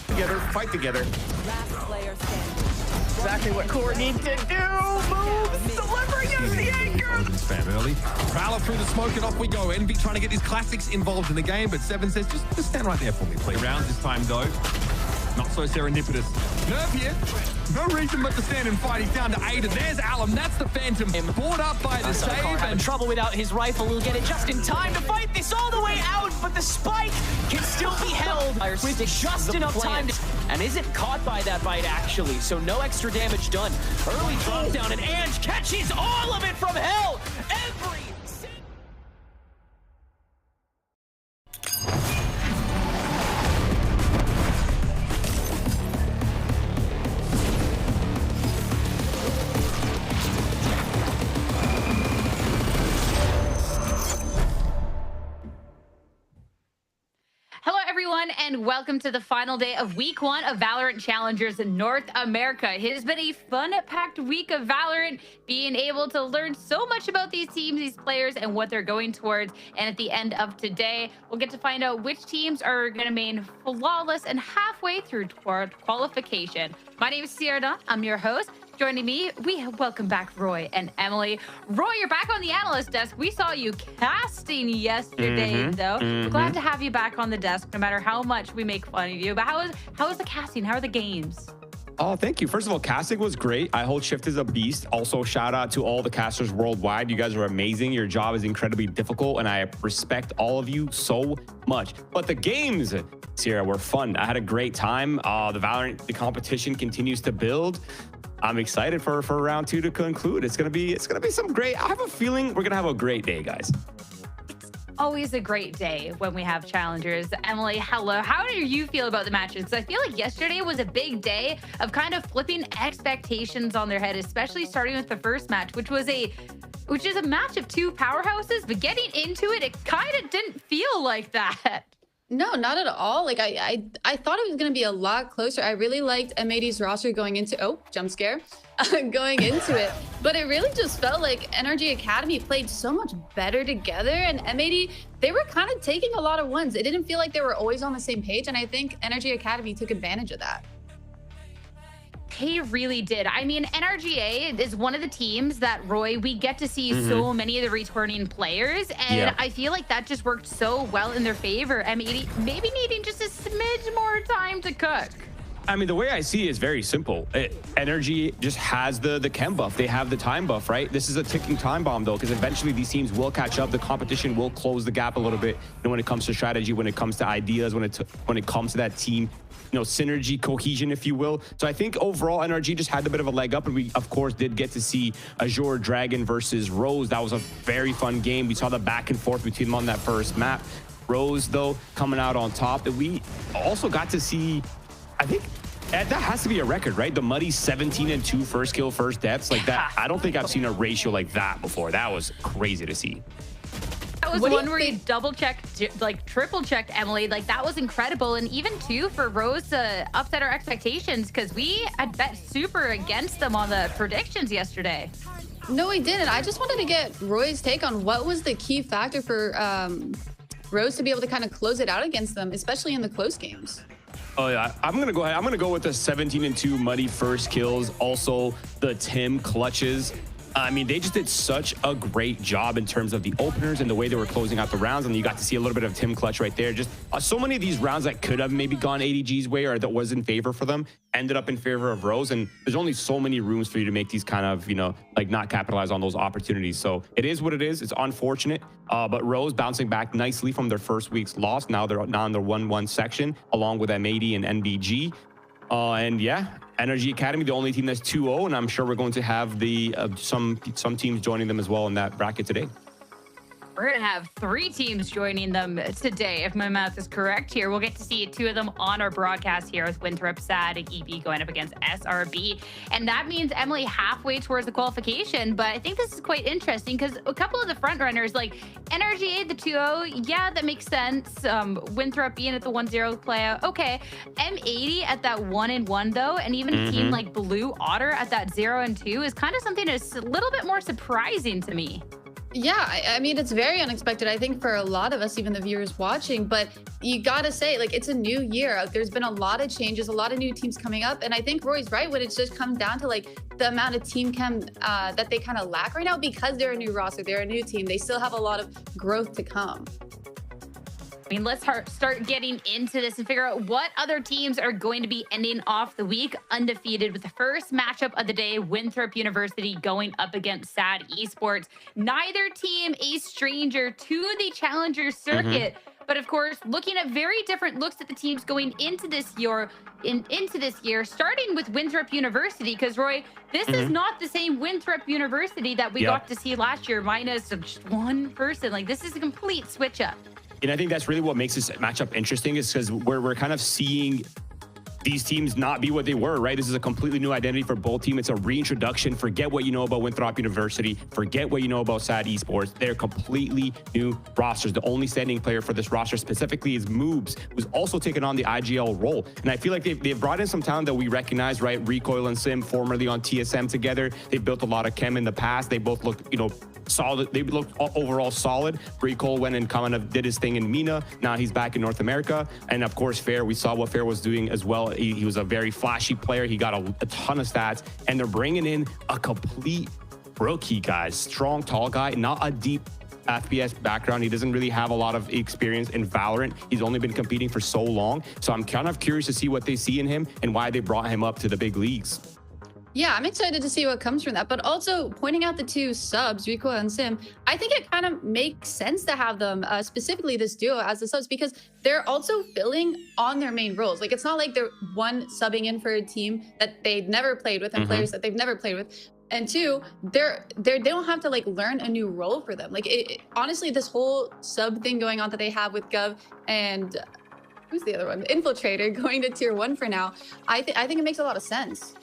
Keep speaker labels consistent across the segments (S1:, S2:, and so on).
S1: Together, fight together.
S2: Last player standing.
S3: Exactly what Corrode needs to do. Moves, delivering of the anchor.
S4: Spam early. Prowler through the smoke and off we go. Envy trying to get his classics involved in the game, but Seven says, just stand right there for me, please. Rounds this time, though. Not so serendipitous. Nerve here. No reason but to stand and fight. He's down to 8, and there's Alum. That's the Phantom. Brought up by the save.
S3: And trouble without his rifle. Will get it just in time to fight this all the way out, but the spike can still be held with just enough time. And isn't caught by that bite, actually, so no extra damage done. Early drop down, and Ange catches all of it from hell. Every
S5: and welcome to the final day of week 1 of Valorant Challengers in North America. It has been a fun-packed week of Valorant, being able to learn so much about these teams, these players, and what they're going towards. And at the end of today, we'll get to find out which teams are going to remain flawless and halfway through toward qualification. My name is Sierra. I'm your host. Joining me, we welcome back Roy and Emily. Roy, you're back on the analyst desk. We saw you casting yesterday, though. We're glad to have you back on the desk, no matter how much we make fun of you. But how is the casting? How are the games?
S1: Oh, thank you. First of all, casting was great. I hold Shift is a beast. Also, shout out to all the casters worldwide. You guys are amazing. Your job is incredibly difficult, and I respect all of you so much. But the games, Sierra, were fun. I had a great time. The competition continues to build. I'm excited for round 2 to conclude. It's gonna be some great. I have a feeling we're gonna have a great day, guys.
S5: Always a great day when we have challengers. Emily, hello. How do you feel about the matches? Because I feel like yesterday was a big day of kind of flipping expectations on their head, especially starting with the first match, which is a match of 2 powerhouses. But getting into it, it kind of didn't feel like that.
S6: No, not at all. Like I thought it was going to be a lot closer. I really liked M80's roster going into, jump scare, going into it. But it really just felt like Energy Academy played so much better together. And M80, they were kind of taking a lot of ones. It didn't feel like they were always on the same page. And I think Energy Academy took advantage of that.
S5: They really did. I mean, NRGA is one of the teams that, Roy, we get to see so many of the returning players, and I feel like that just worked so well in their favor. M80 maybe needing just a smidge more time to cook.
S1: I mean, the way I see it is very simple. Energy just has the chem buff. They have the time buff, right? This is a ticking time bomb, though, because eventually these teams will catch up. The competition will close the gap a little bit, when it comes to strategy, when it comes to ideas, when it comes to that team, synergy, cohesion, if you will. So I think overall NRG just had a bit of a leg up, and we of course did get to see Azure Dragon versus Rose. That was a very fun game. We saw the back and forth between them on that first map. Rose, though, coming out on top. And we also got to see, I think that has to be a record, right? The muddy 17-2 first kill, first deaths. Like that, I don't think I've seen a ratio like that before. That was crazy to see.
S5: That was one where you double-checked, like triple-checked Emily. Like, that was incredible. And even, too, for Rose to upset our expectations, because we had bet super against them on the predictions yesterday.
S6: No, we didn't. I just wanted to get Roy's take on what was the key factor for Rose to be able to kind of close it out against them, especially in the close games.
S1: Oh, yeah. I'm going to go ahead. I'm going to go with the 17-2 muddy first kills. Also, the Tim clutches. I mean, they just did such a great job in terms of the openers and the way they were closing out the rounds. And you got to see a little bit of Tim clutch right there. Just so many of these rounds that could have maybe gone ADG's way or that was in favor for them ended up in favor of Rose. And there's only so many rooms for you to make these kind of, like not capitalize on those opportunities. So it is what it is. It's unfortunate. But Rose bouncing back nicely from their first week's loss. Now they're in their 1-1 section along with M80 and NBG. And yeah, Energy Academy, the only team that's 2-0, and I'm sure we're going to have the some teams joining them as well in that bracket today.
S5: We're going to have 3 teams joining them today, if my math is correct here. We'll get to see 2 of them on our broadcast here with Winthrop, SaD, and EEPY going up against SRB. And that means Emily halfway towards the qualification. But I think this is quite interesting because a couple of the front runners, like NRGA, the 2-0, yeah, that makes sense. Winthrop being at the 1-0 playout, okay. M80 at that 1-1, though, and even a team like Blue Otter at that 0-2 is kind of something that's a little bit more surprising to me.
S6: Yeah, I mean, it's very unexpected, I think, for a lot of us, even the viewers watching. But you gotta say, like, it's a new year. There's been a lot of changes, a lot of new teams coming up. And I think Roy's right when it just comes down to, like, the amount of team chem that they kind of lack right now because they're a new roster, they're a new team. They still have a lot of growth to come.
S5: I mean, let's start getting into this and figure out what other teams are going to be ending off the week undefeated with the first matchup of the day, Winthrop University going up against SaD Esports. Neither team a stranger to the challenger circuit. But of course, looking at very different looks at the teams going into this year, starting with Winthrop University, because Roy, this is not the same Winthrop University that we got to see last year, minus just one person. Like, this is a complete switch up.
S1: And I think that's really what makes this matchup interesting, is because we're kind of seeing these teams not be what they were, right? This is a completely new identity for both teams. It's a reintroduction. Forget what you know about Winthrop University. Forget what you know about SaD Esports. They're completely new rosters. The only standing player for this roster specifically is Moobs, who's also taken on the IGL role. And I feel like they've brought in some talent that we recognize, right? Recoil and Sim, formerly on TSM together. They've built a lot of chem in the past. They both look, solid. They looked overall solid. Recoil went and kind of did his thing in MENA. Now he's back in North America. And of course, Fair, we saw what Fair was doing as well. He was a very flashy player. He got a ton of stats, and they're bringing in a complete rookie, guys. Strong, tall guy, not a deep FPS background. He doesn't really have a lot of experience in Valorant. He's only been competing for so long. So I'm kind of curious to see what they see in him and why they brought him up to the big leagues.
S6: Yeah, I'm excited to see what comes from that. But also pointing out the two subs, Recoil and Sim, I think it kind of makes sense to have them, specifically this duo as the subs, because they're also filling on their main roles. Like, it's not like they're one subbing in for a team that they've never played with and players that they've never played with. And two, they don't have to like learn a new role for them. Like, honestly, this whole sub thing going on that they have with Gov and who's the other one? Infiltrator going to tier 1 for now. I think it makes a lot of sense.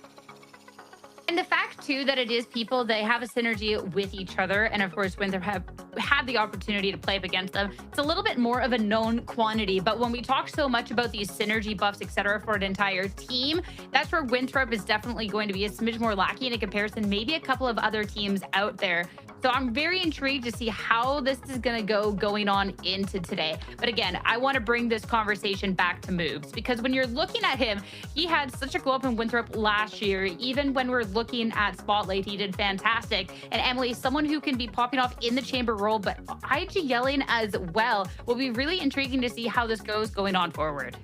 S5: And the fact, too, that it is people, they have a synergy with each other. And of course, Winthrop have had the opportunity to play up against them. It's a little bit more of a known quantity. But when we talk so much about these synergy buffs, etc., for an entire team, that's where Winthrop is definitely going to be a smidge more lacking in comparison, maybe a couple of other teams out there. So I'm very intrigued to see how this is going to go going on into today. But again, I want to bring this conversation back to Moobs, because when you're looking at him, he had such a glow up in Winthrop last year. Even when we're looking at Spotlight, he did fantastic. And Emily, someone who can be popping off in the chamber role, but IGLing as well, will be really intriguing to see how this goes going on forward.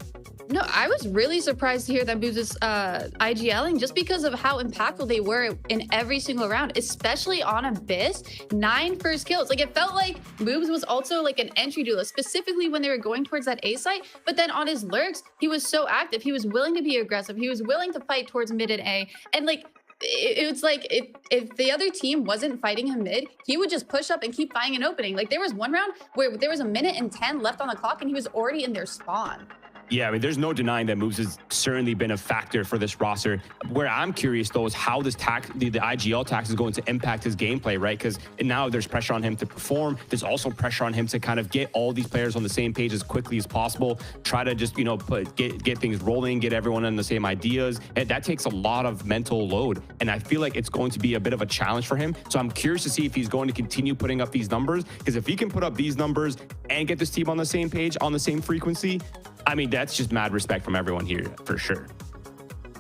S6: No, I was really surprised to hear that Moobs is IGLing just because of how impactful they were in every single round, especially on Abyss. 9 first kills. Like, it felt like Moobs was also like an entry duelist, specifically when they were going towards that A site. But then on his lurks, he was so active. He was willing to be aggressive. He was willing to fight towards mid and A. And like, it was like if the other team wasn't fighting him mid, he would just push up and keep finding an opening. Like, there was one round where there was a minute and 10 left on the clock and he was already in their spawn.
S1: Yeah, I mean, there's no denying that Moobs has certainly been a factor for this roster. Where I'm curious, though, is how this tax, the IGL tax is going to impact his gameplay, right? Because now there's pressure on him to perform. There's also pressure on him to kind of get all these players on the same page as quickly as possible. Try to just, get things rolling, get everyone on the same ideas. And that takes a lot of mental load. And I feel like it's going to be a bit of a challenge for him. So I'm curious to see if he's going to continue putting up these numbers. Because if he can put up these numbers and get this team on the same page, on the same frequency, I mean, that's just mad respect from everyone here, for sure.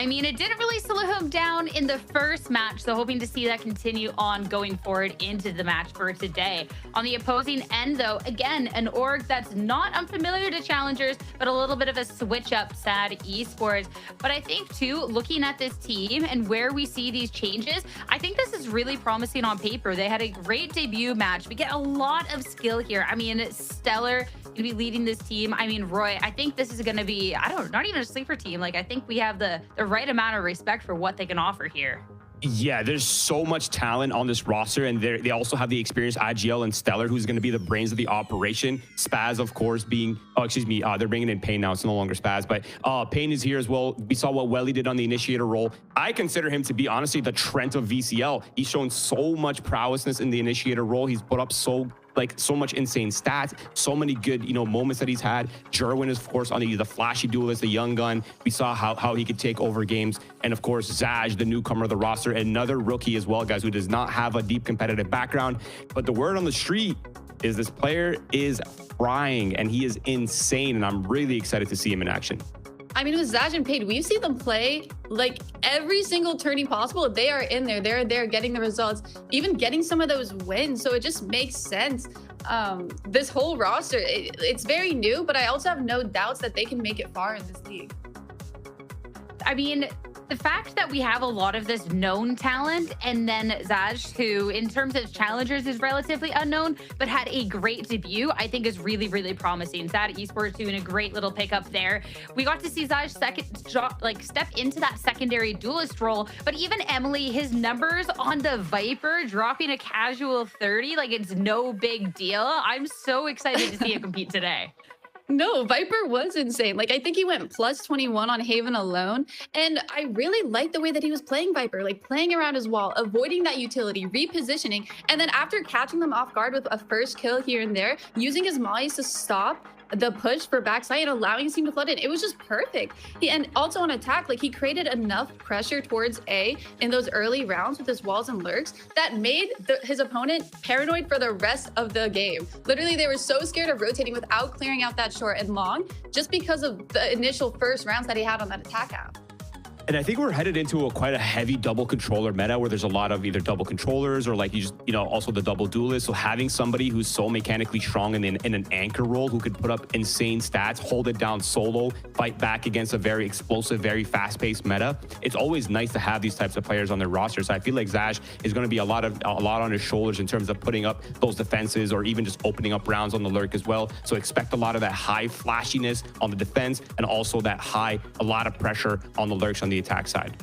S5: I mean, it didn't really slow him down in the first match, so hoping to see that continue on going forward into the match for today. On the opposing end, though, again, an org that's not unfamiliar to challengers, but a little bit of a switch up, SaD Esports. But I think, too, looking at this team and where we see these changes, I think this is really promising on paper. They had a great debut match. We get a lot of skill here. I mean, Stellar going to be leading this team. I mean, Roy, I think this is going to be, not even a sleeper team. Like, I think we have the right amount of respect for what they can offer here.
S1: Yeah, there's so much talent on this roster, and they also have the experienced IGL and Stellar, who's going to be the brains of the operation. Spaz, of course, being, they're bringing in Pain now. It's no longer Spaz, but Pain is here as well. We saw what Welly did on the initiator role. I consider him to be, honestly, the Trent of VCL. He's shown so much prowessness in the initiator role. He's put up so like so much insane stats, so many good, moments that he's had. Jerwin is, of course, on the flashy duelist, the young gun. We saw how he could take over games. And of course, SaD, the newcomer of the roster, another rookie as well, guys, who does not have a deep competitive background. But the word on the street is this player is frying, and he is insane. And I'm really excited to see him in action.
S6: I mean, with SaD and Paid, we've seen them play like every single tourney possible. They are in there. They're there getting the results, even getting some of those wins. So it just makes sense. This whole roster, it's very new, but I also have no doubts that they can make it far in this league.
S5: I mean, the fact that we have a lot of this known talent, and then SaD, who in terms of challengers is relatively unknown, but had a great debut, I think is really, really promising. SaD Esports doing a great little pickup there. We got to see SaD step into that secondary duelist role, but even Emily, his numbers on the Viper dropping a casual 30, like it's no big deal. I'm so excited to see it compete today.
S6: No, Viper was insane. Like, I think he went plus 21 on Haven alone. And I really liked the way that he was playing Viper, like playing around his wall, avoiding that utility, repositioning. And then after catching them off guard with a first kill here and there, using his mollies to stop the push for backside and allowing his team to flood in. It was just perfect. And also on attack, like he created enough pressure towards A in those early rounds with his walls and lurks that made his opponent paranoid for the rest of the game. Literally, they were so scared of rotating without clearing out that short and long just because of the initial first rounds that he had on that attack app.
S1: And I think we're headed into quite a heavy double controller meta where there's a lot of either double controllers or like also the double duelist. So having somebody who's so mechanically strong in an anchor role who could put up insane stats, hold it down solo, fight back against a very explosive, very fast-paced meta. It's always nice to have these types of players on their roster. So I feel like SaD is going to be a lot on his shoulders in terms of putting up those defenses or even just opening up rounds on the lurk as well. So expect a lot of that high flashiness on the defense and also a lot of pressure on the lurks on the attack side.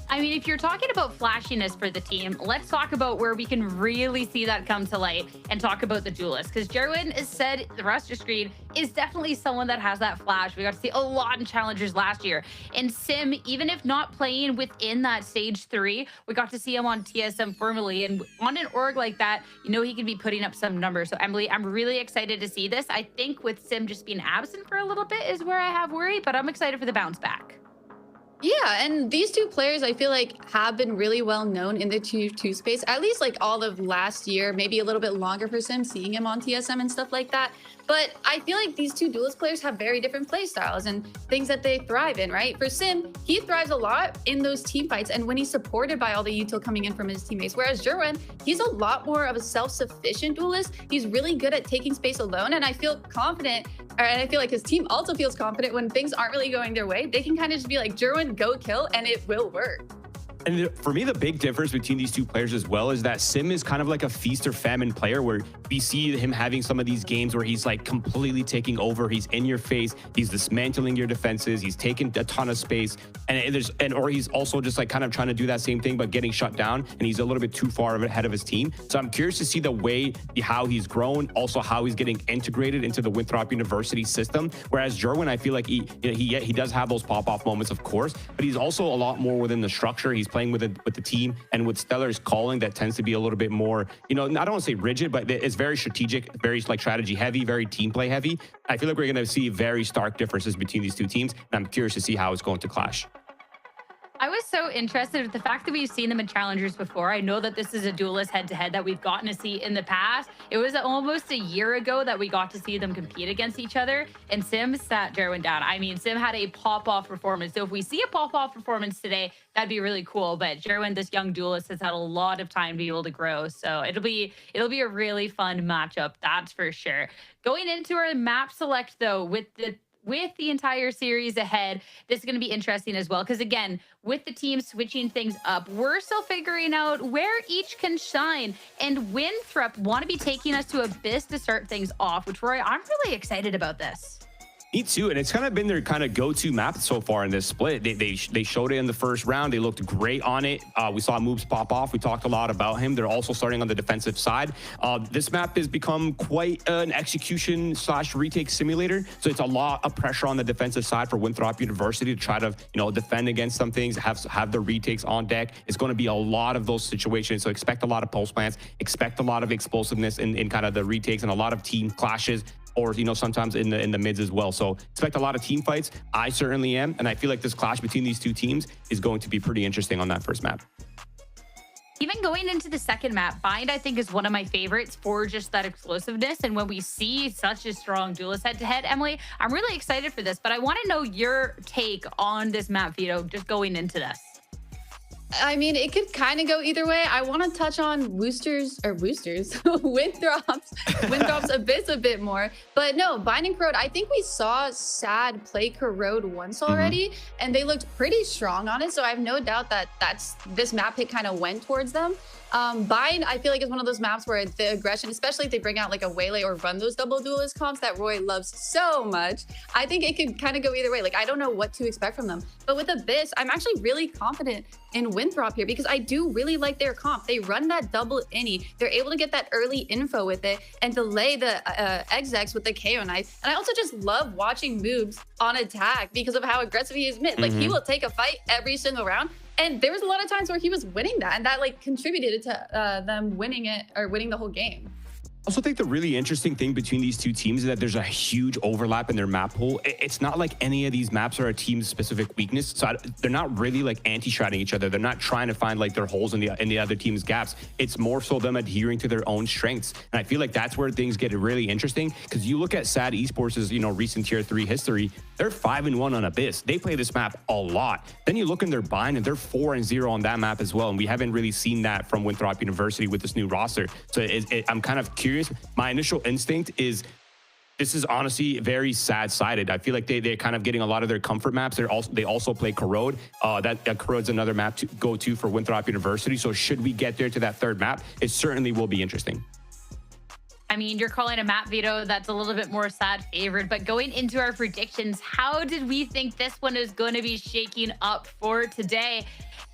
S5: I mean, if you're talking about flashiness for the team, let's talk about where we can really see that come to light and talk about the duelist. Because Jerwin has said the roster screen is definitely someone that has that flash. We got to see a lot in challengers last year. And Sim, even if not playing within that stage 3, we got to see him on TSM formally. And on an org like that, he can be putting up some numbers. So Emily, I'm really excited to see this. I think with Sim just being absent for a little bit is where I have worry, but I'm excited for the bounce back.
S6: Yeah, and these two players, I feel like, have been really well known in the Tier 2 space, at least like all of last year, maybe a little bit longer for Sim, seeing him on TSM and stuff like that. But I feel like these two duelist players have very different play styles and things that they thrive in, right? For Sim, he thrives a lot in those team fights and when he's supported by all the util coming in from his teammates. Whereas Jerwin, he's a lot more of a self-sufficient duelist. He's really good at taking space alone, and I feel confident, and I feel like his team also feels confident when things aren't really going their way. They can kind of just be like, Jerwin, go kill, and it will work.
S1: And for me, the big difference between these two players as well is that Sim is kind of like a feast or famine player where we see him having some of these games where he's like completely taking over. He's in your face. He's dismantling your defenses. He's taking a ton of space. Or he's also just like kind of trying to do that same thing, but getting shut down. And he's a little bit too far ahead of his team. So I'm curious to see how he's grown, also how he's getting integrated into the Winthrop University system. Whereas Jerwin, I feel like he does have those pop-off moments, of course, but he's also a lot more within the structure. He's playing with the team, and with Stellar's calling that tends to be a little bit more, I don't want to say rigid, but it's very strategic, very like strategy heavy, very team play heavy. I feel like we're going to see very stark differences between these two teams, and I'm curious to see how it's going to clash.
S5: I was so interested with the fact that we've seen them in challengers before. I know that this is a duelist head-to-head that we've gotten to see in the past. It was almost a year ago that we got to see them compete against each other, and Sim sat Jerwin down. I mean, Sim had a pop-off performance. So if we see a pop-off performance today, that'd be really cool. But Jerwin, this young duelist, has had a lot of time to be able to grow. So it'll be a really fun matchup, that's for sure. Going into our map select, though, with the entire series ahead, this is going to be interesting as well. Because again, with the team switching things up, we're still figuring out where each can shine. And Winthrop want to be taking us to Abyss to start things off, which Roy, I'm really excited about this.
S1: Me too, and it's kind of been their kind of go-to map so far in this split. They showed it in the first round. They looked great on it. We saw moves pop off. We talked a lot about him. They're also starting on the defensive side. This map has become quite an execution / retake simulator. So it's a lot of pressure on the defensive side for Winthrop University to try to defend against some things, have the retakes on deck. It's going to be a lot of those situations. So expect a lot of pulse plants, expect a lot of explosiveness in kind of the retakes and a lot of team clashes, or sometimes in the mids as well. So expect a lot of team fights. I certainly am, and I feel like this clash between these two teams is going to be pretty interesting on that first map.
S5: Even going into the second map, Bind, I think, is one of my favorites for just that explosiveness. And when we see such a strong duelist head-to-head, Emily, I'm really excited for this. But I want to know your take on this map, Vito, just going into this.
S6: I mean, it could kind of go either way. I want to touch on Wintrop's Abyss a bit more. But no, Bind and Corrode, I think we saw SaD play Corrode once already, and they looked pretty strong on it. So I have no doubt that this map pick kind of went towards them. Bind, I feel like, is one of those maps where the aggression, especially if they bring out like a Waylay or run those double duelist comps that Roy loves so much, I think it could kind of go either way. Like, I don't know what to expect from them. But with Abyss, I'm actually really confident in Winthrop here because I do really like their comp. They run that double innie. They're able to get that early info with it and delay the execs with the KO knife. And I also just love watching moves on attack because of how aggressive he is mid. Like, he will take a fight every single round. And there was a lot of times where he was winning that, and that like contributed to them winning it or winning the whole game.
S1: I also think the really interesting thing between these two teams is that there's a huge overlap in their map pool. It's not like any of these maps are a team's specific weakness. So they're not really like anti-shotting each other. They're not trying to find like their holes in the other team's gaps. It's more so them adhering to their own strengths. And I feel like that's where things get really interesting, because you look at SaD Esports' recent tier 3 history. They're 5-1 on Abyss. They play this map a lot. Then you look in their bind and they're 4-0 on that map as well. And we haven't really seen that from Winthrop University with this new roster. So I'm kind of curious. My initial instinct is this is honestly very SaD-sided. I feel like they're kind of getting a lot of their comfort maps. They also play Corrode. That Corrode's another map to go to for Winthrop University. So should we get there to that third map, it certainly will be interesting.
S5: I mean, you're calling a map, Vito, that's a little bit more SaD favored, but going into our predictions, how did we think this one is going to be shaking up for today?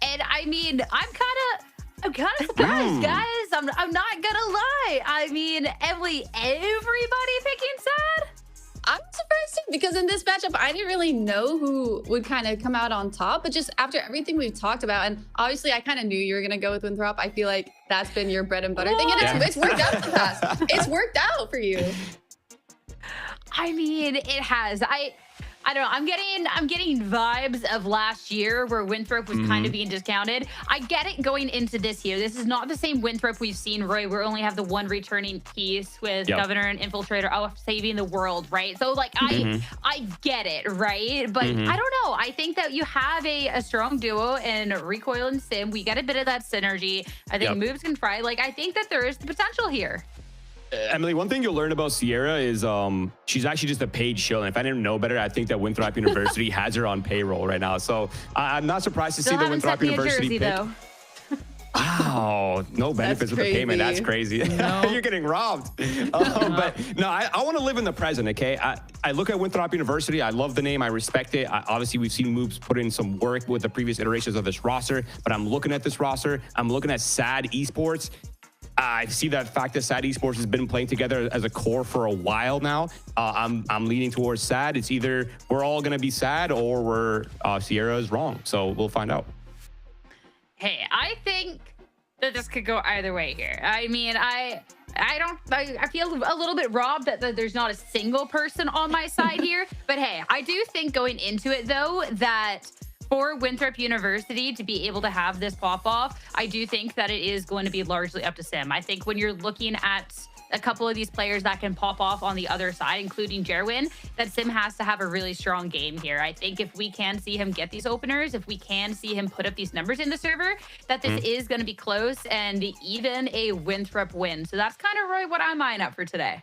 S5: And I mean, I'm kind of surprised, guys. I'm not gonna lie. I mean, everybody picking SaD?
S6: I'm surprised too, because in this matchup, I didn't really know who would kind of come out on top. But just after everything we've talked about, and obviously I kind of knew you were going to go with Winthrop. I feel like that's been your bread and butter thing. And it's worked out in the past. It's worked out for you.
S5: I mean, it has. I don't know. I'm getting vibes of last year where Winthrop was kind of being discounted. I get it going into this year. This is not the same Winthrop we've seen, Roy. We only have the one returning piece with Governor and Infiltrator saving the world, right? So like I get it, right? But I don't know. I think that you have a strong duo in Recoil and Sim. We get a bit of that synergy. I think moves can fry. Like, I think that there is the potential here.
S1: Emily, one thing you'll learn about Sierra is she's actually just a paid shill. And if I didn't know better, I think that Winthrop University has her on payroll right now. So I'm not surprised to see the Winthrop University pick. Wow, no benefits with the payment. That's crazy. No. You're getting robbed. But no, I want to live in the present, okay? I look at Winthrop University. I love the name. I respect it. Obviously, we've seen Moves put in some work with the previous iterations of this roster. But I'm looking at this roster. I'm looking at SaD Esports. I see that fact that SaD Esports has been playing together as a core for a while now. I'm leaning towards SaD. It's either we're all going to be SaD or Sierra is wrong. So we'll find out.
S5: Hey, I think that this could go either way here. I mean, I feel a little bit robbed that there's not a single person on my side here. But hey, I do think going into it, though, that for Winthrop University to be able to have this pop off, I do think that it is going to be largely up to Sim. I think when you're looking at a couple of these players that can pop off on the other side, including Jerwin, that Sim has to have a really strong game here. I think if we can see him get these openers, if we can see him put up these numbers in the server, that this is going to be close and even a Winthrop win. So that's kind of really what I'm eyeing up for today.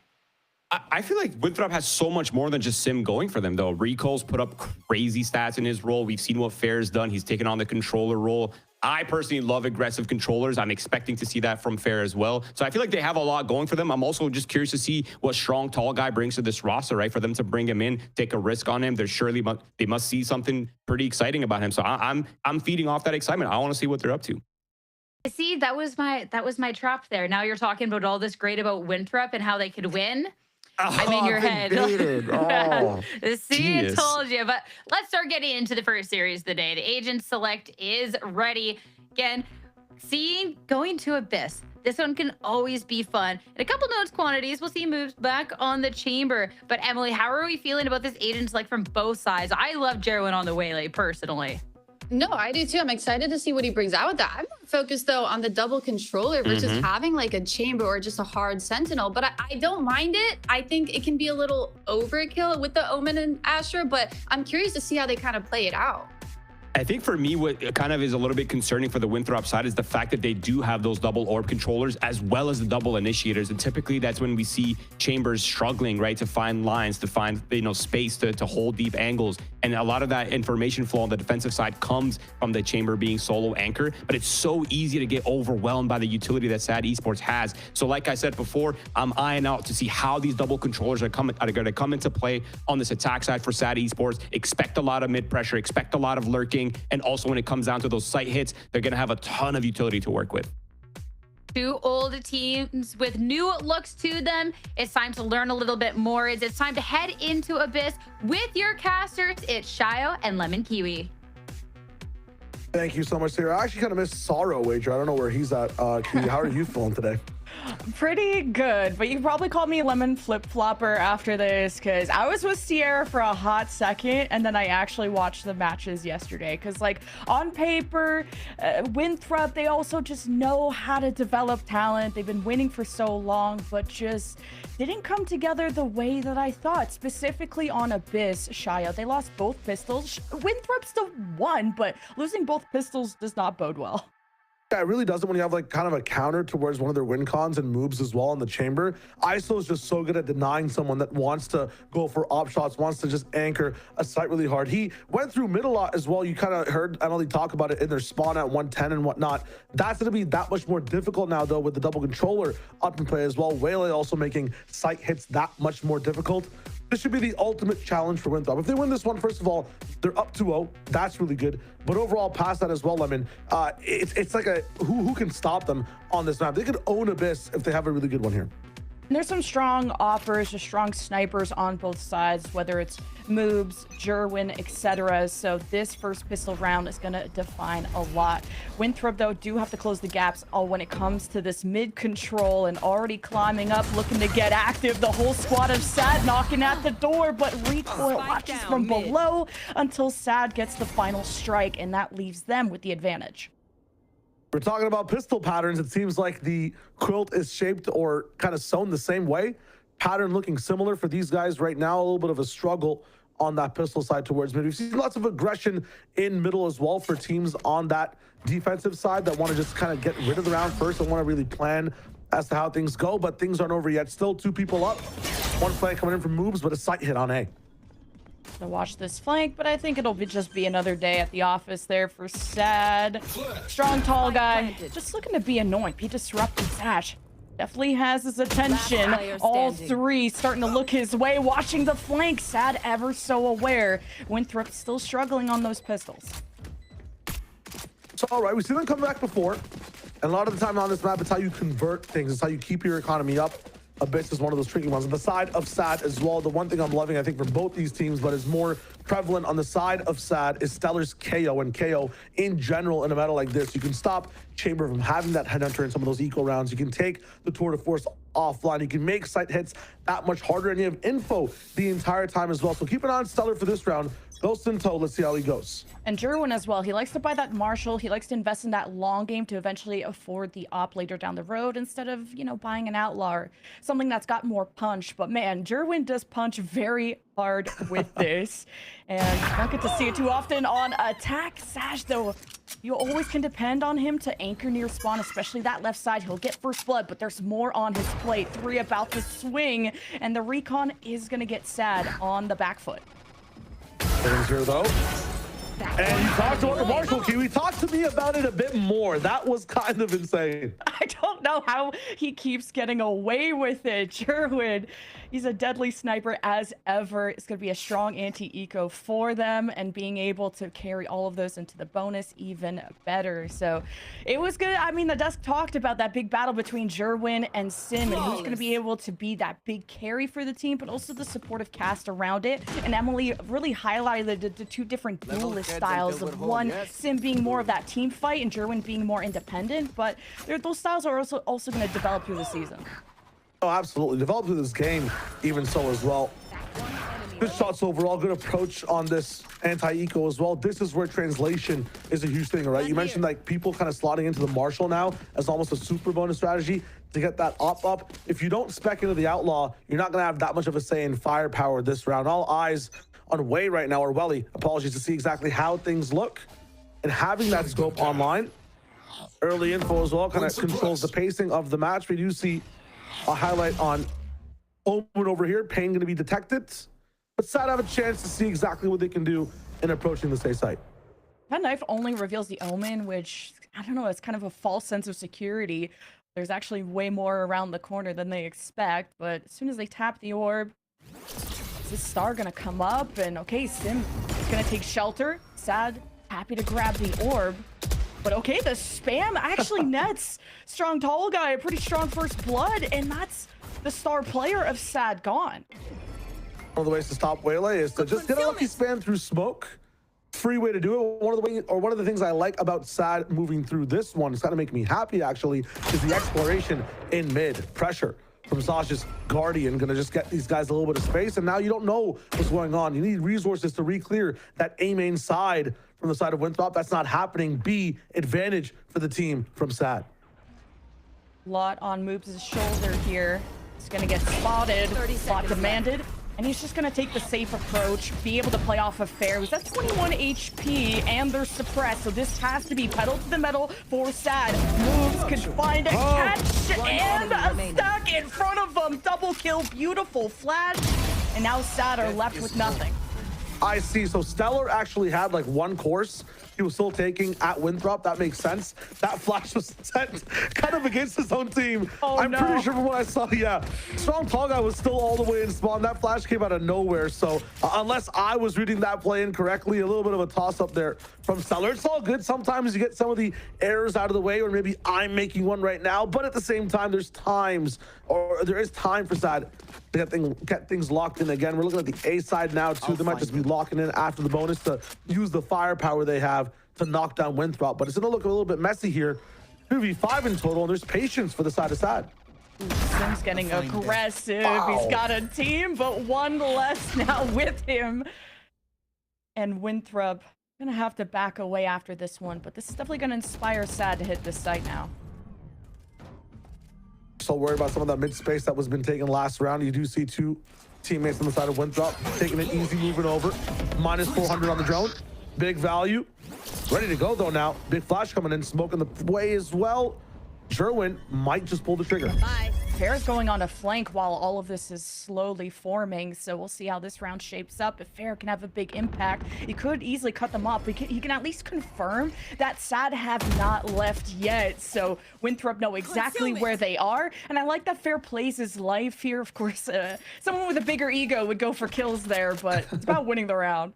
S1: I feel like Winthrop has so much more than just Sim going for them, though. Rico's put up crazy stats in his role. We've seen what Fair's done. He's taken on the controller role. I personally love aggressive controllers. I'm expecting to see that from Fair as well. So I feel like they have a lot going for them. I'm also just curious to see what strong, tall guy brings to this roster, right? For them to bring him in, take a risk on him, they must see something pretty exciting about him. So I'm feeding off that excitement. I want to see what they're up to.
S5: See, that was my trap there. Now you're talking about all this great about Winthrop and how they could win. I'm in your head. See, I told you. But let's start getting into the first series of the day. The Agent Select is ready. Again, going to Abyss. This one can always be fun. In a couple notes quantities, we'll see moves back on the Chamber. But Emily, how are we feeling about this Agent Select from both sides? I love Jerwin on the Waylay, personally.
S6: No, I do too. I'm excited to see what he brings out with that. I'm more focused though on the double controller versus having like a chamber or just a hard sentinel. But I don't mind it. I think it can be a little overkill with the Omen and Astra, but I'm curious to see how they kind of play it out.
S1: I think for me, what kind of is a little bit concerning for the Winthrop side is the fact that they do have those double orb controllers as well as the double initiators. And typically that's when we see Chambers struggling, right, to find lines, to find, space to hold deep angles. And a lot of that information flow on the defensive side comes from the Chamber being solo anchor. But it's so easy to get overwhelmed by the utility that SaD Esports has. So like I said before, I'm eyeing out to see how these double controllers are going to come into play on this attack side for SaD Esports. Expect a lot of mid pressure, expect a lot of lurking. And also when it comes down to those site hits, they're going to have a ton of utility to work with.
S5: Two old teams with new looks to them. It's time to learn a little bit more. It's time to head into Abyss with your casters. It's Shio and Lemon Kiwi.
S7: Thank you so much, Sarah. I actually kind of missed Sorrow Wager. I don't know where he's at. Kiwi, how are you feeling today?
S8: Pretty good, but you can probably call me Lemon Flip-Flopper after this because I was with Sierra for a hot second and then I actually watched the matches yesterday because like on paper, Winthrop, they also just know how to develop talent. They've been winning for so long, but just didn't come together the way that I thought, specifically on Abyss. Shia, they lost both pistols. Winthrop still won, but losing both pistols does not bode well.
S7: Yeah, it really doesn't when you have like kind of a counter towards one of their win cons and moves as well in the chamber. ISO is just so good at denying someone that wants to go for op shots, wants to just anchor a site really hard. He went through mid a lot as well. You kind of heard Emily talk about it in their spawn at 110 and whatnot. That's going to be that much more difficult now though with the double controller up in play as well. Waylay also making site hits that much more difficult. This should be the ultimate challenge for Winthrop. If they win this one, first of all, they're up 2-0. That's really good. But overall, past that as well, Lemon, it's like a who can stop them on this map. They could own Abyss if they have a really good one here.
S8: And there's some strong offers, just strong snipers on both sides, whether it's moves, Jerwin, etc. So this first pistol round is going to define a lot. Winthrop, though, do have to close the gaps when it comes to this mid control and already climbing up, looking to get active. The whole squad of SaD knocking at the door, but recoil watches from below until SaD gets the final strike, and that leaves them with the advantage.
S7: We're talking about pistol patterns. It seems like the quilt is shaped or kind of sewn the same way. Pattern looking similar for these guys right now. A little bit of a struggle on that pistol side towards mid. We've seen lots of aggression in middle as well for teams on that defensive side that want to just kind of get rid of the round first and want to really plan as to how things go, but things aren't over yet. Still 2 people up. One flank coming in from moves, but a sight hit on A.
S8: To watch this flank, but I think it'll just be another day at the office there for SaD. Strong, tall guy, just looking to be annoying. Be disruptive. Sash definitely has his attention. All 3 starting to look his way, watching the flank. SaD ever so aware. Winthrop still struggling on those pistols.
S7: It's all right. We've seen them come back before, and a lot of the time on this map, it's how you convert things. It's how you keep your economy up. Abyss is one of those tricky ones. On the side of SaD as well, the one thing I'm loving, I think, for both these teams, but is more prevalent on the side of SaD, is Stellar's KO. And KO, in general, in a meta like this, you can stop Chamber from having that headhunter in some of those eco rounds. You can take the tour de force offline. You can make site hits that much harder, and you have info the entire time as well. So keep an eye on Stellar for this round. Ghost in tow. Let's see how he goes.
S8: And Jerwin as well. He likes to buy that Marshall. He likes to invest in that long game to eventually afford the op later down the road instead of, buying an outlaw or something that's got more punch. But man, Jerwin does punch very hard with this. And I don't get to see it too often on attack. Sash, though, you always can depend on him to anchor near spawn, especially that left side. He'll get first blood, but there's more on his plate. 3 about to swing, and the recon is going to get SaD on the back foot.
S7: 7-0 though. And you talked about the Marshall key. We talked to me about it a bit more. That was kind of insane.
S8: I don't know how he keeps getting away with it. Jerwin, he's a deadly sniper as ever. It's going to be a strong anti-eco for them, and being able to carry all of those into the bonus even better. So it was good. I mean, the Dusk talked about that big battle between Jerwin and Sim, and who's going to be able to be that big carry for the team, but also the supportive cast around it. And Emily really highlighted the two different duelist styles of one, Sim being more of that team fight and Jerwin being more independent, but those styles are also going to develop through the season.
S7: Oh, absolutely. Develop through this game, even so as well. Good shots overall, good approach on this anti-eco as well. This is where translation is a huge thing, right? You mentioned like people kind of slotting into the Marshall now as almost a super bonus strategy to get that up. If you don't spec into the Outlaw, you're not gonna have that much of a say in firepower this round. All eyes on Way right now, or Welly, apologies, to see exactly how things look. And having that scope online, early info as well, kind of controls the pacing of the match. We do see a highlight on Omen over here. Pain going to be detected, but SaD have a chance to see exactly what they can do in approaching the SaD site.
S8: That knife only reveals the Omen, which, I don't know, it's kind of a false sense of security. There's actually way more around the corner than they expect, but as soon as they tap the orb, is this star going to come up? And okay, Sim is going to take shelter. SaD happy to grab the orb. But okay, the spam actually nets Strong Tall Guy a pretty strong first blood, and that's the star player of SaD gone.
S7: One of the ways to stop Waylay is to just get a lucky spam through smoke. Free way to do it. One of the things I like about SaD moving through this one, it's kind of making me happy actually, is the exploration in mid. Pressure from Sasha's Guardian, gonna just get these guys a little bit of space, and now you don't know what's going on. You need resources to re-clear that A main side from the side of Winthrop. That's not happening. B, advantage for the team from SaD.
S8: Lot on Moobs' shoulder here. He's gonna get spotted. Lot demanded. And he's just going to take the safe approach, be able to play off of Fair, who's at 21 HP, and they're suppressed. So this has to be pedal to the metal for SaD. Moves could find a catch and a stack in front of them. Double kill, beautiful flash. And now SaD are left with nothing.
S7: I see. So Stellar actually had like one course he was still taking at Winthrop. That makes sense. That flash was sent kind of against his own team.
S8: Oh,
S7: I'm
S8: no.
S7: pretty sure from what I saw, yeah. Strong Tall Guy was still all the way in spawn. That flash came out of nowhere. So unless I was reading that play incorrectly, a little bit of a toss up there from Stellar. It's all good. Sometimes you get some of the errors out of the way, or maybe I'm making one right now. But at the same time, there is time for SaD to get things locked in again. We're looking at the A side now too. They might just be locking in after the bonus to use the firepower they have to knock down Winthrop. But it's gonna look a little bit messy here. 2v5 in total, and there's patience for the side of SaD.
S8: Sim's getting aggressive.
S7: Wow.
S8: He's got a team, but one less now with him. And Winthrop gonna have to back away after this one, but this is definitely gonna inspire SaD to hit this site now.
S7: So worried about some of that mid space that was been taken last round. You do see two teammates on the side of Winthrop taking it easy, moving over. Minus 400 on the drone. Big value. Ready to go though now. Big flash coming in, smoking the way as well. Jerwin might just pull the trigger.
S2: Bye.
S8: Fair's going on a flank while all of this is slowly forming, so we'll see how this round shapes up. If Fair can have a big impact, he could easily cut them off. He can at least confirm that SaD have not left yet, so Winthrop know exactly where they are. And I like that Fair plays his life here. Of course, someone with a bigger ego would go for kills there, but it's about winning the round.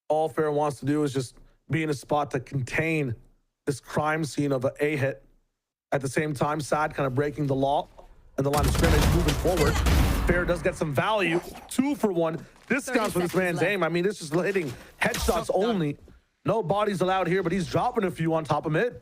S7: All Fair wants to do is just be in a spot to contain this crime scene of an A hit. At the same time, SaD kind of breaking the law and the line of scrimmage moving forward. Fair does get some value. 2 for 1. Discounts for this man's aim. I mean, this is hitting headshots only. No bodies allowed here, but he's dropping a few on top of mid.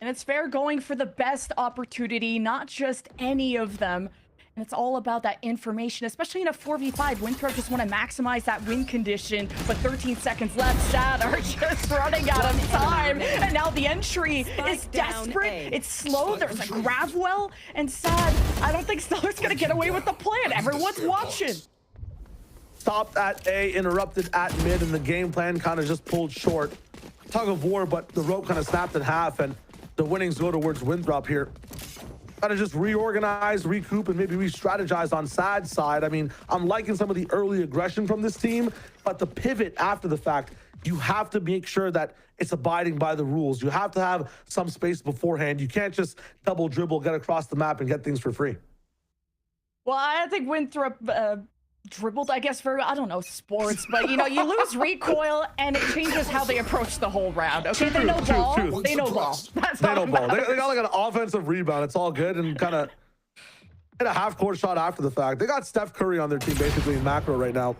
S8: And it's Fair going for the best opportunity, not just any of them. And it's all about that information, especially in a 4v5. Winthrop just want to maximize that win condition, but 13 seconds left. SaD are just running out of time. And now the entry is desperate. It's slow. There's a grab well. And SaD, I don't think Stellar's going to get away with the plan. Everyone's watching.
S7: Stopped at A, interrupted at mid, and the game plan kind of just pulled short. Tug of war, but the rope kind of snapped in half, and the winnings go towards Winthrop here. kind of just reorganize, recoup, and maybe re-strategize on SaD's side. I mean, I'm liking some of the early aggression from this team, but the pivot after the fact, you have to make sure that it's abiding by the rules. You have to have some space beforehand. You can't just double dribble, get across the map, and get things for free.
S8: Well, I think Winthrop dribbled, I guess, for, I don't know, sports, but you know, you lose recoil and it changes how they approach the whole round. Okay, they know ball. They know ball.
S7: They know ball. They got like an offensive rebound. It's all good, and kind of hit a half-court shot after the fact. They got Steph Curry on their team basically in macro right now.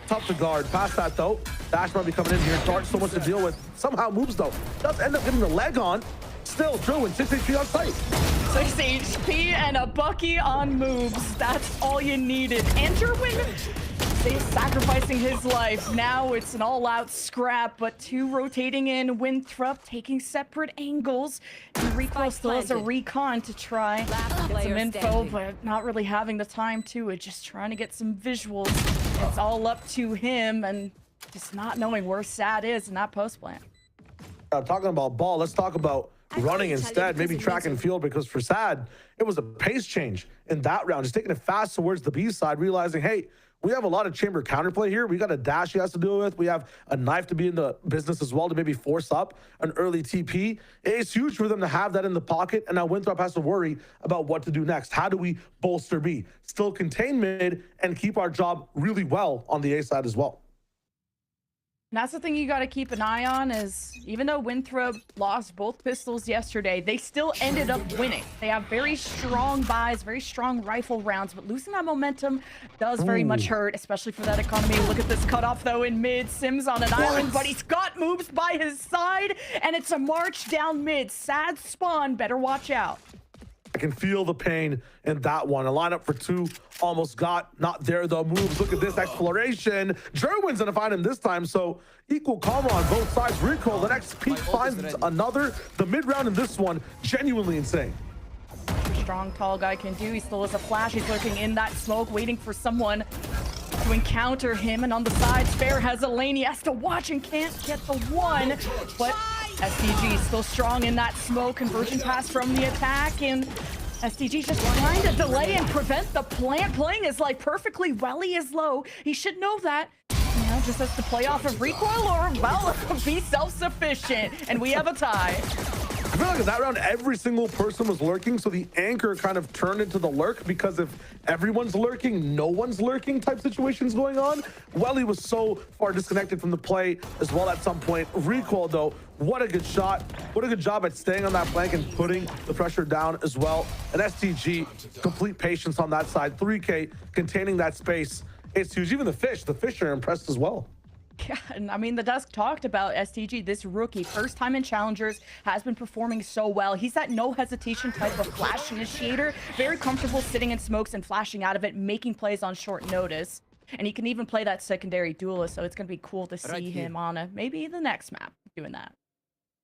S7: Tough to guard. Past that though, Dash might be coming in here. Dart so much to deal with. Somehow moves though. Does end up getting the leg on. Still, Druin, 6 HP on site.
S8: 6 HP and a Bucky on moves. That's all you needed. And Druin is sacrificing his life. Now it's an all-out scrap, but two rotating in. Winthrop taking separate angles. And Rico still has a recon to try get some info, but not really having the time to it. Just trying to get some visuals. It's all up to him and just not knowing where SaD is in that post plant.
S7: Talking about ball, let's talk about running instead, maybe track and field, because for SaD, it was a pace change in that round. Just taking it fast towards the B side, realizing, hey, we have a lot of chamber counterplay here. We got a dash he has to deal with. We have a knife to be in the business as well to maybe force up an early TP. It's huge for them to have that in the pocket. And now Winthrop has to worry about what to do next. How do we bolster B? Still contain mid and keep our job really well on the A side as well.
S8: And that's the thing you got to keep an eye on is even though Winthrop lost both pistols yesterday, they still ended up winning. They have very strong buys, very strong rifle rounds, but losing that momentum does very much hurt, especially for that economy. Look at this cutoff though in mid. Sims on an island, but he's got moves by his side, and it's a march down mid. SaD spawn, better watch out.
S7: I can feel the pain in that one. A lineup for two almost got, not there though. Moves, look at this exploration. Jerwin's gonna find him this time, so equal karma on both sides. Recoil, the next peak finds another. The mid round in this one, genuinely insane.
S8: Strong tall guy can do. He still has a flash. He's lurking in that smoke, waiting for someone to encounter him. And on the side, Spare has a lane. He has to watch and can't get the one, but SDG still strong in that smoke. Conversion pass from the attack, and SDG just trying to delay and prevent the plant. Playing is like perfectly well. He is low. He should know that. Now just has to play off of recoil or, well, be self-sufficient. And we have a tie.
S7: I feel like in that round, every single person was lurking, so the anchor kind of turned into the lurk, because if everyone's lurking, no one's lurking type situations going on. Welly was so far disconnected from the play as well at some point. Recoil, though, what a good shot. What a good job at staying on that flank and putting the pressure down as well. And STG, complete patience on that side. 3K containing that space. It's huge. Even the fish are impressed as well.
S8: Yeah, and I mean, the Dusk talked about STG, this rookie, first time in Challengers, has been performing so well. He's that no hesitation type of flash initiator, very comfortable sitting in smokes and flashing out of it, making plays on short notice. And he can even play that secondary duelist, so it's going to be cool to see him on maybe the next map doing that.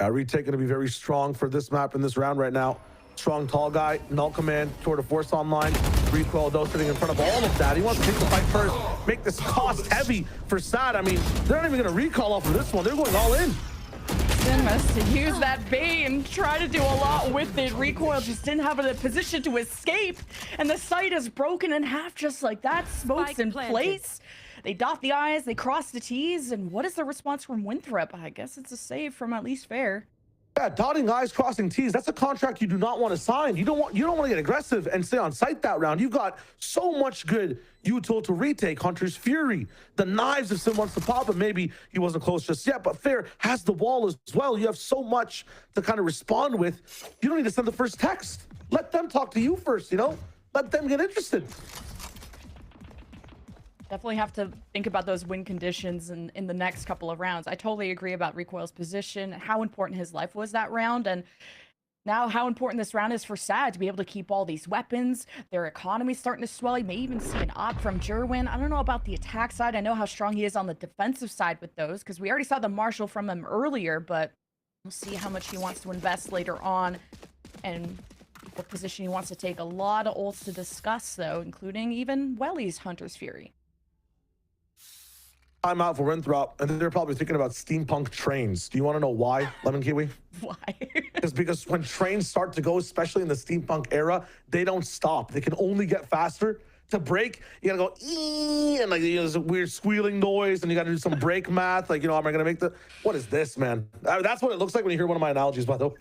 S7: Retake going to be very strong for this map in this round right now. Strong tall guy, null command, Tour de Force online. Recoil though sitting in front of all of that. He wants to take the fight first, make this cost heavy for SaD. I mean, they're not even going to recall off of this one. They're going all in.
S8: Sim has to use that bait and try to do a lot with it. Recoil just didn't have a position to escape, and the site is broken in half just like that. Smokes in place. They dot the I's, they cross the T's, and what is the response from Winthrop? I guess it's a save from at least Fair.
S7: Yeah, dotting I's, crossing T's, that's a contract you do not want to sign. You don't want to get aggressive and stay on site that round. You've got so much good util to retake. Hunter's Fury, the knives if Sim wants to pop it. Maybe he wasn't close just yet, but Fair has the wall as well. You have so much to kind of respond with. You don't need to send the first text. Let them talk to you first, you know? Let them get interested.
S8: Definitely have to think about those win conditions in the next couple of rounds. I totally agree about Recoil's position, how important his life was that round, and now how important this round is for SaD to be able to keep all these weapons. Their economy's starting to swell. You may even see an op from Jerwin. I don't know about the attack side. I know how strong he is on the defensive side with those, because we already saw the Marshall from him earlier, but we'll see how much he wants to invest later on and what position he wants to take. A lot of ults to discuss, though, including even Welly's Hunter's Fury.
S7: I'm out for Winthrop, and they're probably thinking about steampunk trains. Do you want to know why, Lemon Kiwi?
S8: Why?
S7: is because when trains start to go, especially in the steampunk era, they don't stop. They can only get faster. To break, you gotta go ee, and like there's a weird squealing noise, and you gotta do some break math. Like, am I gonna make what is this, man? That's what it looks like when you hear one of my analogies, by the way.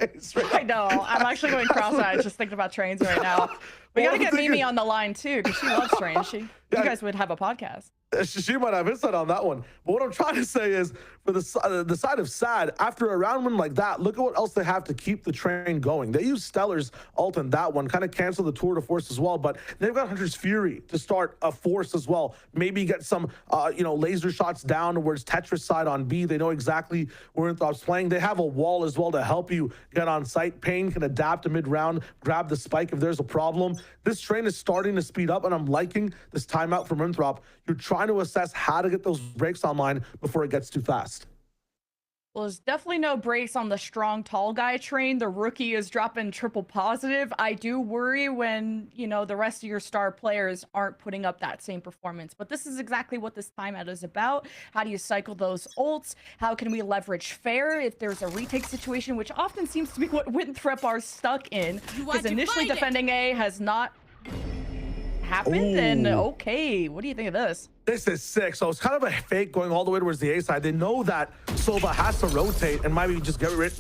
S8: I know. I'm actually going cross-eyed just thinking about trains right now. We gotta get Mimi on the line too, because she loves trains. You guys would have a podcast.
S7: She might have insight on that one. But what I'm trying to say is, for the side of SaD, after a round win like that, look at what else they have to keep the train going. They use Stellar's ult in that one, kind of cancel the tour de force as well, but they've got Hunter's Fury to start a force as well. Maybe get some, laser shots down towards Tetris side on B. They know exactly where Winthrop's playing. They have a wall as well to help you get on site. Pain can adapt to mid-round, grab the spike if there's a problem. This train is starting to speed up, and I'm liking this timeout from Winthrop. You're trying to assess how to get those breaks online before it gets too fast.
S8: Well, there's definitely no breaks on the strong tall guy train. The rookie is dropping triple positive. I do worry when, the rest of your star players aren't putting up that same performance. But this is exactly what this timeout is about. How do you cycle those ults? How can we leverage fair if there's a retake situation, which often seems to be what Winthrop are stuck in. Because initially defending A has not happened. And okay, what do you think of this?
S7: This is sick. So it's kind of a fake going all the way towards the A side. They know that Sova has to rotate and maybe just get ready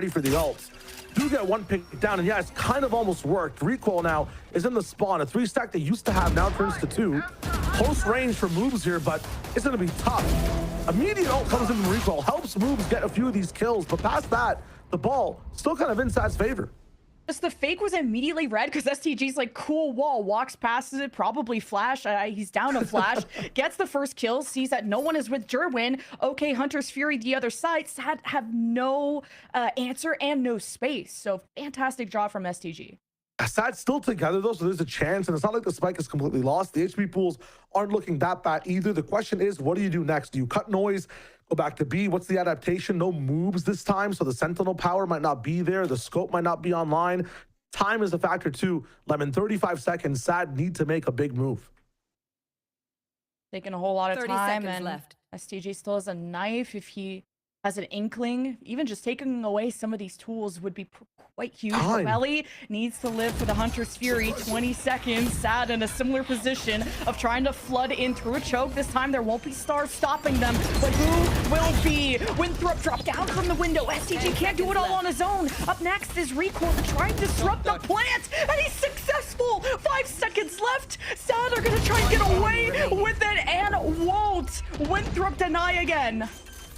S7: for the ults. Do get one pick down, and yeah, it's kind of almost worked. Recoil now is in the spawn. A 3-stack they used to have now turns to 2. Close range for moves here, but it's going to be tough. Immediate ult comes in from Recoil, helps moves get a few of these kills, but past that, the ball still kind of in SaD's favor.
S8: Just the fake was immediately read because STG's like, cool wall, walks past it, probably flash. He's down a flash, gets the first kill, sees that no one is with Jerwin. Okay, Hunter's Fury the other side. SaD have no answer and no space. So fantastic job from STG.
S7: SaD's still together though, so there's a chance, and it's not like the spike is completely lost. The HP pools aren't looking that bad either. The question is, what do you do next? Do you cut noise? Go back to B. What's the adaptation? No moves this time, so the Sentinel power might not be there. The scope might not be online. Time is a factor too. Lemon, 35 seconds. SaD need to make a big move.
S8: Taking a whole lot of
S2: 30
S8: time,
S2: seconds
S8: and
S2: left.
S8: STG still has a knife. If he has an inkling, even just taking away some of these tools would be quite huge. Rebellion needs to live for the Hunter's Fury. 20 seconds. SaD in a similar position of trying to flood in through a choke. This time there won't be stars stopping them, but who will be? Winthrop dropped down from the window. STG can't do it all on his own. Up next is Recoil to try and disrupt the plant, and he's successful. 5 seconds left. SaD are gonna try and get away with it and won't. Winthrop deny again.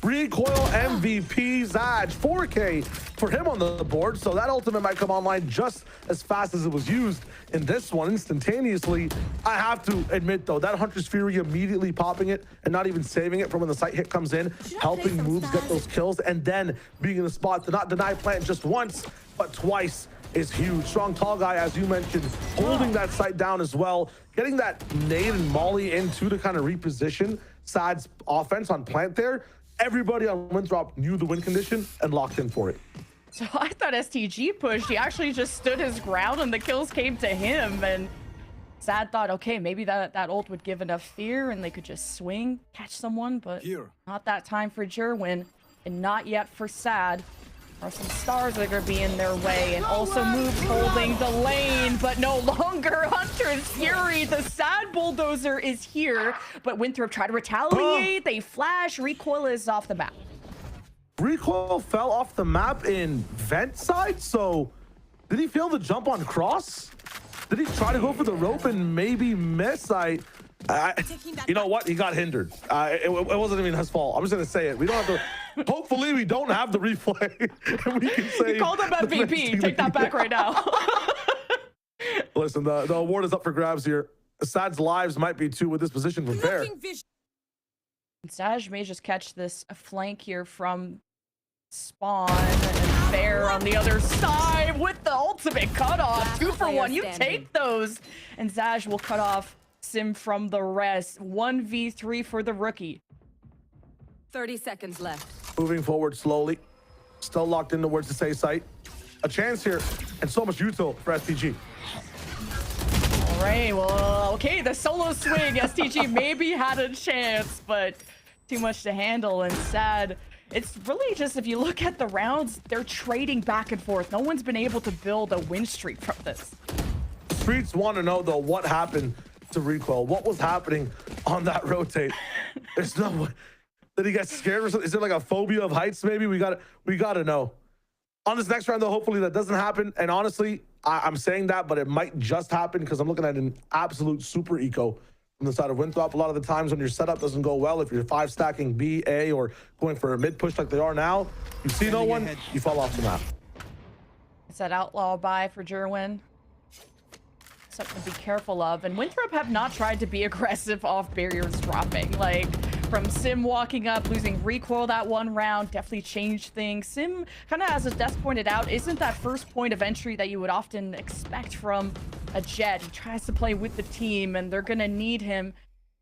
S7: Recoil MVP, SaD, 4K for him on the board, so that ultimate might come online just as fast as it was used in this one instantaneously. I have to admit though, that Hunter's Fury immediately popping it and not even saving it from when the sight hit comes in, helping moves get those kills, and then being in the spot to not deny plant just once, but twice is huge. Strong tall guy, as you mentioned, holding that sight down as well, getting that nade and molly into to kind of reposition SaD's offense on plant there. Everybody on Winthrop knew the win condition and locked in for it.
S8: So I thought STG pushed. He actually just stood his ground and the kills came to him. And SaD thought, okay, maybe that ult would give enough fear and they could just swing, catch someone. But not that time for Jerwin, and not yet for SaD. There are some stars that are going to be in their way, and also moves holding the lane, but no longer. Hunter's Fury, the SaD bulldozer is here, but Winthrop tried to retaliate. They flash. Recoil is off the map.
S7: Recoil fell off the map in vent side, so did he fail the jump on cross? Did he try to go for the rope and maybe miss? You know what? He got hindered. It wasn't even his fault. I'm just gonna say it. We don't have to. Hopefully, we don't have the replay. And we can say
S8: you called him MVP. Take that back right now.
S7: Listen, the award is up for grabs here. SaD's lives might be too with this position from fair.
S8: SaD may just catch this flank here from spawn, and fair on the other side with the ultimate cutoff. 2 for 1. You take those, and SaD will cut off Sim from the rest. 1v3 for the rookie.
S2: 30 seconds left.
S7: Moving forward slowly. Still locked in towards the safe site. A chance here, and so much util for STG.
S8: All right, well, okay, the solo swing. STG maybe had a chance, but too much to handle, and SaD it's really just, if you look at the rounds, they're trading back and forth. No one's been able to build a win streak from this.
S7: Streets want to know, though, what happened to Recoil. What was happening on that rotate? There's no way. Did he get scared or something? Is it like a phobia of heights, maybe? We gotta know. On this next round, though, hopefully that doesn't happen. And honestly, I'm saying that, but it might just happen because I'm looking at an absolute super eco from the side of Winthrop. A lot of the times when your setup doesn't go well, if you're 5 stacking B, A, or going for a mid push like they are now, you see no one, you fall off the map.
S8: It's that outlaw buy for Jerwin. Something to be careful of. And Winthrop have not tried to be aggressive off barriers dropping. Like, from Sim walking up, losing recoil that one round, definitely changed things. Sim, kind of as Des pointed out, isn't that first point of entry that you would often expect from a Jet. He tries to play with the team, and they're going to need him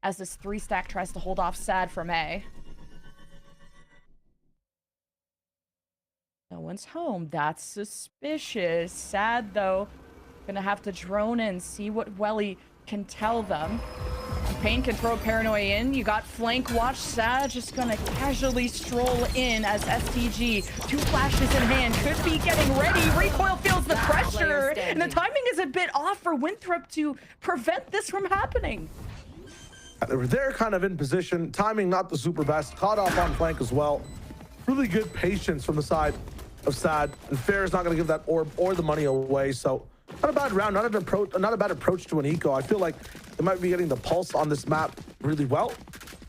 S8: as this 3-stack tries to hold off SaD from A. No one's home. That's suspicious. SaD, though, gonna have to drone in, see what Welly can tell them. Pain can throw paranoia in. You got flank watch. SaD just gonna casually stroll in as STG, 2 flashes in hand, could be getting ready. Recoil feels the pressure, and the timing is a bit off for Winthrop to prevent this from happening.
S7: They're kind of in position. Timing not the super best. Caught off on flank as well. Really good patience from the side of SaD. And Fair is not going to give that orb or the money away. So not a bad round, not a bad approach to an eco. I feel like they might be getting the pulse on this map really well.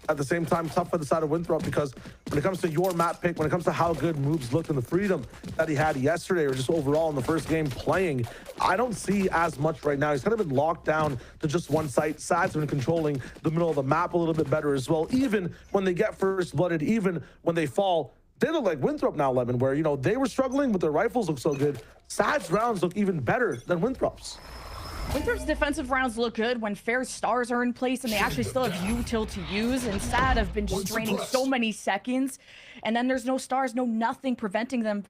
S7: At the same time, tough for the side of Winthrop because when it comes to your map pick, when it comes to how good moves looked and the freedom that he had yesterday or just overall in the first game playing, I don't see as much right now. He's kind of been locked down to just one site. SaD's been controlling the middle of the map a little bit better as well. Even when they get first blooded, even when they fall, they look like Winthrop now, Lemon, where, you know, they were struggling, but their rifles look so good. SaD's rounds look even better than Winthrop's.
S8: Winthrop's defensive rounds look good when Fair's stars are in place and they actually still have util to use, and SaD have been just draining so many seconds, and then there's no stars, no nothing preventing them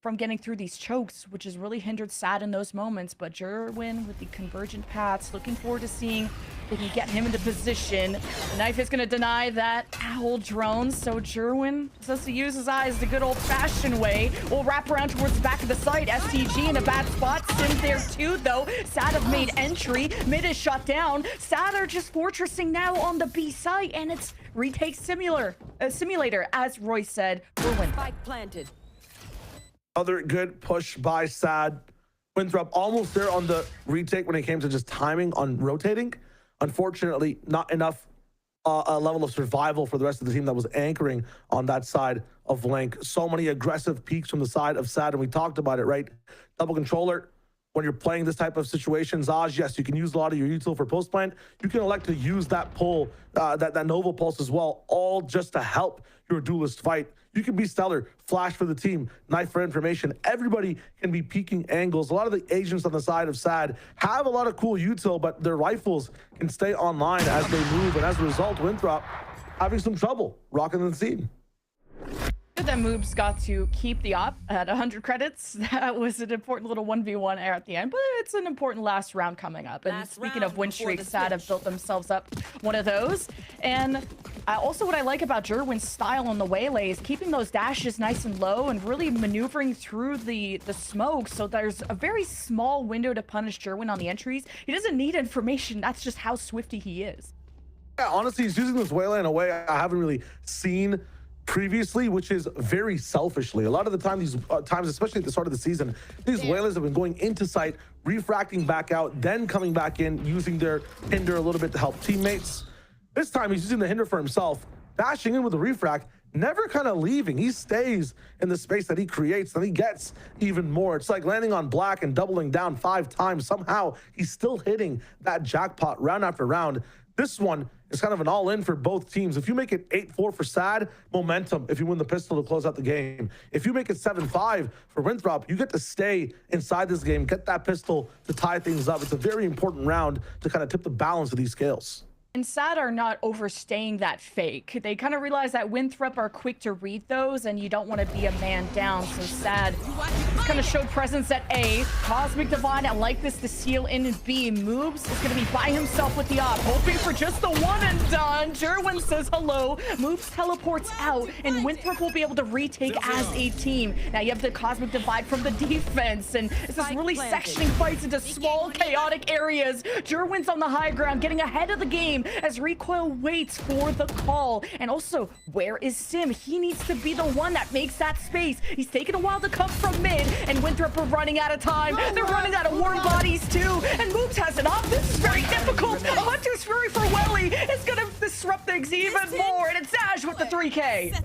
S8: from getting through these chokes, which has really hindered SaD in those moments. But Jerwin with the convergent paths, looking forward to seeing if they can get him into position. The knife is going to deny that owl drone, so Jerwin says to use his eyes the good old-fashioned way. We'll wrap around towards the back of the site. STG in a bad spot. Sim there too, though. SaD have made entry. Mid is shut down. SaD are just fortressing now on the B site, and it's retake simulator, as Roy said, for Win.
S2: Spike planted.
S7: Other good push by SaD. Winthrop almost there on the retake when it came to just timing on rotating. Unfortunately, not enough a level of survival for the rest of the team that was anchoring on that side of Link. So many aggressive peaks from the side of SaD, and we talked about it, right? Double controller. When you're playing this type of situation, Zaj, yes, you can use a lot of your util for post plant. You can elect to use that pull, that Nova pulse as well, all just to help your duelist fight. You can be stellar, flash for the team, knife for information. Everybody can be peeking angles. A lot of the agents on the side of SaD have a lot of cool util, but their rifles can stay online as they move. And as a result, Winthrop having some trouble rocking the scene.
S8: That Moobs got to keep the op at 100 credits. That was an important little 1v1 air at the end, but it's an important last round coming up. And speaking of win streaks, SaD have built themselves up one of those. And also what I like about Jerwin's style on the waylay is keeping those dashes nice and low and really maneuvering through the smoke. So there's a very small window to punish Jerwin on the entries. He doesn't need information. That's just how swifty he is.
S7: Yeah, honestly, he's using this waylay in a way I haven't really seen previously, which is very selfishly. A lot of the time, these times, especially at the start of the season, these whalers have been going into site, refracting back out, then coming back in, using their hinder a little bit to help teammates. This time, he's using the hinder for himself, dashing in with the refract, never kind of leaving. He stays in the space that he creates, and he gets even more. It's like landing on black and doubling down 5 times. Somehow, he's still hitting that jackpot round after round. This one is kind of an all-in for both teams. If you make it 8-4 for SaD, momentum if you win the pistol to close out the game. If you make it 7-5 for Winthrop, you get to stay inside this game, get that pistol to tie things up. It's a very important round to kind of tip the balance of these scales.
S8: And SaD are not overstaying that fake. They kind of realize that Winthrop are quick to read those, and you don't want to be a man down. So SaD kind of showed presence at A. Cosmic Divine, I like this to seal in B. Moves is going to be by himself with the op, hoping for just the one and done. Jerwin says hello. Moves teleports out, and Winthrop will be able to retake as a team. Now you have the Cosmic Divide from the defense, and this is really sectioning fights into small, chaotic areas. Jerwin's on the high ground, getting ahead of the game as Recoil waits for the call. And also, where is Sim? He needs to be the one that makes that space. He's taken a while to come from mid, and Winthrop are running out of time. They're running out of warm bodies too, and Moves has it up. This is very difficult. A Hunter's Fury for Welly is gonna disrupt things even more, and it's Zaj with the 3K.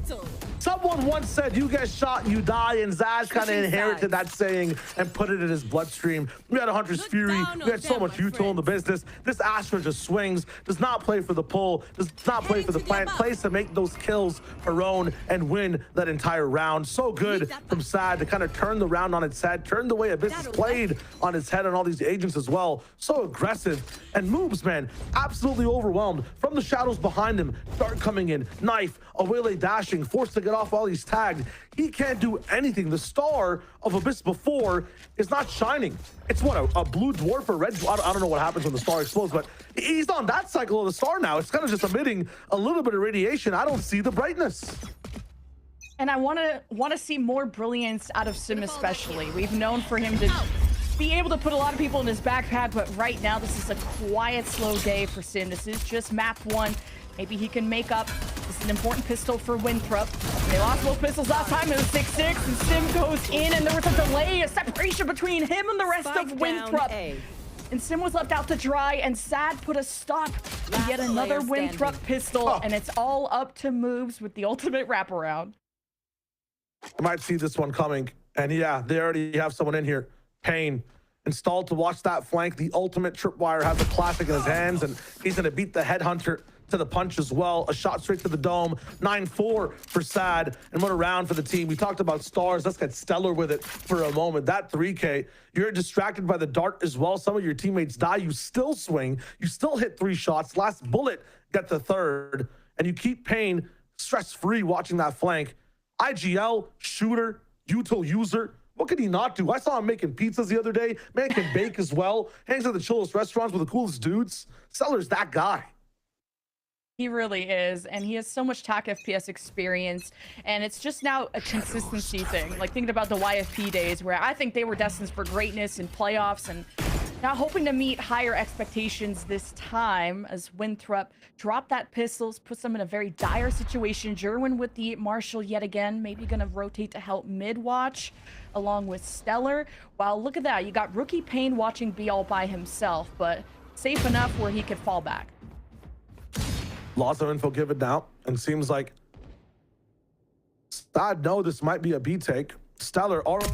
S7: Someone once said, you get shot, you die, and Zaj kind of inherited that saying and put it in his bloodstream. We had a Hunter's Fury, we had so much util in the business. This Astra just swings, does not play for the pull, does not play for the plant, plays to make those kills her own and win that entire round. So good from SaD to kind of turn the round on its head, turn the way Abyss has played on its head on all these agents as well. So aggressive, and Moves, man, absolutely overwhelmed. From the shadows behind him, Dart coming in, knife, Awele dashing, forced to get off while he's tagged. He can't do anything. The star of Abyss before is not shining. It's what, a blue dwarf or red? I don't know what happens when the star explodes, but he's on that cycle of the star now. It's kind of just emitting a little bit of radiation. I don't see the brightness.
S8: And I want to see more brilliance out of Sim especially. We've known for him to be able to put a lot of people in his backpack, but right now this is a quiet, slow day for Sim. This is just map 1. Maybe he can make up. This is an important pistol for Winthrop. They lost both pistols last time. It was 6-6, and Sim goes in, and there was a delay, a separation between him and the rest of Winthrop. And Sim was left out to dry, and SaD put a stop to yet another Winthrop pistol, and it's all up to Moves with the ultimate wraparound.
S7: I might see this one coming, and yeah, they already have someone in here. Pain installed to watch that flank. The ultimate tripwire has a classic in his hands, and he's going to beat the headhunter to the punch as well. A shot straight to the dome. 9-4 for SaD, and what a round for the team. We talked about stars. Let's get stellar with it for a moment. That 3K, you're distracted by the dart as well. Some of your teammates die. You still swing. You still hit 3 shots. Last bullet, get the 3rd, and you keep Pain stress-free watching that flank. IGL, shooter, util user. What could he not do? I saw him making pizzas the other day. Man can bake as well. Hangs at the chillest restaurants with the coolest dudes. Seller's that guy.
S8: He really is, and he has so much TAC FPS experience, and it's just now a consistency thing. Like thinking about the YFP days where I think they were destined for greatness in playoffs, and now hoping to meet higher expectations this time as Winthrop dropped that pistols, puts them in a very dire situation. Jerwin with the Marshall yet again, maybe gonna rotate to help mid watch along with Stellar. Wow, look at that. You got Rookie Pain watching B all by himself, but safe enough where he could fall back.
S7: Lots of info given now, and seems like SaD know this might be a B take. Stellar already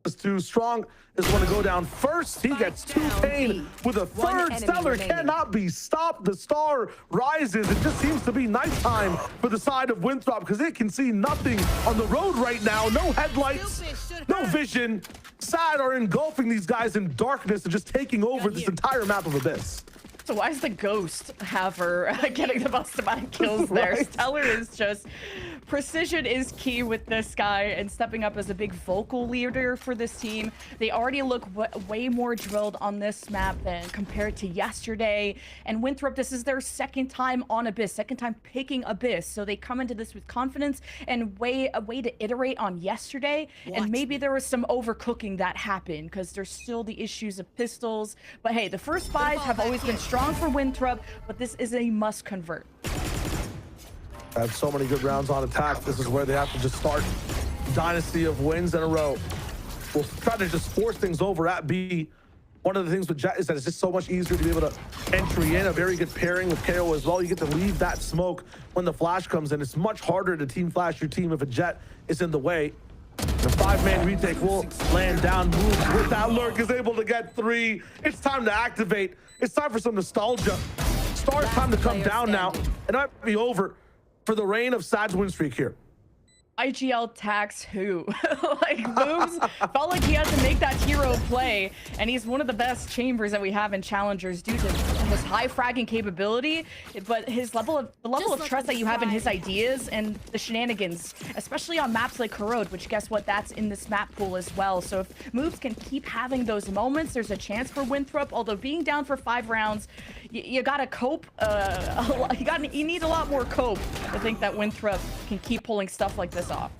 S7: is too strong, is going to go down first. He gets 2 Pain with a 3rd. Stellar cannot be stopped. The star rises. It just seems to be nighttime for the side of Winthrop because it can see nothing on the road right now. No headlights, no vision. SaD are engulfing these guys in darkness and just taking over this entire map of Abyss.
S8: So why is the Ghost Haver getting the most amount of kills there?
S7: Right.
S8: Stellar is just... Precision is key with this guy, and stepping up as a big vocal leader for this team. They already look way more drilled on this map than compared to yesterday. And Winthrop, this is their 2nd time on Abyss, 2nd time picking Abyss. So they come into this with confidence and a way to iterate on yesterday. And maybe there was some overcooking that happened because there's still the issues of pistols. But hey, the first 5 have always been strong for Winthrop, but this is a must convert.
S7: I have so many good rounds on attack. This is where they have to just start dynasty of wins in a row. We'll try to just force things over at B. One of the things with Jet is that it's just so much easier to be able to entry in. A very good pairing with KO as well. You get to leave that smoke when the flash comes in. It's much harder to team flash your team if a Jet is in the way. The 5-man retake will land down. Moves with that lurk, is able to get 3. It's time to activate. It's time for some nostalgia. Star's time to come down now. It might be over for the reign of SaD's win streak here.
S8: IGL tax who? Like, moves felt like he had to make that hero play, and he's one of the best chambers that we have in challengers due to his high fragging capability, but the level of trust that you have in his ideas and the shenanigans, especially on maps like Corrode, which guess what, that's in this map pool as well. So if moves can keep having those moments, there's a chance for Winthrop. Although being down for 5 rounds, you gotta cope. You need a lot more cope to think that Winthrop can keep pulling stuff like this off.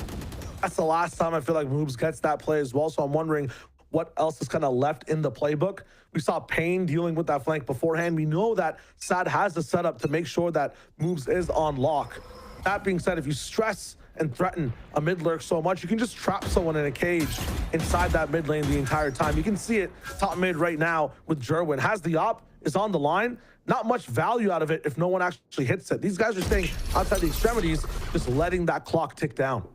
S7: That's the last time I feel like Moobs gets that play as well. So I'm wondering what else is kind of left in the playbook. We saw Payne dealing with that flank beforehand. We know that SaD has the setup to make sure that Moobs is on lock. That being said, if you stress and threaten a mid lurk so much, you can just trap someone in a cage inside that mid lane the entire time. You can see it top mid right now with Jerwin. Has the op, is on the line. Not much value out of it if no one actually hits it. These guys are staying outside the extremities, just letting that clock tick down.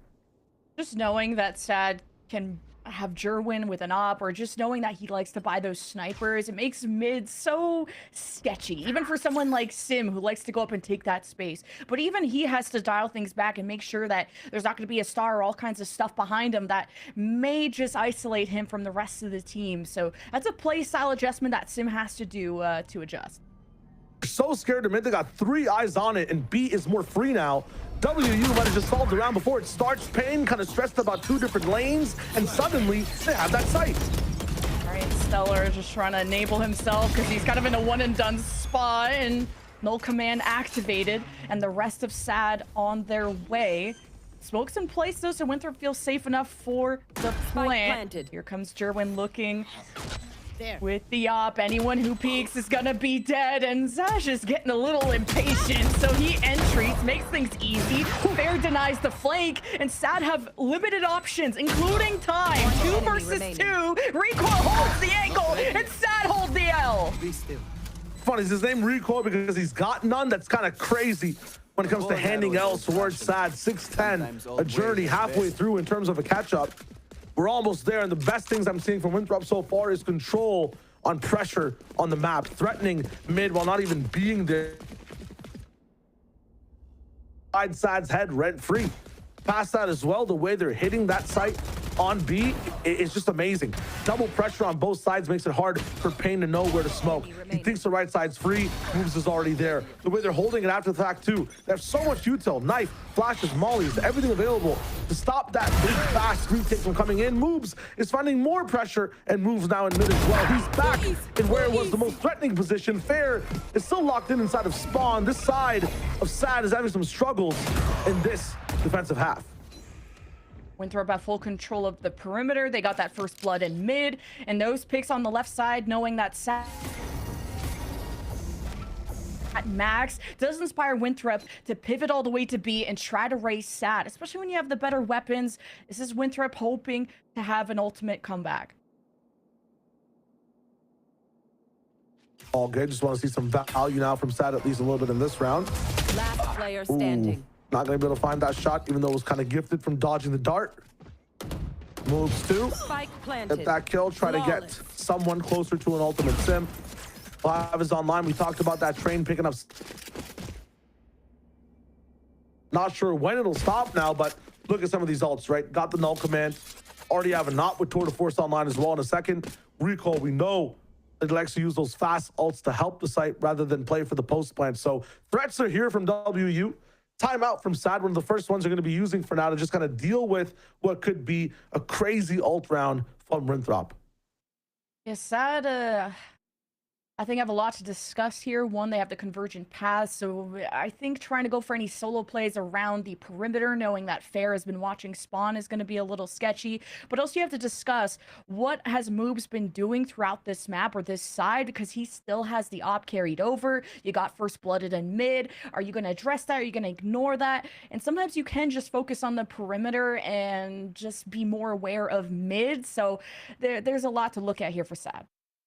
S8: Just knowing that SaD can have Jerwin with an op, or just knowing that he likes to buy those snipers, it makes mid so sketchy, even for someone like Sim who likes to go up and take that space. But even he has to dial things back and make sure that there's not going to be a star or all kinds of stuff behind him that may just isolate him from the rest of the team. So that's a play style adjustment that Sim has to do to adjust.
S7: So scared to mid, they got 3 eyes on it, and B is more free now. WU might have just solved the round before it starts. Payne kind of stressed about 2 different lanes, and suddenly they have that sight.
S8: All right, Stellar just trying to enable himself because he's kind of in a one and done spot, and null command activated, and the rest of SaD on their way. Smoke's in place though, so Winthrop feels safe enough for the plant. Here comes Jerwin looking. There. With the op, anyone who peeks is gonna be dead, and Zash is getting a little impatient, so he entries, makes things easy. Fair denies the flank, and SaD have limited options, including time. 2 versus 2. Recoil holds the angle, and SaD holds the L.
S7: Funny, is his name Recoil because he's got none? That's kind of crazy when it comes to handing L's towards SaD. 6-10, a journey halfway through in terms of a catch-up. We're almost there, and the best things I'm seeing from Winthrop so far is control on pressure on the map, threatening mid while not even being there. SaD's head rent-free. Past that as well, the way they're hitting that site on B is just amazing. Double pressure on both sides makes it hard for Payne to know where to smoke. He thinks the right side's free, Moves is already there. The way they're holding it after the fact too, they have so much util, knife, flashes, mollies, everything available to stop that big fast retake from coming in. Moves is finding more pressure, and Moves now in mid as well. He's back in where it was the most threatening position. Fair is still locked in inside of spawn. This side of SaD is having some struggles in this defensive half.
S8: Winthrop have full control of the perimeter. They got that first blood in mid, and those picks on the left side, knowing that SaD at max does inspire Winthrop to pivot all the way to B and try to raise SaD, especially when you have the better weapons. This is Winthrop hoping to have an ultimate comeback.
S7: All good. Just want to see some value now from SaD, at least a little bit in this round.
S2: Last player standing.
S7: Ooh. Not going to be able to find that shot, even though it was kind of gifted from dodging the dart. Moves to get that kill, try to get someone closer to an ultimate sim. 5 is online. We talked about that train picking up. Not sure when it'll stop now, but look at some of these ults, right? Got the null command. Already have a knot with Tour de Force online as well in a second. Recoil, we know it likes to use those fast ults to help the site rather than play for the post plant. So threats are here from WU. Timeout from SaD, one of the first ones they're going to be using for now to just kind of deal with what could be a crazy ult round from Winthrop.
S8: Yeah, SaD, I think I have a lot to discuss here. One, they have the convergent paths, so I think trying to go for any solo plays around the perimeter, knowing that Fair has been watching spawn, is going to be a little sketchy. But also you have to discuss what has Moobs been doing throughout this map or this side, because he still has the op carried over. You got first blooded in mid. Are you going to address that? Are you going to ignore that? And sometimes you can just focus on the perimeter and just be more aware of mid. So there's a lot to look at here for SaD.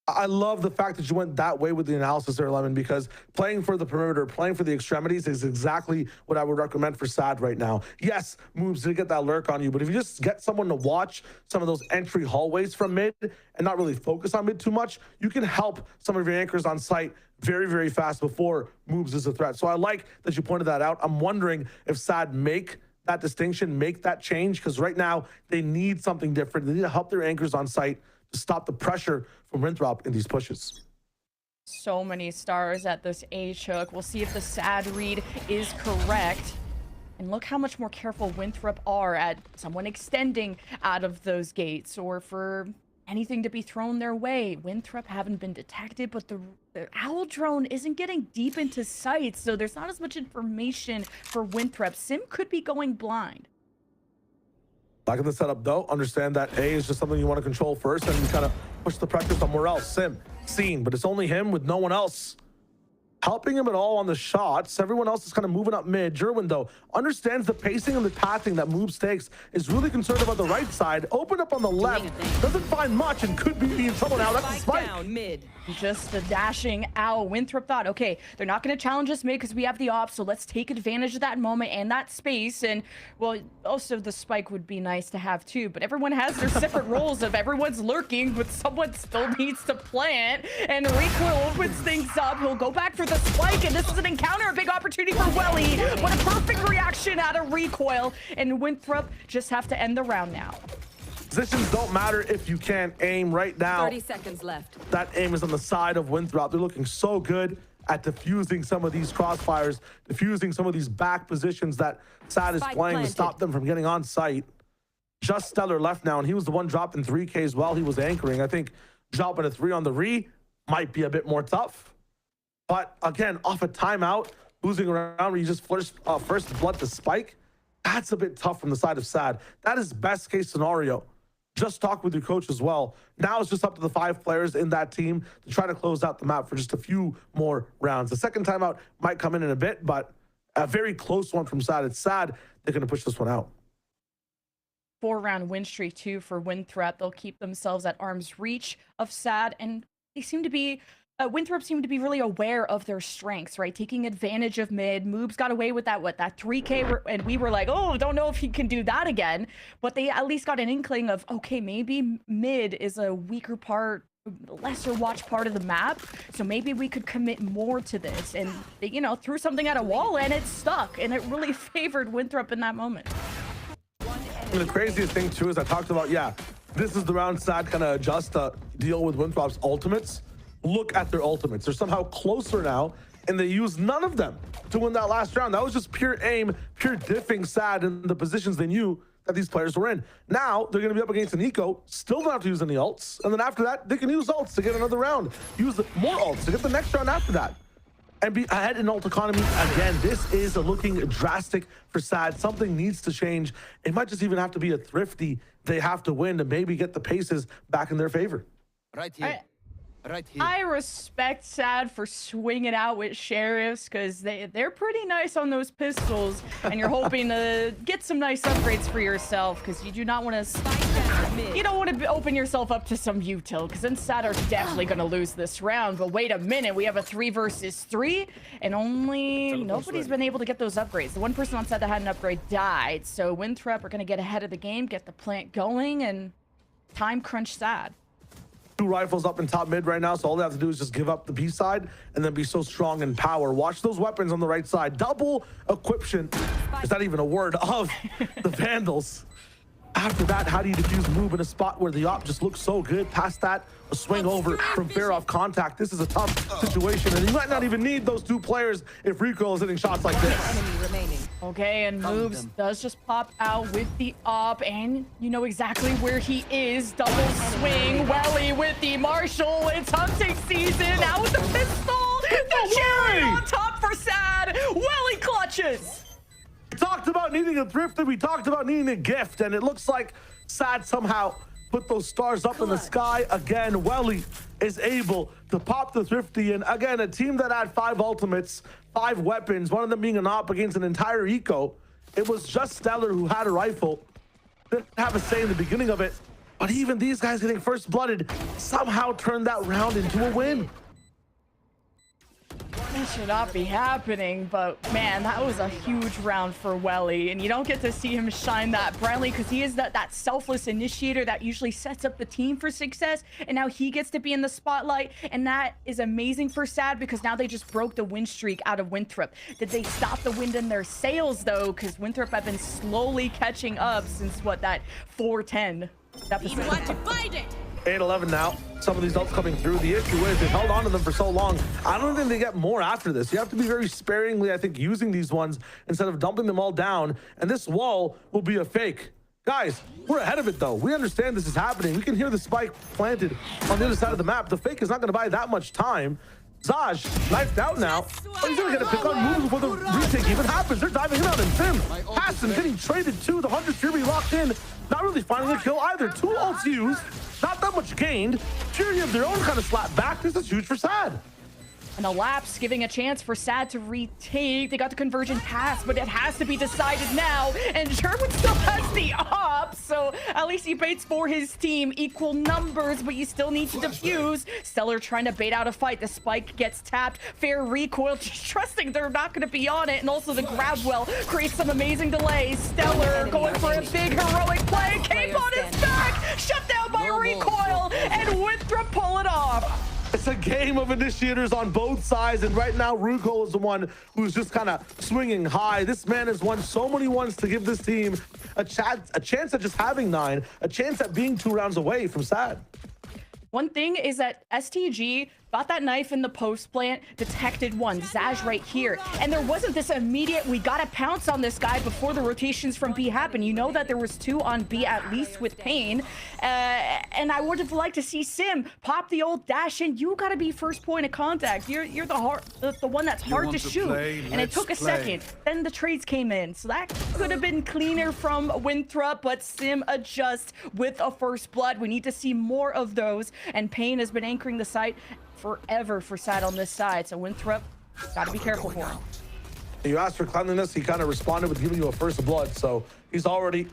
S7: I love the fact that you went that way with the analysis there, Lemon, because playing for the perimeter, playing for the extremities is exactly what I would recommend for SaD right now. Yes, Moves did get that lurk on you, but if you just get someone to watch some of those entry hallways from mid and not really focus on mid too much, you can help some of your anchors on site very, very fast before Moves is a threat. So I like that you pointed that out. I'm wondering if SaD make that distinction, make that change, because right now they need something different. They need to help their anchors on site to stop the pressure from Winthrop in these pushes.
S8: So many stars at this H hook. We'll see if the SaD read is correct. And look how much more careful Winthrop are at someone extending out of those gates or for anything to be thrown their way. Winthrop haven't been detected, but the Owl drone isn't getting deep into sight, so there's not as much information for Winthrop. Sim could be going blind.
S7: Back in the setup though, understand that A is just something you want to control first, and you kind of push the pressure somewhere else. Sim, seen, but it's only him with no one else helping him at all on the shots. Everyone else is kind of moving up mid. Jerwin, though, understands the pacing and the pathing that Moves takes, is really concerned about the right side. Open up on the left, doesn't find much and could be in trouble now. That's a spike.
S2: Down mid.
S8: Just a dashing out. Winthrop thought, okay, they're not going to challenge us mid because we have the op, so let's take advantage of that moment and that space. And, well, also the spike would be nice to have too, but everyone has their separate roles of everyone's lurking, but someone still needs to plant. And Recoil opens things up. He'll go back for the spike, and this is an encounter, a big opportunity for Welly, but a perfect reaction out of Recoil, and Winthrop just have to end the round now.
S7: Positions don't matter if you can't aim right now.
S2: 30 seconds left.
S7: That aim is on the side of Winthrop. They're looking so good at diffusing some of these crossfires, diffusing some of these back positions that SaD is playing to stop them from getting on site. Just Stellar left now, and he was the one dropping 3Ks while he was anchoring. I think dropping a 3 on the re might be a bit more tough. But again, off a timeout, losing around where you just first blood the spike, that's a bit tough from the side of SaD. That is best case scenario. Just talk with your coach as well. Now it's just up to the 5 players in that team to try to close out the map for just a few more rounds. The second timeout might come in a bit, but a very close one from SaD. It's SaD they're going to push this one out.
S8: 4-round win streak too for Winthrop. They'll keep themselves at arm's reach of SaD, and they seem to be Winthrop seemed to be really aware of their strengths, right? Taking advantage of mid. Moobs got away with that, that 3K, and we were like, oh, don't know if he can do that again. But they at least got an inkling of, okay, maybe mid is a weaker part, lesser watch part of the map, so maybe we could commit more to this. And they, you know, threw something at a wall and it stuck, and it really favored Winthrop in that moment.
S7: And the craziest thing too is I talked about, yeah, this is the round SaD kind of adjust to deal with Winthrop's ultimates. Look at their ultimates. They're somehow closer now, and they used none of them to win that last round. That was just pure aim, pure diffing SaD in the positions they knew that these players were in. Now they're going to be up against an eco, still don't have to use any ults, and then after that, they can use ults to get another round. Use more ults to get the next round after that. And be ahead in ult economy again. This is looking drastic for SaD. Something needs to change. It might just even have to be a thrifty they have to win to maybe get the paces back in their favor.
S9: Right here. Right here.
S8: I respect SaD for swinging out with sheriffs because they're pretty nice on those pistols, and you're hoping to get some nice upgrades for yourself because you do not want to open yourself up to some util, because then SaD are definitely going to lose this round. But wait a minute, we have a 3 versus 3, and nobody's been able to get those upgrades. The one person on SaD that had an upgrade died, so Winthrop are going to get ahead of the game, get the plant going, and time crunch SaD.
S7: 2 rifles up in top mid right now, so all they have to do is just give up the B side and then be so strong in power. Watch those weapons on the right side. Double equiption. Is that even a word? Of the Vandals. After that, how do you defuse move in a spot where the op just looks so good? Past that, a swing over from fair off contact. This is a tough situation, and you might not even need those 2 players if Recoil is hitting shots like this.
S2: Enemy remaining.
S8: Okay, and Moves does just pop out with the op, and you know exactly where he is. Double swing, Welly with the Marshall. It's hunting season. Now with the pistol. The cherry on top for SaD. Welly clutches.
S7: We talked about needing a thrift, and we talked about needing a gift, and it looks like SaD somehow put those stars up in the sky again. Welly is able to pop the thrifty, and again, a team that had 5 ultimates, 5 weapons, one of them being an op against an entire eco. It was just Stellar who had a rifle. Didn't have a say in the beginning of it, but even these guys getting first blooded somehow turned that round into a win.
S8: this should not be happening, but man, that was a huge round for Welly, and you don't get to see him shine that brightly because he is that selfless initiator that usually sets up the team for success, and now he gets to be in the spotlight, and that is amazing for SaD because now they just broke the win streak out of Winthrop. Did they stop the wind in their sails though? Because Winthrop have been slowly catching up since what, that 4-10 episode.
S7: 8-11 now. Some of these ults coming through. The issue is they've held on to them for so long. I don't think they get more after this. You have to be very sparingly, I think, using these ones instead of dumping them all down. And this wall will be a fake. Guys, we're ahead of it, though. We understand this is happening. We can hear the spike planted on the other side of the map. The fake is not going to buy that much time. SaD knifed out now. Oh, he's going to get a pick on moves before the retake even happens. They're diving in on him. Sim, Hassan getting traded to the 100 Fury locked in. Not really finding a kill either. 2 ults used. Not that much gained. Fury of their own kind of slap back. This is huge for SaD.
S8: And a lapse giving a chance for SaD to retake. They got the conversion pass, but it has to be decided now. And Sherwood still has the op, so at least he baits for his team. Equal numbers, but you still need to defuse. Stellar trying to bait out a fight. The spike gets tapped. Fair recoil, just trusting they're not going to be on it. And also the grab well creates some amazing delays. Stellar going for a big heroic play. Cape on his back, shut down by recoil, and Winthrop pull it off.
S7: It's a game of initiators on both sides, and right now Ruko is the one who's just kind of swinging high. This man has won so many ones to give this team a chance at just having 9, a chance at being 2 rounds away from SaD.
S8: One thing is that STG got that knife in the post plant, detected one, Zaj right here. And there wasn't this immediate, we gotta pounce on this guy before the rotations from B happen. You know that there was 2 on B at least with Pain. And I would have liked to see Sim pop the old dash in. You gotta be first point of contact. You're the one that's hard to shoot. And it took a second. Then the trades came in. So that could have been cleaner from Winthrop, but Sim adjusts with a first blood. We need to see more of those. And Pain has been anchoring the site forever for SaD on this side, so Winthrop gotta be careful for him.
S7: You asked for cleanliness, he kind of responded with giving you a first blood, so he's already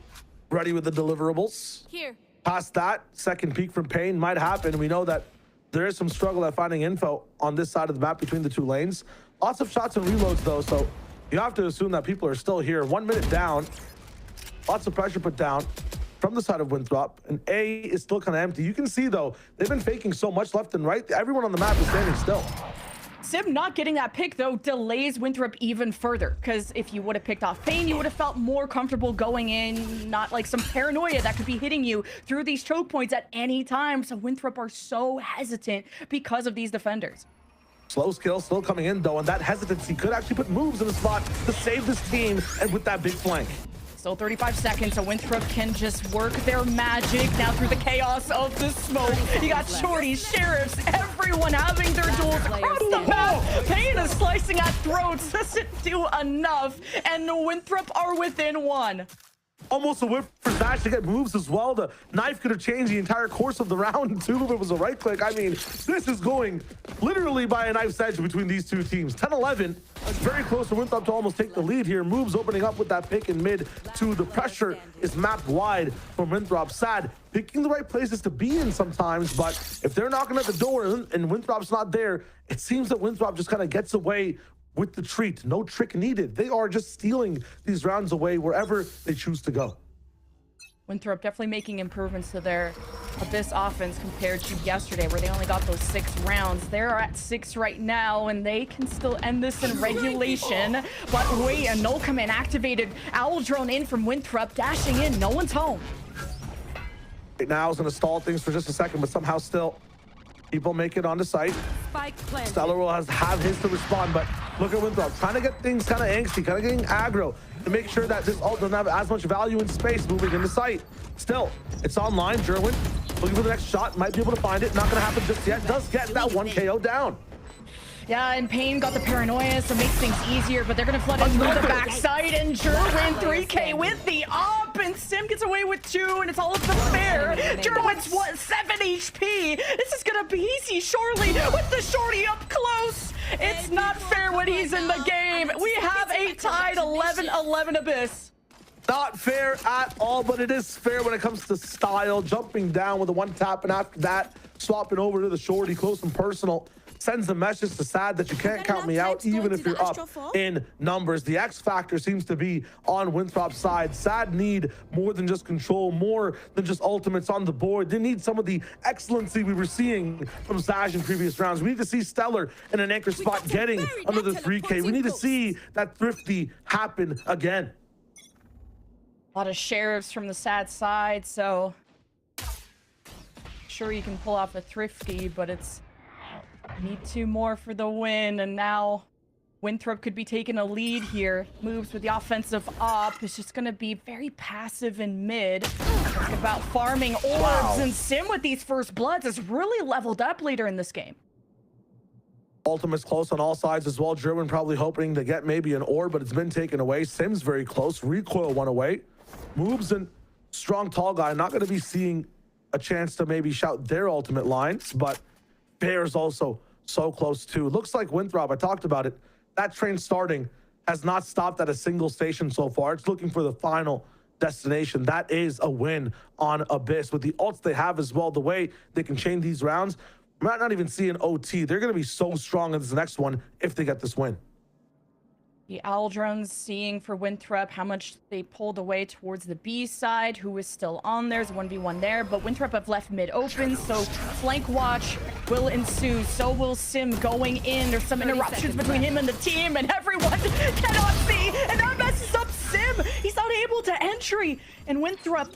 S7: ready with the deliverables.
S2: Here.
S7: Past that, second peek from Pain might happen. We know that there is some struggle at finding info on this side of the map between the 2 lanes. Lots of shots and reloads though, so you have to assume that people are still here. 1 minute down, lots of pressure put down from the side of Winthrop, and A is still kind of empty. You can see though, they've been faking so much left and right. Everyone on the map is standing still.
S8: Sim not getting that pick though delays Winthrop even further, because if you would have picked off Pain, you would have felt more comfortable going in, not like some paranoia that could be hitting you through these choke points at any time. So Winthrop are so hesitant because of these defenders.
S7: Slow skill still coming in though, and that hesitancy could actually put moves in the spot to save this team, and with that big flank.
S8: Still 35 seconds, so Winthrop can just work their magic now through the chaos of the smoke. You got shorties, sheriffs, everyone having their duels across the map. Pain is slicing at throats, doesn't do enough, and the Winthrop are within 1.
S7: Almost a whip for SaD to get moves as well. The knife could have changed the entire course of the round too if it was a right click. I mean, this is going literally by a knife's edge between these 2 teams. 10-11, very close for Winthrop to almost take the lead here. Moves opening up with that pick in mid to the pressure is mapped wide from Winthrop. SaD picking the right places to be in sometimes, but if they're knocking at the door and Winthrop's not there, it seems that Winthrop just kind of gets away with the treat. No trick needed. They are just stealing these rounds away wherever they choose to go.
S8: Winthrop definitely making improvements to their Abyss offense compared to yesterday, where they only got those 6 rounds. They're at 6 right now, and they can still end this in regulation. But wait, a null command activated. Owl drone in from Winthrop, dashing in. No one's home.
S7: Right now is going to stall things for just a second, but somehow still people make it onto site. Stellar will have his to respond, but look at Winthrop trying to get things kind of angsty, kind of getting aggro to make sure that this ult doesn't have as much value in space moving into sight. Still, it's online. Jerwin looking for the next shot, might be able to find it. Not going to happen just yet. Does get that 1 KO down.
S8: Yeah, and Pain got the paranoia, so makes things easier, but they're going to flood in through the backside, and Jerwin 3K with the up, and Sim gets away with 2, and it's all up to fair. Jerwin's what, 7 HP? This is going to be easy, surely, with the shorty up close. It's not fair when he's in the game. We have a tied 11-11 Abyss.
S7: Not fair at all, but it is fair when it comes to style. Jumping down with a 1 tap, and after that, swapping over to the shorty, close and personal. sends a message to SaD that you can't count me out even if you're up in numbers. The X factor seems to be on Winthrop's side. SaD need more than just control, more than just ultimates on the board. They need some of the excellency we were seeing from SaD in previous rounds. We need to see Stellar in an anchor spot getting another 3K. We need to see that Thrifty happen again.
S8: A lot of sheriffs from the SaD side, so sure you can pull off a Thrifty, but it's need 2 more for the win. And now Winthrop could be taking a lead here. Moves with the offensive op. It's just going to be very passive in mid. It's about farming orbs, and Sim with these first bloods has really leveled up later in this game.
S7: Ultimate's close on all sides as well. Gerwin probably hoping to get maybe an orb, but it's been taken away. Sim's very close. Recoil one away. Moves and strong tall guy. Not going to be seeing a chance to maybe shout their ultimate lines, but Bear's also so close too. Looks like Winthrop, I talked about it, that train starting has not stopped at a single station so far. It's looking for the final destination. That is a win on Abyss. With the ults they have as well, the way they can chain these rounds, we might not even see an OT. They're going to be so strong in this next one if they get this win.
S8: The Aldrons seeing for Winthrop how much they pulled away towards the B side. Who is still on there? There's a 1v1 there, but Winthrop have left mid open, so flank watch will ensue. So will Sim going in. There's some interruptions between him and the team, and everyone cannot see, and that messes up Sim. He's not able to entry, and Winthrop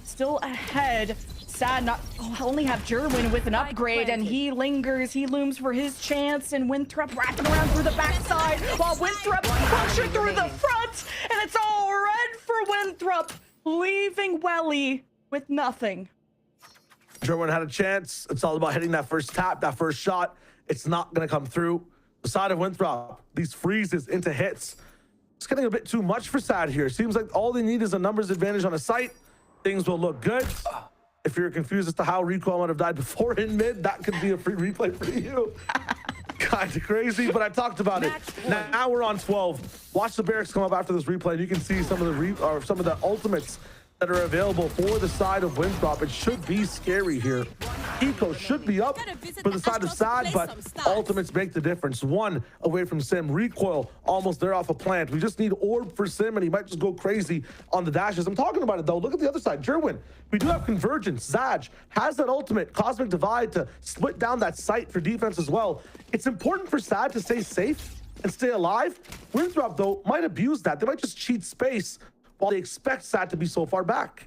S8: still ahead. SaD not only have Gerwin with an upgrade, and he lingers, he looms for his chance, and Winthrop wrapping around through the backside while Winthrop pushing through the front, and it's all red for Winthrop, leaving Welly with nothing.
S7: Gerwin had a chance. It's all about hitting that first tap, that first shot. It's not going to come through. The side of Winthrop, these freezes into hits. It's getting a bit too much for SaD here. Seems like all they need is a numbers advantage on a site. Things will look good. If you're confused as to how Recoil might have died before in mid, that could be a free replay for you. Kind of crazy, but I talked about it. Now we're on 12. Watch the barracks come up after this replay, and you can see some of the ultimates that are available for the side of Winthrop. It should be scary here. Eco should be up for the side of SaD, but ultimates make the difference. One away from Sim. Recoil almost there off a plant. We just need orb for Sim, and he might just go crazy on the dashes. I'm talking about it though. Look at the other side. Gerwin. We do have convergence. SaD has that ultimate Cosmic Divide to split down that site for defense as well. It's important for SaD to stay safe and stay alive. Winthrop though might abuse that. They might just cheat space while they expect SaD to be so far back.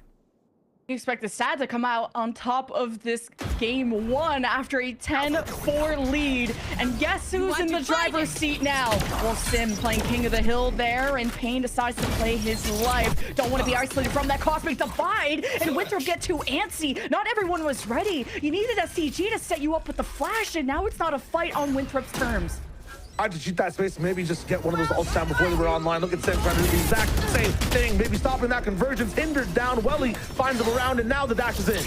S8: You expect the SaD to come out on top of this game 1 after a 10-4 lead. And guess who's in the driver's seat now? Well, Sim playing King of the Hill there, and Payne decides to play his life. Don't want to be isolated from that Cosmic Divide, and Winthrop get too antsy. Not everyone was ready. You needed a CG to set you up with the flash, and now it's not a fight on Winthrop's terms.
S7: Tried to cheat that space and maybe just get one of those ults down before they were online. Look at Sim trying to do the exact same thing. Maybe stopping that convergence. Hindered down. Welly finds him around, and now the dash is in.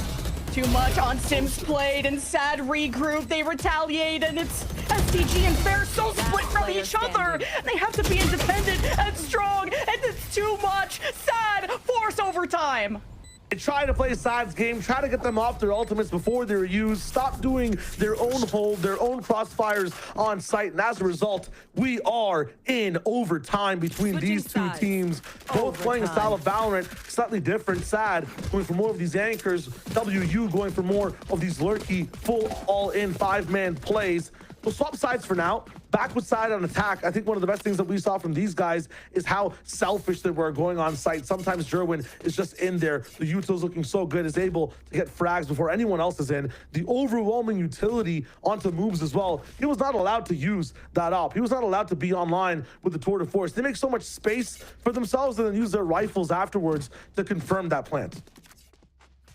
S8: Too much on Sim's plate, and SaD regroup. They retaliate, and it's SCG and Fair so split from each other. They have to be independent and strong, and it's too much. SaD force overtime.
S7: They try to play SaD's game, try to get them off their ultimates before they're used, stop doing their own hold, their own crossfires on site, and as a result, we are in overtime between these two teams, both playing a style of Valorant, slightly different. SaD going for more of these anchors, WU going for more of these lurky, full all-in 5-man plays. We'll swap sides for now. Back with SaD on attack. I think one of the best things that we saw from these guys is how selfish they were going on site. Sometimes Gerwin is just in there. The util's looking so good, is able to get frags before anyone else is in. The overwhelming utility onto moves as well. He was not allowed to use that op. He was not allowed to be online with the tour de force. They make so much space for themselves and then use their rifles afterwards to confirm that plant.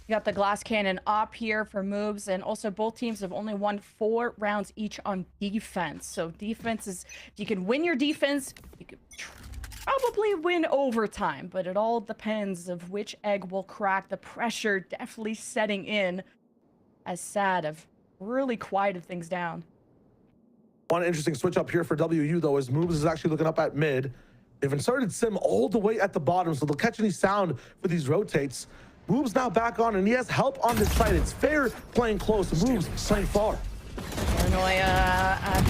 S8: You got the glass cannon op here for moves, and also both teams have only won 4 rounds each on defense. So defense is, you can win your defense, you could probably win overtime, but it all depends of which egg will crack. The pressure definitely setting in as SaD have really quieted things down.
S7: One interesting switch up here for WU though is moves is actually looking up at mid. They've inserted Sim all the way at the bottom, so they'll catch any sound for these rotates. Moves now back on, and he has help on this side. It's Fair playing close, Moves playing far.
S8: And paranoia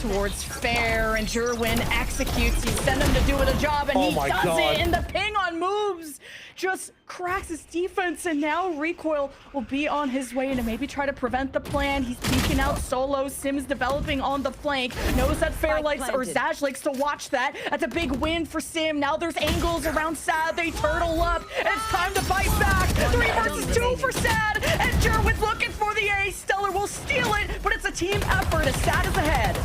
S8: towards Fair, and Jerwin executes. You send him to do a job, and he does it. And the ping on moves just cracks his defense, and now Recoil will be on his way to maybe try to prevent the plan. He's peeking out solo. Sims developing on the flank. Knows that Fair likes, or SaD likes to watch that. That's a big win for Sim. Now there's angles around SaD. They turtle up, and it's time to fight back. 3 versus 2 for SaD, and Jerwin's looking for the A. Stellar will steal it, but it's a team effort as SaD is ahead.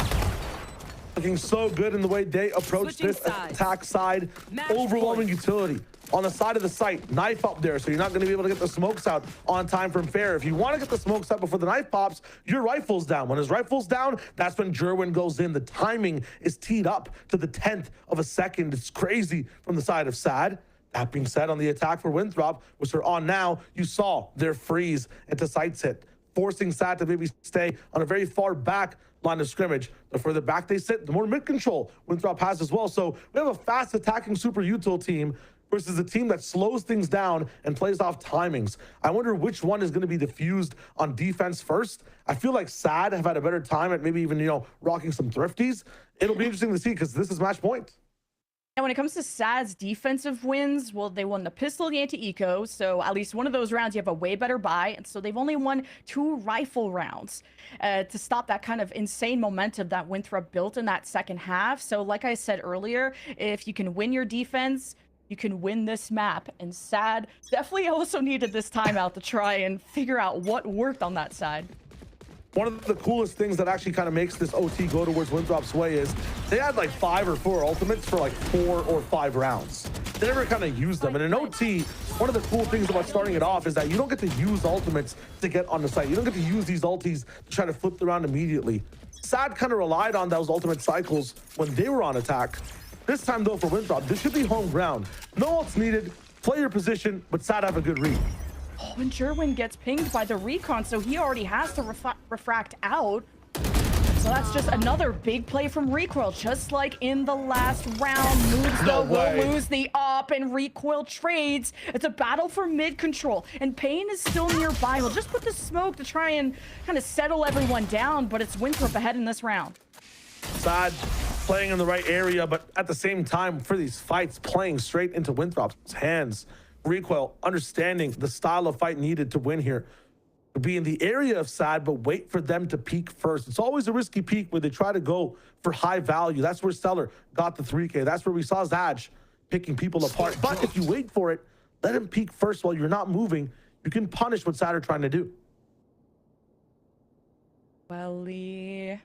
S7: Looking so good in the way they approach this attack side. Overwhelming utility on the side of the site. Knife up there, so you're not going to be able to get the smokes out on time from Fair. If you want to get the smokes out before the knife pops, your rifle's down. When his rifle's down, that's when Jerwin goes in. The timing is teed up to the 10th of a second. It's crazy from the side of SaD. That being said, on the attack for Winthrop, which they're on now, you saw their freeze into sights hit, forcing SaD to maybe stay on a very far back line of scrimmage. The further back they sit, the more mid control Winthrop has as well. So we have a fast attacking super util team versus a team that slows things down and plays off timings. I wonder which one is going to be diffused on defense first. I feel like SaD have had a better time at maybe even, you know, rocking some thrifties. It'll be interesting to see because this is match point.
S8: And when it comes to SaD's defensive wins, well, they won the pistol, the anti-eco, so at least one of those rounds you have a way better buy, and so they've only won 2 rifle rounds to stop that kind of insane momentum that Winthrop built in that second half. So like I said earlier, if you can win your defense, you can win this map, and SaD definitely also needed this timeout to try and figure out what worked on that side.
S7: One of the coolest things that actually kind of makes this OT go towards Winthrop's way is they had like 5 or 4 ultimates for like 4 or 5 rounds. They never kind of used them. And in OT, one of the cool things about starting it off is that you don't get to use ultimates to get on the site. You don't get to use these ultis to try to flip the round immediately. SaD kind of relied on those ultimate cycles when they were on attack. This time though for Winthrop, this should be home ground. No ults needed, play your position, but SaD have a good read.
S8: Oh, and Jerwin gets pinged by the recon, so he already has to refract out. So that's just another big play from Recoil, just like in the last round. Moves though will lose the op, and Recoil trades. It's a battle for mid control, and Payne is still nearby. He'll just put the smoke to try and kind of settle everyone down, but it's Winthrop ahead in this round.
S7: SaD playing in the right area, but at the same time, for these fights, playing straight into Winthrop's hands. Recoil understanding the style of fight needed to win here. Be in the area of SaD, but wait for them to peak first. It's always a risky peak where they try to go for high value. That's where Stellar got the 3K. That's where we saw SaD picking people apart. But if you wait for it, let him peak first while you're not moving. You can punish what SaD are trying to do.
S8: Welly,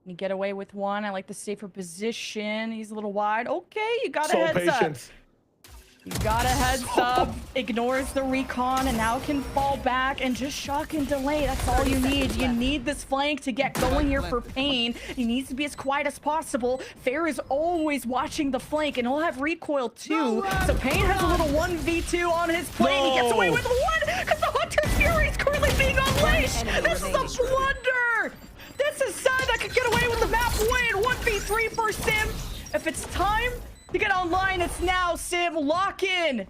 S8: you get away with one. I like the safer position. He's a little wide. Okay, you got a heads up. You got a heads up, ignores the recon, and now can fall back and just shock and delay. That's all you need. You need this flank to get going here for Payne. He needs to be as quiet as possible. Fair is always watching the flank, and he'll have recoil too. So Payne has a little 1v2 on his plane. He gets away with 1 because the Hunter's Fury is currently being unleashed. This is a blunder. This is SaD that could get away with the map win. 1v3 for Sim. If it's time to get online, it's now. Sim, lock in.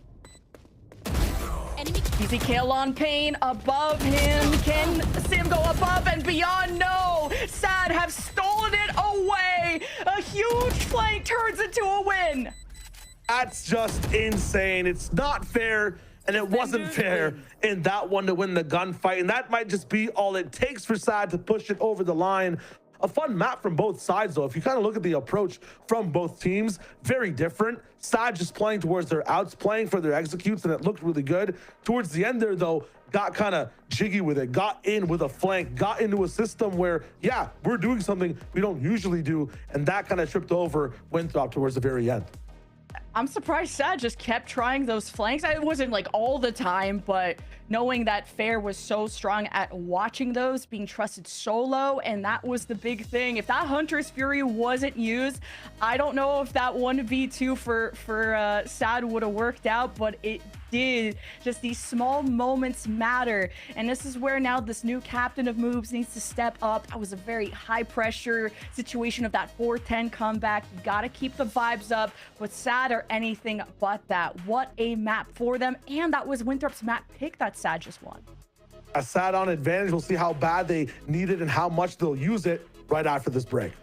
S8: Easy kill on Payne. Above him. Can Sim go above and beyond? No. SaD have stolen it away. A huge flank turns into a win.
S7: That's just insane. It's not fair, and it wasn't fair in that one to win the gunfight. And that might just be all it takes for SaD to push it over the line. A fun map from both sides, though. If you kind of look at the approach from both teams, very different. SaD just playing towards their outs, playing for their executes, and it looked really good. Towards the end there, though, got kind of jiggy with it, got in with a flank, got into a system where, yeah, we're doing something we don't usually do, and that kind of tripped over Winthrop towards the very end.
S8: I'm surprised SaD just kept trying those flanks. It wasn't like all the time, but knowing that Fair was so strong at watching those, being trusted solo, and that was the big thing. If that Hunter's Fury wasn't used, I don't know if that 1v2 for SaD would have worked out, but it did. Just these small moments matter, and this is where now this new captain of moves needs to step up. That was a very high pressure situation of that 4-10 comeback. You gotta keep the vibes up, but SaD are anything but that. What a map for them, and that was Winthrop's map pick that SaD just won.
S7: A SaD on advantage. We'll see how bad they need it and how much they'll use it right after this break.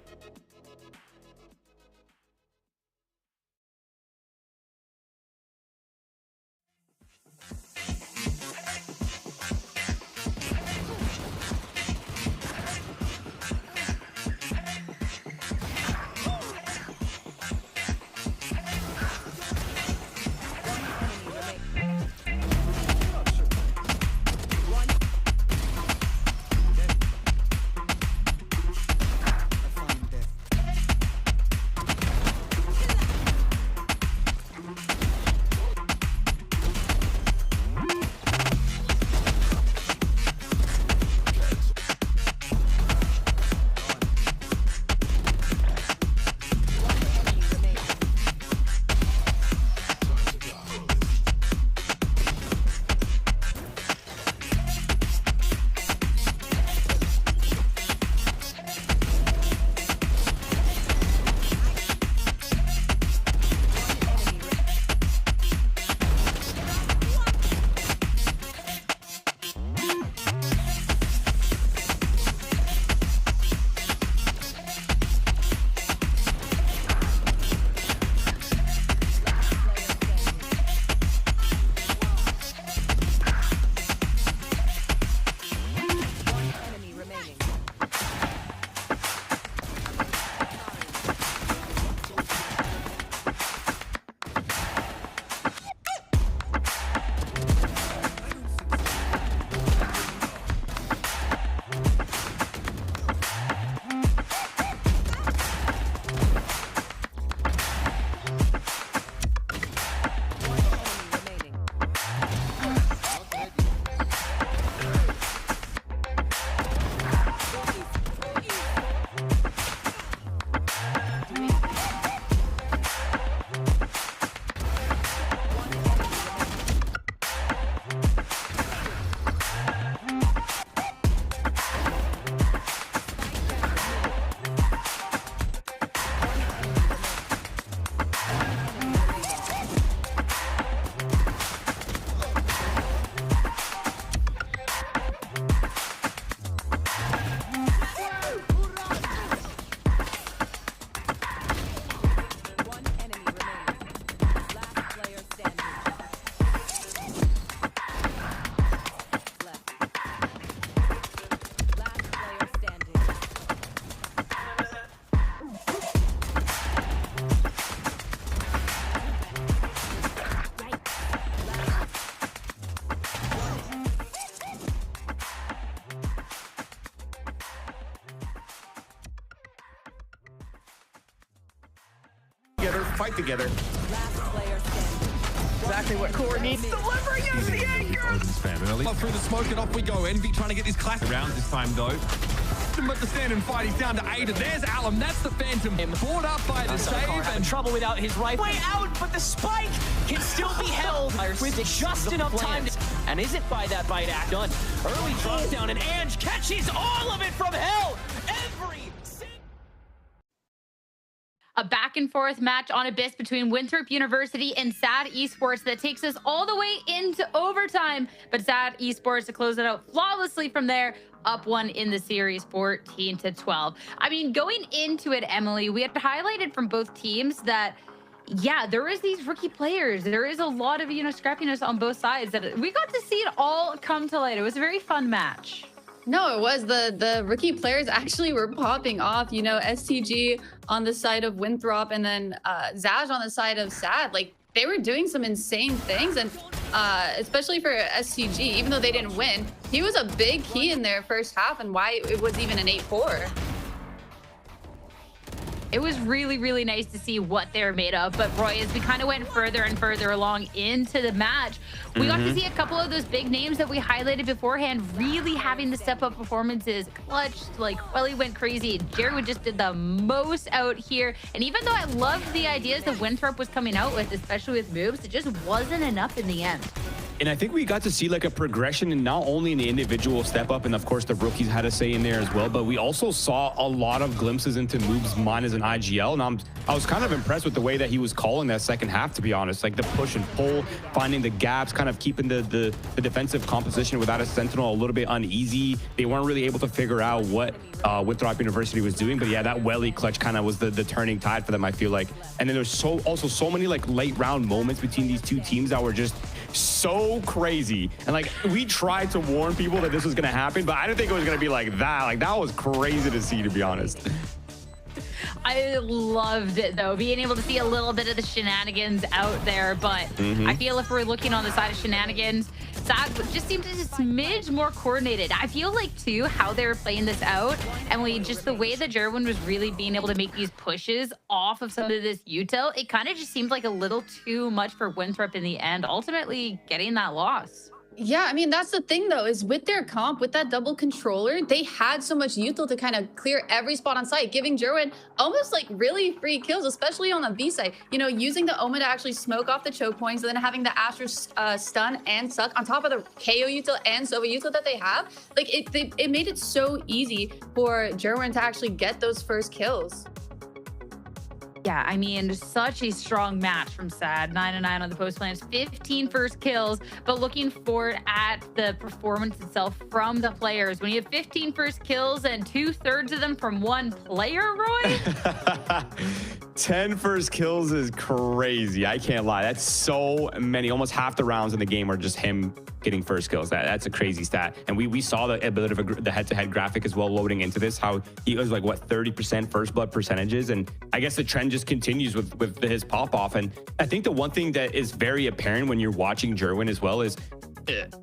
S1: Fight together.
S8: Exactly what Corrode needs. Delivering as the anchor.
S4: Through the smoke and off we go. Envy trying to get this classic round this time though. But the stand and fight, he's down to 8. There's Alum, that's the Phantom. Brought up by the save
S3: and trouble without his rifle. Way out, but the spike can still be held with just enough time. And isn't by that bite act done. Early drop down and Ange catches all of it from hell.
S5: A back and forth match on Abyss between Winthrop University and SaD Esports that takes us all the way into overtime. But SaD Esports to close it out flawlessly from there, up 1 in the series, 14-12. I mean, going into it, Emily, we had highlighted from both teams that, yeah, there is these rookie players. There is a lot of, scrappiness on both sides. That we got to see it all come to light. It was a very fun match.
S6: No, it was. The rookie players actually were popping off. STG on the side of Winthrop and then Zaj on the side of SaD. Like, they were doing some insane things. And especially for STG, even though they didn't win, he was a big key in their first half and why it was even an 8-4.
S5: It was really, really nice to see what they're made of. But Roy, as we kind of went further and further along into the match, we got to see a couple of those big names that we highlighted beforehand really having the step-up performances. Clutch, like, Quelly went crazy. Jared just did the most out here. And even though I loved the ideas that Winthrop was coming out with, especially with moves, it just wasn't enough in the end.
S1: And I think we got to see like a progression in not only in the individual step up, and of course the rookies had a say in there as well, but we also saw a lot of glimpses into Moob's mind as an IGL. And I was kind of impressed with the way that he was calling that second half, to be honest. Like the push and pull, finding the gaps, kind of keeping the defensive composition without a sentinel a little bit uneasy. They weren't really able to figure out what Winthrop University was doing, but yeah, that welly clutch kind of was the turning tide for them, I feel like. And then there's also so many like late round moments between these two teams that were just so crazy. And like we tried to warn people that this was gonna happen, but I didn't think it was gonna be like that. Like that was crazy to see, to be honest.
S5: I loved it though, being able to see a little bit of the shenanigans out there, but I feel if we're looking on the side of shenanigans, SaD just seemed a smidge more coordinated. I feel like too how they were playing this out, and just the way that Jerwin was really being able to make these pushes off of some of this util, it kind of just seemed like a little too much for Winthrop in the end, ultimately getting that loss.
S6: Yeah, I mean, that's the thing, though, is with their comp, with that double controller, they had so much util to kind of clear every spot on site, giving Jerwin almost like really free kills, especially on the B side. You know, using the Omen to actually smoke off the choke points, and then having the Astra stun and suck on top of the KO util and Sova util that they have. Like, it made it so easy for Jerwin to actually get those first kills.
S5: Yeah, I mean, such a strong match from SaD. 9-9 on the post plans, 15 first kills, but looking forward at the performance itself from the players. When you have 15 first kills and 2/3 of them from one player, Roy?
S1: 10 first kills is crazy. I can't lie. That's so many. Almost half the rounds in the game are just him getting first kills. That's a crazy stat. And we saw the ability of the head-to-head graphic as well loading into this, how he was like, what, 30% first blood percentages. And I guess the trend just continues with his pop-off. And I think the one thing that is very apparent when you're watching Jerwin as well is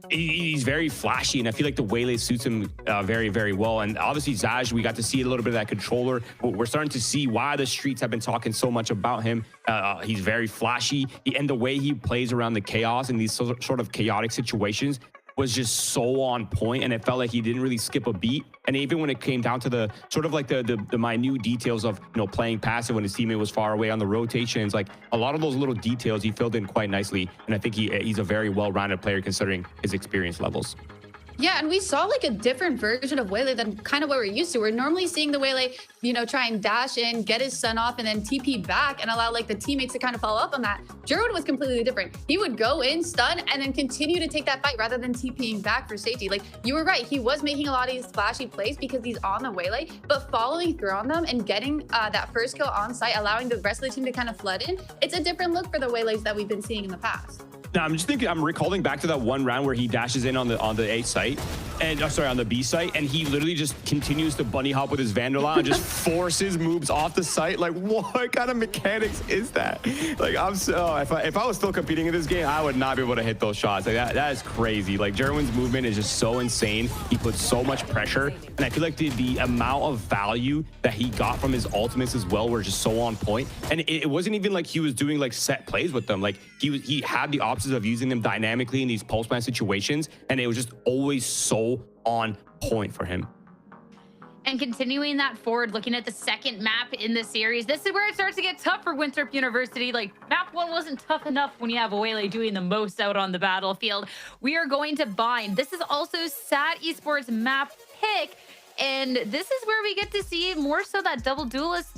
S1: he's very flashy, and I feel like the Waylay suits him very, very well. And obviously Zaj, we got to see a little bit of that controller. We're starting to see why the streets have been talking so much about him. He's very flashy, and the way he plays around the chaos in these sort of chaotic situations was just so on point, and it felt like he didn't really skip a beat. And even when it came down to the sort of like the minute details of, you know, playing passive when his teammate was far away on the rotations, like a lot of those little details he filled in quite nicely. And I think he's a very well-rounded player considering his experience levels.
S6: Yeah, and we saw like a different version of Waylay than kind of what we're used to. We're normally seeing the Waylay, you know, try and dash in, get his stun off, and then TP back and allow like the teammates to kind of follow up on that. Jerwin was completely different. He would go in, stun, and then continue to take that fight rather than TPing back for safety. Like, you were right. He was making a lot of these flashy plays because he's on the Waylay, but following through on them and getting that first kill on site, allowing the rest of the team to kind of flood in, it's a different look for the Waylays that we've been seeing in the past.
S1: Now, I'm just thinking, I'm recalling back to that one round where he dashes in on the A site, and on the B site, and he literally just continues to bunny hop with his Vanderlaw and just forces moves off the site. Like, what kind of mechanics is that? Like, if I was still competing in this game, I would not be able to hit those shots. Like that is crazy. Like, Jerwin's movement is just so insane. He puts so much pressure, and I feel like the amount of value that he got from his ultimates as well were just so on point. And it wasn't even like he was doing like set plays with them. Like, he had the options of using them dynamically in these post-plan situations, and it was just always so on point for him.
S5: And continuing that forward, looking at the second map in the series, this is where it starts to get tough for Winthrop University. Like, map 1 wasn't tough enough when you have a Waylay doing the most out on the battlefield. We are going to Bind. This is also SaD Esports map pick. And this is where we get to see more so that double duelist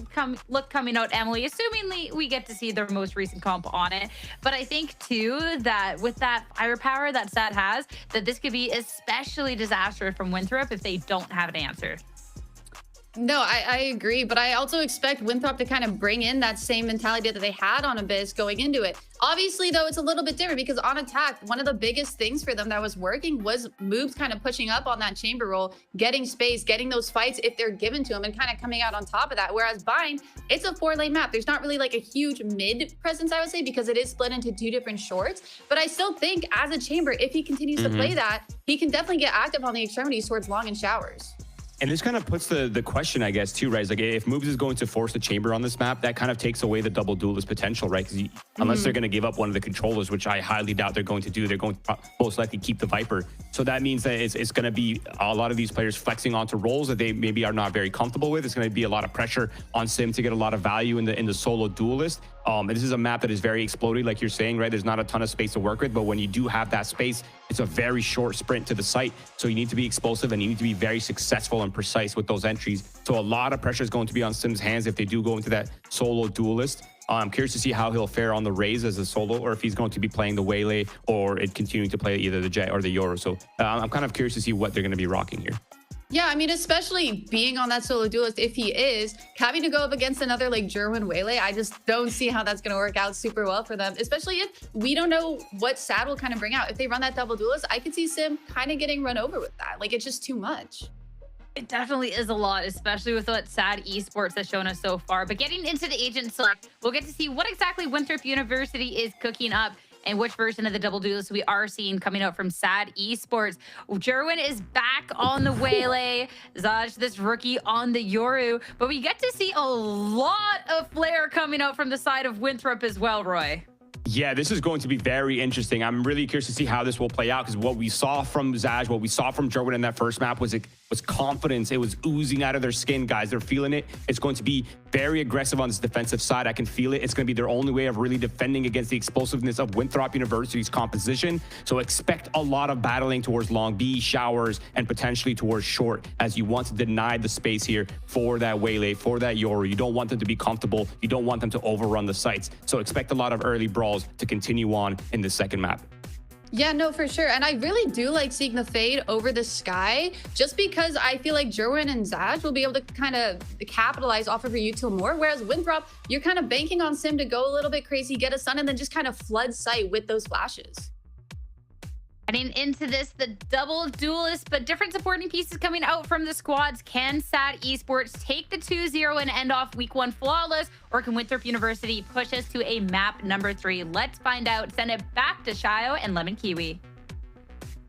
S5: look coming out, Emily, assumingly we get to see their most recent comp on it. But I think too that with that firepower that SaD has, that this could be especially disastrous from Winthrop if they don't have an answer.
S6: No, I agree, but I also expect Winthrop to kind of bring in that same mentality that they had on Abyss going into it. Obviously, though, it's a little bit different because on attack, one of the biggest things for them that was working was moves kind of pushing up on that chamber roll, getting space, getting those fights if they're given to them, and kind of coming out on top of that. Whereas Bind, it's a 4-lane map. There's not really like a huge mid presence, I would say, because it is split into 2 different shorts. But I still think as a chamber, if he continues to play that, he can definitely get active on the extremities towards long and showers.
S1: And this kind of puts the question, I guess, too, right? It's like, if Moobs is going to force the chamber on this map, that kind of takes away the double duelist potential, right? Because unless they're going to give up one of the controllers, which I highly doubt they're going to do, they're going to most likely keep the Viper. So that means that it's going to be a lot of these players flexing onto roles that they maybe are not very comfortable with. It's going to be a lot of pressure on Sim to get a lot of value in the solo duelist. And this is a map that is very exploded, like you're saying, right? There's not a ton of space to work with, but when you do have that space, it's a very short sprint to the site. So you need to be explosive and you need to be very successful and precise with those entries. So a lot of pressure is going to be on Sim's hands if they do go into that solo duelist. I'm curious to see how he'll fare on the Raze as a solo, or if he's going to be playing the Waylay or continuing to play either the Jet or the Yoru. So I'm kind of curious to see what they're going to be rocking here.
S6: Yeah, I mean, especially being on that solo duelist, if he is, having to go up against another like Gerwin Waylay, I just don't see how that's going to work out super well for them, especially if we don't know what SaD will kind of bring out. If they run that double duelist, I could see Sim kind of getting run over with that. Like, it's just too much.
S5: It definitely is a lot, especially with what SaD Esports has shown us so far. But getting into the agent select, we'll get to see what exactly Winthrop University is cooking up and which version of the double duelist we are seeing coming out from SaD Esports. Gerwin is back on the Waylay, Zaj, this rookie, on the Yoru, but we get to see a lot of flair coming out from the side of Winthrop as well, Roy.
S1: Yeah, this is going to be very interesting. I'm really curious to see how this will play out, because what we saw from Zaj, what we saw from Gerwin in that first map was confidence. It was oozing out of their skin, guys. They're feeling it. It's going to be very aggressive on this defensive side. I can feel it. It's going to be their only way of really defending against the explosiveness of Winthrop University's composition. So expect a lot of battling towards long B, showers, and potentially towards short, as you want to deny the space here for that Waylay, for that Yoru. You don't want them to be comfortable. You don't want them to overrun the sites. So expect a lot of early brawls to continue on in the second map.
S6: Yeah, no, for sure. And I really do like seeing the fade over the sky, just because I feel like Gerwin and Zaj will be able to kind of capitalize off of your util more. Whereas Winthrop, you're kind of banking on Sim to go a little bit crazy, get a stun, and then just kind of flood sight with those flashes.
S5: Heading into this, the double duelist, but different supporting pieces coming out from the squads. Can SaD Esports take the 2-0 and end off week 1 flawless, or can Winthrop University push us to a map number 3? Let's find out. Send it back to Shayo and Lemon Kiwi.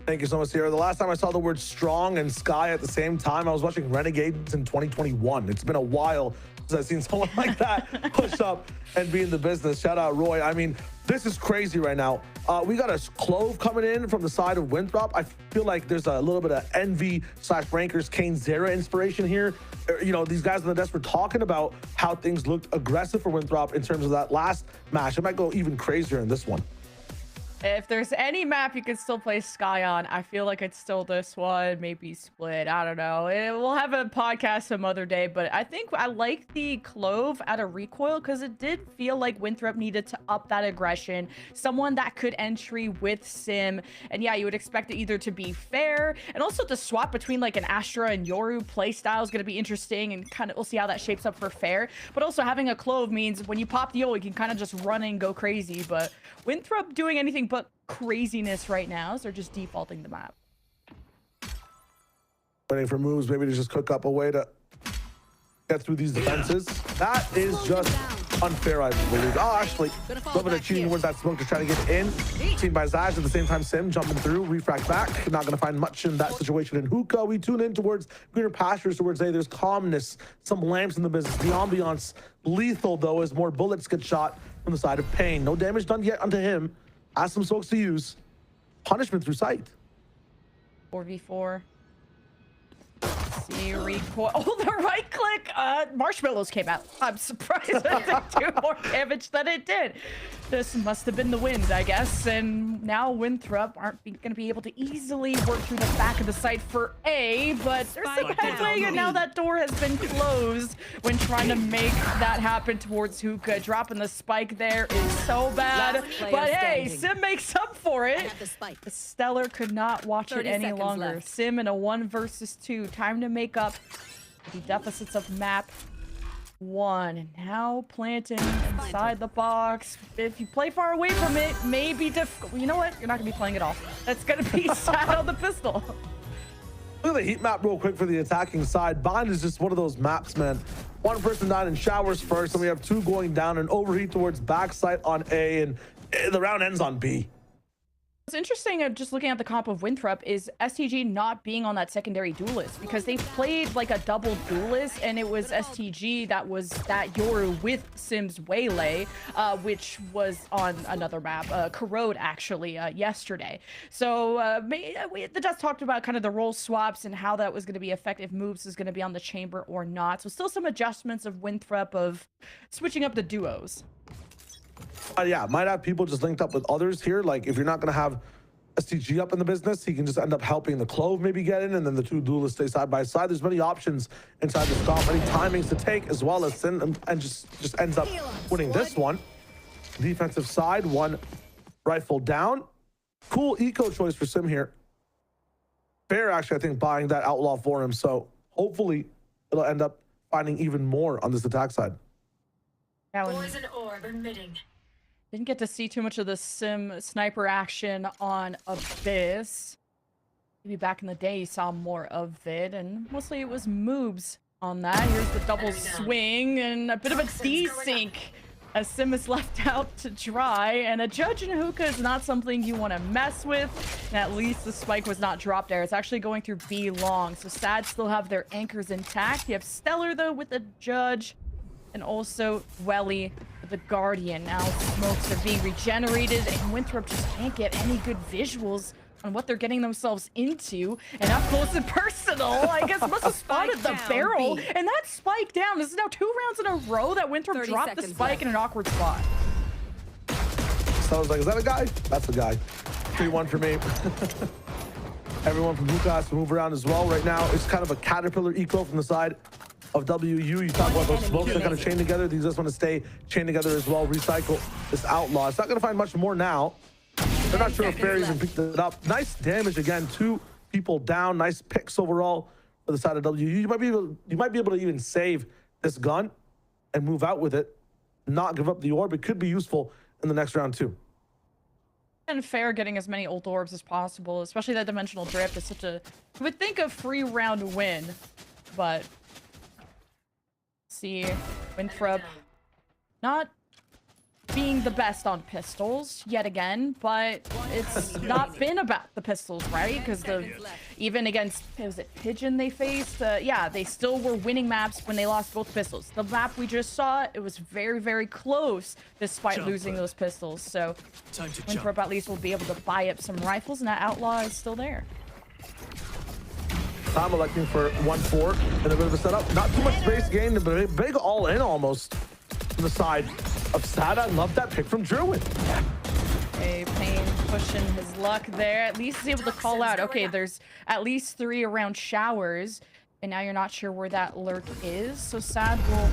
S7: Thank you so much, Sierra. The last time I saw the word strong and sky at the same time, I was watching Renegades in 2021. It's been a while since I've seen someone like that push up and be in the business. Shout out, Roy. I mean, this is crazy right now. We got a Clove coming in from the side of Winthrop. I feel like there's a little bit of Envy/Rankers Kane Zera inspiration here. You know, these guys on the desk were talking about how things looked aggressive for Winthrop in terms of that last match. It might go even crazier in this one.
S8: If there's any map you can still play Sky on, I feel like it's still this one, maybe Split. I don't know. We'll have a podcast some other day, but I think I like the Clove at a recoil because it did feel like Winthrop needed to up that aggression. Someone that could entry with Sim. And yeah, you would expect it either to be fair, and also to swap between like an Astra and Yoru playstyle is going to be interesting, and kind of we'll see how that shapes up for fair. But also having a Clove means when you pop the ult, you can kind of just run and go crazy. But Winthrop doing anything but craziness right now, so they're just defaulting the map.
S7: Waiting for moves, maybe to just cook up a way to get through these defenses. That is just unfair, I believe. Oh, actually, a little bit of cheating towards that smoke to try to get in. Seen by Zaj at the same time, Sim jumping through, refract back. Not going to find much in that situation in Hookah. We tune in towards greener pastures, towards A. There's calmness, some lamps in the business. The ambiance lethal, though, as more bullets get shot from the side of Pain. No damage done yet onto him. Ask some smokes to use. Punishment through sight.
S8: 4v4. See, recoil. Oh, the right click. Marshmallows came out. I'm surprised it didn't do more damage than it did. This must have been the wind, I guess. And now Winthrop aren't going to be able to easily work through the back of the site for A, but there's some headway, and now that door has been closed when trying to make that happen towards Hookah. Dropping the spike there is so bad. But hey, Sim makes up for it. The Stellar could not watch it any longer. Left. Sim in a 1 versus 2. Time to make up the deficits of map 1. And now planting inside the box. If you play far away from it, may be difficult. You know what? You're not going to be playing it off. That's going to be SaD on the pistol.
S7: Look at the heat map real quick for the attacking side. Bind is just one of those maps, man. One person down in showers first, and we have 2 going down and overheat towards backside on A, and the round ends on B.
S8: What's interesting, just looking at the comp of Winthrop, is STG not being on that secondary duelist, because they played like a double duelist, and it was STG that was that Yoru with Sim's Waylay, which was on another map, Corrode, actually, yesterday. So the Dust talked about kind of the role swaps and how that was going to be effective, moves is going to be on the chamber or not. So still some adjustments of Winthrop of switching up the duos.
S7: Yeah, might have people just linked up with others here. Like if you're not going to have STG up in the business, he can just end up helping the Clove maybe get in, and then the two duelists stay side by side. There's many options inside this comp, many timings to take, as well as Sin, and just ends up winning this one. Defensive side, one rifle down. Cool eco choice for Sim here. Fair actually, I think, buying that outlaw for him. So hopefully it'll end up finding even more on this attack side.
S10: Poison orb emitting.
S8: Didn't get to see too much of the Sim sniper action on Abyss. Maybe back in the day you saw more of it, and mostly it was moves on that. Here's the double swing and a bit of a desync as Sim is left out to dry, and a judge in hookah is not something you want to mess with, and at least the spike was not dropped there. It's actually going through B long, so SaD still have their anchors intact. You have Stellar though with the judge, and also Welly with the Guardian. Now smokes are being regenerated, and Winthrop just can't get any good visuals on what they're getting themselves into. And up close and personal, I guess must have spotted the barrel. And that spike down. This is now 2 rounds in a row that Winthrop dropped the spike in an awkward spot.
S7: So I was like, is that a guy? That's a guy. 3-1 for me. Everyone from hookah has to move around as well. Right now, it's kind of a caterpillar eco from the side of WU. You talk about those smokes that kind of chain together. These just want to stay chained together as well. Recycle this outlaw. It's not going to find much more now. They're not sure if Fairies have picked it up. Nice damage again. 2 people down. Nice picks overall for the side of WU. You might be able to even save this gun and move out with it. Not give up the orb. It could be useful in the next round too.
S8: And Fair getting as many ult orbs as possible, especially that dimensional drift is such a, you would think, a free round win, but see Winthrop not being the best on pistols yet again, but it's not been about the pistols, right? Because even against, was it Pigeon they faced? Yeah, they still were winning maps when they lost both pistols. The map we just saw, it was very, very close despite losing those pistols. So Winthrop at least will be able to buy up some rifles, and that outlaw is still there.
S7: I'm electing for 1-4 and a bit of a setup. Not too much space gained, but a big all-in almost from the side of SaD. I love that pick from Jerwin.
S8: Okay, Payne pushing his luck there. At least he's able to call out, okay, there's at least 3 around showers, and now you're not sure where that lurk is. So SaD will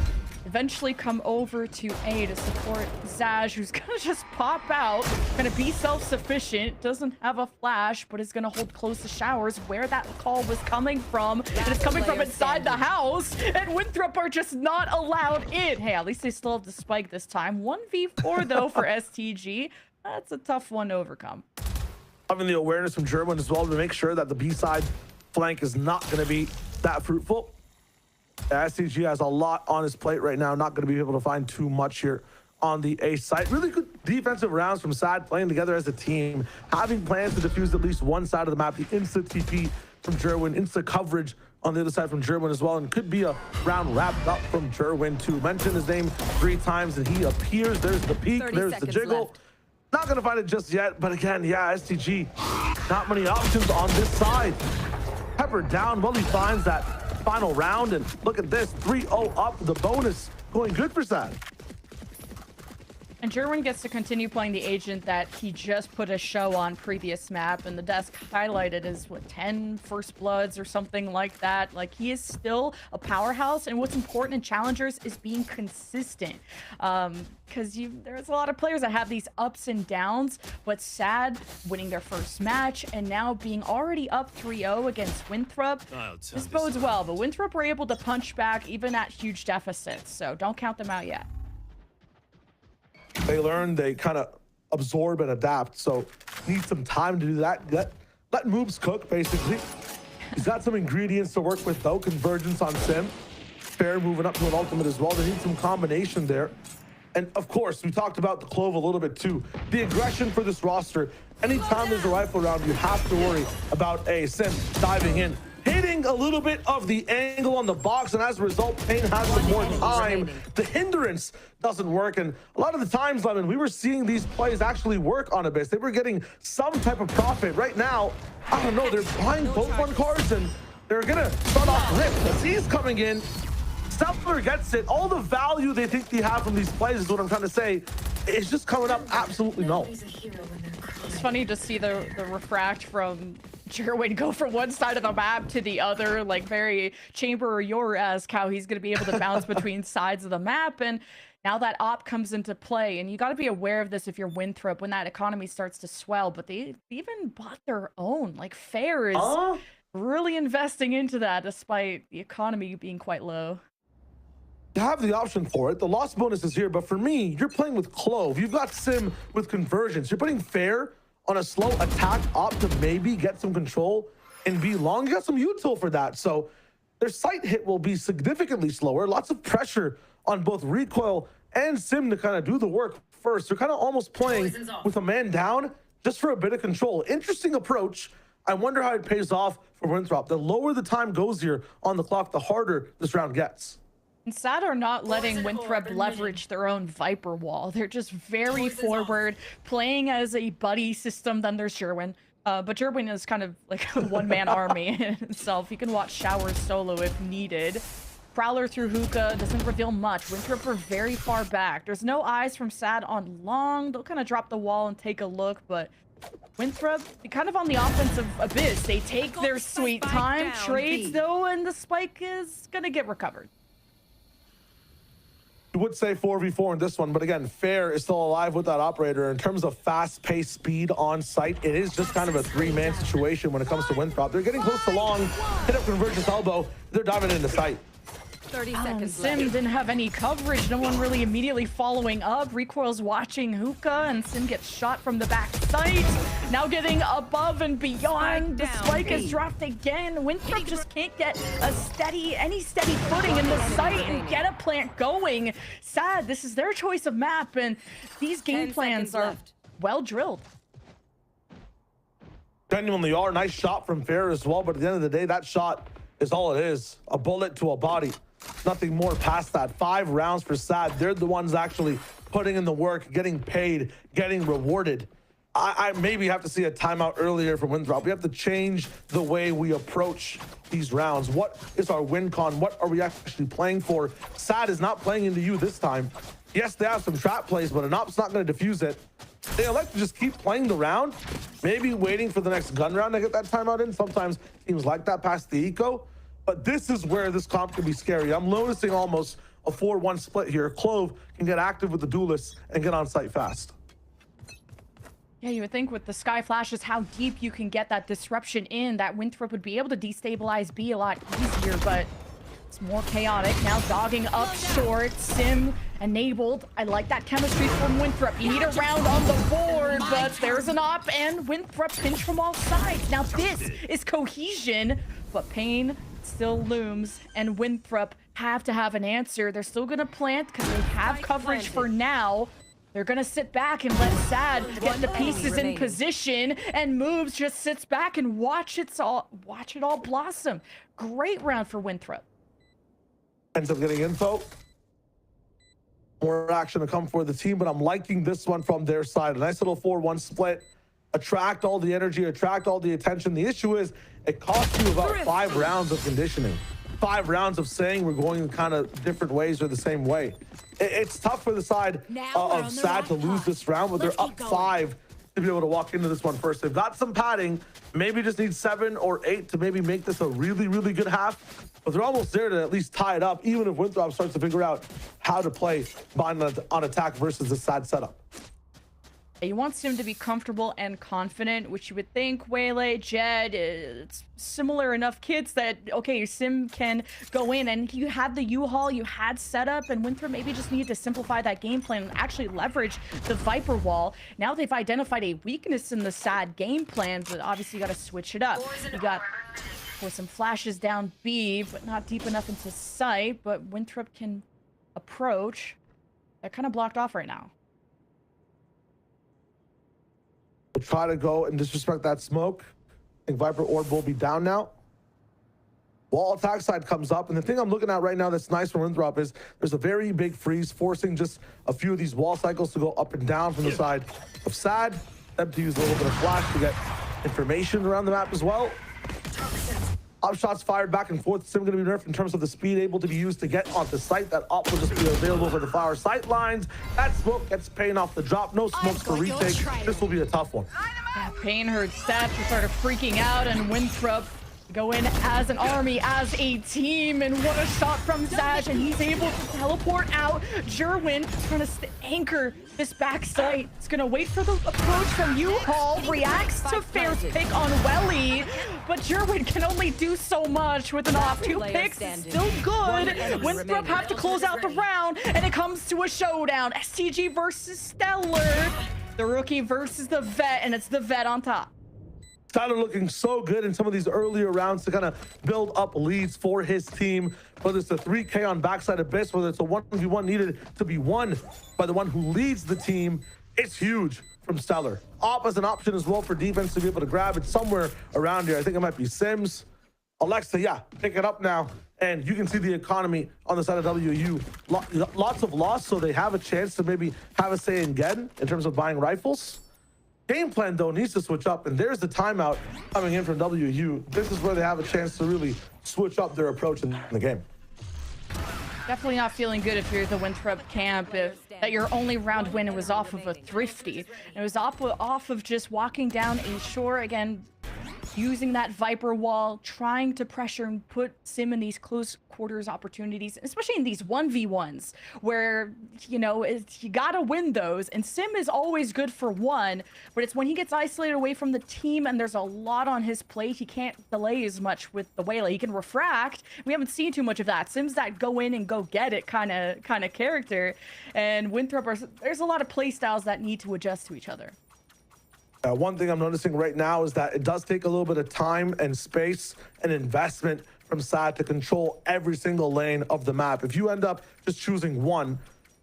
S8: eventually come over to A to support Zaj, who's gonna just pop out, gonna be self-sufficient, doesn't have a flash, but is gonna hold close to showers where that call was coming from. And it's coming from inside the house, and Winthrop are just not allowed in. Hey, at least they still have the spike this time. 1v4 though for STG. That's a tough one to overcome.
S7: Having the awareness from Jerwin as well to make sure that the B-side flank is not gonna be that fruitful. STG has a lot on his plate right now. Not going to be able to find too much here on the A site. Really good defensive rounds from SaD, playing together as a team, having plans to defuse at least one side of the map. The insta TP from Jerwin, insta coverage on the other side from Jerwin as well, and could be a round wrapped up from Jerwin to mention his name 3 times and he appears. There's the peek, there's the jiggle. Left. Not going to find it just yet, but again, yeah, STG, not many options on this side. Pepper down, well, he finds that final round, and look at this, 3-0 up, the bonus going good for SaD.
S8: And Jerwin gets to continue playing the agent that he just put a show on previous map, and the desk highlighted as what, 10 first bloods or something like that. Like, he is still a powerhouse, and what's important in challengers is being consistent. Because there's a lot of players that have these ups and downs, but SaD winning their first match and now being already up 3-0 against Winthrop, this bodes well. But Winthrop were able to punch back even at huge deficits, so don't count them out yet.
S7: They learn, they kind of absorb and adapt, so need some time to do that. Let moves cook, basically. He's got some ingredients to work with, though. Convergence on Sim. Fair moving up to an ultimate as well. They need some combination there. And, of course, we talked about the Clove a little bit, too. The aggression for this roster. Anytime there's a rifle round, you have to worry about a Sim diving in, hitting a little bit of the angle on the box, and as a result, Payne has some more time. The hindrance doesn't work, and a lot of the times, Lemon, we were seeing these plays actually work on Abyss. They were getting some type of profit. Right now, I don't know, they're buying both one cards, and they're gonna start off rip. As he's coming in, Stellar gets it. All the value they think they have from these plays is what I'm trying to say. It's just coming up absolutely no.
S8: It's funny to see the refract from Jerwin go from one side of the map to the other, like very Chamber or your-esque, how he's going to be able to bounce between sides of the map. And now that op comes into play, and you got to be aware of this if you're Winthrop when that economy starts to swell, but they even bought their own. Like Fair is really investing into that despite the economy being quite low.
S7: You have the option for it. The loss bonus is here, but for me, you're playing with Clove. You've got Sim with conversions. You're putting Fair on a slow attack op to maybe get some control and be long. You got some util for that. So their sight hit will be significantly slower. Lots of pressure on both Recoil and Sim to kind of do the work first. They're kind of almost playing with a man down just for a bit of control. Interesting approach. I wonder how it pays off for Winthrop. The lower the time goes here on the clock, the harder this round gets.
S8: And SaD are not letting Winthrop leverage their own Viper wall. They're just very forward, playing as a buddy system. Then there's Jerwin. But Jerwin is kind of like a one-man army in itself. You can watch Showers solo if needed. Prowler through hookah doesn't reveal much. Winthrop are very far back. There's no eyes from SaD on long. They'll kind of drop the wall and take a look, but Winthrop, kind of on the offensive abyss. They take their sweet time. Trades, though, and the spike is going to get recovered.
S7: You would say 4v4 in this one, but again, Fair is still alive with that operator. In terms of fast-paced speed on site, it is just kind of a three-man situation when it comes to Winthrop. They're getting close to long, hit up convergence elbow, they're diving into sight.
S2: 30 seconds
S8: Sim didn't have any coverage. No one really immediately following up. Recoil's watching hookah, and Sim gets shot from the back sight. Now getting above and beyond. The spike is dropped again. Winthrop just can't get any steady footing in the site and get a plant going. SaD, this is their choice of map, and these game plans are well drilled.
S7: Genuinely are. Nice shot from Fair as well, but at the end of the day, that shot is all it is. A bullet to a body. Nothing more past that. 5 rounds for SaD. They're the ones actually putting in the work, getting paid, getting rewarded. I maybe have to see a timeout earlier from Winthrop. We have to change the way we approach these rounds. What is our win con? What are we actually playing for? SaD is not playing into you this time. Yes, they have some trap plays, but an op's not going to defuse it. They elect to just keep playing the round, maybe waiting for the next gun round to get that timeout in. Sometimes teams like that past the eco. But this is where this comp can be scary. I'm noticing almost a 4-1 split here. Clove can get active with the duelists and get on site fast.
S8: Yeah, you would think with the sky flashes, how deep you can get that disruption in, that Winthrop would be able to destabilize B a lot easier, but it's more chaotic. Now dogging up short, Sim enabled. I like that chemistry from Winthrop. You need a round on the board, but there's an op, and Winthrop pinch from all sides. Now this is cohesion, but pain still looms, and Winthrop have to have an answer. They're still gonna plant because they have coverage for now. They're gonna sit back and let SaD get the pieces in position, and Moves just sits back and watch it all blossom. Great round for Winthrop.
S7: Ends up getting info. More action to come for the team, but I'm liking this one from their side. A nice little 4-1 split. Attract all the energy, attract all the attention. The issue is it costs you about 5 rounds of conditioning. 5 rounds of saying we're going kind of different ways or the same way. It's tough for the side of SaD to lose this round, but they're up 5 to be able to walk into this one first. They've got some padding, maybe just need 7 or 8 to maybe make this a really, really good half. But they're almost there to at least tie it up, even if Winthrop starts to figure out how to play on attack versus the SaD setup.
S8: He wants him to be comfortable and confident, which you would think Wele, Jed, it's similar enough kids that, okay, Sim can go in, and you had the U-Haul, you had setup, and Winthrop maybe just needed to simplify that game plan and actually leverage the Viper wall. Now they've identified a weakness in the SaD game plan, but obviously you got to switch it up. You got for some flashes down B, but not deep enough into sight, but Winthrop can approach. They're kind of blocked off right now.
S7: We'll try to go and disrespect that smoke. I think Viper Orb will be down now. Wall attack side comes up, and the thing I'm looking at right now that's nice for Winthrop is there's a very big freeze, forcing just a few of these wall cycles to go up and down from the side of SaD. Them to use a little bit of flash to get information around the map as well. Op shots fired back and forth. Sim going to be nerfed in terms of the speed able to be used to get onto site. That op will just be available for the flower sight lines. That smoke gets paying off the drop. No smokes for retake. This will be a tough one.
S8: Yeah, Payne heard stats. He started freaking out, and Winthrop go in as an army, as a team, and what a shot from SaD, and he's able to teleport out. Jerwin trying to anchor this backside. It's gonna wait for the approach from U-Haul, reacts to Fair's pick on Welly, but Jerwin can only do so much with an off. 2 picks, still good. Winthrop have to close out the round, and it comes to a showdown. STG versus Stellar, the rookie versus the vet, and it's the vet on top.
S7: SaD looking so good in some of these earlier rounds to kind of build up leads for his team. Whether it's a 3K on backside Abyss, whether it's a 1v1 needed to be won by the one who leads the team, it's huge from Stellar. Op as an option as well for defense to be able to grab it somewhere around here. I think it might be Sims. Alexa, yeah, pick it up now. And you can see the economy on the side of WU. Lots of loss, so they have a chance to maybe have a say again in terms of buying rifles. Game plan, though, needs to switch up, and there's the timeout coming in from WU. This is where they have a chance to really switch up their approach in the game.
S8: Definitely not feeling good if you're the Winthrop camp, if that your only round win was off of a thrifty. It was off of just walking down a shore, again, using that Viper wall, trying to pressure and put Sim in these close quarters opportunities, especially in these 1v1s where, you know, you gotta win those. And Sim is always good for one, but it's when he gets isolated away from the team and there's a lot on his plate, he can't delay as much with the Waylay. He can refract. We haven't seen too much of that. Sim's that go in and go get it kind of character. And Winthrop, there's a lot of play styles that need to adjust to each other.
S7: One thing I'm noticing right now is that it does take a little bit of time and space and investment from SaD to control every single lane of the map. If you end up just choosing one,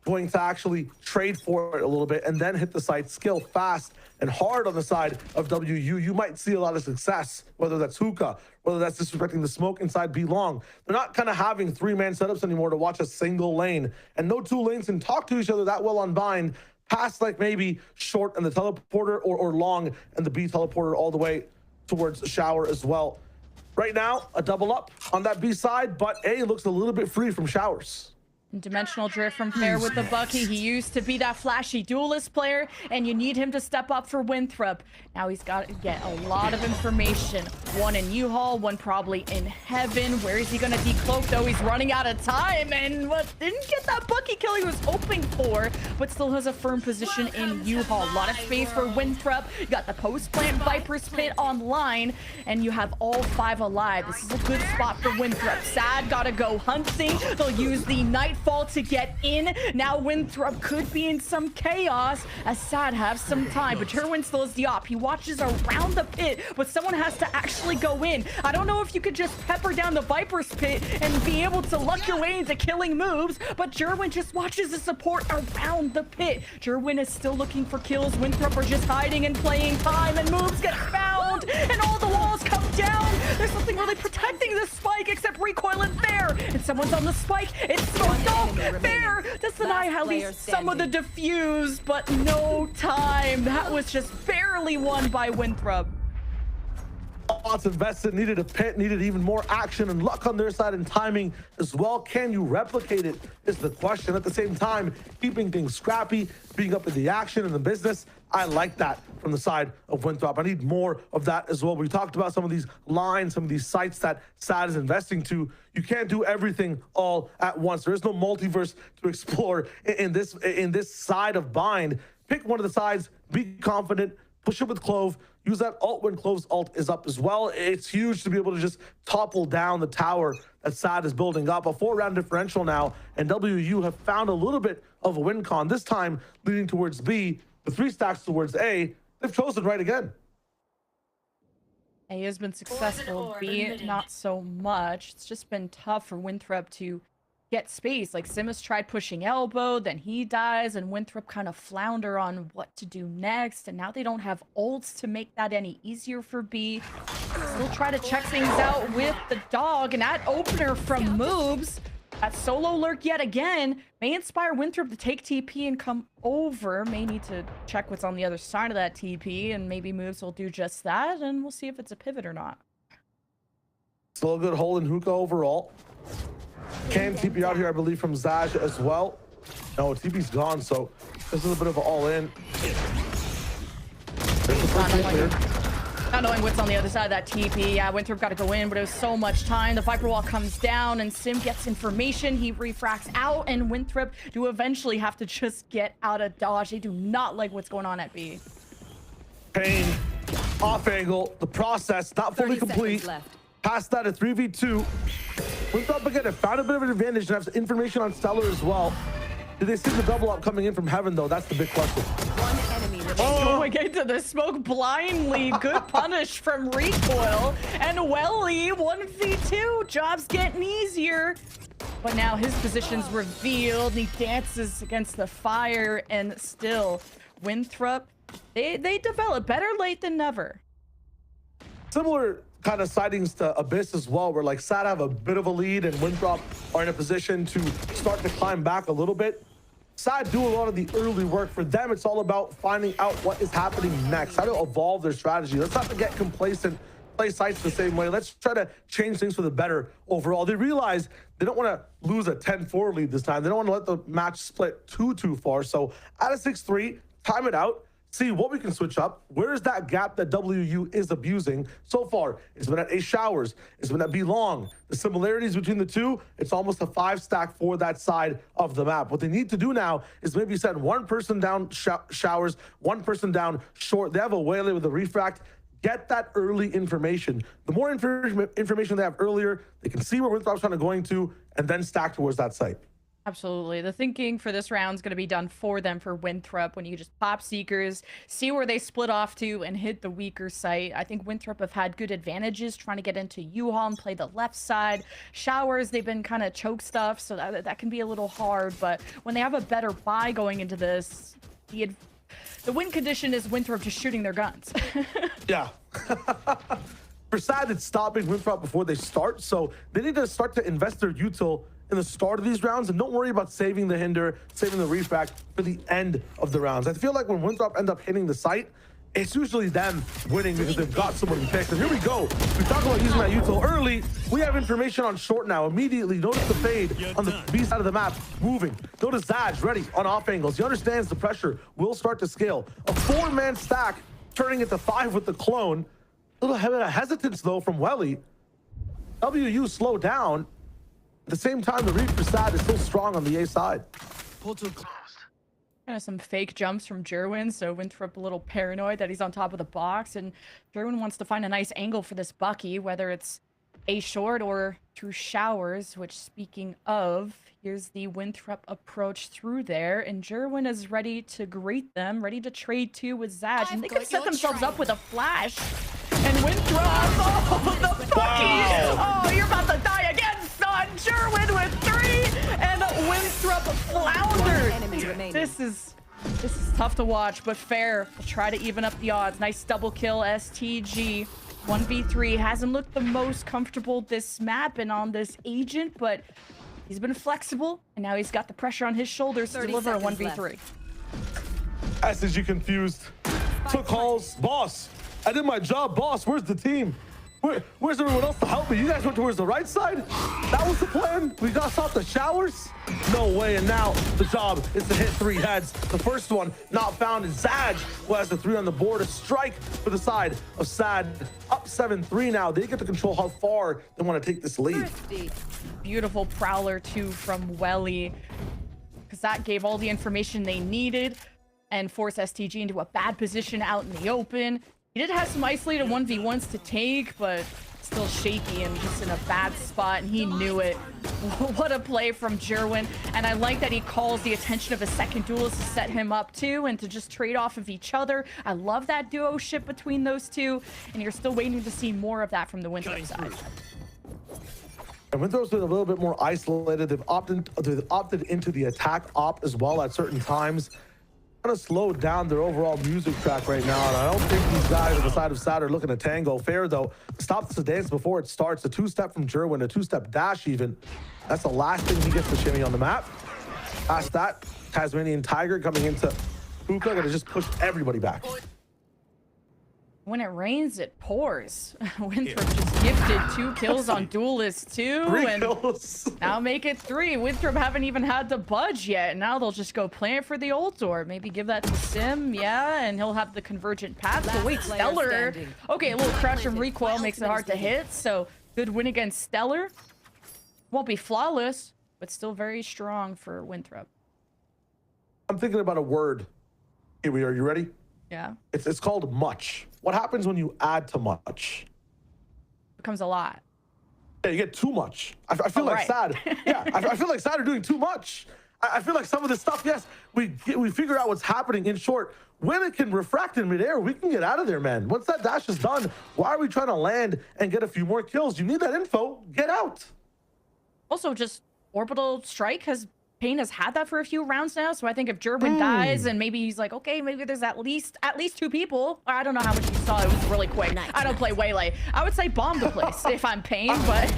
S7: going to actually trade for it a little bit and then hit the site, skill fast and hard on the side of WU, you might see a lot of success, whether that's hookah, whether that's disrespecting the smoke inside B long. They're not kind of having 3-man setups anymore to watch a single lane, and no 2 lanes can talk to each other that well on bind, past like maybe short and the teleporter or long and the B teleporter all the way towards shower as well. Right now, a double up on that B side, but A looks a little bit free from showers.
S8: Dimensional drift from Fair with the Bucky. He used to be that flashy duelist player, and you need him to step up for Winthrop. Now he's got to get a lot of information. One in U-Haul, one probably in Heaven. Where is he going to decloak, though? He's running out of time, and didn't get that Bucky kill he was hoping for, but still has a firm position in U-Haul. A lot of space for Winthrop. You got the post-plant Viper's Pit online, and you have all 5 alive. This is a good spot for Winthrop. SaD got to go hunting. They'll use the Nightfall to get in. Now Winthrop could be in some chaos as SaD have some time, but Jerwin still is the op. He watches around the pit, but someone has to actually go in. I don't know if you could just pepper down the Viper's Pit and be able to luck your way into killing moves, but Jerwin just watches the support around the pit. Jerwin is still looking for kills. Winthrop are just hiding and playing time, and moves get found, and all the walls come down. There's nothing really protecting the spike except recoil and Fair, and someone's on the spike. It's smoked off. Fair does deny at least some of the defuse, but no time. That was just barely won by Winthrop.
S7: Lots invested, needed a pit, needed even more action and luck on their side and timing as well. Can you replicate it is the question. At the same time, keeping things scrappy, being up in the action and the business. I like that from the side of Winthrop. I need more of that as well. We talked about some of these lines, some of these sites that SaD is investing to. You can't do everything all at once. There is no multiverse to explore in this side of bind. Pick one of the sides, be confident, push it with Clove, use that ult when Clove's ult is up as well. It's huge to be able to just topple down the tower that SaD is building up. A 4-round differential now, and WU have found a little bit of a win con, this time leading towards B, the 3 stacks towards A. They've chosen right again.
S8: A has been successful, B not so much. It's just been tough for Winthrop to get space. Like Sim has tried pushing elbow, then he dies, and Winthrop kind of flounder on what to do next. And now they don't have ults to make that any easier for B. Still try to check things out with the dog, and that opener from Moobs. That solo lurk yet again may inspire Winthrop to take TP and come over. May need to check what's on the other side of that TP, and maybe Moves will do just that, and we'll see if it's a pivot or not.
S7: Still a good hold in hookah overall. Can TP out here, I believe, from SaD as well. No, TP's gone, so this is a bit of an all-in.
S8: Not knowing what's on the other side of that TP. Yeah, Winthrop got to go in, but it was so much time. The Viper Wall comes down, and Sim gets information. He refracts out, and Winthrop do eventually have to just get out of dodge. They do not like what's going on at B.
S7: Pain, off angle, the process, not fully complete. Past that, a 3v2. Winthrop again have found a bit of an advantage and have information on Stellar as well. Did they see the double up coming in from heaven, though? That's the big question.
S2: One enemy remaining.
S8: Going into the smoke blindly. Good punish from Recoil. And Welly, 1v2. Job's getting easier. But now his position's revealed. He dances against the fire. And still, Winthrop, they develop better late than never.
S7: Similar kind of sightings to Abyss as well, where like SaD have a bit of a lead and Winthrop are in a position to start to climb back a little bit. SaD do a lot of the early work. For them, it's all about finding out what is happening next, how to evolve their strategy. Let's not get complacent, play sites the same way. Let's try to change things for the better overall. They realize they don't want to lose a 10-4 lead this time. They don't want to let the match split too far. So at a 6-3, time it out. See what we can switch up. Where is that gap that WU is abusing? So far, it's been at A Showers. It's been at B Long. The similarities between the two, it's almost a 5-stack for that side of the map. What they need to do now is maybe send one person down Showers, one person down Short. They have a Whaley with a refract. Get that early information. The more information they have earlier, they can see where Winthrop's trying to going to, and then stack towards that site.
S8: Absolutely. The thinking for this round is going to be done for them for Winthrop when you just pop Seekers, see where they split off to, and hit the weaker site. I think Winthrop have had good advantages trying to get into U-Haul and play the left side. Showers, they've been kind of choke stuff, so that can be a little hard. But when they have a better buy going into this, the win condition is Winthrop just shooting their guns.
S7: Yeah. For SaD, it's stopping Winthrop before they start, so they need to start to invest their util in the start of these rounds, and don't worry about saving the hinder, saving the refract for the end of the rounds. I feel like when Winthrop end up hitting the site, it's usually them winning because they've got somebody picked. And here we go. We talk about using that util early. We have information on Short now. Immediately, notice the fade on the B side of the map moving. Notice SaD ready on off angles. He understands the pressure will start to scale. A 4-man stack turning into 5 with the clone. A little bit of hesitance though from Welly. WU slow down. At the same time, the read for SaD is still strong on the A side.
S9: Portal closed.
S8: Kind of some fake jumps from Jerwin, so Winthrop a little paranoid that he's on top of the box, and Jerwin wants to find a nice angle for this Bucky, whether it's A short or through Showers, which, speaking of, here's the Winthrop approach through there, and Jerwin is ready to greet them, ready to trade two with SaD, and they can set themselves up with a flash. And Winthrop, oh, the Bucky! Wow. Oh, you're about to die again, son! Jerwin with 3, and Winthrop floundered. This is tough to watch, but fair. We'll try to even up the odds. Nice double kill, STG. 1v3 hasn't looked the most comfortable this map and on this agent, but he's been flexible, and now he's got the pressure on his shoulders to deliver a 1v3.
S7: STG confused. Took calls. Boss, I did my job, boss. Where's the team? Where's everyone else to help me? You guys went towards the right side? That was the plan? We got off the Showers? No way. And now the job is to hit 3 heads. The first one not found is SaD, who has the 3 on the board. A strike for the side of SaD. Up 7-3 now. They get to control how far they want to take this lead.
S8: Beautiful Prowler 2 from Welly, because that gave all the information they needed and forced STG into a bad position out in the open. He did have some isolated 1v1s to take, but still shaky and just in a bad spot, and he knew it. What a play from Jerwin. And I like that he calls the attention of a second duelist to set him up too, and to just trade off of each other. I love that duo ship between those two, and you're still waiting to see more of that from the Winthrop side.
S7: And Winthrop's been a little bit more isolated. They've opted into the attack op as well at certain times. Kind of slowed down their overall music track right now, and I don't think these guys on the side of SaD are looking to tango. Fair though, stops the dance before it starts. A 2-step from Jerwin, a 2-step dash even. That's the last thing he gets to shimmy on the map. Past that, Tasmanian Tiger coming into Hookah, gonna just push everybody back.
S8: When it rains, it pours. Winthrop just gifted 2 kills on Duelist too.
S7: 3
S8: and
S7: kills.
S8: now make it 3. Winthrop haven't even had to budge yet. Now they'll just go plant for the ult door. Maybe give that to Sim, yeah, and he'll have the convergent path. But wait, Stellar. Okay, a little crouch and recoil makes it hard to hit. So good win against Stellar. Won't be flawless, but still very strong for Winthrop.
S7: I'm thinking about a word. Here we are. You ready?
S8: Yeah.
S7: It's called much. What happens when you add to much?
S8: Becomes a lot.
S7: Yeah, you get too much. I feel like SaD. Yeah, I feel like SaD are doing too much. I feel like some of this stuff, yes, we figure out what's happening. In short, when it can refract in midair, we can get out of there, man. Once that dash is done, why are we trying to land and get a few more kills? You need that info. Get out.
S8: Also, just orbital strike Pain has had that for a few rounds now, so I think if Jerwin dies and maybe he's like, okay, maybe there's at least 2 people. I don't know how much you saw. It was really quick. I don't play Waylay. I would say bomb the place if I'm Pain, but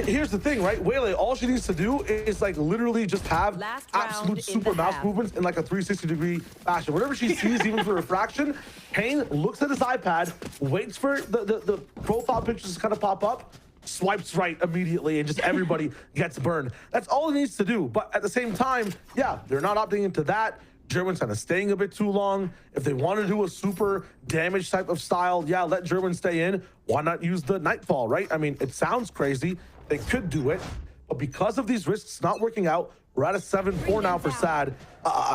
S7: here's the thing, right? Waylay, all she needs to do is like literally just have absolute super mouse movements in like a 360-degree fashion. Whatever she sees, even for refraction, Pain looks at his iPad, waits for the profile pictures to kind of pop up, swipes right immediately, and just everybody gets burned. That's all it needs to do. But at the same time, yeah, they're not opting into that. Jerwin's kind of staying a bit too long. If they want to do a super damage type of style, yeah, let Jerwin stay in. Why not use the Nightfall, right? I mean, it sounds crazy. They could do it, but because of these risks not working out, we're at a 7-4 now for SaD.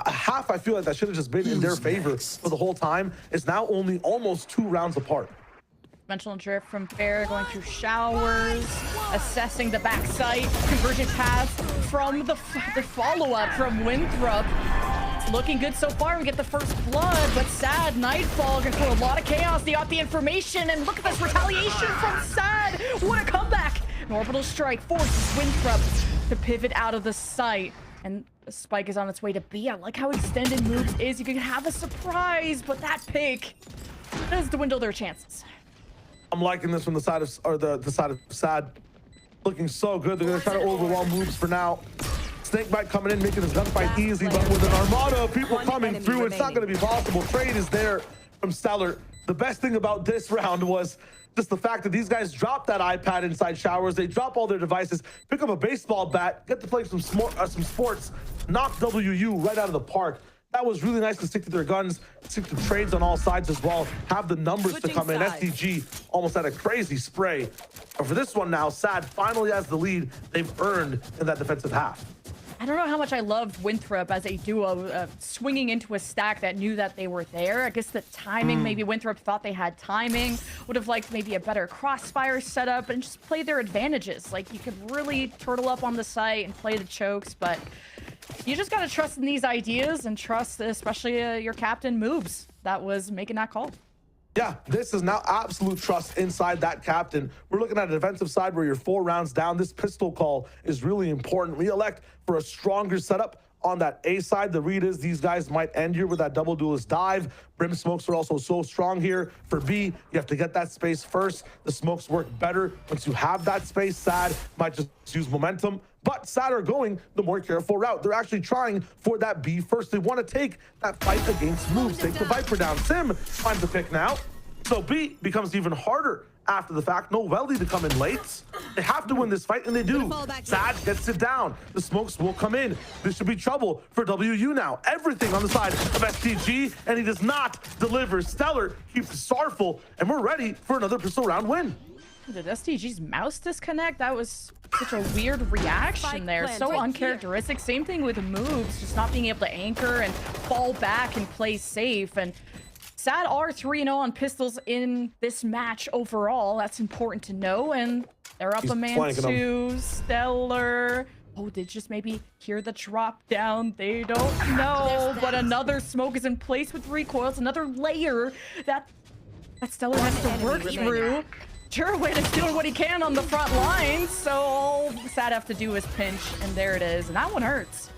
S7: Half, I feel like that should have just been in their favor for the whole time. It's now only almost 2 rounds apart.
S8: Dimensional drift from Fair going through showers, assessing the backside, convergent path from the follow-up from Winthrop. It's looking good so far. We get the first blood, but SaD Nightfall can throw a lot of chaos. They got the information, and look at this retaliation from SaD. What a comeback! An orbital strike forces Winthrop to pivot out of the site, and the spike is on its way to B. I like how extended moves is. You can have a surprise, but that pick does dwindle their chances.
S7: I'm liking this from the side of, or the side of SaD. Looking so good. They're going to try to overwhelm moves for now. Snakebite coming in, making this gunfight easy, but with an armada of people coming through, it's not going to be possible. Trade is there from Stellar. The best thing about this round was just the fact that these guys drop that iPad inside showers. They drop all their devices, pick up a baseball bat, get to play some sports, knock WU right out of the park. That was really nice to stick to their guns, stick to trades on all sides as well, have the numbers to come in. SDG almost had a crazy spray. But for this one now, SaD finally has the lead they've earned in that defensive half.
S8: I don't know how much I loved Winthrop as a duo, swinging into a stack that knew that they were there. I guess the timing, maybe Winthrop thought they had timing, would have liked maybe a better crossfire setup and just play their advantages. Like, you could really turtle up on the site and play the chokes, but you just got to trust in these ideas and trust especially your captain moves that was making that call.
S7: Yeah, this is now absolute trust inside that captain. We're looking at a defensive side where you're 4 rounds down. This pistol call is really important. We elect for a stronger setup on that A side. The read is these guys might end here with that double duelist dive. Brim smokes are also so strong here. For B, you have to get that space first. The smokes work better once you have that space. SaD might just use momentum, but SaD are going the more careful route. They're actually trying for that B first. They want to take that fight against moves, take the Viper down. Sim finds the pick now. So B becomes even harder after the fact. No Weldy to come in late. They have to win this fight, and they do. SaD gets it down. The smokes will come in. This should be trouble for WU now. Everything on the side of STG, and he does not deliver. Stellar keeps Starful, and we're ready for another pistol round win.
S8: Did STG's mouse disconnect? That was such a weird reaction there. So uncharacteristic. Same thing with moves, just not being able to anchor and fall back and play safe. And SaD are 3-0 on pistols in this match overall. That's important to know. And they're up a man to Stellar. Oh, did just maybe hear the drop down? They don't know. But another smoke is in place with recoils. Another layer that Stellar has to work through. Jerwin is doing what he can on the front lines. So all SaD have to do is pinch. And there it is. And that one hurts.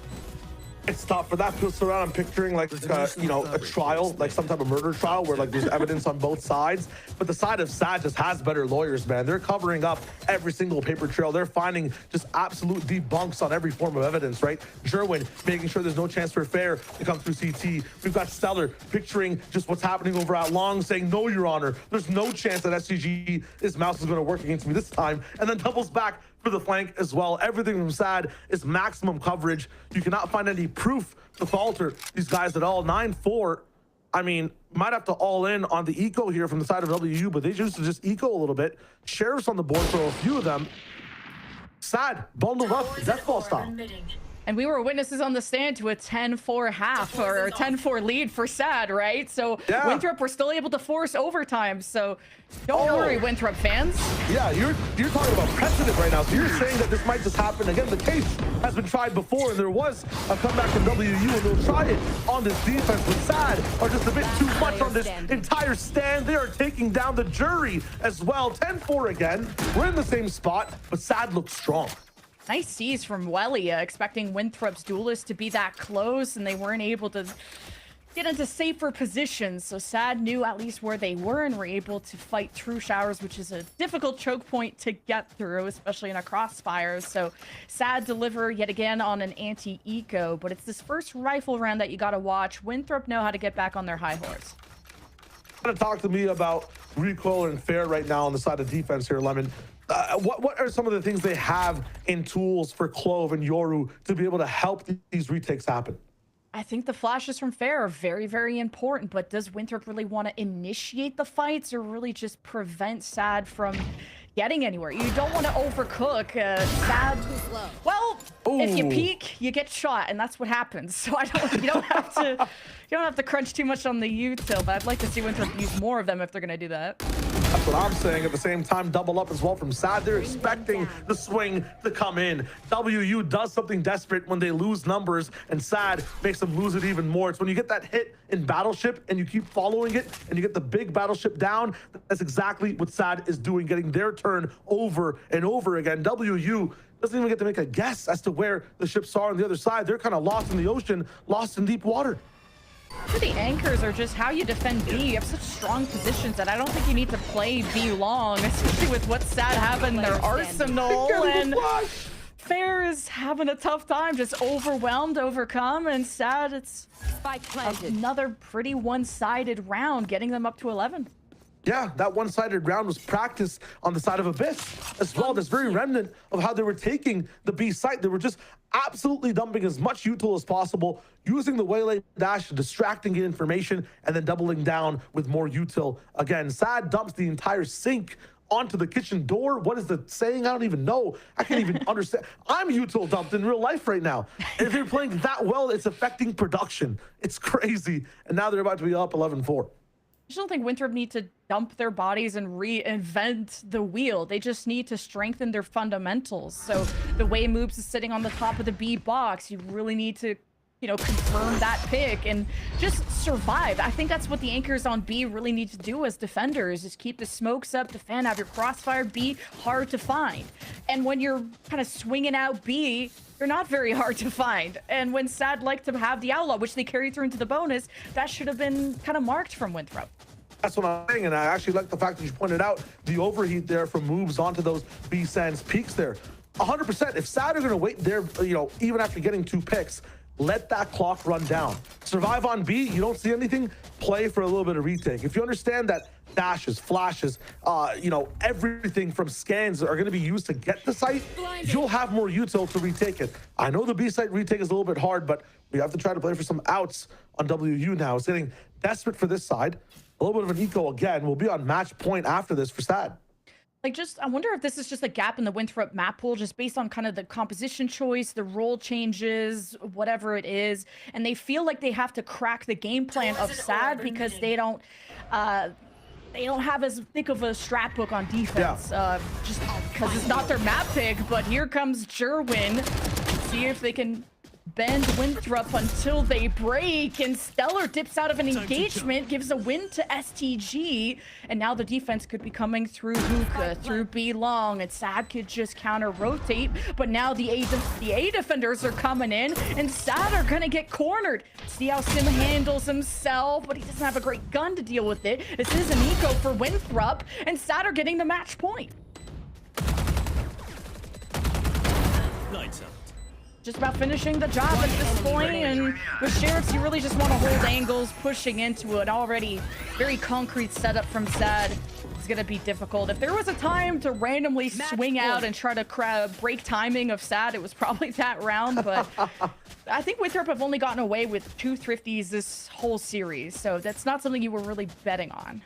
S7: It's tough for that pistol round. I'm picturing like you know, a trial, like some type of murder trial where like there's evidence on both sides. But the side of SaD just has better lawyers, man. They're covering up every single paper trail. They're finding just absolute debunks on every form of evidence, right? Jerwin making sure there's no chance for fair to come through CT. We've got Stellar picturing just what's happening over at Long, saying, no, Your Honor, there's no chance that SCG, his mouse is going to work against me this time. And then doubles back for the flank as well. Everything from SaD is maximum coverage. You cannot find any proof to falter these guys at all. 9-4. I mean, might have to all in on the eco here from the side of WU, but they choose to just eco a little bit. Sheriff's on the board for a few of them. SaD bundled up, deathball style.
S8: And we were witnesses on the stand to a 10-4 half or a 10-4 lead for SaD, right? So
S7: yeah.
S8: Winthrop were still able to force overtime. So don't worry, Winthrop fans.
S7: Yeah, you're talking about precedent right now. So you're saying that this might just happen again. The case has been tried before, and there was a comeback from WU, and they'll try it on this defense. But SaD are just a bit too much on this entire stand. They are taking down the jury as well. 10-4 again. We're in the same spot, but SaD looks strong.
S8: Nice C's from Wellia, expecting Winthrop's duelist to be that close, and they weren't able to get into safer positions. So SaD knew at least where they were and were able to fight through showers, which is a difficult choke point to get through, especially in a crossfire. So SaD deliver yet again on an anti-eco, but it's this first rifle round that you got to watch. Winthrop know how to get back on their high horse.
S7: Talk to me about recoil and fair right now on the side of defense here, Lemon. What are some of the things they have in tools for Clove and Yoru to be able to help these retakes happen?
S8: I think the flashes from fair are very, very important, but does Winthrop really want to initiate the fights or really just prevent SaD from getting anywhere? You don't want to overcook SaD. Well, if you peek, you get shot, and that's what happens. So you don't have to crunch too much on the util, but I'd like to see Winthrop use more of them if they're gonna do that.
S7: That's what I'm saying. At the same time, double up as well from SaD. They're expecting the swing to come in. WU does something desperate when they lose numbers, and SaD makes them lose it even more. It's when you get that hit in Battleship and you keep following it and you get the big Battleship down. That's exactly what SaD is doing, getting their turn over and over again. WU doesn't even get to make a guess as to where the ships are on the other side. They're kind of lost in the ocean, lost in deep water.
S8: The anchors are just how you defend B. You have such strong positions that I don't think you need to play B long, especially with what SaD have in their arsenal. And fair is having a tough time, just overwhelmed, overcome, and SaD, it's another pretty one-sided round, getting them up to 11.
S7: Yeah, that one-sided round was practiced on the side of Abyss as well. That's very remnant of how they were taking the B site. They were just absolutely dumping as much util as possible, using the waylay dash, distracting information, and then doubling down with more util. Again, SaD dumps the entire sink onto the kitchen door. What is the saying? I don't even know. I can't even understand. I'm util dumped in real life right now. If they're playing that well, it's affecting production. It's crazy. And now they're about to be up 11-4.
S8: I just don't think Winthrop need to dump their bodies and reinvent the wheel. They just need to strengthen their fundamentals. So the way Moobs is sitting on the top of the B box, you really need to, confirm that pick and just survive. I think that's what the anchors on B really need to do as defenders, is keep the smokes up, defend, have your crossfire. B hard to find. And when you're kind of swinging out B, you're not very hard to find. And when SaD like to have the outlaw, which they carry through into the bonus, that should have been kind of marked from Winthrop.
S7: That's what I'm saying, and I actually like the fact that you pointed out the overheat there from moves onto those B sands peaks there. 100%. If SaD are going to wait there, even after getting 2 picks, let that clock run down. Survive on B, you don't see anything, play for a little bit of retake. If you understand that dashes, flashes, everything from scans are going to be used to get the site, you'll have more util to retake it. I know the B site retake is a little bit hard, but we have to try to play for some outs on WU now. It's getting desperate for this side. A little bit of an eco again. We'll be on match point after this for SaD.
S8: I wonder if this is just a gap in the Winthrop map pool, just based on kind of the composition choice, the role changes, whatever it is. And they feel like they have to crack the game plan of SaD because they don't have as thick of a strat book on defense, just because it's not their map pick. But here comes Jerwin. See if they can bend Winthrop until they break, and Stellar dips out of an engagement, gives a win to STG, and now the defense could be coming through Hookah, through B Long, and SaD could just counter rotate, but now the A defenders are coming in, and SaD are gonna get cornered. See how Sim handles himself, but he doesn't have a great gun to deal with it. This is an eco for Winthrop, and SaD are getting the match point.
S9: Lights out.
S8: Just about finishing the job at this point, and with Sheriffs, you really just want to hold angles, pushing into an already very concrete setup from SaD. It's going to be difficult. If there was a time to randomly swing out and try to break timing of SaD, it was probably that round, but I think Winthrop have only gotten away with 2 thrifties this whole series, so that's not something you were really betting on.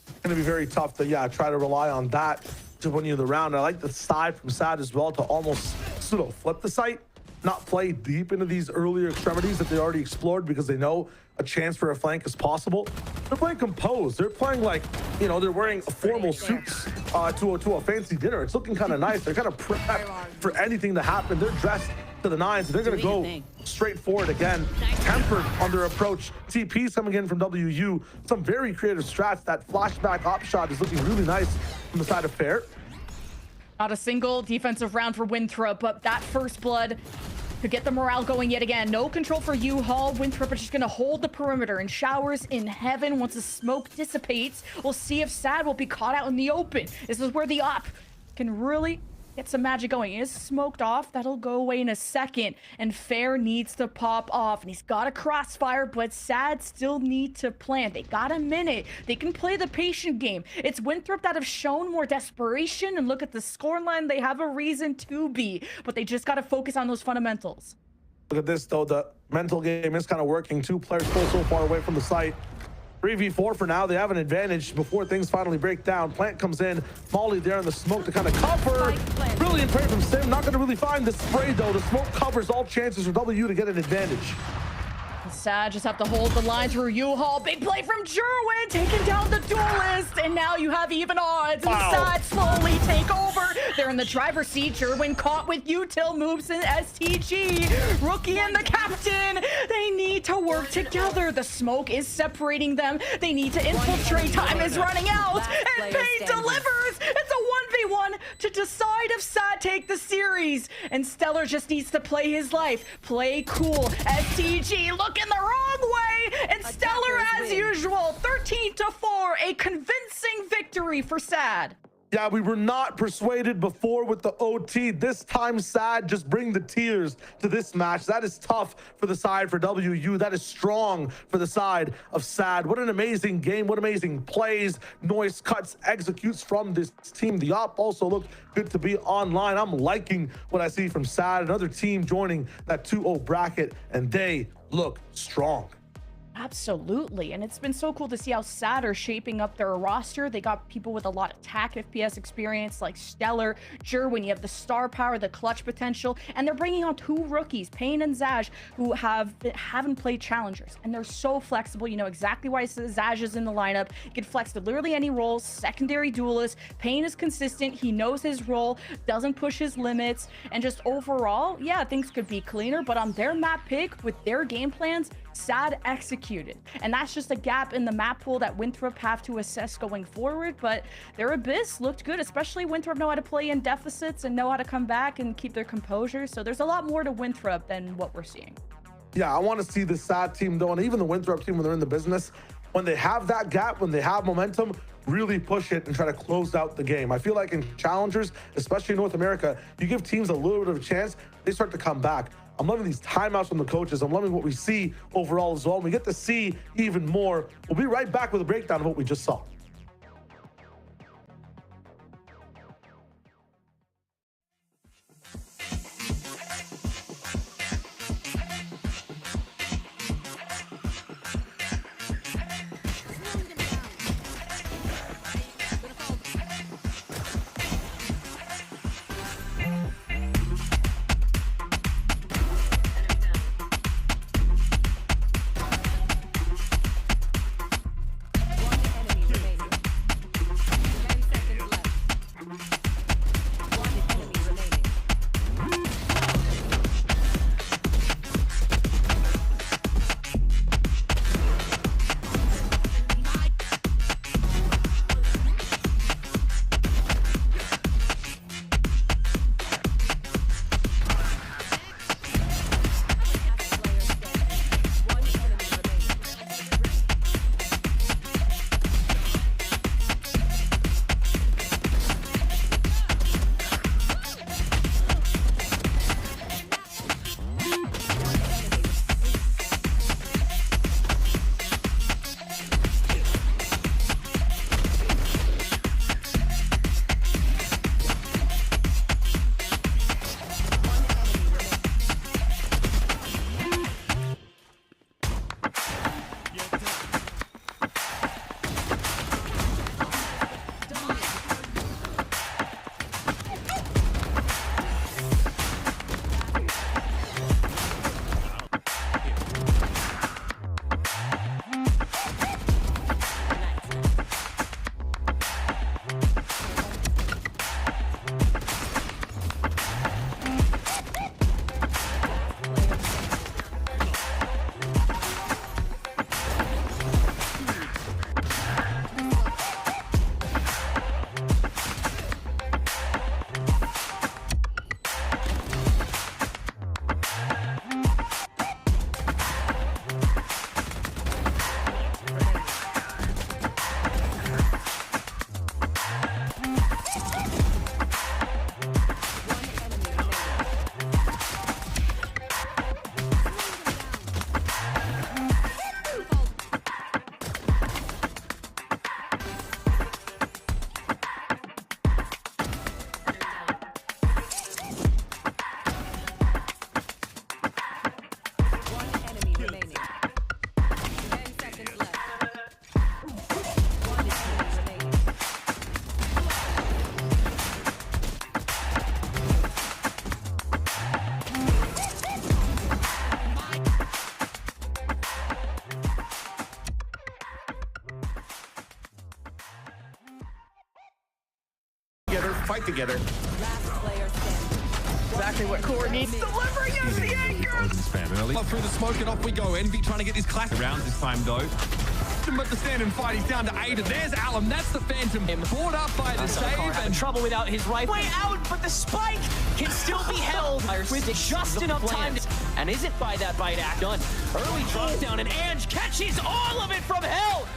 S7: It's going to be very tough to, try to rely on that to win you the round. I like the side from SaD as well to almost pseudo flip the site, not play deep into these earlier extremities that they already explored because they know a chance for a flank is possible. They're playing composed. They're playing like, they're wearing formal suits to a fancy dinner. It's looking kind of nice. They're kind of prepped for anything to happen. They're dressed to the nines. They're going to go straight forward again. Tempered on their approach. TP's coming in from WU. Some very creative strats. That flashback op shot is looking really nice from the side of Fair.
S8: Not a single defensive round for Winthrop, but that first blood could get the morale going yet again. No control for U-Haul. Winthrop are just going to hold the perimeter and showers in heaven. Once the smoke dissipates, we'll see if SaD will be caught out in the open. This is where the op can really get some magic going. He is smoked off. That'll go away in a second. And Fair needs to pop off. And he's got a crossfire, but SaD still need to plant. They got a minute. They can play the patient game. It's Winthrop that have shown more desperation. And look at the scoreline. They have a reason to be. But they just got to focus on those fundamentals.
S7: Look at this, though. The mental game is kind of working. 2 players still so far away from the site. 3v4 for now. They have an advantage before things finally break down. Plant comes in. Molly there in the smoke to kind of cover. Brilliant play from Sim. Not going to really find the spray, though. The smoke covers all chances for W to get an advantage.
S8: SaD just have to hold the line through U-Haul. Big play from Jerwin, taking down the duelist, and now you have even odds. And SaD slowly take over. They're in the driver's seat. Jerwin caught with util moves in STG. Rookie and the captain, they need to work together. The smoke is separating them. They need to infiltrate. Time is running out, and Payne delivers. It's a 1v1 to decide if SaD take the series. And Stellar just needs to play his life. Play cool. STG look in the wrong way, and Stellar as usual. 13-4, a convincing victory for SaD.
S7: Yeah, we were not persuaded before with the OT. This time, SaD just bring the tears to this match. That is tough for the side for WU. That is strong for the side of SaD. What an amazing game. What amazing plays. Noise cuts, executes from this team. The op also looked good to be online. I'm liking what I see from SaD. Another team joining that 2-0 bracket, and they look strong.
S8: Absolutely, and it's been so cool to see how SaD are shaping up their roster. They got people with a lot of TAC FPS experience like Stellar, Jerwin. You have the star power, the clutch potential, and they're bringing on 2 rookies, Payne and Zaj, who haven't played challengers, and they're so flexible. You know exactly why Zaj is in the lineup. You can flex to literally any roles. Secondary duelist. Payne is consistent. He knows his role, doesn't push his limits, and just overall, yeah, things could be cleaner, but on their map pick with their game plans, SaD executed, and that's just a gap in the map pool that Winthrop have to assess going forward. But their Abyss looked good, especially Winthrop know how to play in deficits and know how to come back and keep their composure. So there's a lot more to Winthrop than what we're seeing.
S7: Yeah, I want to see the SaD team though, and even the Winthrop team when they're in the business, when they have that gap, when they have momentum, really push it and try to close out the game. I feel like in challengers, especially in North America, you give teams a little bit of a chance, they start to come back. I'm loving these timeouts from the coaches. I'm loving what we see overall as well. And we get to see even more. We'll be right back with a breakdown of what we just saw.
S1: fight together.
S2: Last player standing.
S8: Exactly what Core needs. Delivering as the anchor.
S4: Spam early. Through the smoke and off we go. Envy trying to get his classic rounds this time though. But the stand and fight, he's down to 8. And there's Alum. That's the Phantom. Brought up by the save.
S3: And trouble without his rifle. Way out, but the spike can still be held with just enough time. And is it by that bite act done? Early drop down and Ange catches all of it from hell.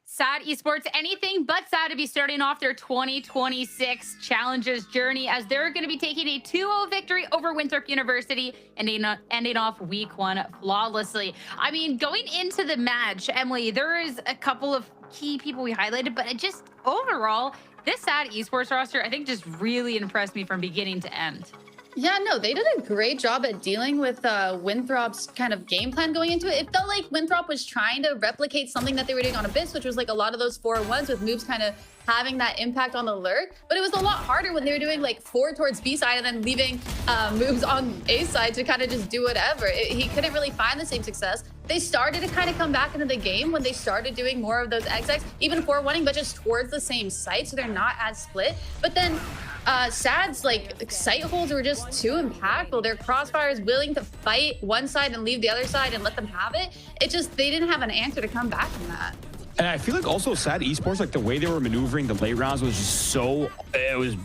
S5: SaD Esports, anything but sad to be starting off their 2026 Challengers journey, as they're going to be taking a 2-0 victory over Winthrop University and ending off week 1 flawlessly. I mean, going into the match, Emily, there is a couple of key people we highlighted, but it just overall, this SaD Esports roster, I think, just really impressed me from beginning to end.
S6: Yeah, no, they did a great job at dealing with Winthrop's kind of game plan going into it. It felt like Winthrop was trying to replicate something that they were doing on Abyss, which was like a lot of those 4-1s with moves kind of having that impact on the lurk. But it was a lot harder when they were doing like 4 towards B side and then leaving moves on A side to kind of just do whatever. He couldn't really find the same success. They started to kind of come back into the game when they started doing more of those XX, even 4-1ing, but just towards the same site, so they're not as split. But then SaD's like site holds were just too impactful. Their crossfire is willing to fight one side and leave the other side and let them have it. It just, they didn't have an answer to come back from that.
S1: And I feel like also SaD Esports, like the way they were maneuvering the late rounds was just so, it was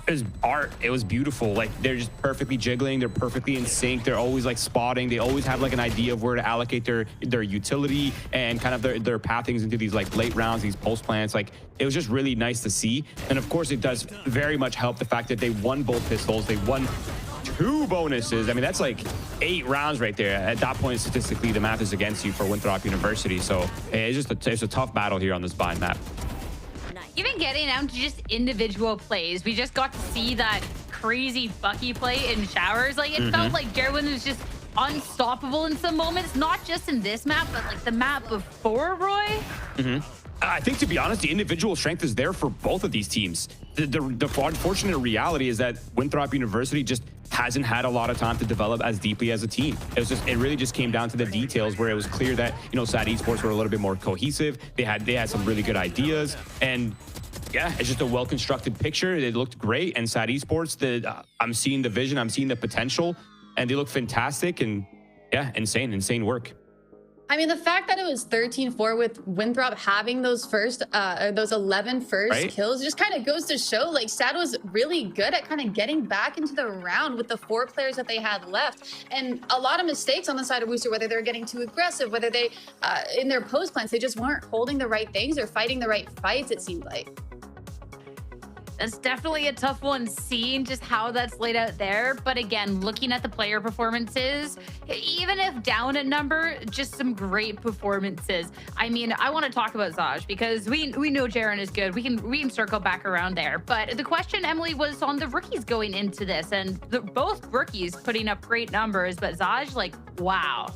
S1: art. It was beautiful. Like they're just perfectly jiggling. They're perfectly in sync. They're always like spotting. They always have like an idea of where to allocate their utility and kind of their pathings into these like late rounds, these post plants. Like it was just really nice to see. And of course it does very much help the fact that they won both pistols. They won 2 bonuses. I mean, that's like 8 rounds right there. At that point, statistically, the math is against you for Winthrop University. So it's a tough battle here on this bind map.
S5: Even getting down to just individual plays, we just got to see that crazy Bucky play in showers. Like it felt like Jerwin was just unstoppable in some moments, not just in this map, but like the map before Roy.
S1: I think, to be honest, the individual strength is there for both of these teams. The unfortunate reality is that Winthrop University just hasn't had a lot of time to develop as deeply as a team. It really just came down to the details, where it was clear that, you know, SaD Esports were a little bit more cohesive. They had some really good ideas, and yeah, it's just a well-constructed picture. It looked great, and SaD Esports, I'm seeing the vision, I'm seeing the potential, and they look fantastic, and yeah, insane work.
S6: I mean, the fact that it was 13-4 with Winthrop having those 11 first kills just kind of goes to show like SaD was really good at kind of getting back into the round with the 4 players that they had left. And a lot of mistakes on the side of Wooster, whether they're getting too aggressive, whether they, in their post plans, they just weren't holding the right things or fighting the right fights, it seemed like.
S5: That's definitely a tough one, seeing just how that's laid out there. But again, looking at the player performances, even if down a number, just some great performances. I mean, I want to talk about SaD because we know Jaren is good. We can circle back around there. But the question, Emily, was on the rookies going into this, and both rookies putting up great numbers, but SaD, like, wow.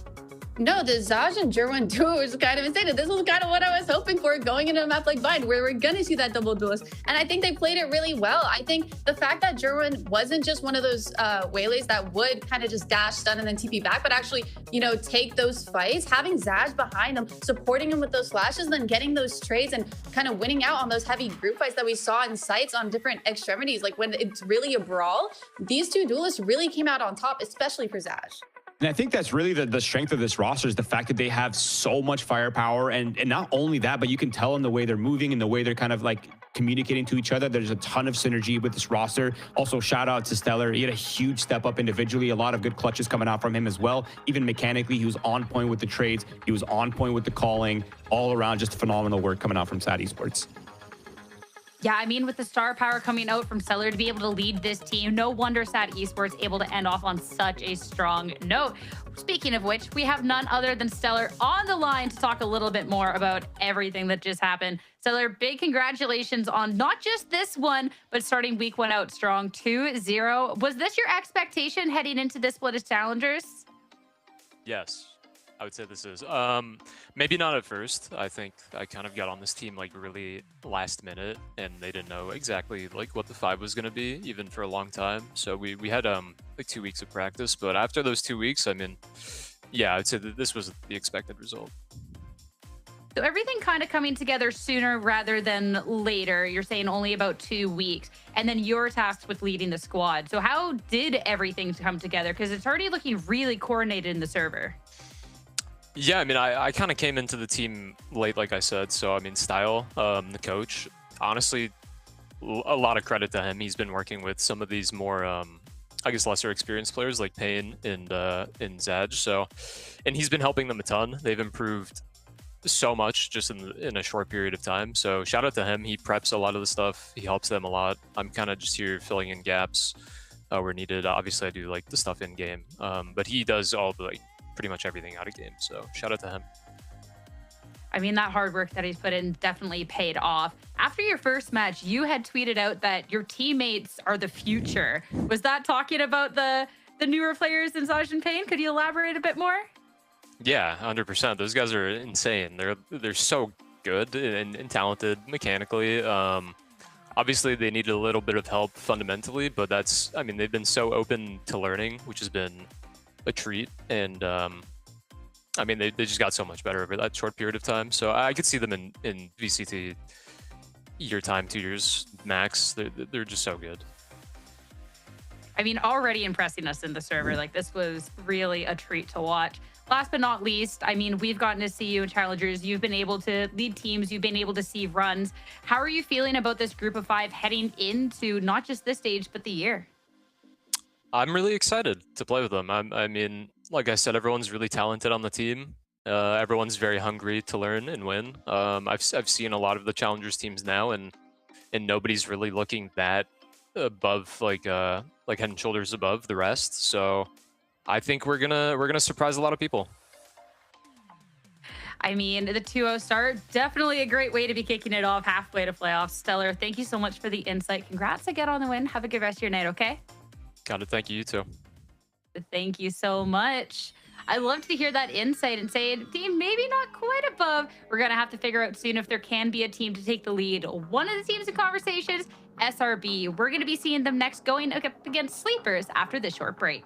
S6: No, the SaD and Jerwin duo was kind of insane. This was kind of what I was hoping for going into a map like Bind, where we're going to see that double duelist. And I think they played it really well. I think the fact that Jerwin wasn't just one of those waylays that would kind of just dash, stun, and then TP back, but actually, you know, take those fights, having SaD behind him, supporting him with those flashes, and then getting those trades and kind of winning out on those heavy group fights that we saw in sites on different extremities. Like when it's really a brawl, these 2 duelists really came out on top, especially for SaD.
S1: And I think that's really the strength of this roster, is the fact that they have so much firepower. And not only that, but you can tell in the way they're moving and the way they're kind of like communicating to each other. There's a ton of synergy with this roster. Also, shout out to Stellar. He had a huge step up individually. A lot of good clutches coming out from him as well. Even mechanically, he was on point with the trades. He was on point with the calling. All around, just phenomenal work coming out from SaD Esports.
S5: Yeah, I mean, with the star power coming out from Stellar to be able to lead this team, no wonder SaD Esports able to end off on such a strong note. Speaking of which, we have none other than Stellar on the line to talk a little bit more about everything that just happened. Stellar, big congratulations on not just this one, but starting week 1 out strong, 2-0. Was this your expectation heading into this split as challengers?
S11: Yes. I would say this is. Maybe not at first. I think I kind of got on this team like really last minute, and they didn't know exactly like what the 5 was going to be, even for a long time. So we had like 2 weeks of practice, but after those 2 weeks, I mean, yeah, I'd say that this was the expected result.
S5: So everything kind of coming together sooner rather than later. You're saying only about 2 weeks. And then you're tasked with leading the squad. So how did everything come together? Because it's already looking really coordinated in the server.
S11: Yeah, I mean, I kind of came into the team late, like I said. So, I mean, Style, the coach, honestly, a lot of credit to him. He's been working with some of these more, I guess, lesser experienced players like Payne and SaD. So, and he's been helping them a ton. They've improved so much just in a short period of time. So shout out to him. He preps a lot of the stuff. He helps them a lot. I'm kind of just here filling in gaps where needed. Obviously, I do like the stuff in game, but he does all the pretty much everything out of game. So shout out to him.
S5: I mean, that hard work that he's put in definitely paid off. After your first match, you had tweeted out that your teammates are the future. Was that talking about the newer players in SaD and Payne? Could you elaborate a bit more?
S11: Yeah, 100%. Those guys are insane. They're so good and talented mechanically. Obviously, they needed a little bit of help fundamentally, but I mean, they've been so open to learning, which has been a treat. And I mean, they just got so much better over that short period of time. So I could see them in VCT year time, 2 years max. They're just so good.
S5: I mean, already impressing us in the server. Like, this was really a treat to watch. Last but not least, I mean, we've gotten to see you in Challengers. You've been able to lead teams. You've been able to see runs. How are you feeling about this group of 5 heading into not just this stage, but the year?
S11: I'm really excited to play with them. I mean, like I said, everyone's really talented on the team. Everyone's very hungry to learn and win. I've seen a lot of the Challengers teams now, and nobody's really looking that above, like head and shoulders above the rest. So I think we're gonna surprise a lot of people.
S5: I mean, the 2-0 start, definitely a great way to be kicking it off halfway to playoffs. Stellar, thank you so much for the insight. Congrats again on the win. Have a good rest of your night, okay?
S11: Got it. Thank you. You too.
S5: Thank you so much. I love to hear that insight and say, team, maybe not quite above. We're going to have to figure out soon if there can be a team to take the lead. One of the teams in conversations, SRB. We're going to be seeing them next going up against Sleepers after this short break.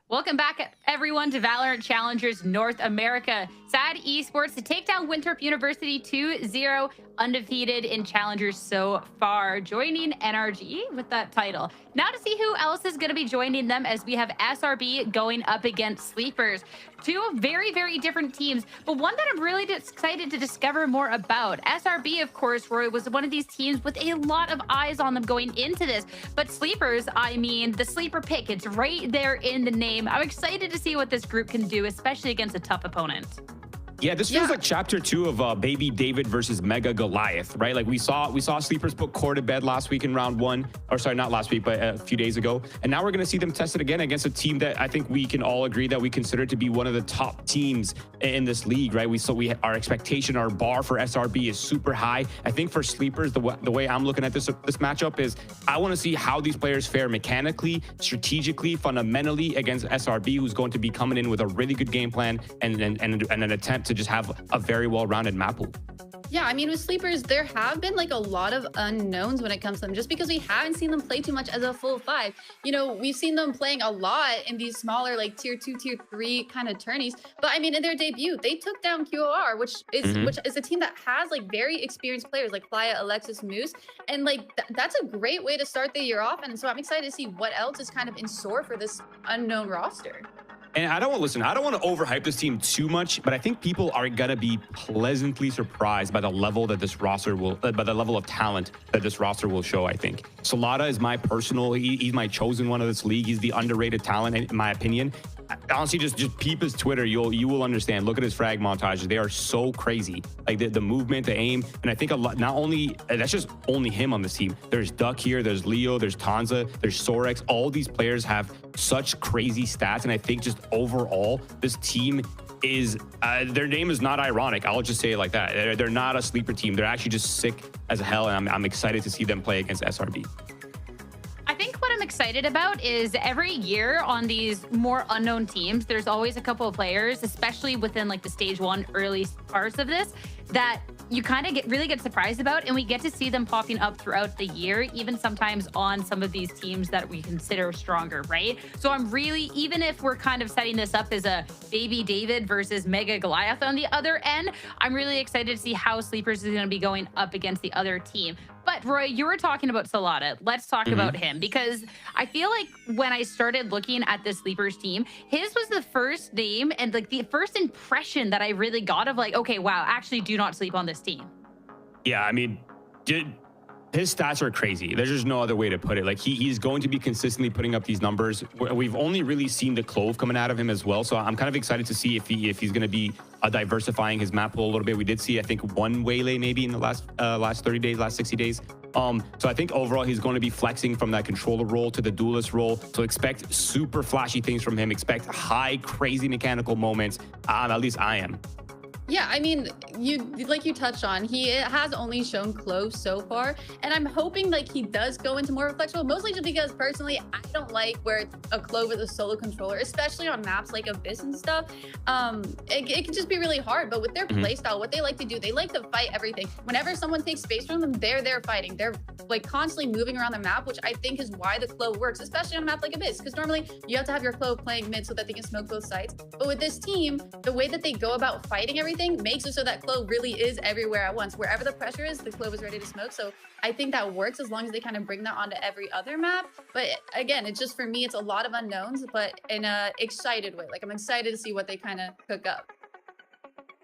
S5: Welcome back, everyone, to Valorant Challengers North America. SaD Esports to take down Winthrop University 2-0, undefeated in Challengers so far, joining NRG with that title. Now to see who else is going to be joining them, as we have SRB going up against Sleepers. Two very, very different teams, but one that I'm really excited to discover more about. SRB, of course, Roy, was one of these teams with a lot of eyes on them going into this. But Sleepers, I mean, the sleeper pick, it's right there in the name. I'm excited to see what this group can do, especially against a tough opponent.
S1: Yeah, this feels like chapter 2 of Baby David versus Mega Goliath, right? Like we saw Sleepers put Corrode to bed last week in round 1, or sorry, not last week, but a few days ago. And now we're going to see them tested again against a team that I think we can all agree that we consider to be one of the top teams in this league, right? Our expectation, our bar for SRB is super high. I think for Sleepers, the way I'm looking at this matchup is I want to see how these players fare mechanically, strategically, fundamentally against SRB, who's going to be coming in with a really good game plan and an attempt to just have a very well-rounded map pool.
S6: Yeah, I mean, with Sleepers, there have been like a lot of unknowns when it comes to them, just because we haven't seen them play too much as a full 5. You know, we've seen them playing a lot in these smaller, like tier 2, tier 3 kind of tourneys. But I mean, in their debut, they took down QOR, which is a team that has like very experienced players like Playa, Alexis, Moose, and like that's a great way to start the year off. And so I'm excited to see what else is kind of in store for this unknown roster.
S1: And I don't want to overhype this team too much, but I think people are gonna be pleasantly surprised by the level that this roster will, by the level of talent that this roster will show. I think SaD is my personal, he's my chosen one of this league. He's the underrated talent in my opinion. Honestly, just peep his Twitter. You will understand. Look at his frag montages. They are so crazy. Like the movement, the aim, and I think a lot. Not only that's just only him on this team. There's Duck here. There's Leo. There's Tanza. There's Sorex. All these players have such crazy stats, and I think just overall, this team is their name is not ironic. I'll just say it like that. They're not a sleeper team. They're actually just sick as hell, and I'm excited to see them play against SRB.
S5: I think what I'm excited about is every year on these more unknown teams, there's always a couple of players, especially within like the stage 1 early parts of this, that you kind of really get surprised about, and we get to see them popping up throughout the year, even sometimes on some of these teams that we consider stronger, right? So I'm really, even if we're kind of setting this up as a baby David versus Mega Goliath on the other end, I'm really excited to see how Sleepers is going to be going up against the other team. But Roy, you were talking about SaD. Let's talk about him, because I feel like when I started looking at this Sleepers team, his was the first name and like the first impression that I really got of like, okay, wow, actually do not sleep on this team.
S1: Yeah, I mean, his stats are crazy. There's just no other way to put it. Like he's going to be consistently putting up these numbers. We've only really seen the Clove coming out of him as well. So I'm kind of excited to see if he's going to be diversifying his map pool a little bit. We did see, I think, one Waylay maybe in the last 30 days, last 60 days. So I think overall he's going to be flexing from that controller role to the duelist role. So expect super flashy things from him. Expect high, crazy mechanical moments. At least I am.
S6: Yeah, I mean, like you touched on, he has only shown Clove so far, and I'm hoping like he does go into more flexible, mostly just because personally I don't like where a Clove is a solo controller, especially on maps like Abyss and stuff. It can just be really hard, but with their playstyle, what they like to do, they like to fight everything. Whenever someone takes space from them, they're there fighting. They're like constantly moving around the map, which I think is why the Clove works, especially on a map like Abyss, because normally you have to have your Clove playing mid so that they can smoke both sides. But with this team, the way that they go about fighting everything makes it so that Clove really is everywhere at once. Wherever the pressure is, the Clove is ready to smoke. So I think that works as long as they kind of bring that onto every other map. But again, it's just, for me, it's a lot of unknowns, but in a excited way. Like I'm excited to see what they kind of cook up.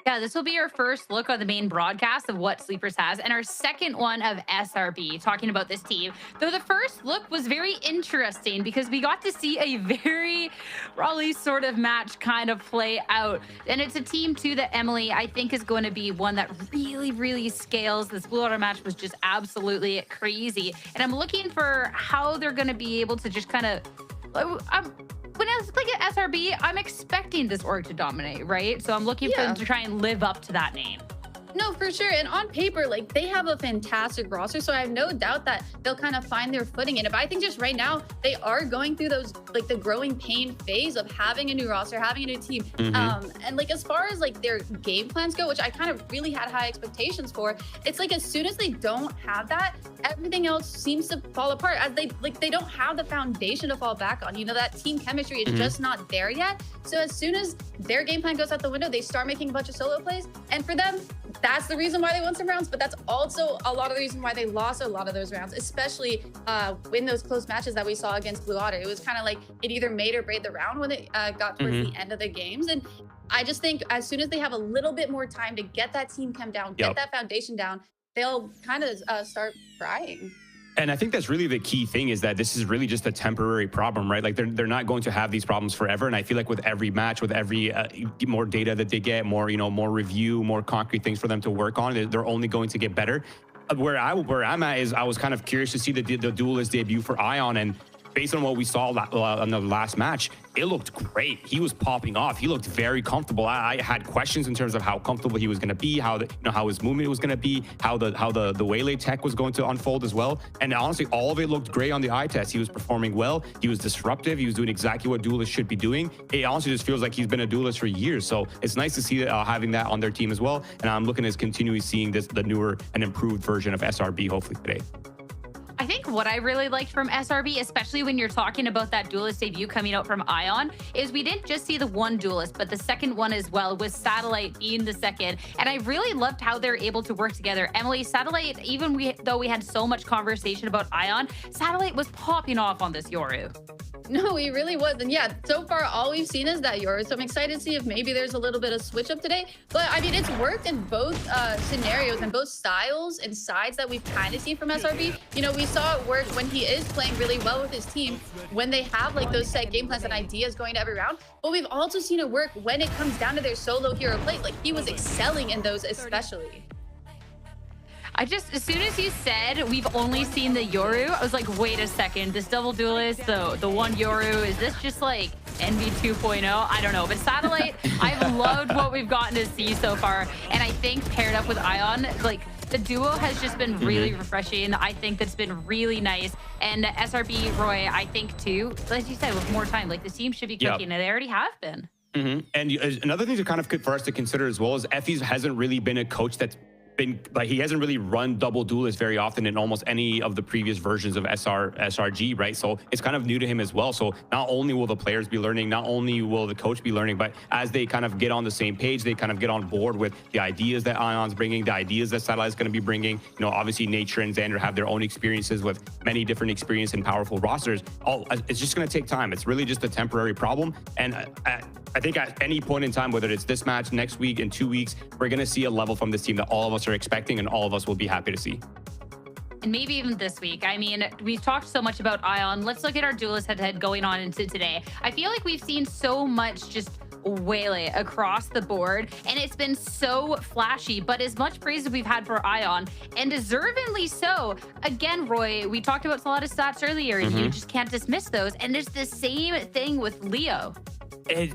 S5: Yeah, this will be our first look on the main broadcast of what Sleepers has, and our second one of SRB, talking about this team. Though the first look was very interesting because we got to see a very Raleigh sort of match kind of play out. And it's a team, too, that Emily, I think, is going to be one that really, really scales. This Blue Water match was just absolutely crazy. And I'm looking for how they're going to be able to just kind of... When I was playing at SRB, I'm expecting this org to dominate, right? So I'm looking for them to try and live up to that name.
S6: No, for sure. And on paper, like they have a fantastic roster. So I have no doubt that they'll kind of find their footing in it. But I think just right now, they are going through those, like the growing pain phase of having a new roster, having a new team. And like, as far as like their game plans go, which I kind of really had high expectations for, it's like, as soon as they don't have that, everything else seems to fall apart, as they don't have the foundation to fall back on. You know, that team chemistry is just not there yet. So as soon as their game plan goes out the window, they start making a bunch of solo plays. And for them, that's the reason why they won some rounds, but that's also a lot of the reason why they lost a lot of those rounds, especially in those close matches that we saw against Blue Otter. It was kind of like it either made or break the round when it got towards the end of the games. And I just think as soon as they have a little bit more time to get that team chem down, get that foundation down, they'll kind of start crying.
S1: And I think that's really the key thing, is that this is really just a temporary problem, right? Like they're not going to have these problems forever. And I feel like with every match, with every more data that they get, more, more review, more concrete things for them to work on, they're only going to get better. Where I'm at is I was kind of curious to see the duelist debut for Ion, and based on what we saw on the last match, it looked great. He was popping off. He looked very comfortable. I had questions in terms of how comfortable he was going to be, how his movement was going to be, how the Waylay tech was going to unfold as well. And honestly, all of it looked great on the eye test. He was performing well. He was disruptive. He was doing exactly what duelists should be doing. It honestly just feels like he's been a duelist for years. So it's nice to see having that on their team as well. And I'm looking at continuing seeing the newer and improved version of SRB hopefully today.
S5: I think what I really liked from SRB, especially when you're talking about that duelist debut coming out from Ion, is we didn't just see the one duelist, but the second one as well, with Satellite being the second. And I really loved how they're able to work together. Emily, Satellite, though we had so much conversation about Ion, Satellite was popping off on this Yoru.
S6: No, he really was. And yeah, so far all we've seen is that Yoru. So I'm excited to see if maybe there's a little bit of switch up today. But I mean, it's worked in both scenarios and both styles and sides that we've kind of seen from SRB. You know, we saw it work when he is playing really well with his team, when they have like those set game plans and ideas going to every round. But we've also seen it work when it comes down to their solo hero plays. Like he was excelling in those especially.
S5: As soon as you said we've only seen the Yoru, I was like, wait a second, this double duelist, the one Yoru, is this just like NV 2.0? I don't know, but Satellite, I've loved what we've gotten to see so far. And I think paired up with Ion, like the duo has just been really refreshing. I think that's been really nice. And SRB, Roy, I think too, as you said, with more time, like the team should be cooking, and they already have been.
S1: And another thing to kind of for us to consider as well is Effie's hasn't really been a coach that's been like, he hasn't really run double duelists very often in almost any of the previous versions of SRG, right? So it's kind of new to him as well. So not only will the players be learning, not only will the coach be learning, but as they kind of get on the same page, they kind of get on board with the ideas that Ion's bringing, the ideas that Satellite's going to be bringing. You know, obviously Nature and Xander have their own experiences with many different experience and powerful rosters. It's just going to take time. It's really just a temporary problem. And I think at any point in time, whether it's this match, next week, in 2 weeks, we're going to see a level from this team that all of us are expecting and all of us will be happy to see.
S5: And maybe even this week. I mean, we've talked so much about Ion. Let's look at our duelist head-to-head going on into today. I feel like we've seen so much just Waylay across the board, and it's been so flashy, but as much praise as we've had for Ion, and deservedly so. Again, Roy, we talked about a lot of stats earlier, and you just can't dismiss those. And there's the same thing with Leo.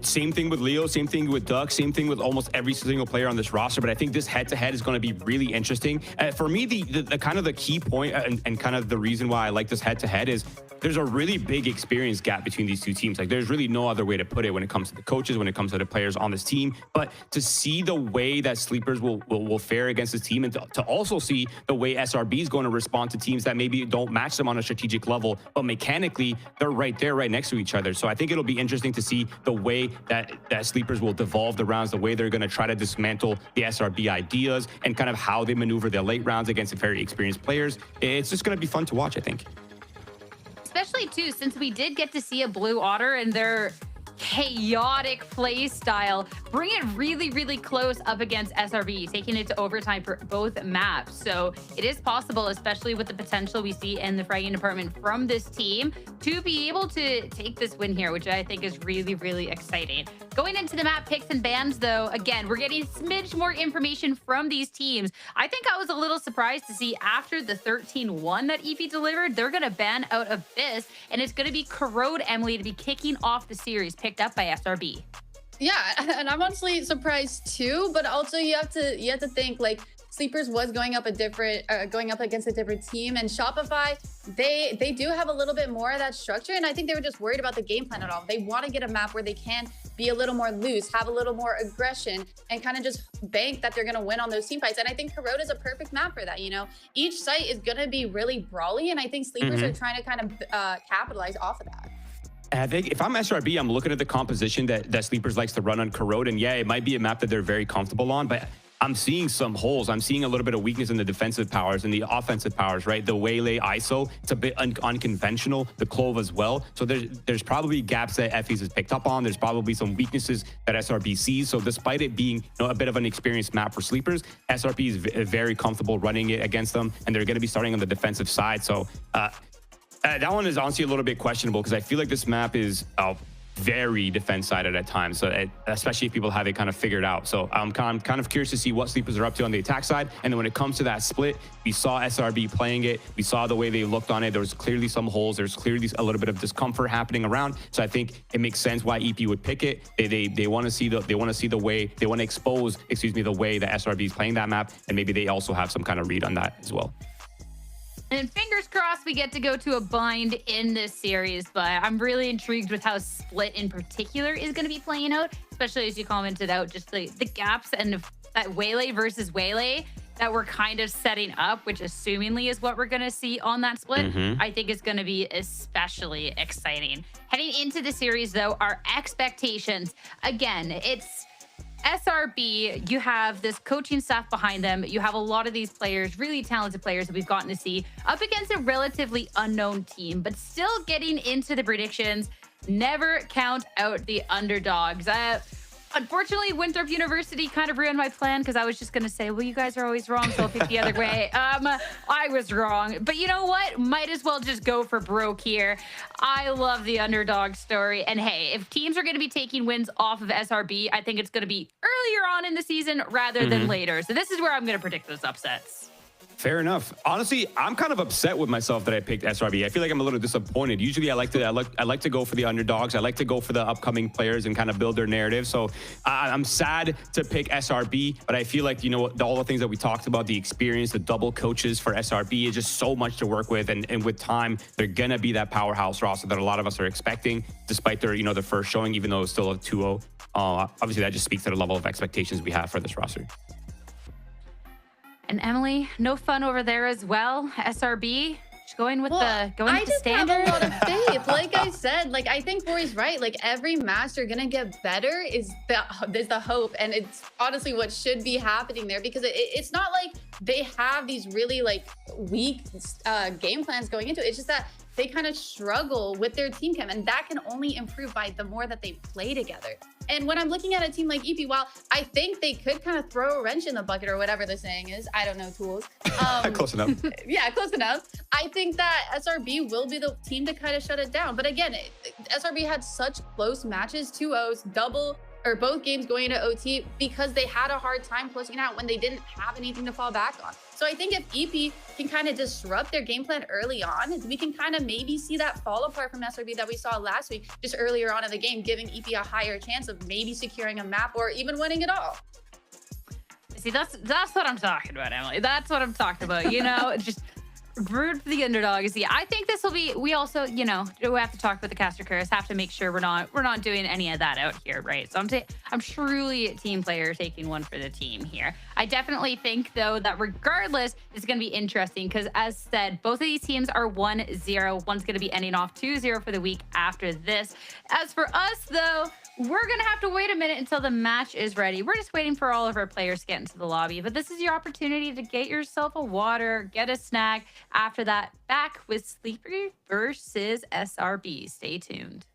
S1: Same thing with Leo, same thing with Duck, same thing with almost every single player on this roster. But I think this head-to-head is going to be really interesting. For me, the kind of the key point and kind of the reason why I like this head-to-head is there's a really big experience gap between these two teams. Like there's really no other way to put it when it comes to the coaches, when it comes to the players on this team. But to see the way that Sleepers will fare against this team, and to also see the way SRB is going to respond to teams that maybe don't match them on a strategic level, but mechanically they're right there, right next to each other. So I think it'll be interesting to see the way that Sleepers will devolve the rounds, the way they're going to try to dismantle the SRB ideas, and kind of how they maneuver their late rounds against very experienced players. It's just going to be fun to watch, I think.
S5: Especially too, since we did get to see a Blue Otter and their chaotic play style, bring it really, really close up against SRB, taking it to overtime for both maps. So it is possible, especially with the potential we see in the fragging department from this team, to be able to take this win here, which I think is really, really exciting. Going into the map picks and bans, though, again, we're getting a smidge more information from these teams. I think I was a little surprised to see after the 13-1 that EP delivered, they're going to ban out Abyss, and it's going to be Corrode, Emily, to be kicking off the series, picked up by SRB.
S6: Yeah, and I'm honestly surprised too, but also you have to think like Sleepers was going up against a different team, and Shopify, they do have a little bit more of that structure, and I think they were just worried about the game plan at all. They want to get a map where they can be a little more loose, have a little more aggression, and kind of just bank that they're going to win on those team fights. And I think Corrode is a perfect map for that. You know, each site is going to be really brawly, and I think Sleepers are trying to kind of capitalize off of that.
S1: I think if I'm SRB, I'm looking at the composition that Sleepers likes to run on Corrode, and yeah, it might be a map that they're very comfortable on, but I'm seeing some holes. I'm seeing a little bit of weakness in the defensive powers and the offensive powers, right? The Waylay ISO, it's a bit unconventional. The Clove as well. So there's probably gaps that Effie's has picked up on. There's probably some weaknesses that SRB sees. So despite it being, you know, a bit of an experienced map for Sleepers, SRB is very comfortable running it against them, and they're going to be starting on the defensive side. So that one is honestly a little bit questionable because I feel like this map is very defense-sided at times, so especially if people have it kind of figured out. So I'm kind of curious to see what Sleepers are up to on the attack side. And then when it comes to that split, we saw SRB playing it. We saw the way they looked on it. There was clearly some holes. There's clearly a little bit of discomfort happening around. So I think it makes sense why EP would pick it. They want to see the way, they want to expose, the way that SRB is playing that map, and maybe they also have some kind of read on that as well.
S5: And fingers crossed we get to go to a bind in this series, but I'm really intrigued with how Split in particular is going to be playing out, especially as you commented out, just the gaps and that Waylay versus Waylay that we're kind of setting up, which assumingly is what we're going to see on that split, I think is going to be especially exciting. Heading into the series, though, our expectations, again, it's SRB, you have this coaching staff behind them. You have a lot of these players, really talented players that we've gotten to see up against a relatively unknown team, but still getting into the predictions. never count out the underdogs. Unfortunately, Winthrop University kind of ruined my plan because I was just going to say, well, you guys are always wrong, so I'll pick the other way. I was wrong. But you know what? Might as well just go for broke here. I love the underdog story. And hey, if teams are going to be taking wins off of SRB, I think it's going to be earlier on in the season rather than later. So this is where I'm going to predict those upsets.
S1: Fair enough. Honestly, I'm kind of upset with myself that I picked SRB. I feel like I'm a little disappointed. Usually, I like to go for the underdogs. I like to go for the upcoming players and kind of build their narrative. So I'm sad to pick SRB, but I feel like, you know, all the things that we talked about, the experience, the double coaches for SRB is just so much to work with, and with time, they're gonna be that powerhouse roster that a lot of us are expecting, despite their, you know, their first showing, even though it's still a 2-0. Obviously, that just speaks to the level of expectations we have for this roster.
S5: And Emily, no fun over there as well. SRB, just going with the standard.
S6: I just have a lot of faith. Like I said, like I think Rory's right. Like every match they're gonna get better is the hope, and it's honestly what should be happening there, because it's not like they have these really like weak game plans going into it. It's just that they kind of struggle with their team chem, and that can only improve by the more that they play together. And when I'm looking at a team like EEPY, while I think they could kind of throw a wrench in the bucket or whatever the saying is, I don't know tools.
S1: Close enough.
S6: Yeah, close enough. I think that SRB will be the team to kind of shut it down. But again, SRB had such close matches, 2-0s, both games going into OT, because they had a hard time closing it out when they didn't have anything to fall back on. So I think if EEPY can kind of disrupt their game plan early on, we can kind of maybe see that fall apart from SRB that we saw last week, just earlier on in the game, giving EEPY a higher chance of maybe securing a map or even winning it all.
S5: See, that's what I'm talking about, Emily. That's what I'm talking about. You know, just root for the underdog. See, I think this will be. We also, you know, we have to talk with the caster curse. Have to make sure we're not doing any of that out here, right? So I'm truly a team player taking one for the team here. I definitely think though that regardless, it's going to be interesting because, as said, both of these teams are 1-0. One's going to be ending off 2-0 for the week after this. As for us though, we're going to have to wait a minute until the match is ready. We're just waiting for all of our players to get into the lobby. But this is your opportunity to get yourself a water, get a snack. After that, back with Sleeper versus SRB. Stay tuned.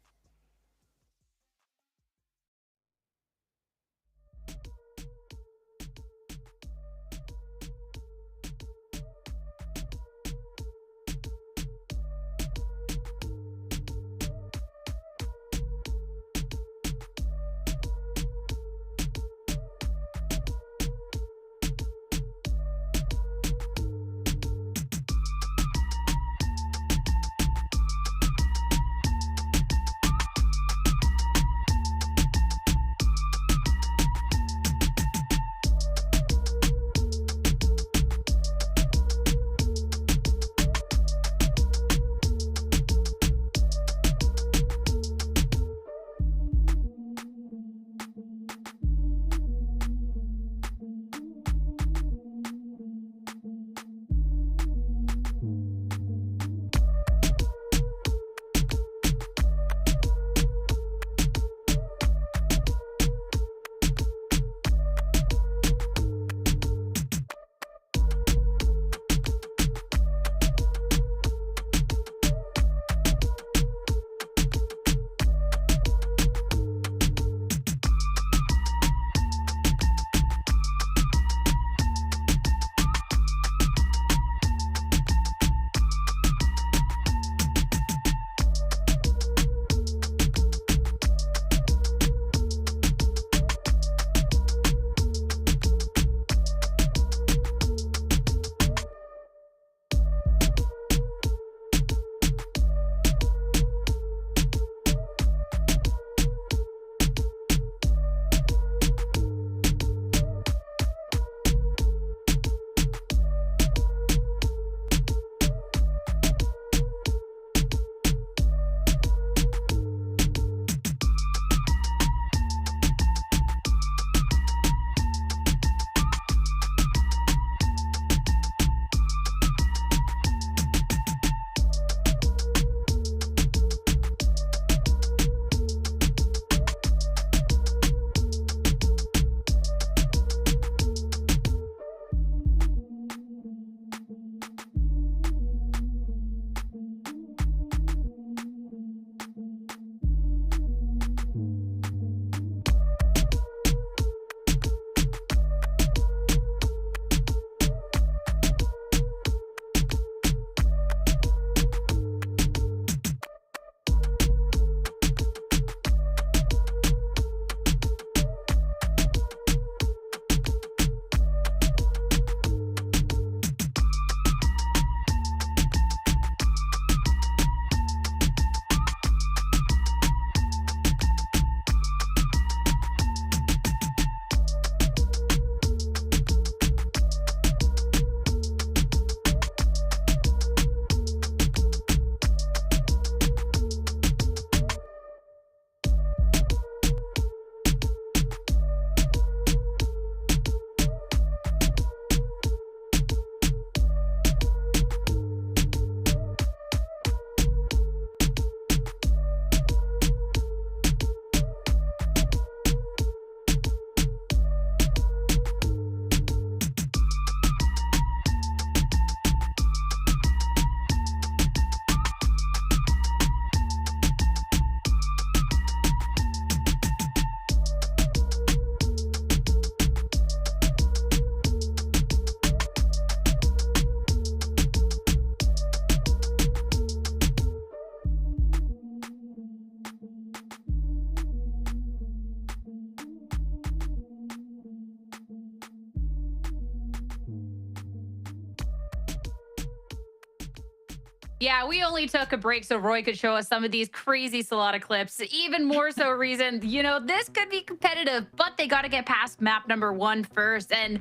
S5: Yeah, we only took a break so Roy could show us some of these crazy Salada clips. Even more so reason, you know, this could be competitive, but they got to get past map number 1 first. And,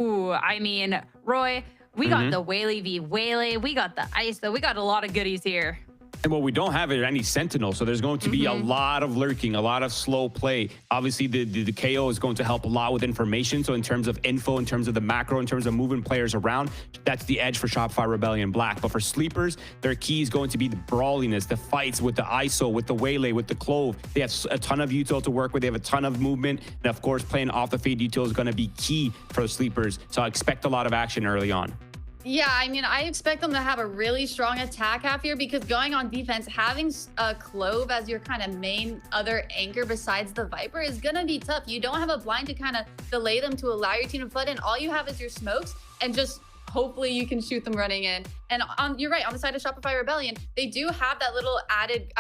S5: ooh, I mean, Roy, we got the Waylay v Waylay, we got the ISO, we got a lot of goodies here.
S1: And what we don't have is any Sentinel, so there's going to be a lot of lurking, a lot of slow play. Obviously, the KO is going to help a lot with information. So in terms of info, in terms of the macro, in terms of moving players around, that's the edge for Shopify Rebellion Black. But for sleepers, their key is going to be the brawliness, the fights with the ISO, with the Waylay, with the Clove. They have a ton of util to work with. They have a ton of movement. And of course, playing off the fade util is going to be key for the sleepers. So I expect a lot of action early on.
S6: Yeah, I mean, I expect them to have a really strong attack half here because going on defense, having a Clove as your kind of main other anchor besides the Viper is going to be tough. You don't have a blind to kind of delay them to allow your team to flood in. All you have is your smokes and just hopefully you can shoot them running in. And you're right, on the side of Shopify Rebellion, they do have that little added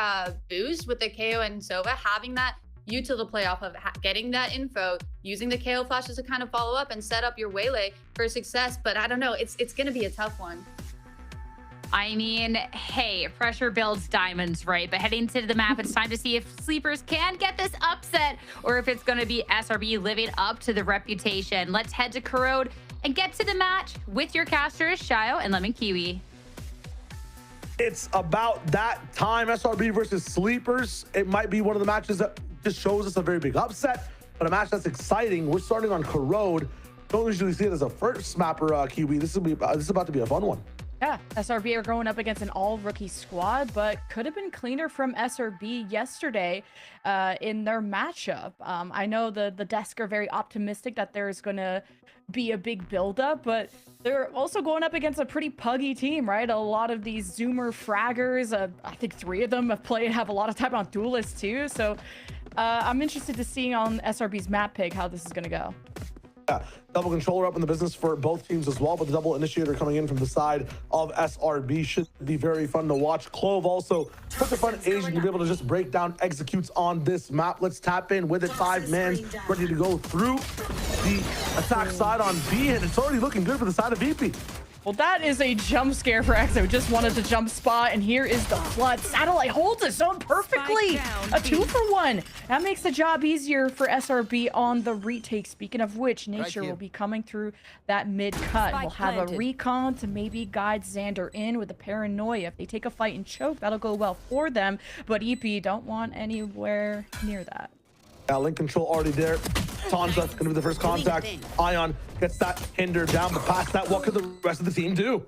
S6: boost with the KO and Sova, having that util to play off of, getting that info, using the KO flashes to kind of follow up and set up your Waylay for success. But I don't know, it's going to be a tough one.
S5: I mean, hey, pressure builds diamonds, right? But heading to the map, it's time to see if sleepers can get this upset or if it's going to be SRB living up to the reputation. Let's head to Corrode and get to the match with your casters, Shayo and Lemon Kiwi.
S7: It's about that time. SRB versus sleepers. It might be one of the matches that just shows us a very big upset, but a match that's exciting. We're starting on Corrode. Don't usually see it as a first mapper, Kiwi. This is about to be a fun one.
S8: Yeah, SRB are going up against an all-rookie squad, but could have been cleaner from SRB yesterday in their matchup. I know the desk are very optimistic that there's going to be a big build-up, but they're also going up against a pretty puggy team, right? A lot of these Zoomer fraggers, I think 3 of them have a lot of time on Duelist too, so I'm interested to see on SRB's map pick how this is going to go.
S7: Yeah, double controller up in the business for both teams as well, but the double initiator coming in from the side of SRB should be very fun to watch. Clove also such a fun Asian to be able to just break down executes on this map. Let's tap in with it. 5 men ready to go through the attack side on B, and it's already looking good for the side of EEPY.
S8: Well, that is a jump scare for X. I just wanted to jump spot, and here is the flood. Satellite holds his own perfectly. A 2-for-1. That makes the job easier for SRB on the retake. Speaking of which, Nature will be coming through that mid cut. We'll have a recon to maybe guide Xander in with a paranoia. If they take a fight and choke, that'll go well for them. But EP don't want anywhere near that.
S7: Link control already there. Tanza gonna be the first contact. Ion gets that hinder down, but past that, what could the rest of the team do?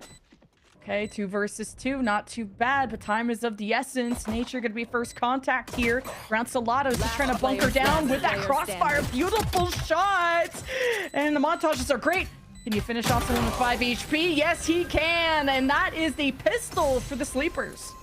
S8: Okay, 2 versus 2, not too bad, but time is of the essence. Nature gonna be first contact here. Round Salado just trying to bunker down with that crossfire. Beautiful shots! And the montages are great. Can you finish off someone with 5 HP? Yes, he can! And that is the pistol for the sleepers.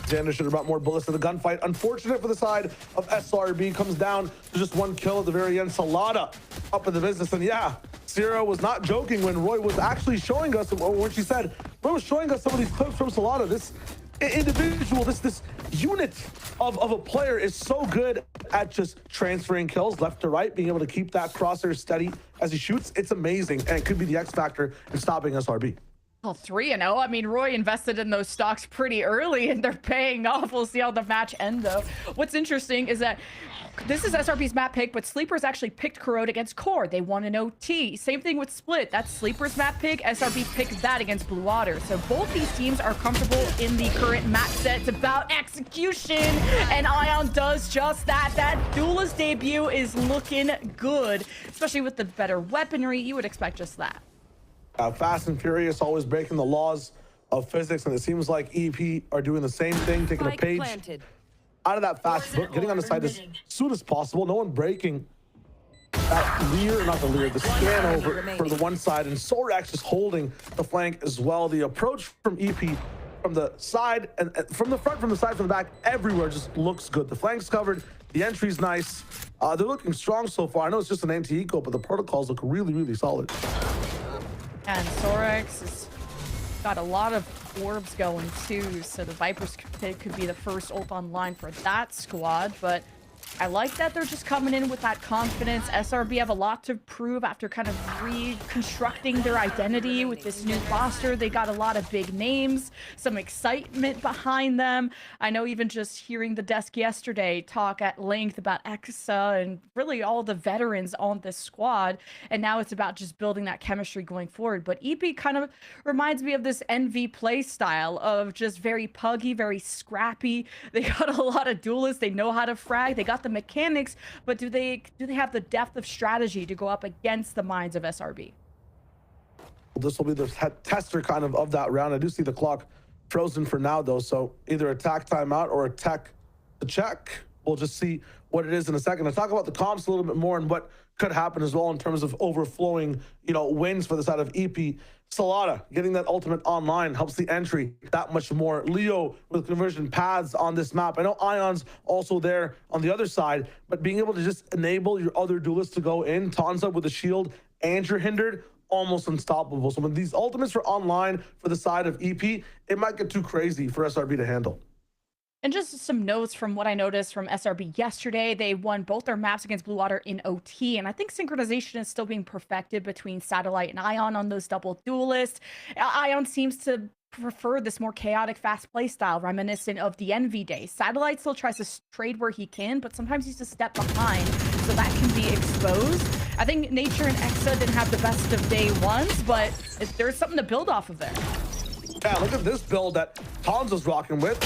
S7: Xander should have brought more bullets to the gunfight. Unfortunate for the side of SRB. Comes down to just 1 kill at the very end. Salada up in the business. And yeah, Sierra was not joking when Roy was actually showing us, when she said, Roy was showing us some of these clips from Salada. This individual, this unit of a player is so good at just transferring kills left to right, being able to keep that crosshair steady as he shoots. It's amazing, and it could be the X factor in stopping SRB.
S8: Well, 3-0. I mean, Roy invested in those stocks pretty early, and they're paying off. We'll see how the match ends, though. What's interesting is that this is SRB's map pick, but Sleepers actually picked Corrode against Core. They won an OT. Same thing with Split. That's Sleepers map pick. SRB picked that against Blue Water. So both these teams are comfortable in the current map set. It's about execution, and Ion does just that. That Duelist debut is looking good, especially with the better weaponry. You would expect just that.
S7: Fast and furious, always breaking the laws of physics, and it seems like EEPY are doing the same thing, taking a page out of that fast book, getting on the side as soon as possible. No one breaking that leer, not the leer, the scan over for the one side, and Sorax is holding the flank as well. The approach from EEPY from the side and from the front, from the side, from the back, everywhere just looks good. The flank's covered, the entry's nice. They're looking strong so far. I know it's just an anti-eco, but the protocols look really, really solid.
S8: And Sorax has got a lot of orbs going too, so the Vipers could be the first ult online for that squad. But I like that they're just coming in with that confidence. SRB have a lot to prove after kind of reconstructing their identity with this new roster. They got a lot of big names, some excitement behind them. I know even just hearing the desk yesterday talk at length about Exa and really all the veterans on this squad. And now it's about just building that chemistry going forward. But EP kind of reminds me of this NV play style of just very puggy, very scrappy. They got a lot of duelists. They know how to frag. They got the mechanics, but do they have the depth of strategy to go up against the minds of SRB?
S7: This will be the tester kind of that round. I do see the clock frozen for now though, so either attack timeout or attack the check. We'll just see what it is in a second. I'll talk about the comps a little bit more and what could happen as well in terms of overflowing, wins for the side of EP. SaD getting that ultimate online helps the entry that much more. Leo with conversion paths on this map. I know Ion's also there on the other side, but being able to just enable your other duelists to go in, Tanza with the shield and you're hindered, almost unstoppable. So when these ultimates are online for the side of EP, it might get too crazy for SRB to handle.
S8: And just some notes from what I noticed from SRB yesterday. They won both their maps against Blue Water in OT, and I think synchronization is still being perfected between Satellite and Ion on those double duelists. Ion seems to prefer this more chaotic, fast play style, reminiscent of the Envy days. Satellite still tries to trade where he can, but sometimes he's a step behind, so that can be exposed. I think Nature and Exa didn't have the best of day ones, but there's something to build off of there.
S7: Yeah, look at this build that Tanza's rocking with.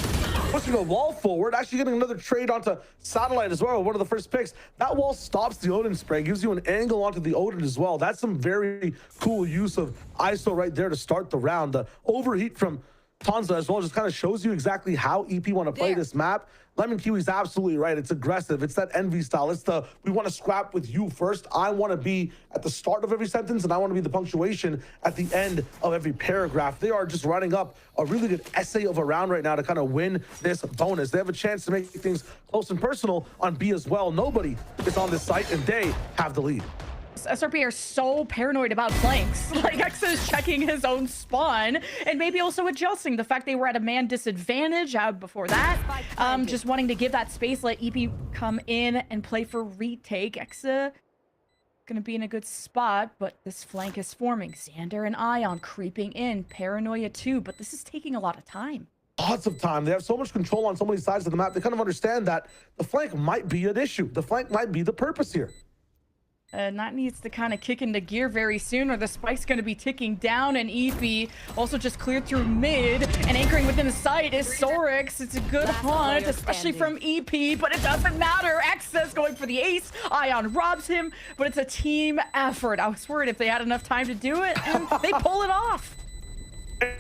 S7: Pushing a wall forward, actually getting another trade onto Satellite as well. One of the first picks. That wall stops the Odin spray, gives you an angle onto the Odin as well. That's some very cool use of ISO right there to start the round. The overheat from Tanza as well just kind of shows you exactly how EP want to play this map. Lemon Kiwi's absolutely right. It's aggressive. It's that envy style. It's the, we want to scrap with you first. I want to be at the start of every sentence, and I want to be the punctuation at the end of every paragraph. They are just running up a really good essay of a round right now to kind of win this bonus. They have a chance to make things close and personal on B as well. Nobody is on this site, and they have the lead.
S8: SRB are so paranoid about flanks. Like, Exa is checking his own spawn and maybe also adjusting the fact they were at a man disadvantage before that. Just wanting to give that space, let EP come in and play for retake. Exa gonna be in a good spot, but this flank is forming. Xander and Ion creeping in. Paranoia too, but this is taking a lot of time.
S7: Lots of time. They have so much control on so many sides of the map. They kind of understand that the flank might be an issue. The flank might be the purpose here.
S8: And that needs to kind of kick into gear very soon, or the spike's going to be ticking down. And EP also just cleared through mid, and anchoring within the site is Sorix. It's a good hunt, especially from EP, but it doesn't matter. X's going for the ace. Ion robs him, but it's a team effort. I was worried if they had enough time to do it, and they pull it off.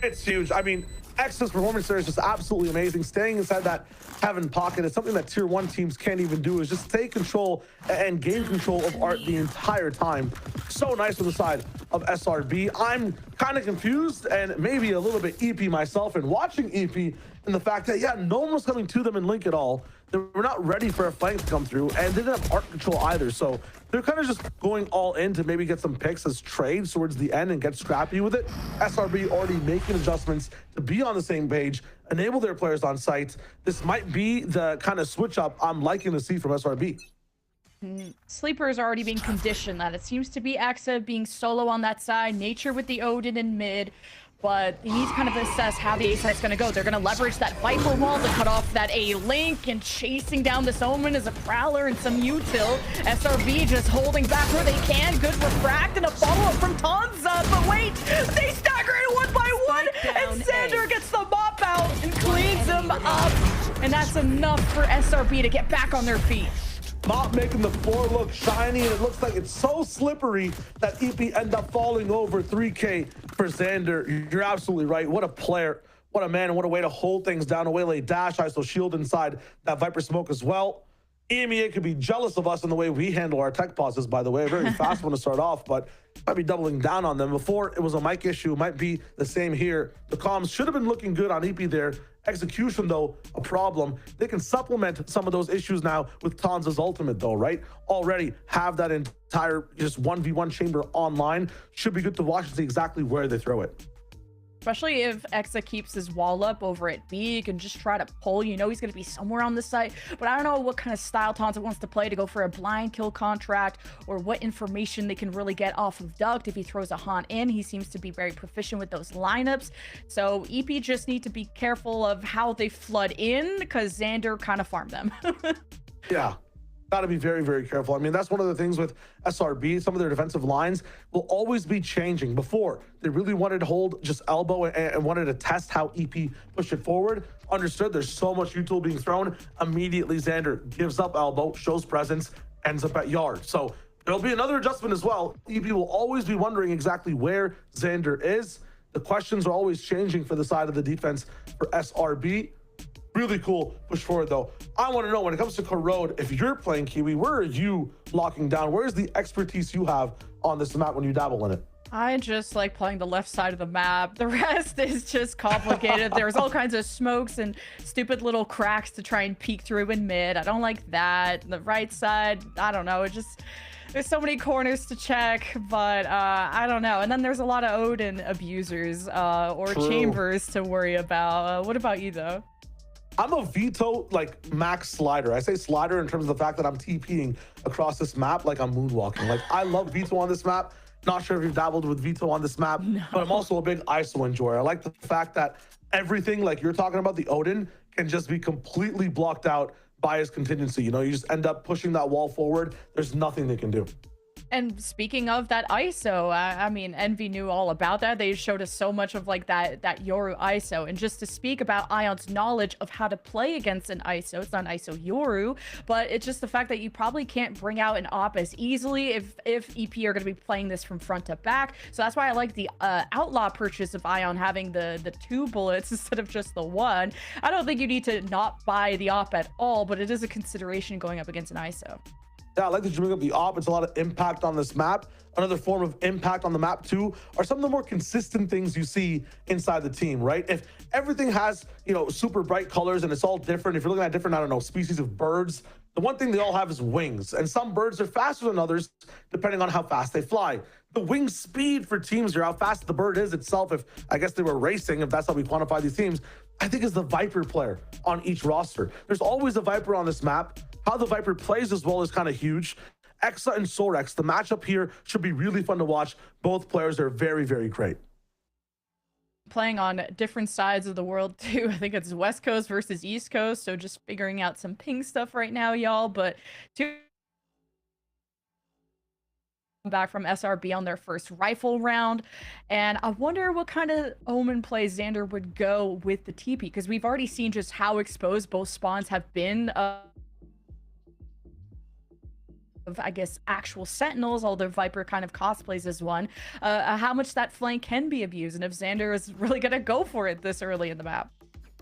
S7: It's huge. I mean, X's performance there is just absolutely amazing. Staying inside that heaven pocket is something that tier 1 teams can't even do, is just take control and gain control of Art the entire time. So nice on the side of SRB. I'm kind of confused and maybe a little bit EP myself, and watching EP in the fact that, yeah, no one was coming to them in Link at all. They were not ready for a flank to come through, and they didn't have art control either. So they're kind of just going all in to maybe get some picks as trades towards the end and get scrappy with it. SRB already making adjustments to be on the same page, enable their players on site. This might be the kind of switch up I'm liking to see from SRB.
S8: Sleeper is already being conditioned that it seems to be Exa being solo on that side, Nature with the Odin in mid. But he needs to kind of assess how the A site's going to go. They're going to leverage that Viper wall to cut off that A link, and chasing down this Omen as a Prowler and some util. SRB just holding back where they can. Good refract and a follow-up from Tanza. But wait, they stagger it one by one, and Xander gets the mop out and cleans them up. And that's enough for SRB to get back on their feet.
S7: Not making the floor look shiny, and it looks like it's so slippery that EP end up falling over. 3K for Xander. You're absolutely right. What a player, what a man, and what a way to hold things down. A waylay dash, ISO shield inside that Viper smoke as well. EMEA could be jealous of us in the way we handle our tech pauses, by the way. A very fast one to start off, but might be doubling down on them. Before, it was a mic issue. It might be the same here. The comms should have been looking good on EP there. Execution, though, a problem. They can supplement some of those issues now with Tanza's ultimate, though, right? Already have that entire just 1v1 chamber online. Should be good to watch and see exactly where they throw it.
S8: Especially if Exa keeps his wall up over at B, you can just try to pull. You know he's going to be somewhere on the site, but I don't know what kind of style Tonsa wants to play to go for a blind kill contract, or what information they can really get off of Duct if he throws a haunt in. He seems to be very proficient with those lineups. So EP just need to be careful of how they flood in, because Xander kind of farmed them.
S7: Yeah. Got to be very, very careful. I mean, that's one of the things with SRB. Some of their defensive lines will always be changing. Before, they really wanted to hold just elbow and wanted to test how EP pushed it forward. Understood there's so much util being thrown. Immediately, Xander gives up elbow, shows presence, ends up at yard. So there'll be another adjustment as well. EP will always be wondering exactly where Xander is. The questions are always changing for the side of the defense for SRB. Really cool push forward, though. I want to know, when it comes to Corrode, if you're playing Kiwi, where are you locking down? Where's the expertise you have on this map when you dabble in it?
S8: I just like playing the left side of the map. The rest is just complicated. There's all kinds of smokes and stupid little cracks to try and peek through in mid. I don't like that. The right side, I don't know. It just, there's so many corners to check, but I don't know. And then there's a lot of Odin abusers or
S7: True.
S8: chambers to worry about. What about you, though?
S7: I'm a Vito, like, max slider. I say slider in terms of the fact that I'm TPing across this map like I'm moonwalking. Like, I love Vito on this map. Not sure if you've dabbled with Vito on this map, but I'm also a big ISO enjoyer. I like the fact that everything, like you're talking about, the Odin, can just be completely blocked out by his contingency. You know, you just end up pushing that wall forward. There's nothing they can do.
S8: And speaking of that ISO, I mean, Envy knew all about that. They showed us so much of like that Yoru ISO. And just to speak about Ion's knowledge of how to play against an ISO, it's not an ISO Yoru, but it's just the fact that you probably can't bring out an op as easily if EP are going to be playing this from front to back. So that's why I like the Outlaw purchase of Ion having the 2 bullets instead of just the 1. I don't think you need to not buy the op at all, but it is a consideration going up against an ISO.
S7: Yeah, I like that you bring up the op. It's a lot of impact on this map. Another form of impact on the map too are some of the more consistent things you see inside the team, right? If everything has, you know, super bright colors and it's all different, if you're looking at different, I don't know, species of birds, the one thing they all have is wings. And some birds are faster than others, depending on how fast they fly. The wing speed for teams, or how fast the bird is itself, if I guess they were racing, if that's how we quantify these teams, I think is the Viper player on each roster. There's always a Viper on this map. How the Viper plays as well is kind of huge. Exa and Sorex, the matchup here should be really fun to watch. Both players are very, very great.
S8: Playing on different sides of the world too. I think it's West Coast versus East Coast, so just figuring out some ping stuff right now, y'all. But back from SRB on their first rifle round, and I wonder what kind of Omen play Xander would go with the TP, because we've already seen just how exposed both spawns have been of, I guess, actual sentinels, although Viper kind of cosplays as one, how much that flank can be abused, and if Xander is really gonna go for it this early in the map.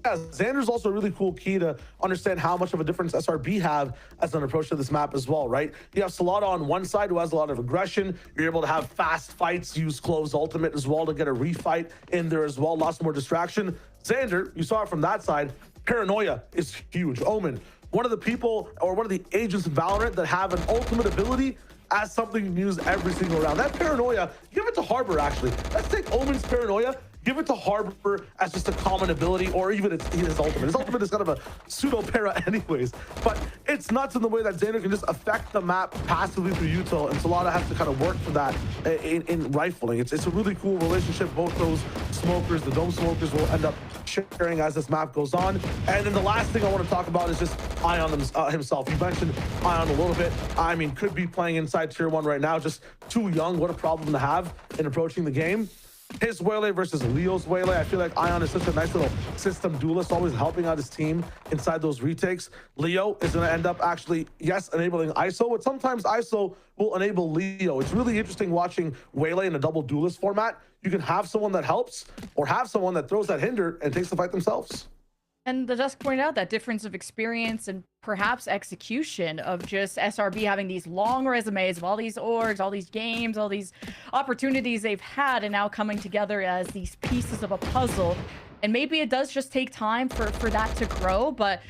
S7: Yeah, Xander's also a really cool key to understand how much of a difference SRB have as an approach to this map as well, right? You have Salada on one side who has a lot of aggression. You're able to have fast fights, use Clove's ultimate as well to get a refight in there as well, lots more distraction. Xander, you saw it from that side, paranoia is huge. Omen, one of the people or one of the agents in Valorant that have an ultimate ability as something you use every single round. That paranoia, give it to Harbor actually. Let's take Omen's paranoia, give it to Harbor as just a common ability, or even his ultimate. His ultimate is kind of a pseudo-para anyways, but it's nuts in the way that Xander can just affect the map passively through util, and Salada has to kind of work for that in rifling. It's a really cool relationship. Both those smokers, the dome smokers, will end up sharing as this map goes on. And then the last thing I want to talk about is just Ion himself. You mentioned Ion a little bit. I mean, could be playing inside tier 1 right now, just too young. What a problem to have in approaching the game. His Waylay versus Leo's Waylay. I feel like Ion is such a nice little system duelist, always helping out his team inside those retakes. Leo is going to end up actually, yes, enabling ISO, but sometimes ISO will enable Leo. It's really interesting watching Waylay in a double duelist format. You can have someone that helps or have someone that throws that hinder and takes the fight themselves.
S8: And the Dusk pointed out that difference of experience and perhaps execution of just SRB having these long resumes of all these orgs, all these games, all these opportunities they've had, and now coming together as these pieces of a puzzle. And maybe it does just take time for that to grow, but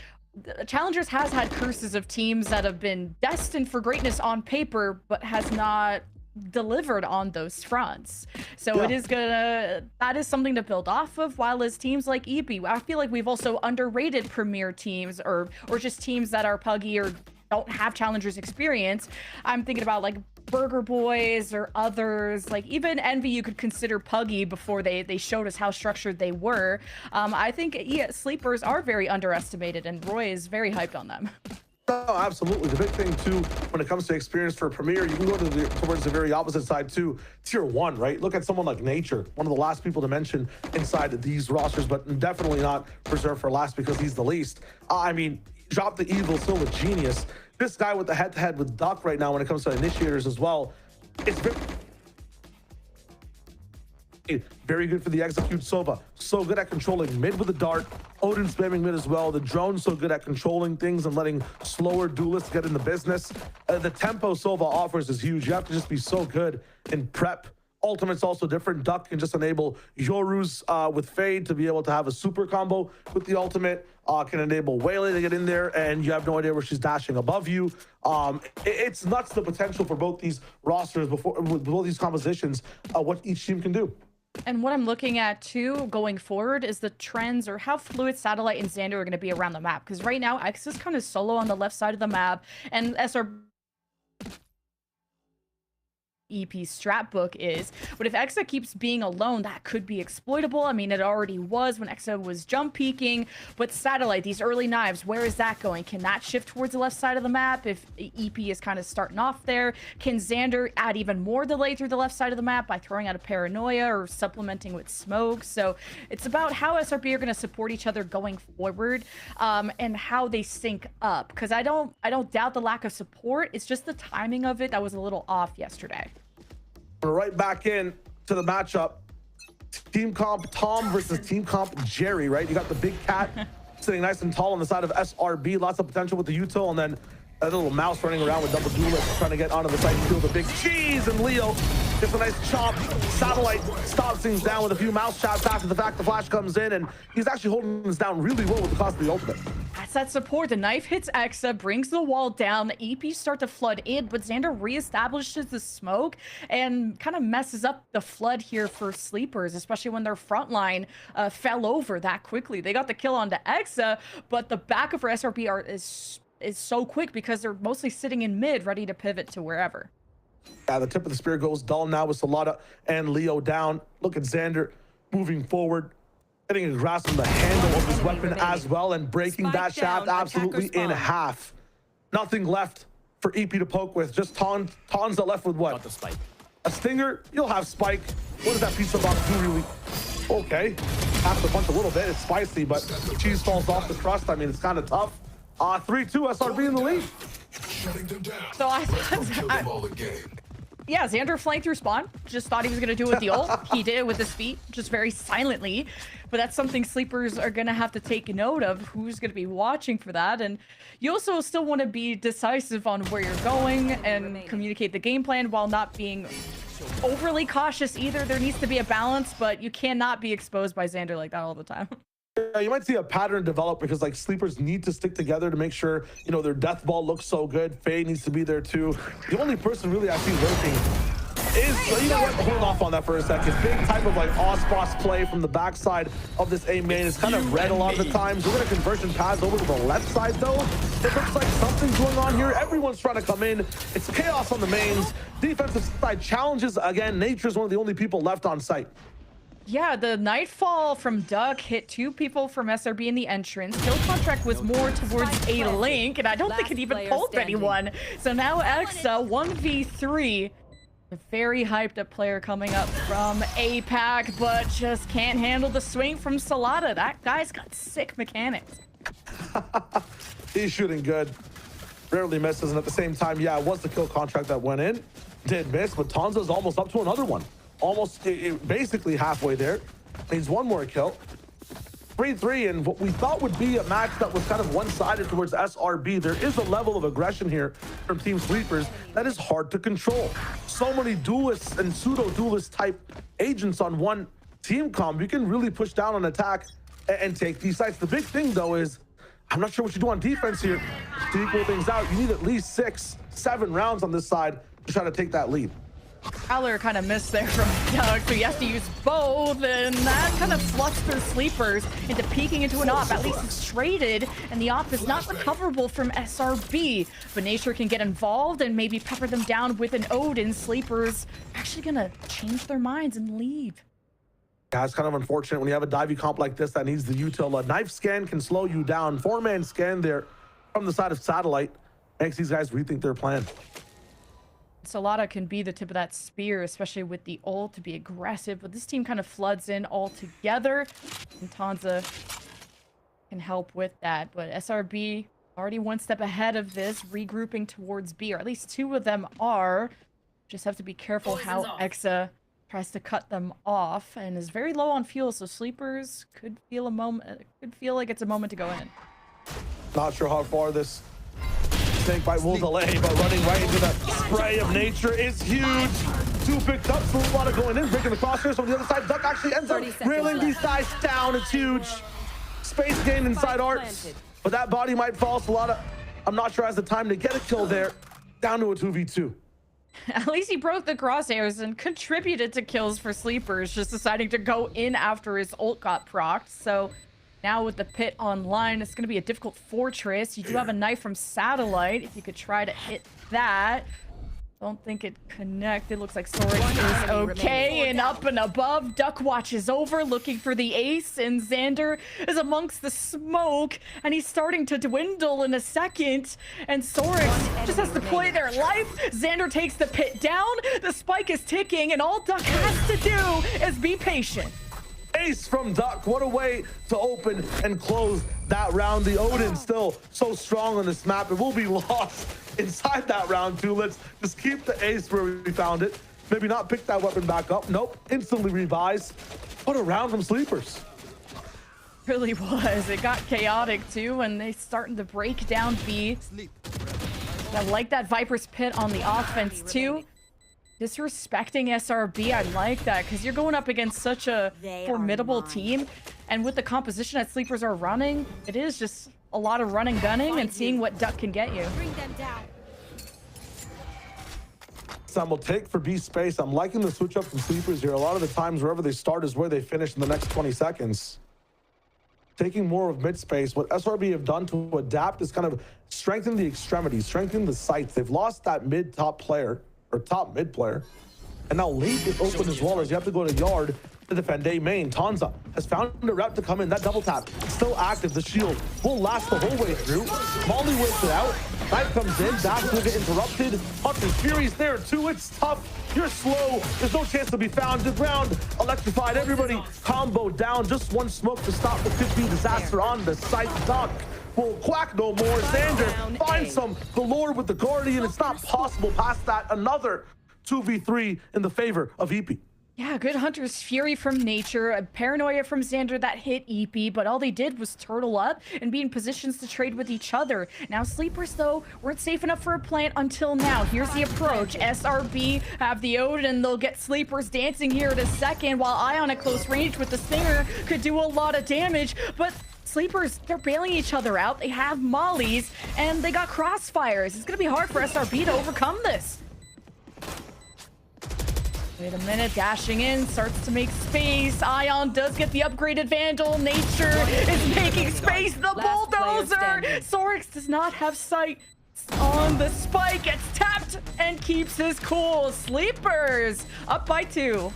S8: Challengers has had curses of teams that have been destined for greatness on paper, but has not delivered on those fronts. So that is something to build off of, while as teams like EEPY, I feel like we've also underrated premier teams or just teams that are puggy or don't have challengers experience. I'm thinking about like Burger Boys or others, like even Envy you could consider puggy before they showed us how structured they were. I think Sleepers are very underestimated, and Roy is very hyped on them.
S7: No, absolutely. The big thing too, when it comes to experience for Premier, you can go towards the very opposite side too. Tier 1, right? Look at someone like Nature, one of the last people to mention inside these rosters, but definitely not reserved for last because he's the least. I mean, drop the evil, still a genius. This guy with the head-to-head with Duck right now when it comes to initiators as well, it's very good for the execute. Sova so good at controlling mid with the dart. Odin spamming mid as well. The drone so good at controlling things and letting slower duelists get in the business. The tempo Sova offers is huge. You have to just be so good in prep. Ultimate's also different. Duck can just enable Yoru's with Fade to be able to have a super combo with the ultimate. Can enable Waylay to get in there, and you have no idea where she's dashing above you. It's nuts, the potential for both these rosters with both these compositions, what each team can do.
S8: And what I'm looking at too going forward is the trends or how fluid Satellite and Xander are going to be around the map. Because right now, X is kind of solo on the left side of the map, and SRB EP strat book is, but if Exa keeps being alone, that could be exploitable. I mean, it already was when Exa was jump peeking, but Satellite, these early knives, where is that going? Can that shift towards the left side of the map if EP is kind of starting off there? Can Xander add even more delay through the left side of the map by throwing out a paranoia or supplementing with smoke? So it's about how SRB are going to support each other going forward, and how they sync up, because I don't doubt the lack of support. It's just the timing of it that was a little off yesterday.
S7: We're right back in to the matchup. Team comp Tom versus team comp Jerry, right? You got the big cat sitting nice and tall on the side of SRB. Lots of potential with the util, and then a little mouse running around with double duelist trying to get onto the side and kill the big cheese. And Leo gets a nice chop. Satellite stops things down with a few mouse chops after the fact. The flash comes in, and he's actually holding this down really well with the cost of the ultimate.
S8: That's that support. The knife hits Exa, brings the wall down. The EPs start to flood in, but Xander reestablishes the smoke and kind of messes up the flood here for Sleepers, especially when their front line fell over that quickly. They got the kill onto Exa, but the backup for SRB is so quick because they're mostly sitting in mid, ready to pivot to wherever.
S7: Yeah, the tip of the spear goes dull now with Salada and Leo down. Look at Xander moving forward, getting a grasp on the handle of his weapon as well, and breaking that shaft absolutely in half. Nothing left for EP to poke with. Just Tonza left with what?
S9: The spike.
S7: A stinger? You'll have Spike. What does that pizza box do really? Okay. Have to punch a little bit. It's spicy, but cheese falls off the crust. I mean, it's kind of tough. 3-2 SRB in the lead.
S8: So yeah, Xander flanked through spawn. Just thought he was going to do it with the ult. He did it with his feet, just very silently. But that's something Sleepers are going to have to take note of. Who's going to be watching for that? And you also still want to be decisive on where you're going and communicate the game plan while not being overly cautious either. There needs to be a balance, but you cannot be exposed by Xander like that all the time.
S7: Yeah, you might see a pattern develop because like Sleepers need to stick together to make sure, you know, their death ball looks so good. Faye needs to be there too. The only person really I see working is, you know what, hold off on that for a second. Big type of like Osboss play from the backside of this A main. It's kind of red a lot of the times. We're gonna conversion pass over to the left side though. It looks like something's going on here. Everyone's trying to come in. It's chaos on the mains. Defensive side challenges again. Nature's one of the only people left on site.
S8: Yeah, the Nightfall from Duck hit 2 people from SRB in the entrance. Kill contract was more towards a link, and I don't think it even pulled anyone. So now Exa 1v3. A very hyped up player coming up from APAC, but just can't handle the swing from Salada. That guy's got sick mechanics.
S7: He's shooting good. Rarely misses, and at the same time, yeah, it was the kill contract that went in. Did miss, but Tonza's almost up to another one. Almost basically halfway there. Needs one more kill. 3-3, and what we thought would be a match that was kind of one-sided towards SRB. There is a level of aggression here from Team Sleepers that is hard to control. So many duelists and pseudo-duelist type agents on one team comp. You can really push down on attack and take these sites. The big thing though is, I'm not sure what you do on defense here to equal things out. You need at least 6-7 rounds on this side to try to take that lead.
S8: Prowler kind of missed there from Doug, so he has to use both, and that kind of flusters Sleepers into peeking into an op. At least it's traded, and the op is not recoverable from SRB, but Nature can get involved and maybe pepper them down with an Odin. Sleepers actually gonna change their minds and leave.
S7: Yeah, it's kind of unfortunate when you have a divey comp like this that needs the util. A knife scan can slow you down. 4-man scan there from the side of Satellite makes these guys rethink their plan.
S8: Solana can be the tip of that spear, especially with the ult to be aggressive, but this team kind of floods in all together, and Tanza can help with that. But SRB already one step ahead of this, regrouping towards B, or at least two of them are. Just have to be careful how Exa tries to cut them off, and is very low on fuel, so Sleepers could feel like it's a moment to go in.
S7: Not sure how far this snake bite will delay, but running right into the spray of Nature is huge. Two picked up, Solana going in, breaking the crosshairs on the other side. Duck actually ends up railing these guys down. It's huge. Space gain inside Arts, but that body might fall. Solana, I'm not sure has the time to get a kill there. Down to a 2v2.
S8: At least he broke the crosshairs and contributed to kills for Sleepers, just deciding to go in after his ult got procced. So now with the pit online, it's going to be a difficult fortress. You do have a knife from Satellite. If you could try to hit that. Don't think it connected. Looks like Sorik is okay. And up and above, Duck watches over, looking for the ace. And Xander is amongst the smoke. And he's starting to dwindle in a second. And Sorik just has to play their life. Xander takes the pit down. The spike is ticking. And all Duck has to do is be patient.
S7: Ace from Duck. What a way to open and close that round. The Odin still so strong on this map. It will be lost inside that round too. Let's just keep the ace where we found it. Maybe not pick that weapon back up. Nope. Instantly revise. What a round from Sleepers.
S8: Really was. It got chaotic too, and they starting to break down B. I like that Viper's pit on the offense too. Disrespecting SRB, I like that, because you're going up against such a formidable team, and with the composition that Sleepers are running, it is just a lot of running, gunning, and seeing what Duck can get you.
S2: Bring them down.
S7: Some will take for B space. I'm liking the switch up from Sleepers here. A lot of the times, wherever they start is where they finish in the next 20 seconds. Taking more of mid space. What SRB have done to adapt is kind of strengthen the extremities, strengthen the sights. They've lost that mid-top player, or top mid player. And now late is open as well, as you have to go to yard to defend A main. Tanza has found a route to come in. That double tap still active. The shield will last the whole way through. Molly waits it out. Knife comes in. Dash will get interrupted. Hunter's Fury's there too. It's tough. You're slow. There's no chance to be found. The ground electrified. Everybody combo down. Just one smoke to stop the 15 disaster on the site. Duck will quack no more. Xander finds some galore with the Guardian. It's not possible past that. Another 2v3 in the favor of EEPY.
S8: Yeah, good Hunter's Fury from Nature, a paranoia from Xander that hit EEPY, but all they did was turtle up and be in positions to trade with each other. Now Sleepers, though, weren't safe enough for a plant until now. Here's the approach. SRB have the Odin. They'll get Sleepers dancing here in a second, while Ion at close range with the Stinger could do a lot of damage, but Sleepers, they're bailing each other out. They have mollies, and they got crossfires. It's going to be hard for SRB to overcome this. Wait a minute, dashing in, starts to make space. Ion does get the upgraded Vandal. Nature is making space. The bulldozer! Sorix does not have sight on the spike. Gets tapped and keeps his cool. Sleepers up by 2.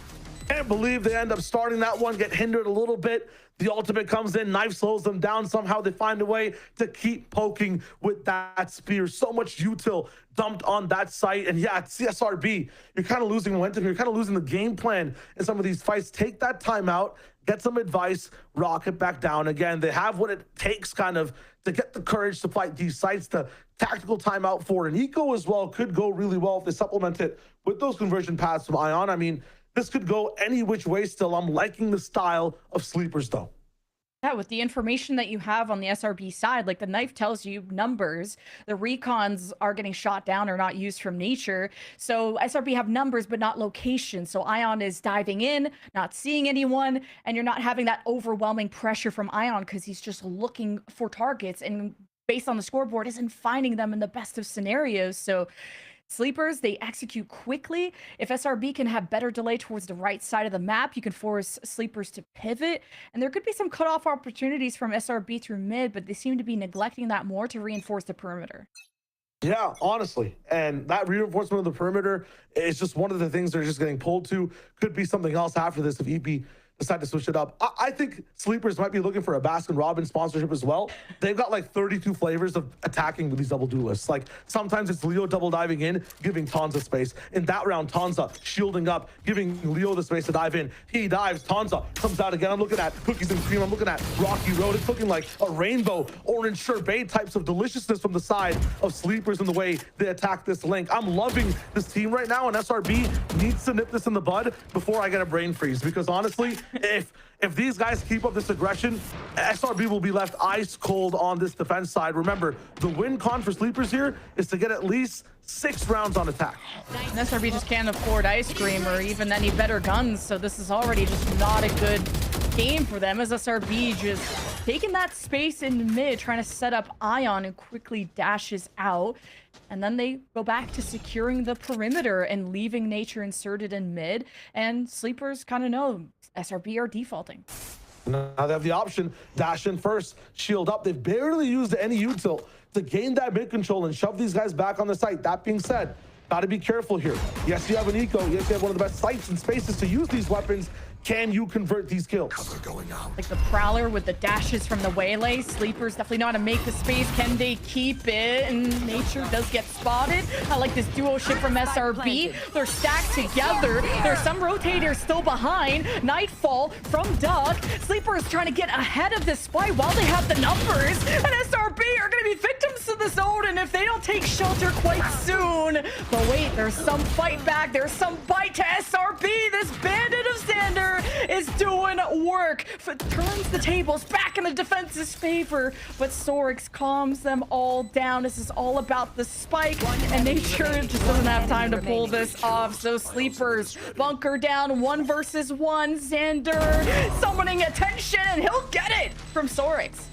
S7: Can't believe they end up starting that one, get hindered a little bit. The ultimate comes in, knife slows them down. Somehow they find a way to keep poking with that spear. So much util dumped on that site. And yeah, it's SRB. You're kind of losing momentum. You're kind of losing the game plan in some of these fights. Take that time out, get some advice, rocket back down again. They have what it takes kind of to get the courage to fight these sites. The tactical timeout for an eco as well could go really well if they supplement it with those conversion paths from Ion. I mean, this could go any which way still. I'm liking the style of Sleepers, though.
S8: Yeah, with the information that you have on the SRB side, like the knife tells you numbers, the recons are getting shot down or not used from Nature. So SRB have numbers, but not location. So Ion is diving in, not seeing anyone, and you're not having that overwhelming pressure from Ion because he's just looking for targets and based on the scoreboard isn't finding them in the best of scenarios. So Sleepers, they execute quickly. If SRB can have better delay towards the right side of the map, you can force Sleepers to pivot. And there could be some cutoff opportunities from SRB through mid, but they seem to be neglecting that more to reinforce the perimeter.
S7: Yeah, honestly. And that reinforcement of the perimeter is just one of the things they're just getting pulled to. Could be something else after this if EEPY decide to switch it up. I think Sleepers might be looking for a Baskin Robbins sponsorship as well. They've got like 32 flavors of attacking with these double duelists. Like sometimes it's Leo double diving in, giving Tanza space. In that round, Tanza shielding up, giving Leo the space to dive in. He dives, Tanza comes out again. I'm looking at Cookies and Cream. I'm looking at Rocky Road. It's looking like a rainbow, orange sherbet types of deliciousness from the side of Sleepers in the way they attack this link. I'm loving this team right now, and SRB needs to nip this in the bud before I get a brain freeze, because honestly, if these guys keep up this aggression, SRB will be left ice cold on this defense side. Remember, the win con for Sleepers here is to get at least 6 rounds on attack.
S8: And SRB just can't afford Ice Cream or even any better guns, so this is already just not a good game for them, as SRB just taking that space in mid, trying to set up Ion, and quickly dashes out. And then they go back to securing the perimeter and leaving Nature inserted in mid. And Sleepers kind of know SRB are defaulting.
S7: Now they have the option, dash in first, shield up. They've barely used any util to gain that mid control and shove these guys back on the site. That being said, gotta be careful here. Yes, you have an eco. Yes, you have one of the best sites and spaces to use these weapons. Can you convert these kills?
S8: Like the Prowler with the dashes from the Waylay. Sleepers definitely know how to make the space. Can they keep it? And Nature does get spotted. I like this duo ship from SRB. They're stacked together. There's some rotators still behind. Nightfall from Duck. Sleepers trying to get ahead of this fight while they have the numbers. And SRB are going to be victims to the zone. And if they don't take shelter quite soon. But wait, there's some fight back. There's some bite to SRB. This bandit of Xander is doing work, turns the tables back in the defense's favor, but Sorix calms them all down. This is all about the spike, and Nature just doesn't have time to pull this off. So Sleepers bunker down 1 versus 1. Xander summoning attention, and he'll get it from Sorix.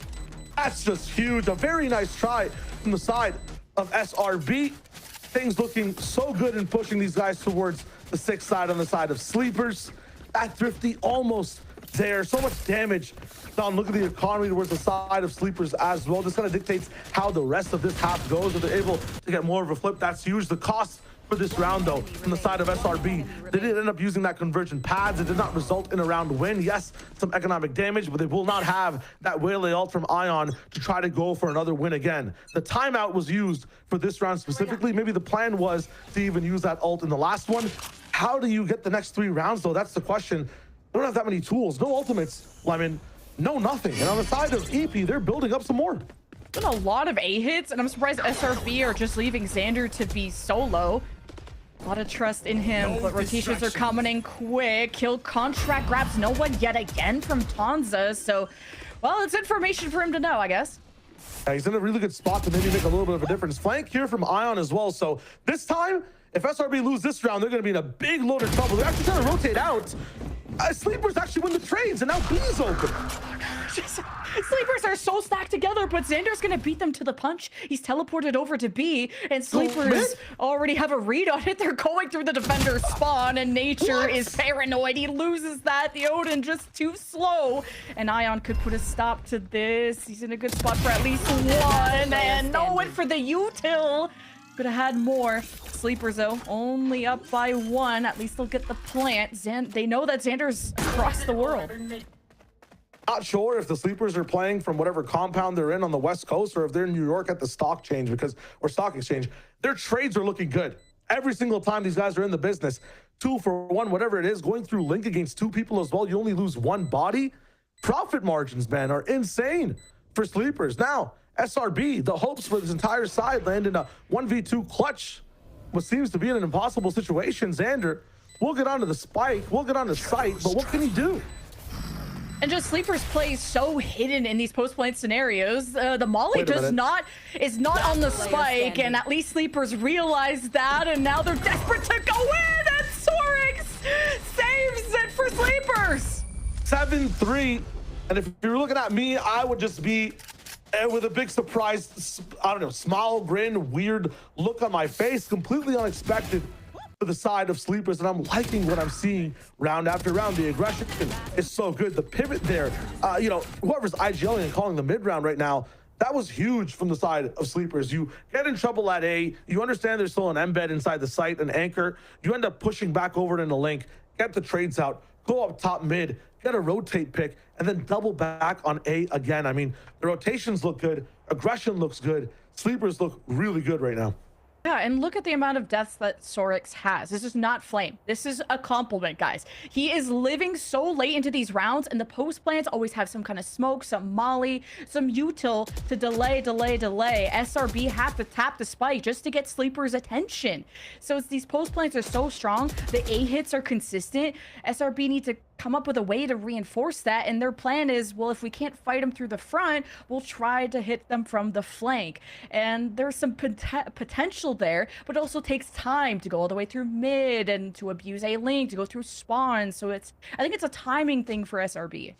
S7: That's just huge. A very nice try from the side of SRB. Things looking so good in pushing these guys towards the 6th side on the side of Sleepers. That Thrifty almost there. So much damage done. Look at the economy towards the side of Sleepers as well. This kind of dictates how the rest of this half goes. If they're able to get more of a flip, that's huge. The cost for this round, though, from the side of SRB, they did end up using that conversion pads. It did not result in a round win. Yes, some economic damage, but they will not have that Waylay ult from Ion to try to go for another win again. The timeout was used for this round specifically. Maybe the plan was to even use that ult in the last one. How do you get the next 3 rounds, though? That's the question. They don't have that many tools. No ultimates, Lemon. No nothing. And on the side of EEPY, they're building up some more.
S8: Been a lot of A hits, and I'm surprised SRB are just leaving Xander to be solo. A lot of trust in him, but rotations are coming in quick. Kill contract grabs no one yet again from Tanza. So, well, it's information for him to know, I guess.
S7: Yeah, he's in a really good spot to maybe make a little bit of a difference. Flank here from Ion as well. So this time, if SRB lose this round, they're going to be in a big load of trouble. They're actually trying to rotate out. Sleepers actually win the trades, and now B's open.
S8: Sleepers are so stacked together, but Xander's gonna beat them to the punch. He's teleported over to B, and Sleepers already have a read on it. They're going through the defender's spawn, and Nature is paranoid. He loses that. The Odin just too slow, and Ion could put a stop to this. He's in a good spot for at least 1, and no one for the util. Could have had more. Sleepers, though, only up by 1. At least they'll get the plant. They know that Xander's across the world.
S7: Not sure if the Sleepers are playing from whatever compound they're in on the West Coast, or if they're in New York at the stock exchange, their trades are looking good. Every single time these guys are in the business, 2 for 1, whatever it is, going through Link against 2 people as well, you only lose 1 body. Profit margins, man, are insane for Sleepers. Now, SRB, the hopes for this entire side land in a 1v2 clutch, what seems to be in an impossible situation. Xander will get onto the spike, we'll get onto site, but what can he do?
S8: And just Sleepers play so hidden in these post-plant scenarios. The Molly is not on the spike, and at least Sleepers realize that, and now they're desperate to go in, and Sorix saves it for Sleepers.
S7: 7-3, and if you're looking at me, I would just be And with a big surprise, I don't know, smile, grin, weird look on my face, completely unexpected for the side of Sleepers. And I'm liking what I'm seeing round after round. The aggression is so good. The pivot there, you know, whoever's IGLing and calling the mid round right now, that was huge from the side of Sleepers. You get in trouble at A, you understand there's still an embed inside the site, an anchor. You end up pushing back over in the link, get the trades out, go up top mid, get a rotate pick, and then double back on A again. I mean, the rotations look good, aggression looks good, Sleepers look really good right now.
S8: Yeah, and look at the amount of deaths that Sorix has. This is not Flame. This is a compliment, guys. He is living so late into these rounds, and the post plans always have some kind of smoke, some molly, some util to delay. SRB have to tap the spike just to get Sleeper's attention. So it's these post plans are so strong. The A hits are consistent. SRB need to come up with a way to reinforce that, and their plan is, well, if we can't fight them through the front, we'll try to hit them from the flank. And there's some potential there, but it also takes time to go all the way through mid and to abuse a link, to go through spawn. So I think it's a timing thing for SRB.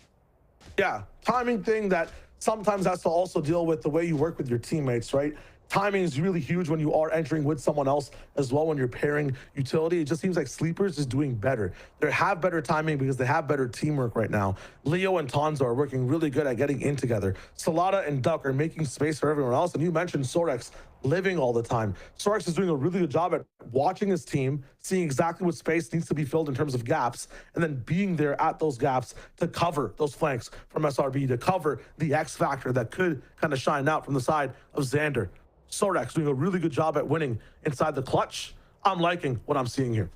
S7: Yeah, timing thing that sometimes has to also deal with the way you work with your teammates, right? Timing is really huge when you are entering with someone else as well, when you're pairing utility. It just seems like Sleepers is doing better. They have better timing because they have better teamwork right now. Leo and Tonzo are working really good at getting in together. Salada and Duck are making space for everyone else. And you mentioned Sorix living all the time. Sorix is doing a really good job at watching his team, seeing exactly what space needs to be filled in terms of gaps, and then being there at those gaps to cover those flanks from SRB, to cover the X factor that could kind of shine out from the side of Xander. Sorix doing a really good job at winning inside the clutch. I'm liking what I'm seeing here.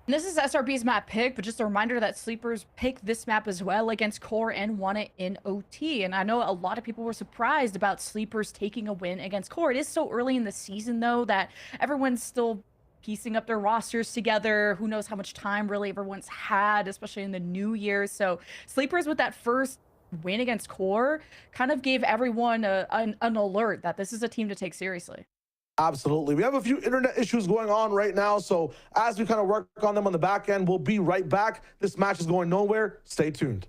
S8: And this is SRB's map pick, but just a reminder that Sleepers picked this map as well against Core and won it in OT. And I know a lot of people were surprised about Sleepers taking a win against Core. It is so early in the season, though, that everyone's still piecing up their rosters together. Who knows how much time really everyone's had, especially in the new year. So Sleepers with that first win against Core kind of gave everyone an alert that this is a team to take seriously.
S7: Absolutely. We have a few internet issues going on right now, so as we kind of work on them on the back end, we'll be right back. This match is going nowhere. Stay tuned.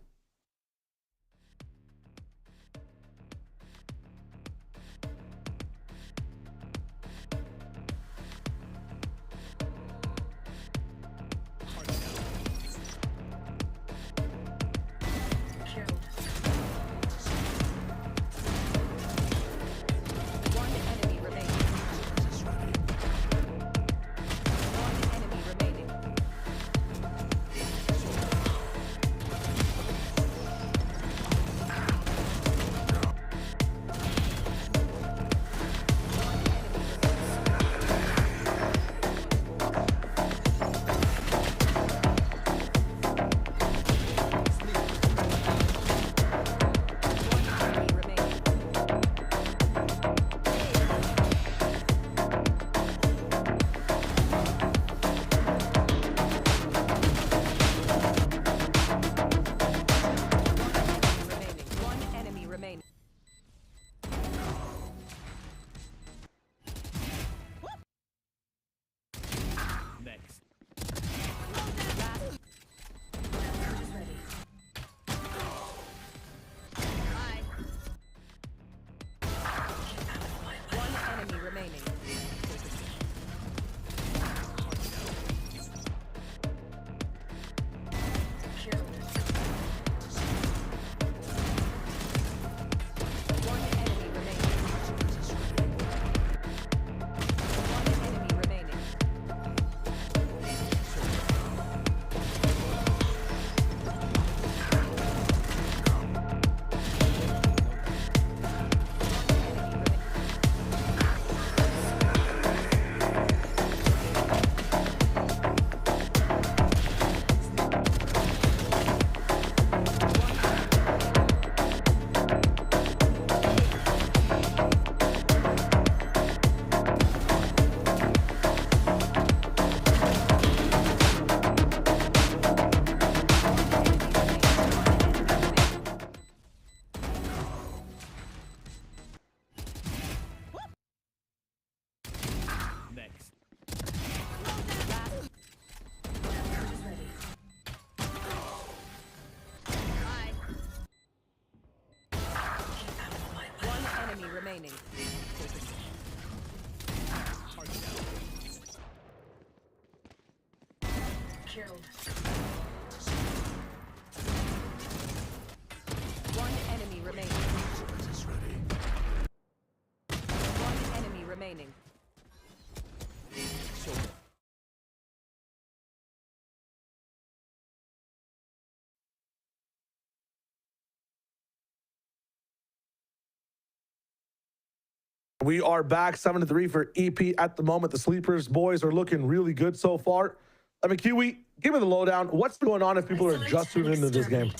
S2: remaining.
S10: Killed.
S2: One enemy remaining. One enemy remaining.
S7: We are back 7-3 for EP at the moment. The Sleepers boys are looking really good so far. I mean, Kiwi, give me the lowdown. What's going on if people are just tuning into this game?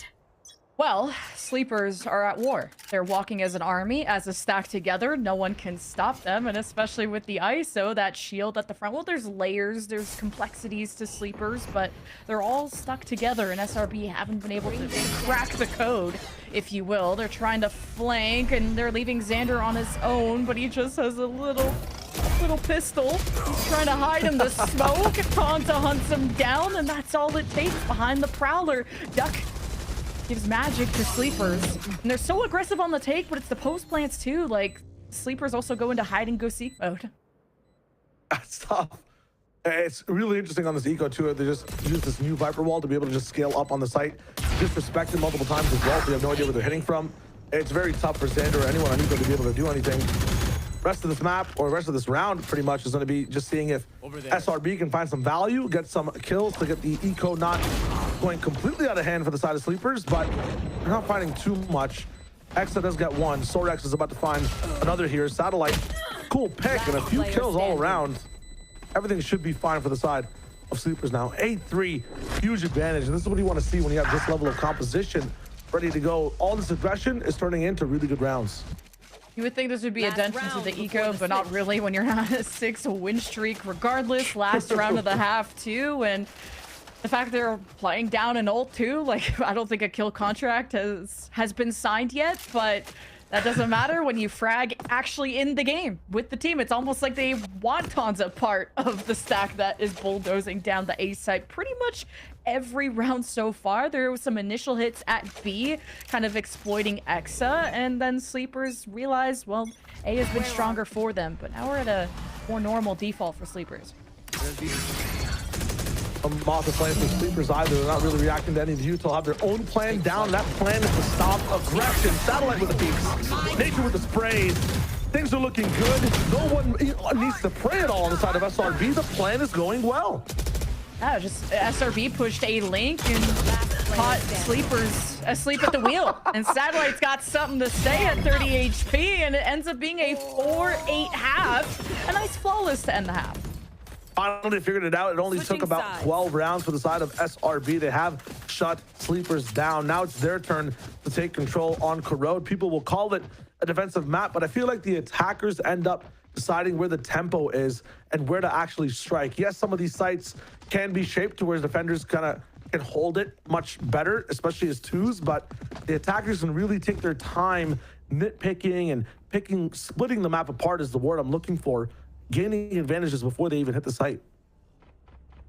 S8: Well, Sleepers are at war. They're walking as an army, as a stack together. No one can stop them, and especially with the ISO, that shield at the front. Well, there's layers, there's complexities to Sleepers, but they're all stuck together, and SRB haven't been able to crack the code, if you will. They're trying to flank, and they're leaving Xander on his own, but he just has a little pistol. He's trying to hide in the smoke. Tonta hunts him down, and that's all it takes behind the Prowler. Duck gives magic to Sleepers, and they're so aggressive on the take, but it's the post plants too. Like, Sleepers also go into hide and go seek mode.
S7: That's tough. It's really interesting on this eco too. They just use this new Viper wall to be able to just scale up on the site, disrespect it multiple times as well, so you have no idea where they're hitting from. It's very tough for Xander or anyone on eco to be able to do anything. Rest of this map, or rest of this round, pretty much is going to be just seeing if SRB can find some value, get some kills to get the eco not going completely out of hand for the side of Sleepers, but they're not finding too much. Exa does get one. Sorax is about to find another here. Satellite, cool pick, and a few kills all around. Everything should be fine for the side of Sleepers now. 8-3, huge advantage, and this is what you want to see when you have this level of composition ready to go. All this aggression is turning into really good rounds.
S8: You would think this would be a dent into the eco, but not really when you're on a 6-win streak regardless. Last round of the half too, and the fact they're playing down an ult too, like, I don't think a kill contract has been signed yet, but that doesn't matter when you frag actually in the game with the team. It's almost like they want Tonza part of the stack that is bulldozing down the A site pretty much every round so far. There was some initial hits at B, kind of exploiting Exa, and then Sleepers realized, well, A has been stronger for them, but now we're at a more normal default for Sleepers.
S7: Moth is playing for Sleepers either. They're not really reacting to any of you. They'll have their own plan down. That plan is to stop aggression. Satellite with the peaks. Nature with the sprays. Things are looking good. No one needs to pray at all on the side of SRB. The plan is going well.
S8: Yeah, just SRB pushed a link and caught Sleepers asleep at the wheel. And Satellite's got something to say at 30 HP, and it ends up being a 4-8 half. A nice flawless to end the half.
S7: Finally figured it out. It only took about 12 rounds for the side of SRB. They have shut Sleepers down. Now it's their turn to take control on Corrode. People will call it a defensive map, but I feel like the attackers end up deciding where the tempo is and where to actually strike. Yes, some of these sites can be shaped to where defenders kind of can hold it much better, especially as twos, but the attackers can really take their time nitpicking and splitting the map apart is the word I'm looking for, gaining advantages before they even hit the site.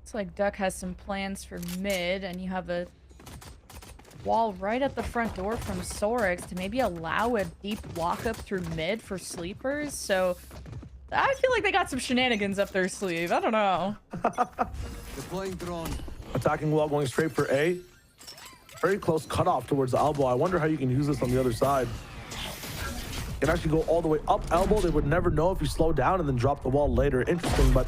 S8: It's like Duck has some plans for mid, and you have a wall right at the front door from Sorax to maybe allow a deep walk up through mid for Sleepers. So I feel like they got some shenanigans up their sleeve. I don't know.
S9: Deploying drone.
S7: Attacking wall going straight for A. Very close cutoff towards the elbow. I wonder how you can use this on the other side. You can actually go all the way up elbow. They would never know if you slow down and then drop the wall later. Interesting, but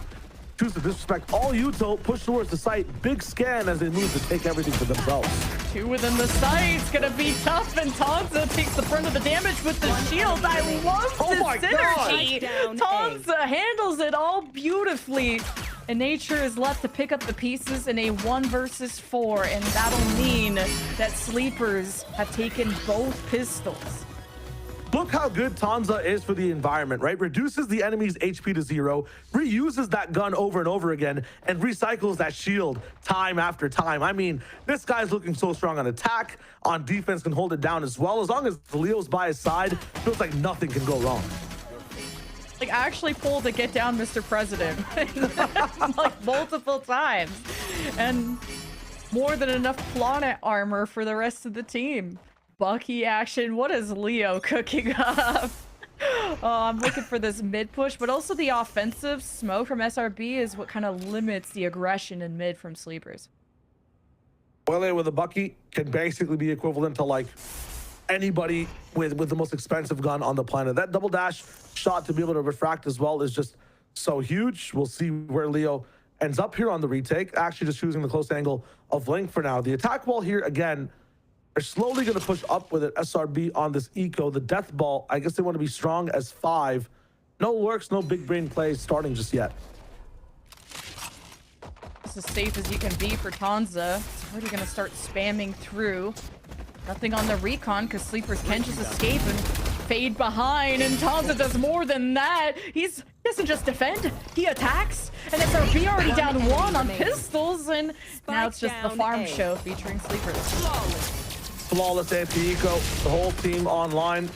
S7: choose to disrespect all Util, push towards the site. Big scan as they move to take everything for themselves.
S8: Two within the site. It's gonna be tough, and Tonza takes the brunt of the damage with the shield. I love the synergy. Tonza handles it all beautifully. And Nature is left to pick up the pieces in a 1 versus 4, and that'll mean that Sleepers have taken both pistols.
S7: Look how good Tonza is for the environment, right? Reduces the enemy's HP to 0, reuses that gun over and over again, and recycles that shield time after time. I mean, this guy's looking so strong on attack, on defense can hold it down as well. As long as Leo's by his side, feels like nothing can go wrong.
S8: Like, I actually pulled a get down Mr. President like multiple times, and more than enough planet armor for the rest of the team. Bucky action. What is Leo cooking up? I'm looking for this mid push, but also the offensive smoke from SRB is what kind of limits the aggression in mid from Sleepers.
S7: Well, with a Bucky can basically be equivalent to like anybody with the most expensive gun on the planet. That double dash shot to be able to refract as well is just so huge. We'll see where Leo ends up here on the retake. Actually just choosing the close angle of Link for now. The attack wall here, again, they're slowly going to push up with it. SRB on this eco. The death ball, I guess they want to be strong as 5. No works, no big brain plays starting just yet.
S8: It's as safe as you can be for Tanza. It's already going to start spamming through. Nothing on the recon because Sleepers can just escape and fade behind. And Tanza does more than that. He doesn't just defend, he attacks. And SRB already down 1 on pistols. And now it's just the farm show featuring Sleepers.
S7: Flawless anti-eco, the whole team online.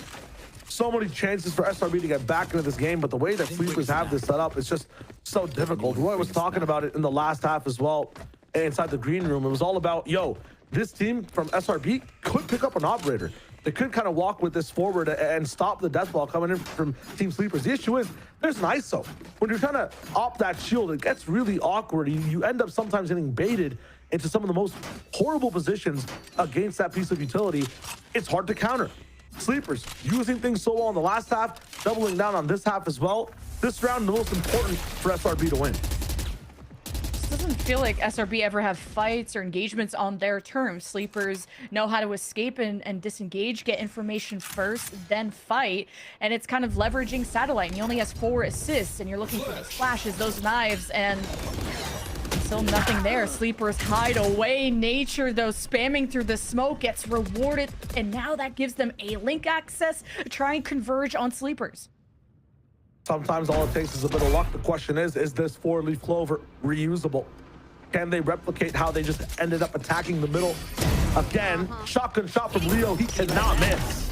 S7: So many chances for SRB to get back into this game, but the way that Sleepers have this set up, it's just so difficult. Roy was talking about it in the last half as well, inside the green room. It was all about, yo, this team from SRB could pick up an operator. They could kind of walk with this forward and stop the death ball coming in from Team Sleepers. The issue is, there's an ISO. When you're trying to op that shield, it gets really awkward. You end up sometimes getting baited into some of the most horrible positions against that piece of utility. It's hard to counter. Sleepers using things so well in the last half, doubling down on this half as well. This round, the most important for SRB to win.
S8: It doesn't feel like SRB ever have fights or engagements on their terms. Sleepers know how to escape and disengage, get information first, then fight. And it's kind of leveraging Satellite. And he only has 4 assists, and you're looking for those flashes, those knives, and still nothing there. Sleepers hide away. Nature, though, spamming through the smoke, gets rewarded. And now that gives them a link access to try and converge on Sleepers.
S7: Sometimes all it takes is a bit of luck. The question is this 4-leaf clover reusable? Can they replicate how they just ended up attacking the middle? Again, shotgun shot from Leo. He cannot miss.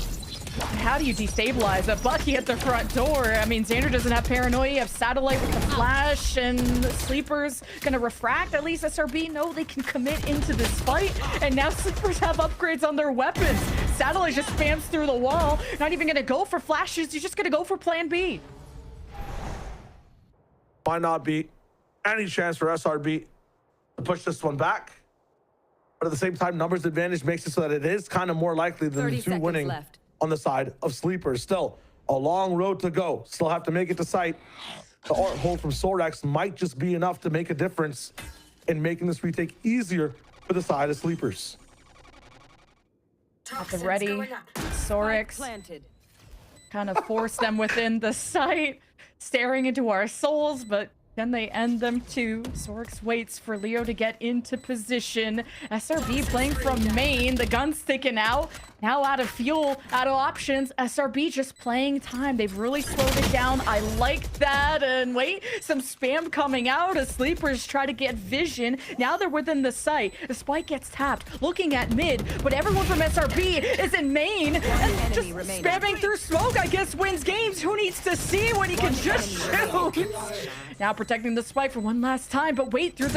S8: How do you destabilize a Bucky at the front door? I mean, Xander doesn't have paranoia. You have Satellite with the flash, and Sleepers gonna refract. At least SRB know they can commit into this fight. And now Sleepers have upgrades on their weapons. Satellite just spams through the wall. Not even gonna go for flashes. You're just gonna go for plan B.
S7: Might not be any chance for SRB to push this one back. But at the same time, numbers advantage makes it so that it is kind of more likely than the 2 winning
S2: left
S7: on the side of Sleepers. Still a long road to go. Still have to make it to site. The art hold from Sorex might just be enough to make a difference in making this retake easier for the side of Sleepers.
S8: At the ready, Sorex kind of force them within the site, staring into our souls, but then they end them too. Sorex waits for Leo to get into position. SRB playing from main. The gun's sticking out. Now out of fuel, out of options. SRB just playing time. They've really slowed it down. I like that. And wait, some spam coming out as Sleepers try to get vision. Now they're within the site. The spike gets tapped. Looking at mid, but everyone from SRB is in main. And just spamming through smoke, I guess, wins games. Who needs to see when he can just shoot? Now protecting the spike for one last time, but wait, through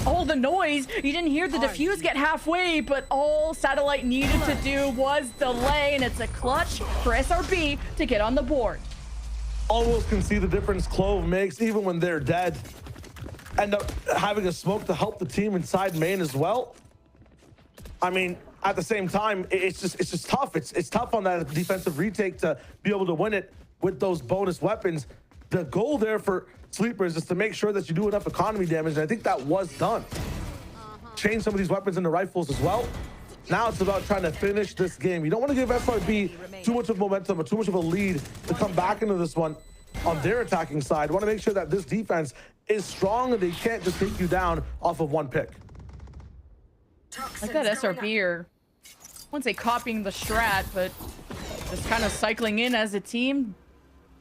S8: all the noise, you didn't hear the defuse get halfway, but all Satellite needed to do was delay, and it's a clutch for SRB to get on the board.
S7: Almost can see the difference Clove makes even when they're dead. End up having a smoke to help the team inside main as well. I mean, at the same time, it's just tough. It's tough on that defensive retake to be able to win it with those bonus weapons. The goal there for Sleepers is to make sure that you do enough economy damage, and I think that was done. Change some of these weapons into rifles as well. Now it's about trying to finish this game. You don't want to give SRB too much of momentum or too much of a lead to come back into this one on their attacking side. You want to make sure that this defense is strong and they can't just take you down off of one pick.
S8: Like that SRB are, I wouldn't say copying the strat, but just kind of cycling in as a team.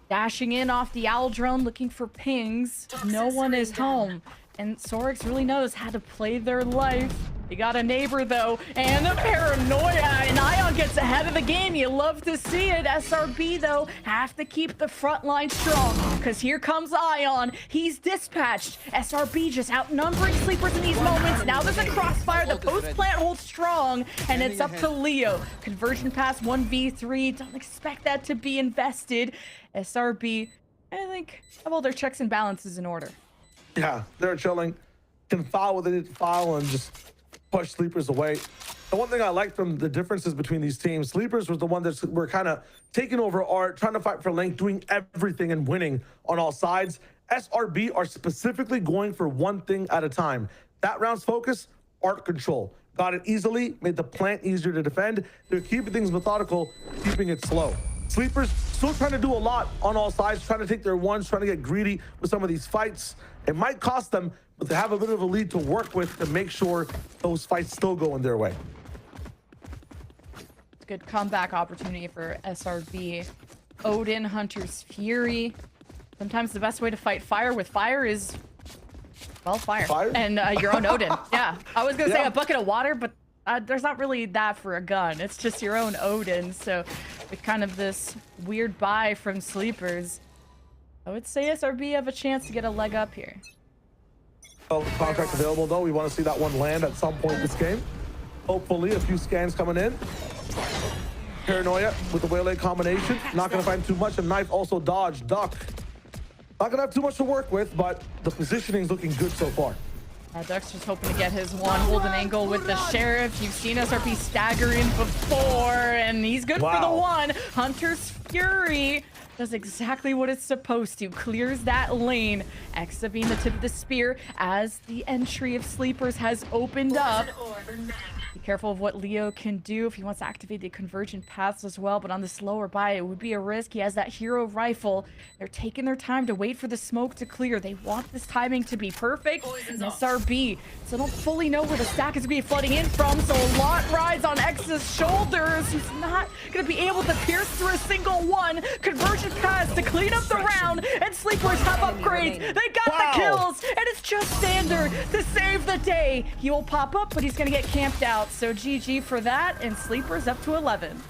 S8: Dashing in off the owl drone, looking for pings. No one is home. And Sorex really knows how to play their life. You got a neighbor though, and the paranoia, and Ion gets ahead of the game. You love to see it. SRB though have to keep the front line strong, because here comes Ion. He's dispatched. SRB just outnumbering Sleepers in these moments. Now there's a crossfire. The post plant holds strong, and it's up to Leo. Conversion pass 1v3. Don't expect that to be invested. SRB, I think, have all their checks and balances in order.
S7: Yeah, they're chilling. Can foul what they need to foul and just push Sleepers away. The one thing I like from the differences between these teams, Sleepers was the one that were kind of taking over art, trying to fight for lane, doing everything and winning on all sides. SRB are specifically going for one thing at a time. That round's focus, art control. Got it easily, made the plant easier to defend. They're keeping things methodical, keeping it slow. Sleepers still trying to do a lot on all sides, trying to take their ones, trying to get greedy with some of these fights. It might cost them, but they have a bit of a lead to work with to make sure those fights still go in their way.
S8: It's a good comeback opportunity for SRB. Odin, Hunter's Fury. Sometimes the best way to fight fire with fire is, well, fire. And your own Odin. Yeah, I was gonna say a bucket of water, but there's not really that for a gun. It's just your own Odin. So with kind of this weird buy from Sleepers, I would say SRB have a chance to get a leg up here.
S7: Well, contract available though. We want to see that one land at some point this game. Hopefully a few scans coming in. Paranoia with the Waylay combination. Not going to find too much. And Knife also dodge, duck. Not going to have too much to work with, but the positioning is looking good so far.
S8: Duck's just hoping to get his one. Hold an angle with the Sheriff. You've seen SRB staggering before, and he's good for the one. Hunter's Fury does exactly what it's supposed to. Clears that lane. Exa being the tip of the spear as the entry of Sleepers has opened up. Be careful of what Leo can do if he wants to activate the convergent paths as well, but on this lower buy, it would be a risk. He has that hero rifle. They're taking their time to wait for the smoke to clear. They want this timing to be perfect. And SRB, so don't fully know where the stack is going to be flooding in from, so a lot rides on X's shoulders. He's not going to be able to pierce through a single one. Convergent paths to clean up the round, and Sleepers have upgrades. They got the kills, and it's just standard to save the day. He will pop up, but he's going to get camped out. So GG for that, and Sleepers up to 11.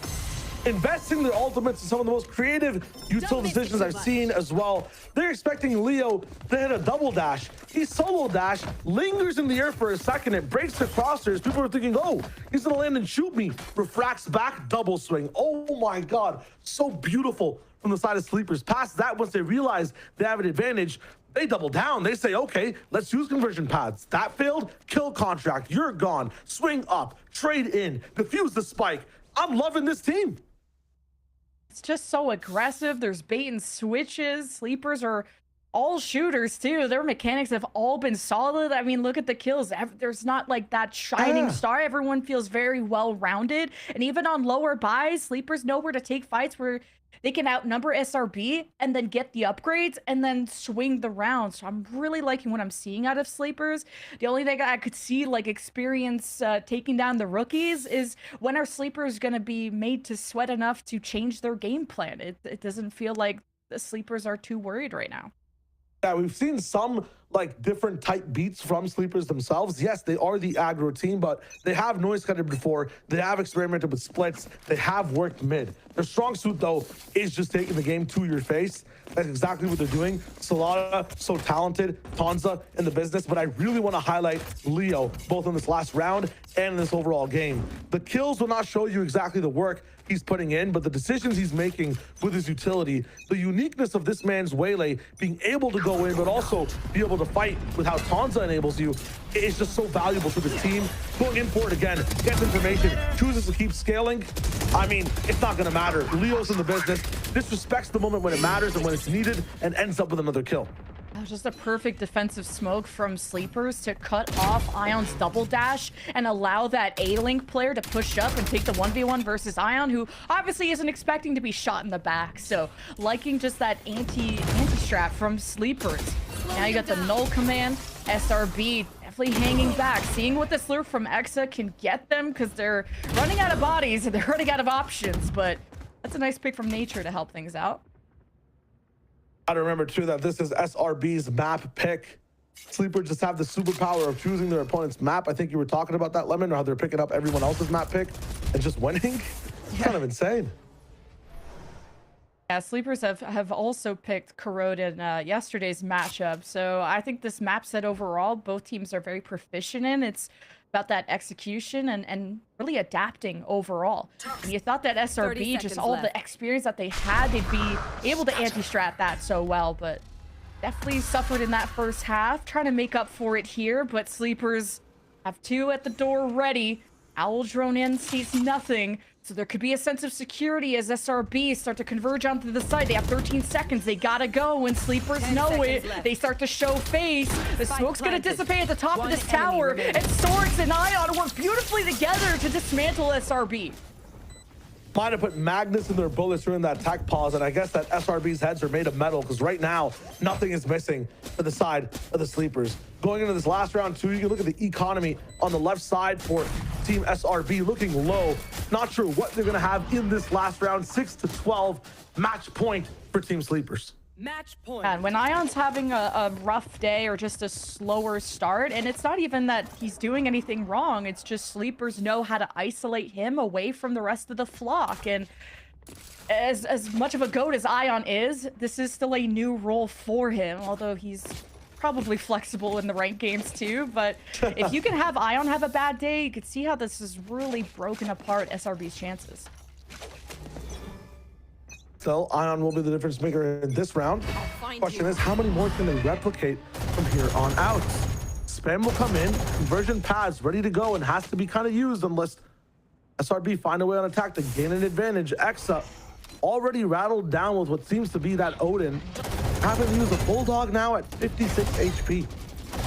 S7: Investing their ultimates in some of the most creative utility decisions I've seen as well. They're expecting Leo to hit a double dash. He solo dash, lingers in the air for a second. It breaks the crosshairs. People are thinking, oh, he's gonna land and shoot me. Refracts back, double swing. Oh my God, so beautiful from the side of Sleepers. Past that, once they realize they have an advantage, they double down. They say, okay, let's use conversion paths. That failed, kill contract, you're gone. Swing up, trade in, defuse the spike. I'm loving this team.
S8: It's just so aggressive. There's bait and switches. Sleepers are all shooters too. Their mechanics have all been solid. I mean, look at the kills. There's not like that shining star. Everyone feels very well rounded. And even on lower buys, Sleepers know where to take fights where they can outnumber SRB and then get the upgrades and then swing the round. So I'm really liking what I'm seeing out of Sleepers. The only thing I could see like experience taking down the rookies is when are Sleepers going to be made to sweat enough to change their game plan? It doesn't feel like the Sleepers are too worried right now.
S7: Yeah, we've seen some like different type beats from Sleepers themselves. Yes, they are the aggro team, but they have noise cutted before. They have experimented with splits. They have worked mid. Their strong suit, though, is just taking the game to your face. That's exactly what they're doing. Solana, so talented. Tonza in the business. But I really want to highlight Leo, both in this last round and in this overall game. The kills will not show you exactly the work he's putting in, but the decisions he's making with his utility, the uniqueness of this man's Waylay, being able to go in, but also be able to fight with how Tonza enables you, is just so valuable to this team. Going in for it again, gets information, chooses to keep scaling. I mean, it's not going to matter. Leo's in the business, disrespects the moment when it matters and when it's needed, and ends up with another kill.
S8: Just a perfect defensive smoke from Sleepers to cut off Ion's double dash and allow that A-Link player to push up and take the 1v1 versus Ion, who obviously isn't expecting to be shot in the back. So liking just that anti-strat from Sleepers. Now you got the null command. SRB definitely hanging back, seeing what this lure from Exa can get them, because they're running out of bodies and they're running out of options. But that's a nice pick from Nature to help things out.
S7: I remember too that this is SRB's map pick. Sleeper just have the superpower of choosing their opponent's map. I think you were talking about that, Lemon, or how they're picking up everyone else's map pick and just winning. It's kind of insane.
S8: Yeah, Sleepers have also picked Corrode in yesterday's matchup. So I think this map set overall, both teams are very proficient in. It's about that execution and really adapting overall. And you thought that SRB, just all the experience that they had, they'd be able to anti-strat that so well, but definitely suffered in that first half, trying to make up for it here, but Sleepers have 2 at the door ready. Owl drone in, sees nothing, so there could be a sense of security as SRB start to converge onto the side. They have 13 seconds, they gotta go, and Sleepers know it. They start to show face. The smoke's gonna dissipate at the top of this tower, and Sorix and Ion work beautifully together to dismantle SRB.
S7: Might have put Magnus in their bullets during that attack pause, and I guess that SRB's heads are made of metal, because right now, nothing is missing for the side of the Sleepers. Going into this last round, too, you can look at the economy on the left side for Team SRB, looking low. Not sure what they're going to have in this last round. 6-12 match point for Team Sleepers.
S2: Match point.
S8: And when Ion's having a rough day or just a slower start, and it's not even that he's doing anything wrong, it's just Sleepers know how to isolate him away from the rest of the flock. And as much of a goat as Ion is, this is still a new role for him, although he's probably flexible in the ranked games too. But if you can have Ion have a bad day, you can see how this has really broken apart SRB's chances.
S7: So Ion will be the difference maker in this round. Question is, how many more can they replicate from here on out? Spam will come in, conversion pads ready to go, and has to be kind of used unless SRB find a way on attack to gain an advantage. Exa already rattled down with what seems to be that Odin. Having to use a Bulldog now at 56 HP.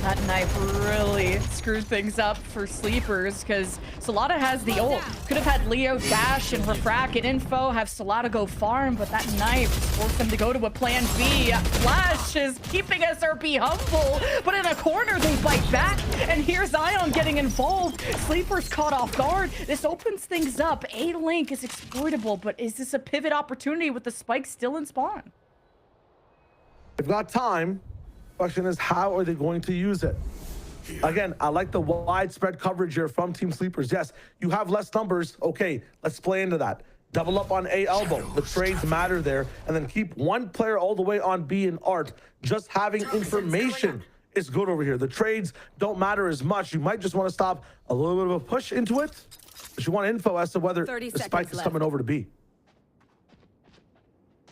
S8: That knife really screwed things up for Sleepers, because SaLaDa has the ult. Could have had Leo dash and refract and info, have SaLaDa go farm, but that knife forced them to go to a plan B. Flash is keeping SRB humble, but in a corner they bite back, and here's Ion getting involved. Sleepers caught off guard. This opens things up. A-Link is exploitable, but is this a pivot opportunity with the spike still in spawn?
S7: They've got time. Question is, how are they going to use it? Again, I like the widespread coverage here from Team Sleepers. Yes, you have less numbers. Okay, let's play into that. Double up on A elbow. The trades matter there. And then keep one player all the way on B in Art. Just having information is good over here. The trades don't matter as much. You might just want to stop a little bit of a push into it, but you want info as to whether the spike is coming over to B.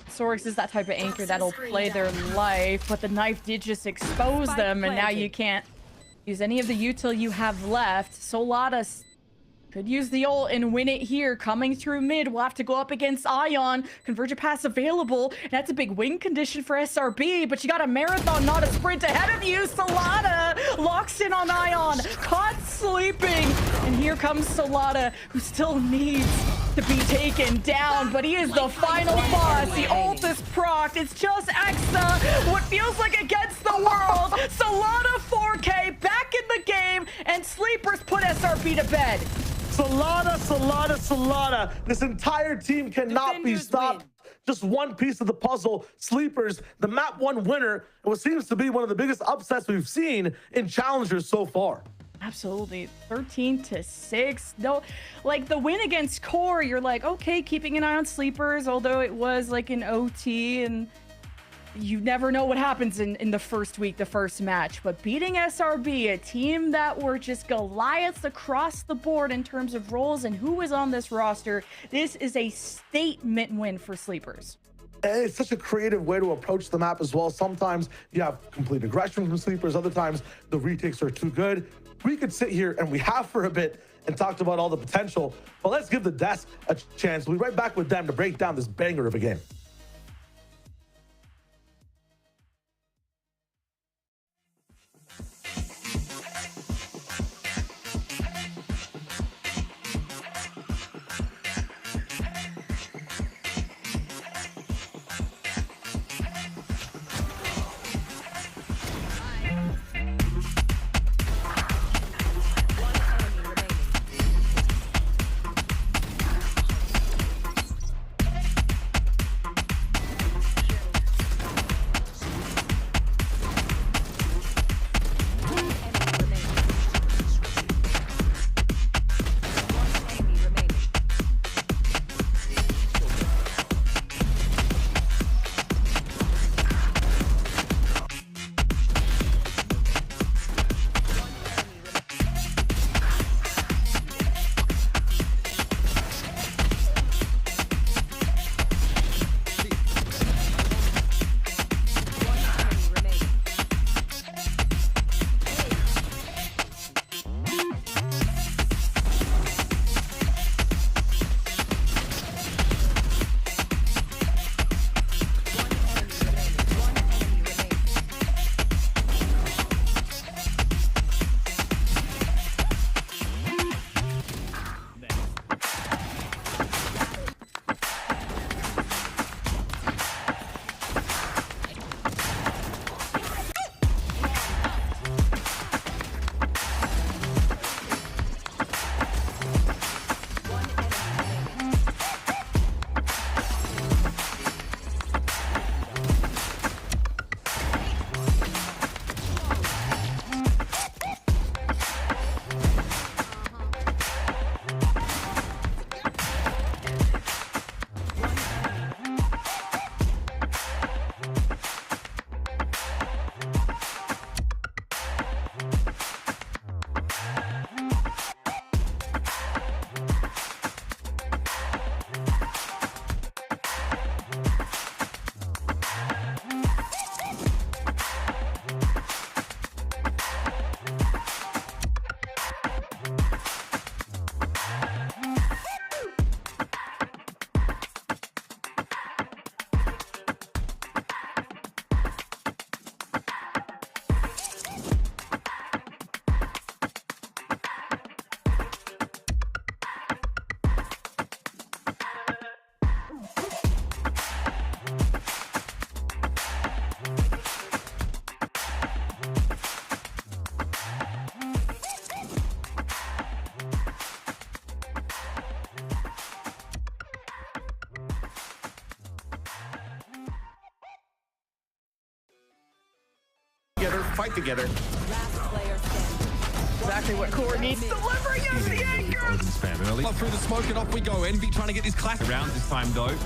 S8: Sorix is that type of anchor that'll play their life, but the knife did just expose them, and now you can't use any of the util you have left. SaLaDa could use the ult and win it here. Coming through mid, we'll have to go up against Ion. Convergent pass available, and that's a big win condition for SRB, but you got a marathon, not a sprint ahead of you. SaLaDa locks in on Ion, caught sleeping, and here comes SaLaDa, who still needs to be taken down, but he is the final boss. The ult is procced. It's just Exa, what feels like against the world. SaLaDa 4K back in the game, and Sleepers put SRB to bed.
S7: SaLaDa, SaLaDa, SaLaDa. This entire team cannot be stopped. Just one piece of the puzzle. Sleepers, the map 1 winner, and what seems to be one of the biggest upsets we've seen in challengers so far.
S8: Absolutely. 13-6. No, like the win against Core, you're like, okay, keeping an eye on Sleepers, although it was like an OT, and you never know what happens in the first week, the first match. But beating SRB, a team that were just Goliaths across the board in terms of roles and who was on this roster, this is a statement win for Sleepers.
S7: And it's such a creative way to approach the map as well. Sometimes you have complete aggression from Sleepers. Other times the retakes are too good. We could sit here, and we have for a bit, and talked about all the potential, but let's give the desk a chance. We'll be right back with them to break down this banger of a game.
S1: fight together.
S2: Last player standing.
S8: Exactly what Corrode needs. Delivering us the anchor.
S4: Spam early. Up through the smoke and off we go. Envy trying to get this classic round this time though.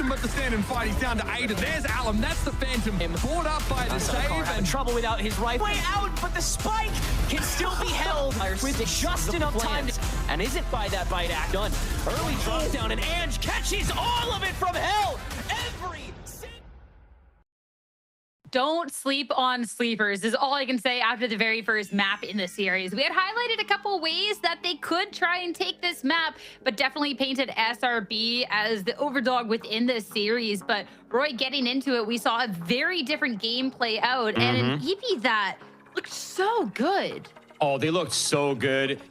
S4: But the stand and fight, he's down to 8. There's Alum, that's the Phantom. Caught up by the save
S3: and trouble without his rifle. Way out, but the spike can still be held with just enough time. And isn't by that bite act done. Early drop down and Ange catches all of it from hell.
S5: Don't sleep on sleepers is all I can say after the very first map in the series. We had highlighted a couple ways that they could try and take this map, but definitely painted SRB as the overdog within this series. But Roy, getting into it, we saw a very different game play out, and an EP that looked so good.
S1: Oh, they looked so good.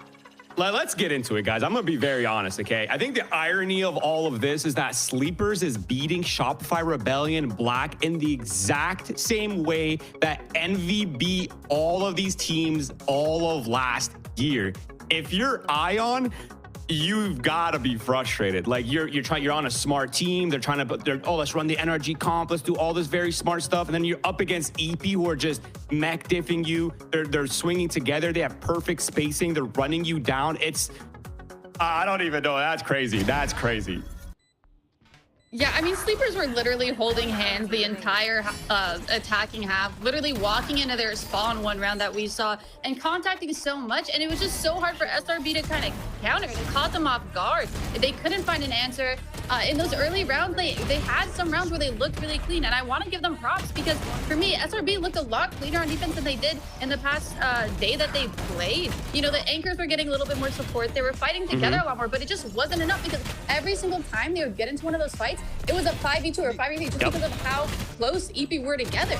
S1: Let's get into it, guys. I'm going to be very honest, okay? I think the irony of all of this is that Sleepers is beating Shopify Rebellion Black in the exact same way that Envy beat all of these teams all of last year. If you're Ion, you've got to be frustrated. Like you're on a smart team. Oh, let's run the NRG comp. Let's do all this very smart stuff. And then you're up against EEPY, who are just mech diffing you. They're swinging together. They have perfect spacing. They're running you down. I don't even know. That's crazy. That's crazy.
S6: Yeah, I mean, Sleepers were literally holding hands the entire attacking half, literally walking into their spawn one round that we saw and contacting so much. And it was just so hard for SRB to kind of counter. It caught them off guard. They couldn't find an answer. In those early rounds, they had some rounds where they looked really clean. And I want to give them props because for me, SRB looked a lot cleaner on defense than they did in the past day that they played. You know, the anchors were getting a little bit more support. They were fighting together a lot more, but it just wasn't enough because every single time they would get into one of those fights, it was a 5v2 or 5v3 just because of how close EEPY were together.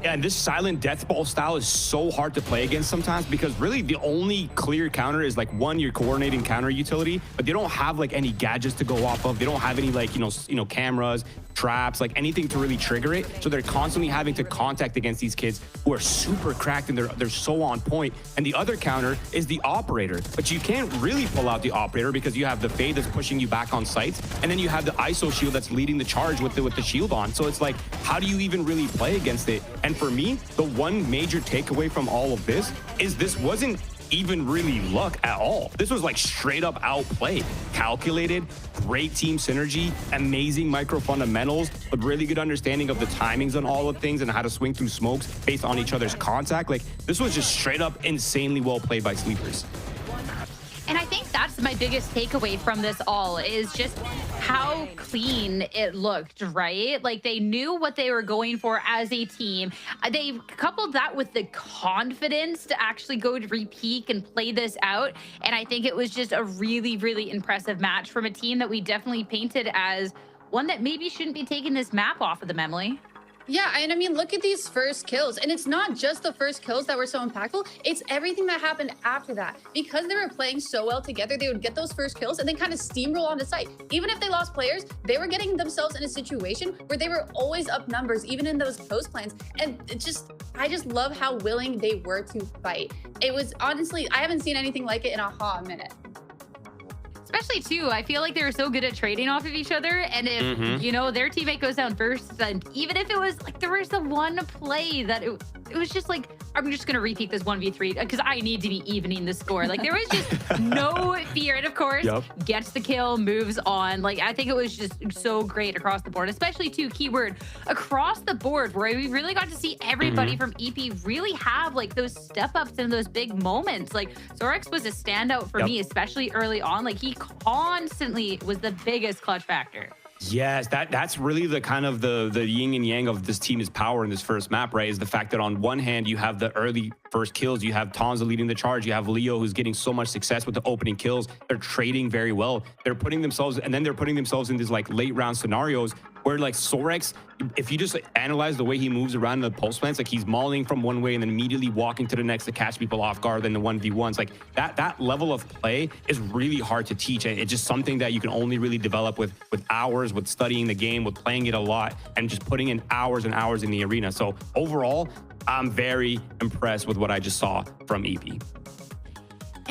S1: Yeah, and this silent death ball style is so hard to play against sometimes because really the only clear counter is like one, your coordinating counter utility, but they don't have like any gadgets to go off of. They don't have any like, you know, cameras, traps, like anything to really trigger it. So they're constantly having to contact against these kids who are super cracked and they're so on point. And the other counter is the operator, but you can't really pull out the operator because you have the fade that's pushing you back on sites, and then you have the ISO shield that's leading the charge with the shield on. So it's like, how do you even really play against it? And for me, the one major takeaway from all of this is this wasn't even really luck at all. This was like straight up outplay, calculated, great team synergy, amazing micro fundamentals, a really good understanding of the timings on all of things and how to swing through smokes based on each other's contact. Like this was just straight up insanely well played by Sleepers.
S5: And I think that's my biggest takeaway from this all is just how clean it looked, right? Like they knew what they were going for as a team. They coupled that with the confidence to actually go to re-peak and play this out. And I think it was just a really, really impressive match from a team that we definitely painted as one that maybe shouldn't be taking this map off of them, Emily.
S6: Yeah, and I mean, look at these first kills. And it's not just the first kills that were so impactful. It's everything that happened after that. Because they were playing so well together, they would get those first kills and then kind of steamroll on the site. Even if they lost players, they were getting themselves in a situation where they were always up numbers, even in those post plans. And I just love how willing they were to fight. It was honestly, I haven't seen anything like it in a hot minute.
S5: Especially too, I feel like they were so good at trading off of each other, and if you know their teammate goes down first, and even if it was like there was the one play that it was just like, I'm just gonna repeat this 1v3 because I need to be evening the score. Like there was just no fear, and of course gets the kill, moves on. Like I think it was just so great across the board, especially too, keyword across the board, where we really got to see everybody from EEPY really have like those step ups and those big moments. Like Zorex was a standout for me, especially early on. Like he constantly was the biggest clutch factor.
S1: Yes, that's really the kind of the yin and yang of this team's power in this first map, right? Is the fact that on one hand, you have the early first kills, you have Tonza leading the charge, you have Leo who's getting so much success with the opening kills. They're trading very well. They're putting themselves, and then they're putting themselves in these like late round scenarios where like Zorex, if you just analyze the way he moves around the pulse plants, like he's mauling from one way and then immediately walking to the next to catch people off guard, then the 1v1s, like that level of play is really hard to teach. It's just something that you can only really develop with hours, with studying the game, with playing it a lot, and just putting in hours and hours in the arena. So overall, I'm very impressed with what I just saw from EEPY.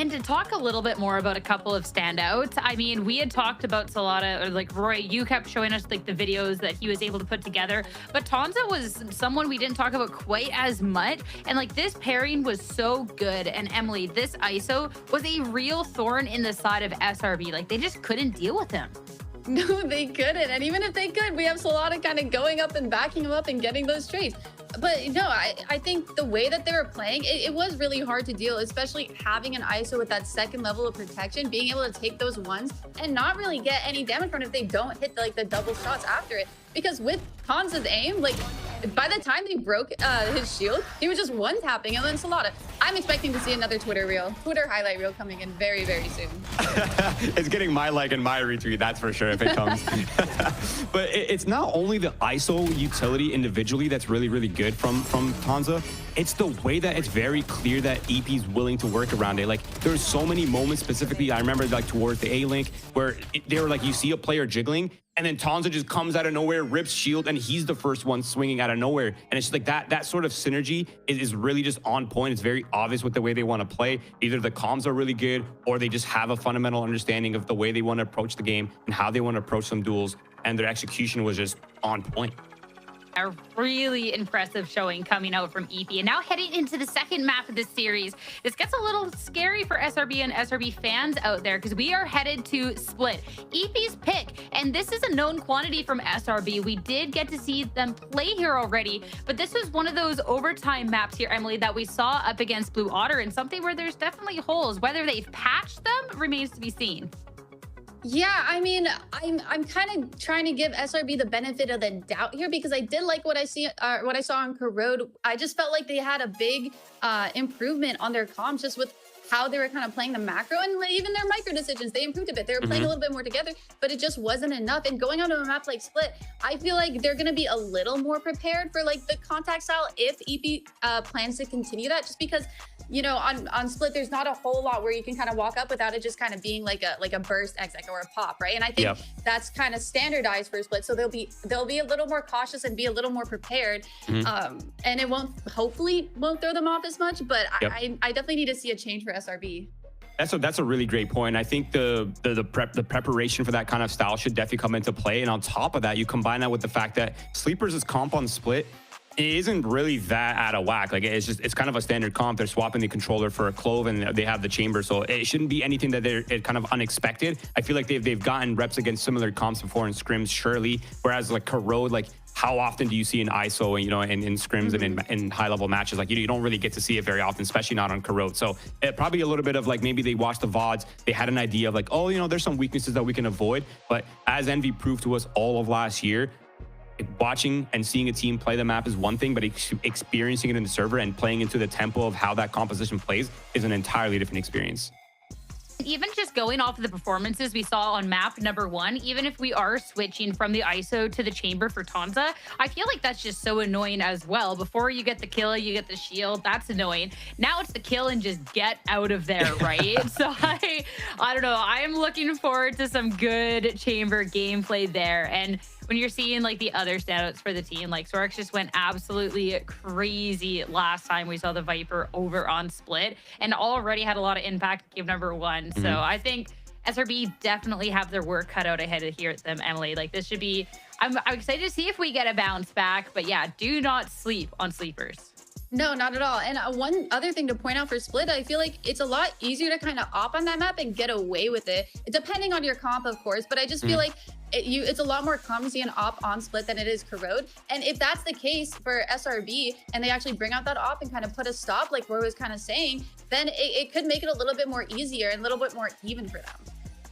S5: And to talk a little bit more about a couple of standouts, I mean, we had talked about Salada, or like Roy, you kept showing us like the videos that he was able to put together, but Tonza was someone we didn't talk about quite as much. And like this pairing was so good. And Emily, this ISO was a real thorn in the side of SRB. Like they just couldn't deal with him.
S6: No, they couldn't. And even if they could, we have Salada kind of going up and backing him up and getting those trades. But no, I think the way that they were playing, it was really hard to deal, especially having an ISO with that second level of protection, being able to take those ones and not really get any damage from it if they don't hit like the double shots after it. Because with Tonza's aim, like by the time they broke his shield, he was just one tapping. And then Salada, I'm expecting to see another Twitter highlight reel coming in very, very soon.
S1: It's getting my like and my retweet, that's for sure, if it comes. But it's not only the ISO utility individually that's really, really good from Tonza. It's the way that it's very clear that EP is willing to work around it. Like there's so many moments specifically, I remember like towards the A-Link where they were like, you see a player jiggling and then Tonza just comes out of nowhere, rips shield, and he's the first one swinging out of nowhere. And it's just like that sort of synergy is really just on point. It's very obvious with the way they want to play. Either the comms are really good or they just have a fundamental understanding of the way they want to approach the game and how they want to approach some duels. And their execution was just on point.
S5: A really impressive showing coming out from EP. And now heading into the second map of this series, this gets a little scary for SRB and SRB fans out there because we are headed to Split, EP's pick. And this is a known quantity from SRB. We did get to see them play here already, but this was one of those overtime maps here, Emily, that we saw up against Blue Otter, and something where there's definitely holes. Whether they've patched them remains to be seen.
S6: Yeah, I mean, I'm kind of trying to give SRB the benefit of the doubt here because I did like what I saw on Corrode. I just felt like they had a big improvement on their comms just with how they were kind of playing the macro and even their micro decisions. They improved a bit. They were playing a little bit more together, but it just wasn't enough. And going onto a map like Split, I feel like they're going to be a little more prepared for like the contact style if EP plans to continue that, just because, you know, on Split, there's not a whole lot where you can kind of walk up without it just kind of being like a burst exec or a pop, right? And I think that's kind of standardized for Split. So they'll be a little more cautious and be a little more prepared. And it hopefully won't throw them off as much, but I definitely need to see a change for SRB.
S1: That's a really great point. I think the preparation for that kind of style should definitely come into play. And on top of that, you combine that with the fact that Sleepers' comp on Split, it isn't really that out of whack. Like it's kind of a standard comp. They're swapping the controller for a Clove and they have the chamber. So it shouldn't be anything that they're kind of unexpected. I feel like they've gotten reps against similar comps before in scrims, surely. Whereas like Corrode, like how often do you see an ISO, you know, in scrims and in high level matches? Like you don't really get to see it very often, especially not on Corrode. So probably a little bit of like, maybe they watched the VODs. They had an idea of like, oh, you know, there's some weaknesses that we can avoid. But as Envy proved to us all of last year, watching and seeing a team play the map is one thing, but experiencing it in the server and playing into the tempo of how that composition plays is an entirely different experience.
S5: Even just going off of the performances we saw on map number 1, even if we are switching from the ISO to the chamber for Tonza, I feel like that's just so annoying as well. Before you get the kill, you get the shield. That's annoying. Now it's the kill and just get out of there, right? So I don't know. I am looking forward to some good chamber gameplay there. And when you're seeing like the other standouts for the team, like Sorix just went absolutely crazy last time we saw the Viper over on Split and already had a lot of impact in game number 1. So I think SRB definitely have their work cut out ahead of here at them, Emily. Like this should be, I'm excited to see if we get a bounce back, but yeah, do not sleep on Sleepers.
S6: No, not at all. And one other thing to point out for Split, I feel like it's a lot easier to kind of op on that map and get away with it, depending on your comp, of course. But I just feel like it's a lot more clumsy and op on Split than it is Corrode. And if that's the case for SRB and they actually bring out that op and kind of put a stop, like Roy was kind of saying, then it could make it a little bit more easier and a little bit more even for them.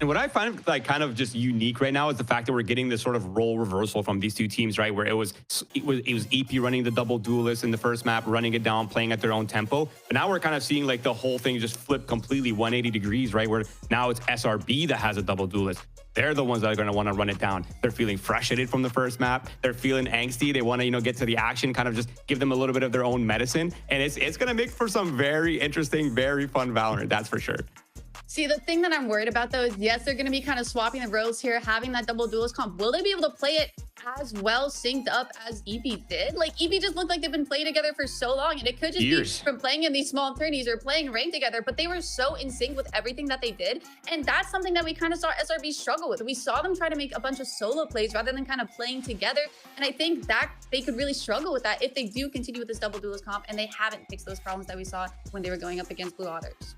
S1: And what I find like kind of just unique right now is the fact that we're getting this sort of role reversal from these two teams, right? Where it was EP running the double duelist in the first map, running it down, playing at their own tempo. But now we're kind of seeing like the whole thing just flip completely 180 degrees, right? Where now it's SRB that has a double duelist. They're the ones that are going to want to run it down. They're feeling frustrated from the first map. They're feeling angsty. They want to, you know, get to the action, kind of just give them a little bit of their own medicine. And it's going to make for some very interesting, very fun Valorant. That's for sure.
S6: See, the thing that I'm worried about though is, yes, they're going to be kind of swapping the roles here, having that double duelist comp. Will they be able to play it as well synced up as EEPY did? Like, EEPY just looked like they've been playing together for so long, and it could just be from playing in these small tourneys or playing ranked together, but they were so in sync with everything that they did. And that's something that we kind of saw SRB struggle with. We saw them try to make a bunch of solo plays rather than kind of playing together. And I think that they could really struggle with that if they do continue with this double duelist comp and they haven't fixed those problems that we saw when they were going up against Blue Otters.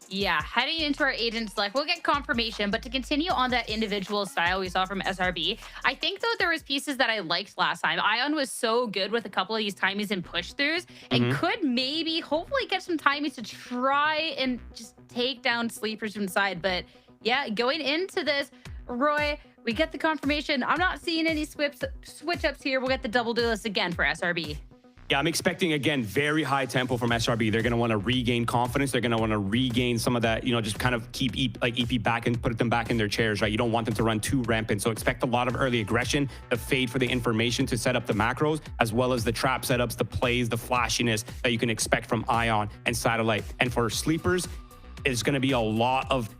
S5: Yeah, heading into our agent select, we'll get confirmation, but to continue on that individual style we saw from SRB, I think though there was pieces that I liked last time. Ion was so good with a couple of these timies and push-throughs, and could maybe, hopefully get some timies to try and just take down sleepers from side. But yeah, going into this, Roy, we get the confirmation. I'm not seeing any switch-ups here. We'll get the double duelist again for SRB.
S1: Yeah, I'm expecting, again, very high tempo from SRB. They're going to want to regain confidence. They're going to want to regain some of that, you know, just kind of keep EEPY back and put them back in their chairs, right? You don't want them to run too rampant. So expect a lot of early aggression, the fade for the information to set up the macros, as well as the trap setups, the plays, the flashiness that you can expect from Ion and Satellite. And for sleepers, it's going to be a lot of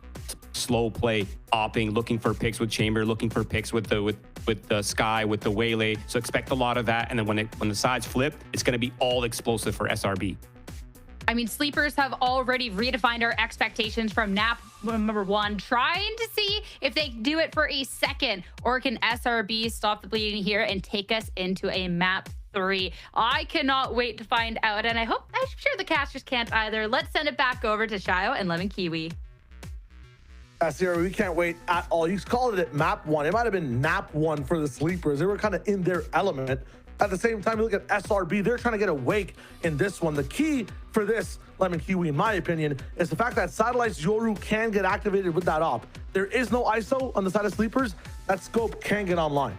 S1: slow play, opping, looking for picks with Chamber, looking for picks with the Sky, with the Waylay. So expect a lot of that. And then when the sides flip, it's going to be all explosive for SRB.
S5: I mean, sleepers have already redefined our expectations from nap number 1, trying to see if they can do it for a second, or can SRB stop the bleeding here and take us into a map 3. I cannot wait to find out, and I'm sure the casters can't either. Let's send it back over to Shayo and Lemon Kiwi.
S7: Sierra, we can't wait at all. You called it map 1. It might have been nap 1 for the sleepers. They were kind of in their element. At the same time, you look at SRB, they're trying to get awake in this one. The key for this, Lemon Kiwi, in my opinion, is the fact that Satellite's Yoru can get activated with that op. There is no ISO on the side of sleepers. That scope can get online.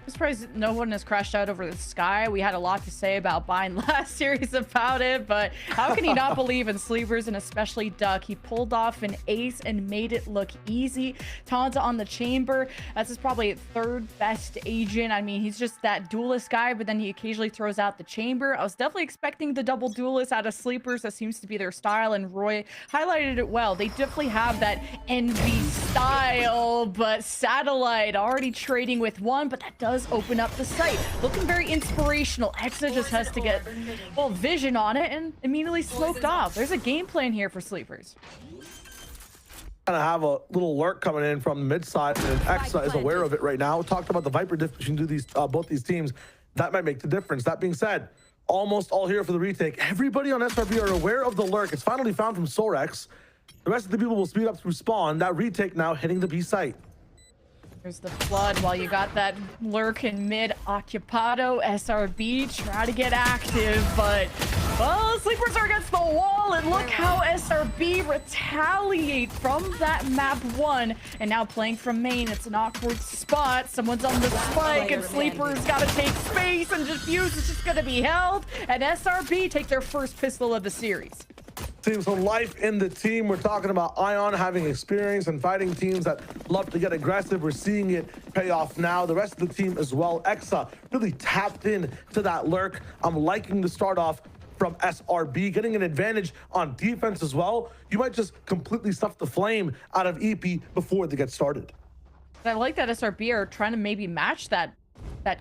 S8: I'm surprised no one has crashed out over the Sky. We had a lot to say about Bind last series about it, but how can he not believe in sleepers, and especially Duck? He pulled off an ace and made it look easy. Tanta on the Chamber. That's his probably 3rd best agent. I mean, he's just that duelist guy, but then he occasionally throws out the Chamber. I was definitely expecting the double duelist out of sleepers. That seems to be their style, and Roy highlighted it well. They definitely have that envy style, but Satellite already trading with 1, but that does open up the site. Looking very inspirational. Exa just has to get full vision on it and immediately smoked off. There's a game plan here for sleepers.
S7: Kind of have a little lurk coming in from the mid side, and Exa is aware of it right now. Talked about the Viper difference between these both these teams. That might make the difference. That being said, almost all here for the retake. Everybody on SRB are aware of the lurk. It's finally found from Sorex. The rest of the people will speed up through spawn. That retake now hitting the B site.
S8: There's the flood while you got that lurk in mid. Occupado, SRB try to get active, but well, sleepers are against the wall, and look how SRB retaliate from that map 1. And now playing from main, it's an awkward spot. Someone's on the spike, and sleepers gotta take space, and Diffuse is just gonna be held, and SRB take their first pistol of the series.
S7: Seeing some life in the team. We're talking about Ion having experience and fighting teams that love to get aggressive. We're seeing it pay off now. The rest of the team as well. Exa really tapped in to that lurk. I'm liking the start off from SRB, getting an advantage on defense as well. You might just completely stuff the flame out of EEPY before they get started.
S8: I like that SRB are trying to maybe match that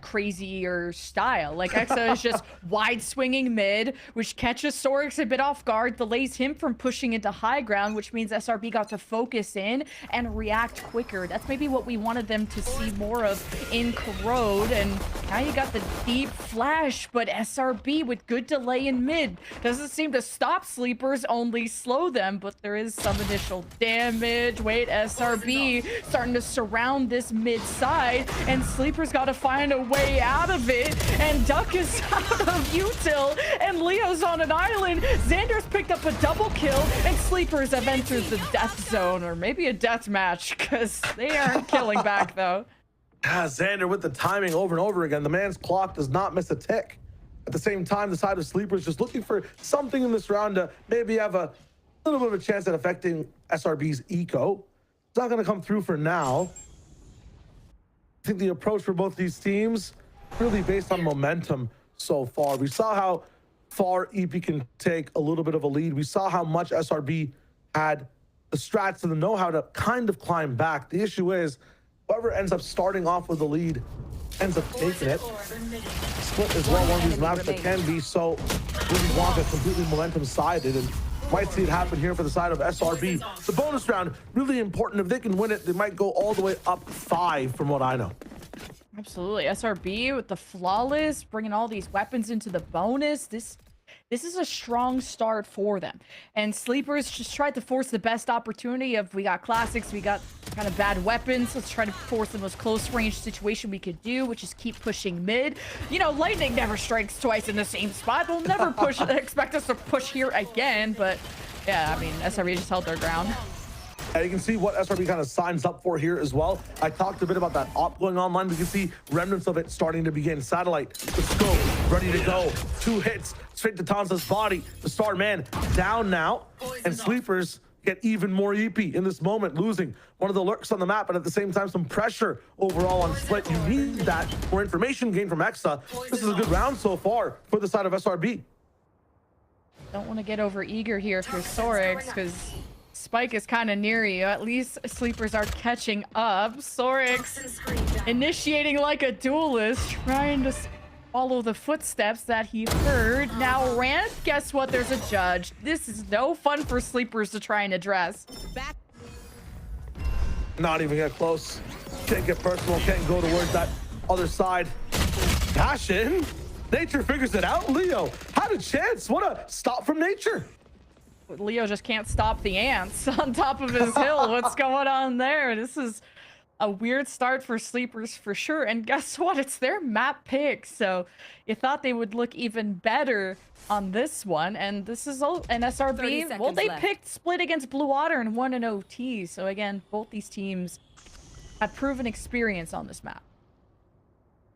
S8: crazier style. Like Exa is just wide swinging mid, which catches Sorex a bit off guard, delays him from pushing into high ground, which means SRB got to focus in and react quicker. That's maybe what we wanted them to see more of in Corrode. And now you got the deep flash, but SRB with good delay in mid doesn't seem to stop sleepers, only slow them, but there is some initial damage. Wait, SRB starting to surround this mid side, and sleepers got to find a way out of it, and Duck is out of util, and Leo's on an island. Xander's picked up a double kill, and sleepers have entered the death zone, or maybe a death match, because they aren't killing back though.
S7: Xander with the timing over and over again. The man's clock does not miss a tick. At the same time, the side of sleepers just looking for something in this round to maybe have a little bit of a chance at affecting SRB's eco. It's not going to come through for now. I think the approach for both these teams really based on momentum so far. We saw how far EEPY can take a little bit of a lead. We saw how much SRB had the strats and the know-how to kind of climb back. The issue is whoever ends up starting off with the lead ends up taking it. Split is well one of these maps that can be so really wonka, completely momentum-sided, and might see it happen here for the side of SRB. The bonus round, really important. If they can win it, they might go all the way up 5 from what I know.
S8: Absolutely. SRB with the flawless, bringing all these weapons into the bonus. This is a strong start for them. And Sleepers just tried to force the best opportunity of, we got classics, we got kind of bad weapons. Let's try to force the most close range situation we could do, which is keep pushing mid. You know, lightning never strikes twice in the same spot. They'll never expect us to push here again. But yeah, I mean, SRB just held their ground.
S7: You can see what SRB kind of signs up for here as well. I talked a bit about that op going online. We can see remnants of it starting to begin. Satellite, the scope, ready to go. 2 hits straight to Tanza's body. The star man down now. And Sleepers get even more EP in this moment, losing one of the lurks on the map, but at the same time, some pressure overall on Split. You need that for information gain from Exa. This is a good round so far for the side of SRB.
S8: Don't want to get over eager here if you're Sorix, because Spike is kind of near you. At least Sleepers are catching up. Sorix initiating like a duelist, trying to follow the footsteps that he heard. Now Rant, guess what? There's a judge. This is no fun for Sleepers to try and address.
S7: Not even get close. Can't get personal. Can't go towards that other side. Passion. Nature figures it out. Leo had a chance. What a stop from Nature.
S8: Leo just can't stop the ants on top of his hill. What's going on there? This is a weird start for Sleepers for sure. And guess what? It's their map pick. So you thought they would look even better on this one. And this is an SRB. Well, they picked Split against Blue Water and won an OT. So again, both these teams have proven experience on this map.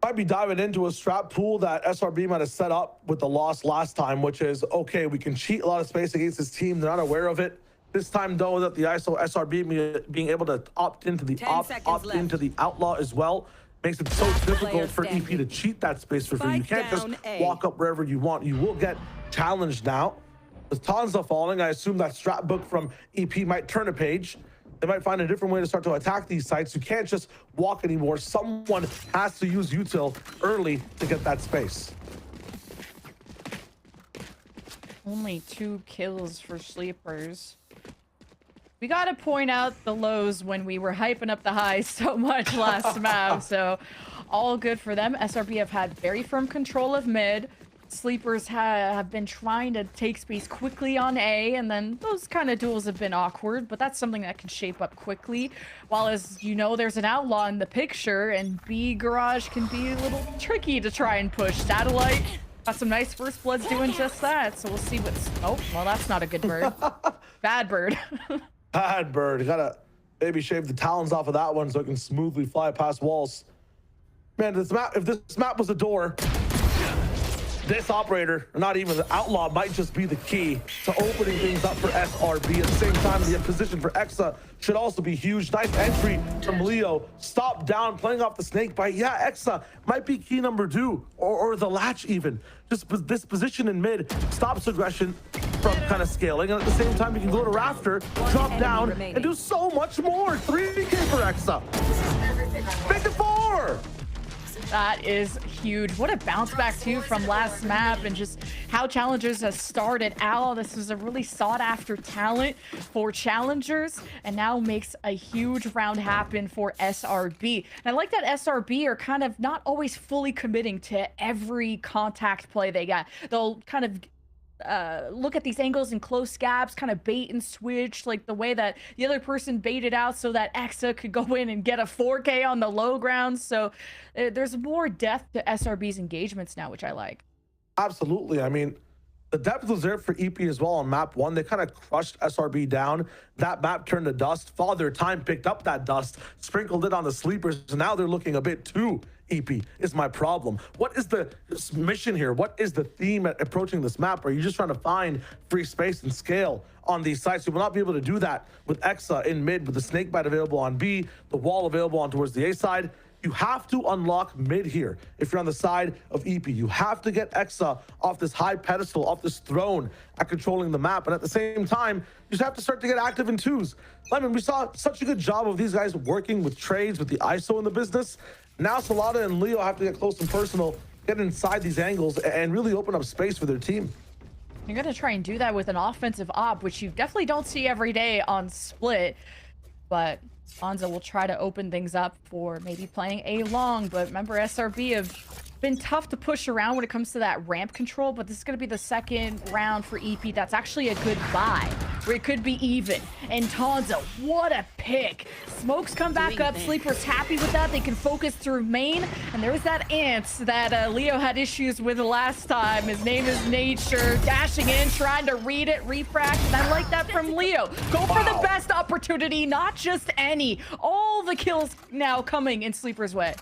S7: Might be diving into a strat pool that SRB might have set up with the loss last time, which is, okay, we can cheat a lot of space against this team. They're not aware of it. This time, though, that the ISO SRB being able to opt into the into the outlaw as well makes it so difficult for EP to cheat that space for free. You can't just walk up wherever you want. You will get challenged now. With Tanza falling, I assume that strat book from EP might turn a page. They might find a different way to start to attack these sites. You can't just walk anymore. Someone has to use util early to get that space.
S8: Only 2 kills for Sleepers. We got to point out the lows when we were hyping up the highs so much last map. So all good for them. SRB have had very firm control of mid. Sleepers have been trying to take space quickly on A, and then those kind of duels have been awkward, but that's something that can shape up quickly. While, as you know, there's an outlaw in the picture, and B garage can be a little tricky to try and push. Satellite got some nice first bloods doing just that, so we'll see what's... Oh, well, that's not a good bird. Bad bird.
S7: Bad bird. You gotta maybe shave the talons off of that one so it can smoothly fly past walls. Man, this map, if this map was a door, this operator, or not even the outlaw, might just be the key to opening things up for SRB. At the same time, the position for Exa should also be huge. Nice entry from Leo. Stop down, playing off the snake bite. Yeah, Exa might be key number 2, or the latch even. Just this position in mid stops aggression from kind of scaling. And at the same time, you can go to Rafter, drop down, and do so much more. 3K for Exa. Make it 4.
S8: That is huge. What a bounce back too from last map, and just how Challengers has started out. This is a really sought after talent for Challengers, and now makes a huge round happen for SRB. And I like that SRB are kind of not always fully committing to every contact play they got. They'll kind of look at these angles in close gaps, kind of bait and switch, like the way that the other person baited out so that Exa could go in and get a 4K on the low ground. So there's more depth to SRB's engagements now, which I like.
S7: Absolutely. I mean, the depth was there for EP as well on map 1. They kind of crushed SRB down. That map turned to dust. Father Time picked up that dust, sprinkled it on the Sleepers, and now they're looking a bit too EP is my problem. What is the mission here? What is the theme at approaching this map? Are you just trying to find free space and scale on these sites? You will not be able to do that with Exa in mid, with the snake bite available on B, the wall available on towards the A side. You have to unlock mid here if you're on the side of EEPY. You have to get Exa off this high pedestal, off this throne at controlling the map. And at the same time, you just have to start to get active in twos. Lemon, we saw such a good job of these guys working with trades, with the ISO in the business. Now SaLADA and Leo have to get close and personal, get inside these angles, and really open up space for their team.
S8: You're going to try and do that with an offensive op, which you definitely don't see every day on Split. But Hanzo will try to open things up for maybe playing A long. But remember, SRB have been tough to push around when it comes to that ramp control. But this is going to be the second round for EP. That's actually a good buy, where it could be even. And Hanzo, what a pick. Smokes come back up. Sleeper's happy with that. They can focus through main. And there's that ant that Leo had issues with last time. His name is Nature. Dashing in, trying to read it, refract. And I like that from Leo. Go for the best opportunity, not just any. All the kills now coming in Sleeper's way.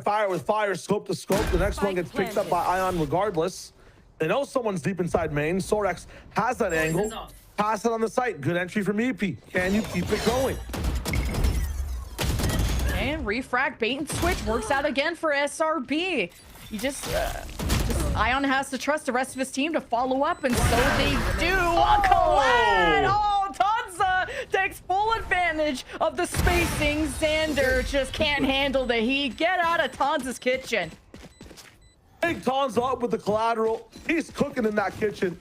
S7: Fire with fire, scope to scope. The next one gets picked up by Ion regardless. They know someone's deep inside main. Sorex has that angle. Pass it on the site. Good entry from EP. Can you keep it going?
S8: And refrag, bait and switch works out again for SRB. You just Ion has to trust the rest of his team to follow up, and so they do. Tanza takes full advantage of the spacing. Xander just can't handle the heat. Get out of Tanza's kitchen.
S7: Big Tanza up with the collateral. He's cooking in that kitchen.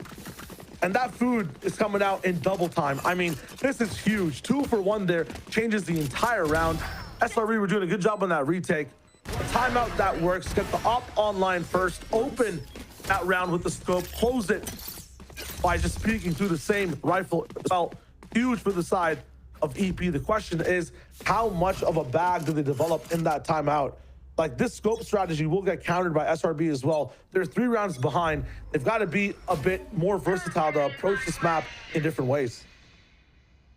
S7: And that food is coming out in double time. I mean, this is huge. 2 for 1 there. Changes the entire round. SRB were doing a good job on that retake. A timeout that works. Get the op online first. Open that round with the scope. Close it by just peeking through the same rifle. Well, huge for the side of EP. The question is, how much of a bag do they develop in that timeout? Like, this scope strategy will get countered by SRB as well. They're 3 rounds behind. They've got to be a bit more versatile to approach this map in different ways.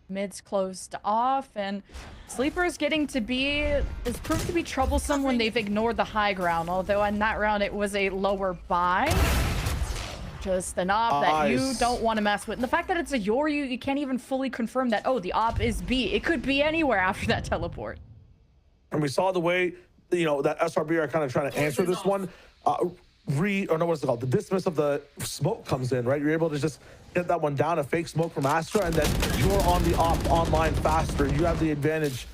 S8: Mid's closed off, and Sleeper's getting to be, is proved to be troublesome when they've ignored the high ground, although in that round it was a lower buy. Just an op that you don't want to mess with. And the fact that it's a Yoru, you can't even fully confirm that, oh, the op is B. It could be anywhere after that teleport.
S7: And we saw the way, you know, that SRB are kind of trying to answer this one. The dismiss of the smoke comes in, right? You're able to just get that one down, a fake smoke from Astra, and then you're on the op online faster. You have the advantage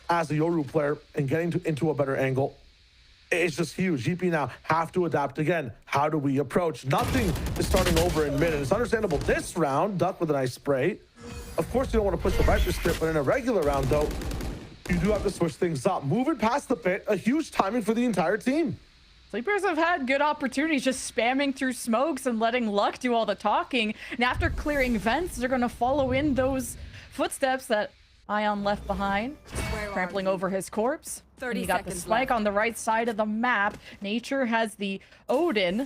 S7: as a Yoru player in getting into a better angle. It's just huge. GP now have to adapt again. How do we approach? Nothing is starting over in mid, and it's understandable this round. Duck with a nice spray. Of course, you don't want to push the Viper script, but in a regular round, though, you do have to switch things up. Move it past the pit. A huge timing for the entire team.
S8: Sleepers have had good opportunities, just spamming through smokes and letting luck do all the talking. And after clearing vents, they're going to follow in those footsteps that Ion left behind, trampling over his corpse.
S2: 30
S8: you got the
S2: seconds
S8: spike
S2: left.
S8: on the right side of the map. Nature has the Odin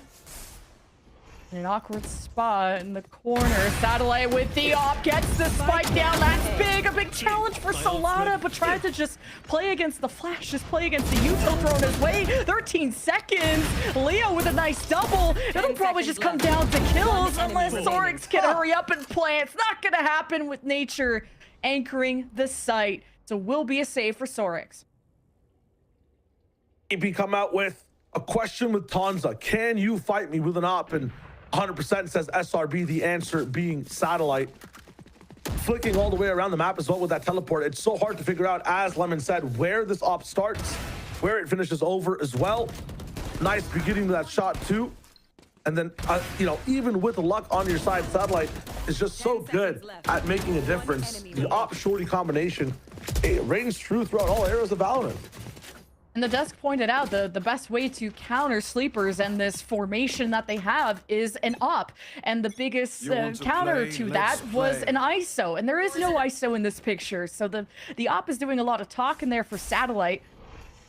S8: in an awkward spot in the corner. Satellite with the op gets the spike down. That's big, a big challenge for SaLADA, but tries to just play against the flash, just play against the util thrown his way. 13 seconds. Leo with a nice double. It'll probably just come down to kills unless Sorex can hurry up and play. It's not gonna happen with Nature anchoring the site. So will be a save for Sorex.
S7: EP come out with a question with Tanza. Can you fight me with an op? And 100% says SRB, the answer being Satellite. Flicking all the way around the map as well with that teleport. It's so hard to figure out, as Lemon said, where this op starts, where it finishes over as well. Nice beginning to that shot too. And then, you know, even with the luck on your side, Satellite is just so good at making a difference. The op-shorty combination, it reigns true throughout all eras of Valorant.
S8: And the desk pointed out the best way to counter Sleepers and this formation that they have is an op. And the biggest counter to that was an ISO. And there is no ISO in this picture. So the op is doing a lot of talking there for Satellite.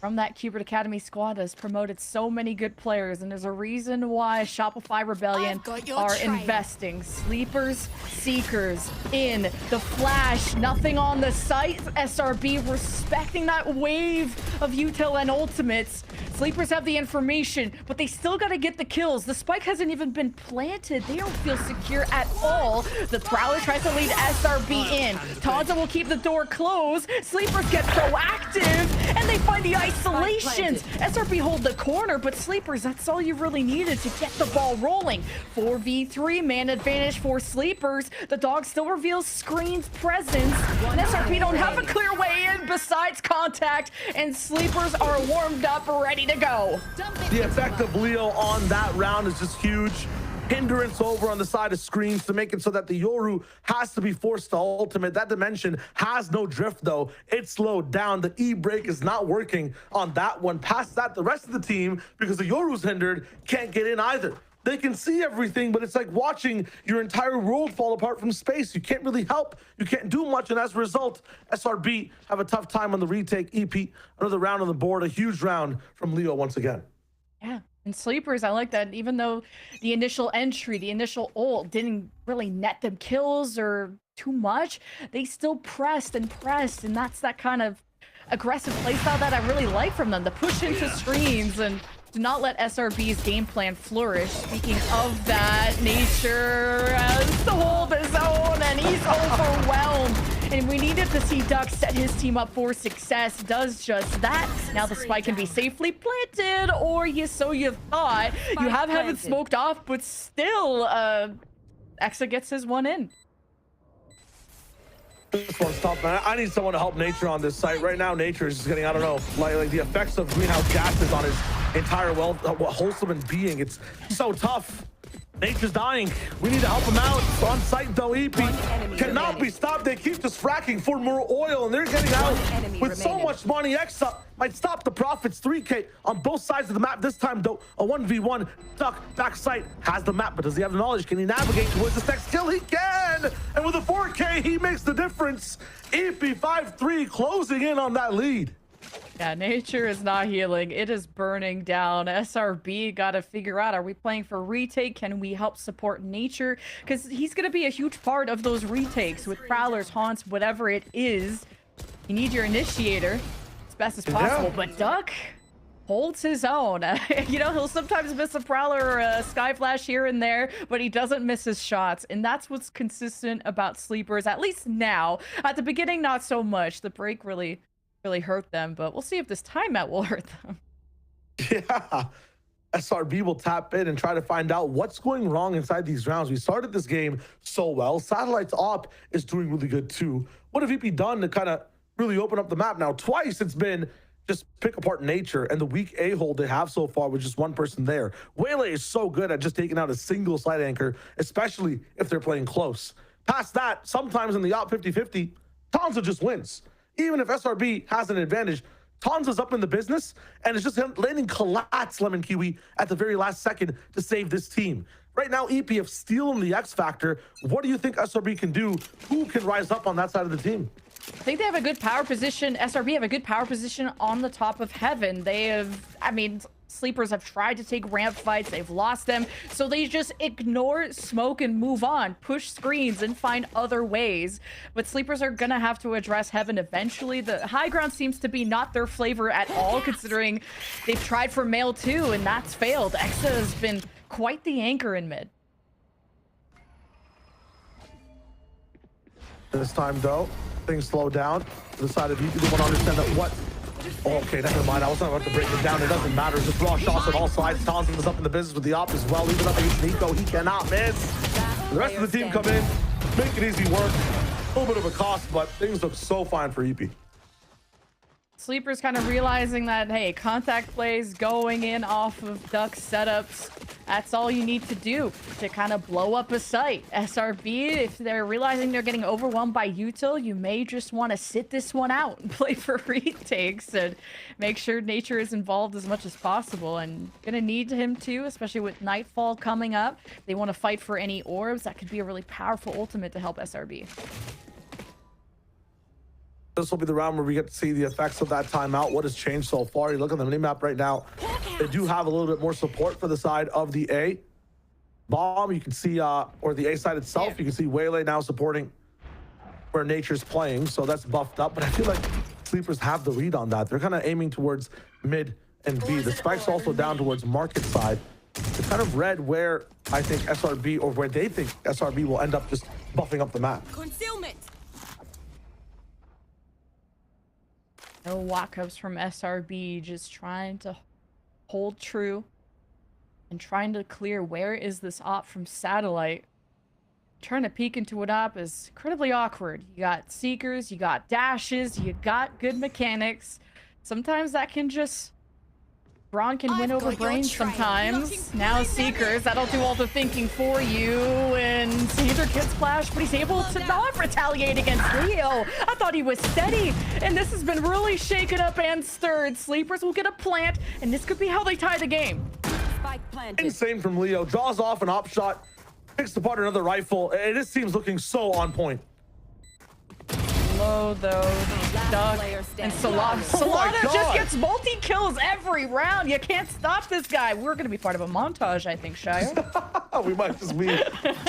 S8: From that Cubert Academy squad has promoted so many good players, and there's a reason why Shopify Rebellion are investing. Sleepers, Seekers in the flash, nothing on the site. SRB respecting that wave of util and ultimates. Sleepers have the information, but they still got to get the kills. The spike hasn't even been planted. They don't feel secure at all. The Prowler tries to lead SRB in. Taza will keep the door closed. Sleepers get proactive, and they find the isolations. SRB hold the corner, but Sleepers, that's all you really needed to get the ball rolling. 4v3 man advantage for Sleepers. The dog still reveals Screen's presence, and SRB don't have a clear way in besides contact, and Sleepers are warmed up, ready to go.
S7: The effect of Leo on that round is just huge. Hindrance over on the side of Screens to make it so that the Yoru has to be forced to ultimate. That dimension has no drift though. It's slowed down. The E-break is not working on that one. Past that, the rest of the team, because the Yoru's hindered, can't get in either. They can see everything, but it's like watching your entire world fall apart from space. You can't really help. You can't do much, and as a result, SRB have a tough time on the retake. EP, another round on the board, a huge round from Leo once again.
S8: Yeah, and Sleepers, I like that. Even though the initial entry, the initial ult didn't really net them kills or too much, they still pressed, and that's that kind of aggressive playstyle that I really like from them. The push into screens and do not let SRB's game plan flourish. Speaking of that, Nature has to hold his own, and he's overwhelmed. And we needed to see Duck set his team up for success. Does just that. Now the spike can be safely planted, or so you thought. You have Heaven smoked off, but still, Exa gets his one in.
S7: This one's tough, man. I need someone to help Nature on this site. Right now, Nature is just getting, I don't know, like the effects of greenhouse gases on his entire wholesome and being. It's so tough. Nature's dying. We need to help him out. On site, though, EEPY cannot be stopped. They keep just fracking for more oil, and they're getting out with so much money. Exa might stop the Profits. 3K on both sides of the map. This time, though, a 1v1. Duck, back site, has the map, but does he have the knowledge? Can he navigate towards this next kill? He can! And with a 4K, he makes the difference. EEPY 5-3 closing in on that lead.
S8: Yeah, Nature is not healing. It is burning down. SRB got to figure out, are we playing for retake? Can we help support Nature? Because he's going to be a huge part of those retakes with Prowlers, Haunts, whatever it is. You need your initiator as best as possible, but Duck holds his own. You know, he'll sometimes miss a Prowler or a Sky Flash here and there, but he doesn't miss his shots. And that's what's consistent about Sleepers, at least now. At the beginning, not so much. The break really hurt them, but we'll see if this timeout will hurt them.
S7: Yeah, SRB will tap in and try to find out what's going wrong inside these rounds. We started this game so well. Satellite's op is doing really good too. What have EEPY done to kind of really open up the map? Now, twice it's been just pick apart Nature, and the weak A-hole they have so far with just one person there. Waylay is so good at just taking out a single side anchor, especially if they're playing close. Past that, sometimes in the op 50-50, Tanza just wins. Even if SRB has an advantage, Tanza's up in the business, and it's just him landing collapse Lemon Kiwi at the very last second to save this team. Right now, EEPY have stealing the X factor. What do you think SRB can do? Who can rise up on that side of the team?
S8: I think they have a good power position. SRB have a good power position on the top of Heaven. They have, I mean, Sleepers have tried to take ramp fights. They've lost them. So they just ignore smoke and move on, push screens and find other ways. But Sleepers are going to have to address Heaven eventually. The high ground seems to be not their flavor at all, considering they've tried for Male too, and that's failed. Exa has been quite the anchor in mid.
S7: This time, though, things slow down. To the side of EEPY, they want to understand that what... Oh, okay, never mind. I was not about to break it down. It doesn't matter. Just raw shots on all sides. Tanza is up in the business with the op as well. Even up against Nico, he cannot miss. The rest of the team come in, make it easy work. A little bit of a cost, but things look so fine for EEPY.
S8: Sleepers kind of realizing that, hey, contact plays going in off of Duck setups. That's all you need to do to kind of blow up a site. SRB, if they're realizing they're getting overwhelmed by util, you may just want to sit this one out and play for retakes and make sure Nature is involved as much as possible. And gonna need him too, especially with Nightfall coming up. They want to fight for any orbs. That could be a really powerful ultimate to help SRB.
S7: This will be the round where we get to see the effects of that timeout. What has changed so far? You look at the minimap right now. They do have a little bit more support for the side of the A. Bomb, you can see, or the A side itself, you can see Waylay now supporting where Nature's playing. So that's buffed up. But I feel like Sleepers have the read on that. They're kind of aiming towards mid and B. The spike's also down towards market side. It's kind of read where I think SRB, or where they think SRB will end up just buffing up the map.
S2: Concealment.
S8: No walk-ups from SRB, just trying to hold true and trying to clear where is this op from Satellite. Trying to peek into an op is incredibly awkward. You got Seekers, you got dashes, you got good mechanics. Sometimes that can just... Braun can win over brains sometimes. Now Seekers, that'll do all the thinking for you. And Sander gets flashed, but he's able to not retaliate against Leo. I thought he was steady. And this has been really shaken up and stirred. Sleepers will get a plant, and this could be how they tie the game.
S2: Spike planted.
S7: Insane from Leo. Draws off an op shot. Picks apart another rifle. And this team's looking so on point.
S8: Low though, Duck and Solana. Solana just gets multi-kills every round. You can't stop this guy. We're going to be part of a montage, I think, Shio.
S7: We might just leave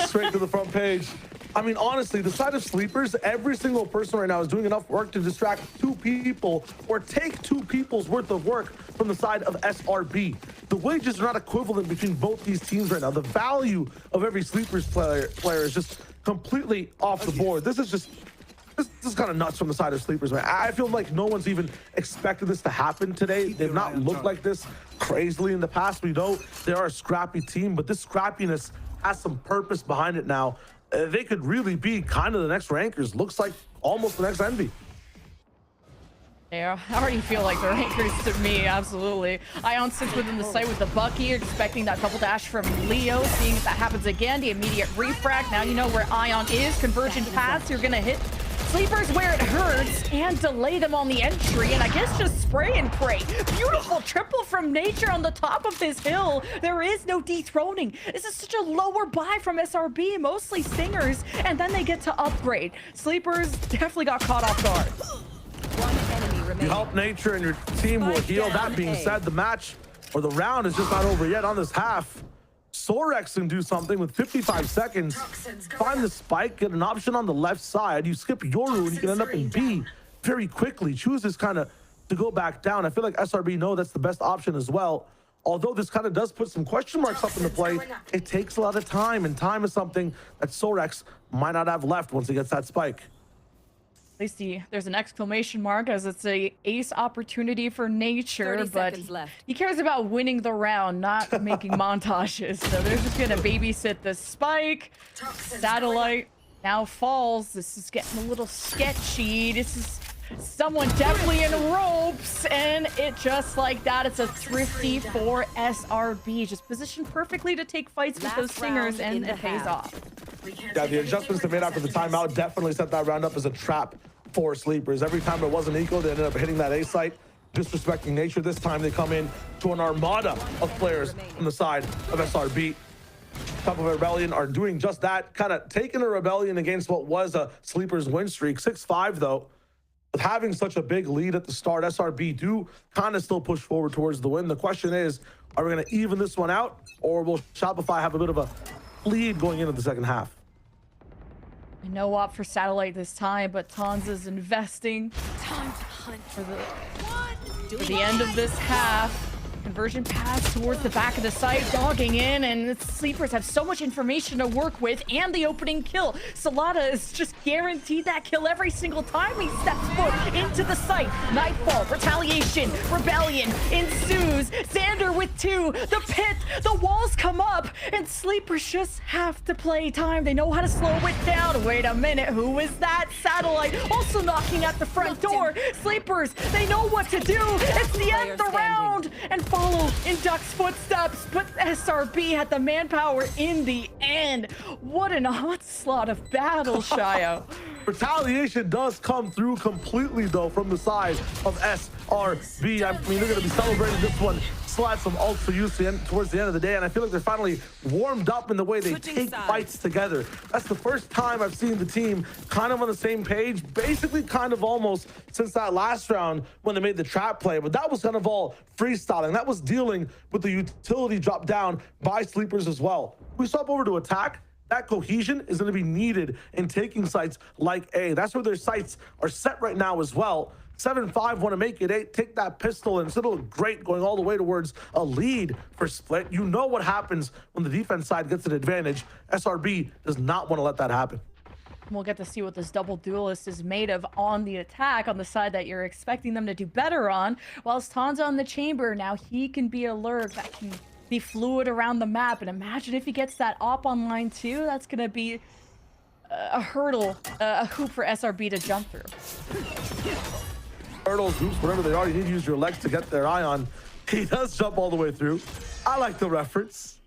S7: straight to the front page. I mean, honestly, the side of Sleepers, every single person right now is doing enough work to distract 2 people or take 2 people's worth of work from the side of SRB. The wages are not equivalent between both these teams right now. The value of every Sleepers player is just completely off the board. This is kind of nuts from the side of Sleepers, man. I feel like no one's even expected this to happen today. They've not looked like this crazily in the past. We know they are a scrappy team, but this scrappiness has some purpose behind it now. They could really be kind of the next rankers. Looks like almost the next Envy.
S8: Yeah, I already feel like the rankers to me, absolutely. Ion sits within the site with the Bucky, expecting that double dash from Leo, seeing if that happens again. The immediate refract. Now you know where Ion is. Convergent paths, you're gonna hit Sleepers where it hurts and delay them on the entry, and I guess just spray and pray. Beautiful triple from Nature on the top of this hill. There is no dethroning. This is such a lower buy from SRB, mostly Stingers, and then they get to upgrade. Sleepers definitely got caught off guard.
S2: One enemy remaining.
S7: You help Nature and your team will heal. That being said, the match or the round is just not over yet on this half. Sorex can do something with 55 seconds. Find the spike, get an option on the left side. You skip Yoru and you can end up in B very quickly. Chooses kind of to go back down. I feel like SRB know that's the best option as well. Although this kind of does put some question marks up into play, it takes a lot of time, and time is something that Sorex might not have left once he gets that spike.
S8: At least there's an exclamation mark, as it's a ace opportunity for Nature, but he cares about winning the round, not making montages. So they're just gonna babysit the spike. Satellite now falls. This is getting a little sketchy. This is someone definitely in ropes, and it just like that, it's a thrifty for SRB, just positioned perfectly to take fights with those Stingers, and it pays off.
S7: Yeah, the adjustments they made after the timeout definitely set that round up as a trap for Sleepers. Every time it wasn't equal, they ended up hitting that A site, disrespecting Nature. This time they come in to an armada of players on the side of SRB. Shopify Rebellion are doing just that, kind of taking a Rebellion against what was a Sleepers win streak. 6-5 though. With having such a big lead at the start, SRB do kind of still push forward towards the win. The question is, are we going to even this one out, or will Shopify have a bit of a lead going into the second half?
S8: No op for Satellite this time, but Tanza's investing
S2: Time to hunt
S8: for the end of this half. Conversion pass towards the back of the site, dogging in, and the Sleepers have so much information to work with, and the opening kill. Solana is just guaranteed that kill every single time he steps foot into the site. Nightfall, retaliation, Rebellion ensues. Xander with 2, the pit, the walls come up, and Sleepers just have to play time. They know how to slow it down. Wait a minute, who is that? Satellite also knocking at the front door. Sleepers, they know what to do. It's the end of the round, and follow in Duck's footsteps, but SRB had the manpower in the end. What an onslaught of battle, Shio.
S7: Retaliation does come through completely though from the side of SRB. I mean, they're going to be celebrating this one. Still had some ults for use towards the end of the day, and I feel like they're finally warmed up in the way they take fights together. That's the first time I've seen the team kind of on the same page, basically kind of almost since that last round when they made the trap play, but that was kind of all freestyling. That was dealing with the utility drop down by Sleepers as well. We swap over to attack. That cohesion is going to be needed in taking sites like A. That's where their sights are set right now as well. 7-5 want to make it 8, take that pistol, and it's going to look great going all the way towards a lead for Split. You know what happens when the defense side gets an advantage. SRB does not want to let that happen.
S8: We'll get to see what this double duelist is made of on the attack on the side that you're expecting them to do better on. Whilst Tanza on the chamber, now he can be a lurk that can be fluid around the map. And imagine if he gets that op on line 2, that's going to be a hurdle, a hoop for SRB to jump through.
S7: Hurdles, hoops, whatever they are, you need to use your legs to get their eye on. He does jump all the way through. I like the reference.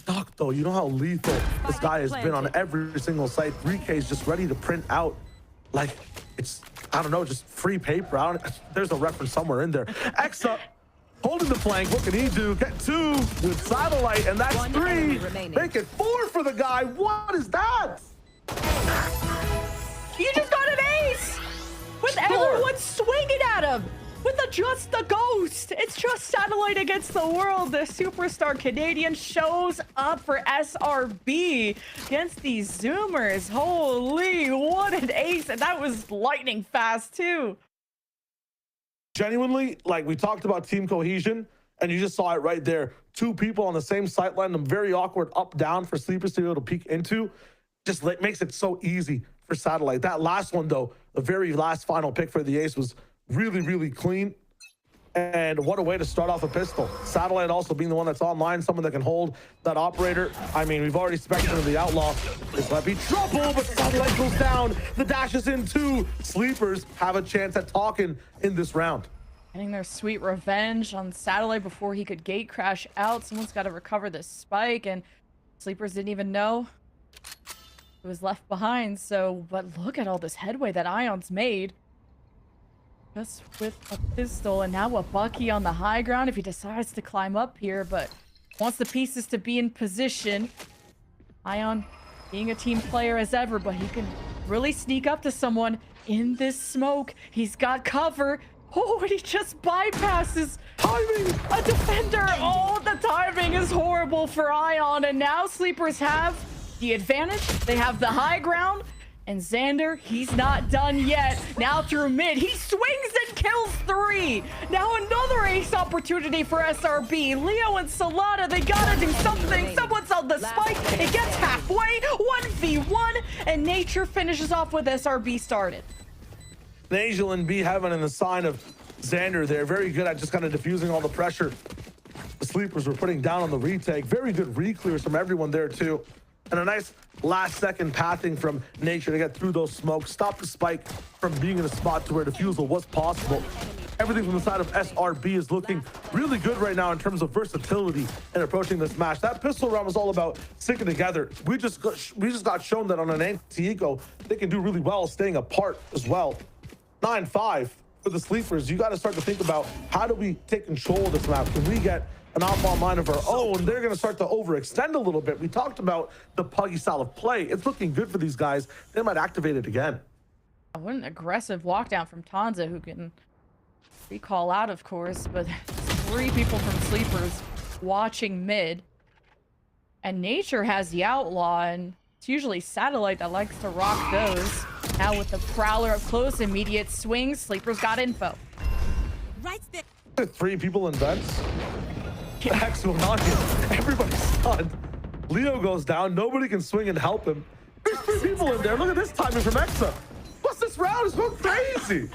S7: Doc, though, you know how lethal this guy has been on every single site. 3K is just ready to print out. Like, it's, I don't know, just free paper. There's a reference somewhere in there. Exa holding the flank. What can he do? Get 2 with Satellite, and that's 3. Make it 4 for the guy. What is that?
S8: You just got an ace! With everyone swinging at him! With just the ghost! It's just Satellite against the world. The superstar Canadian shows up for SRB against these Zoomers. Holy, what an ace! And that was lightning fast, too.
S7: Genuinely, like, we talked about team cohesion, and you just saw it right there. 2 people on the same sight line, them very awkward up-down for Sleepers to be able to peek into. Just makes it so easy for Satellite. That last one, though, the very last final pick for the ace was really, really clean. And what a way to start off a pistol. Satellite also being the one that's online, someone that can hold that operator. I mean, we've already speculated the Outlaw. This might be trouble, but Satellite goes down. The dash is in 2. Sleepers have a chance at talking in this round.
S8: Getting their sweet revenge on Satellite before he could gate crash out. Someone's got to recover this spike, and Sleepers didn't even know it was left behind. So, but look at all this headway that Ion's made. Just with a pistol, and now a Bucky on the high ground if he decides to climb up here, but wants the pieces to be in position. Ion being a team player as ever, but he can really sneak up to someone in this smoke. He's got cover. Oh, and he just bypasses timing a defender. Oh, the timing is horrible for Ion, and now Sleepers have the advantage. They have the high ground. And Xander, he's not done yet. Now through mid, he swings and kills 3. Now another ace opportunity for SRB. Leo and Salada, they gotta do something. Someone's on the spike. It gets halfway. 1v1, and Nature finishes off with SRB started.
S7: Angel and B Heaven in the sign of Xander there. Very good at just kind of diffusing all the pressure the Sleepers were putting down on the retake. Very good re-clears from everyone there too. And a nice last-second pathing from Nature to get through those smokes. Stop the spike from being in a spot to where defusal was possible. Everything from the side of SRB is looking really good right now in terms of versatility in approaching this match. That pistol round was all about sticking together. We just got shown that on an anti-eco, they can do really well staying apart as well. 9-5 for the Sleepers. You got to start to think about, how do we take control of this map? Can we get an off-ball line of our own? They're going to start to overextend a little bit. We talked about the puggy style of play. It's looking good for these guys. They might activate it again.
S8: What an aggressive walkdown from Tanza, who can recall out, of course, but 3 people from Sleepers watching mid. And Nature has the Outlaw, and it's usually Satellite that likes to rock those. Now with the Prowler up close, immediate swings, Sleepers got info.
S2: Right there.
S7: 3 people in vents. What the heck's going on here? Everybody's stunned. Leo goes down. Nobody can swing and help him. There's 3 people in there. Look at this timing from Exa. What's this round? It's going crazy.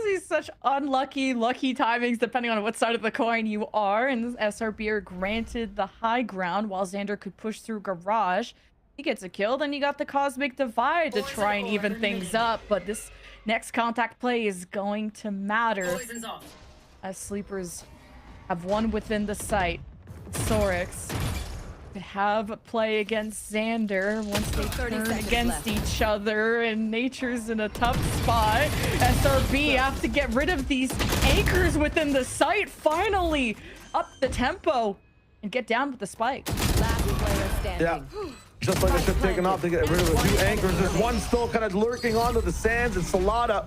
S8: These such unlucky, lucky timings depending on what side of the coin you are. And SRB are granted the high ground while Xander could push through Garage. He gets a kill, then you got the Cosmic Divide to try and even things up. But this next contact play is going to matter as Sleepers have one within the site. Sorix could have a play against Xander once they turn against each other, and Nature's in a tough spot. SRB have to get rid of these anchors within the site. Finally up the tempo and get down with the spike.
S2: Last player standing.
S7: Yeah. Just like a ship taking off, they get rid of a few anchors. There's one still kind of lurking onto the sands, and Salada,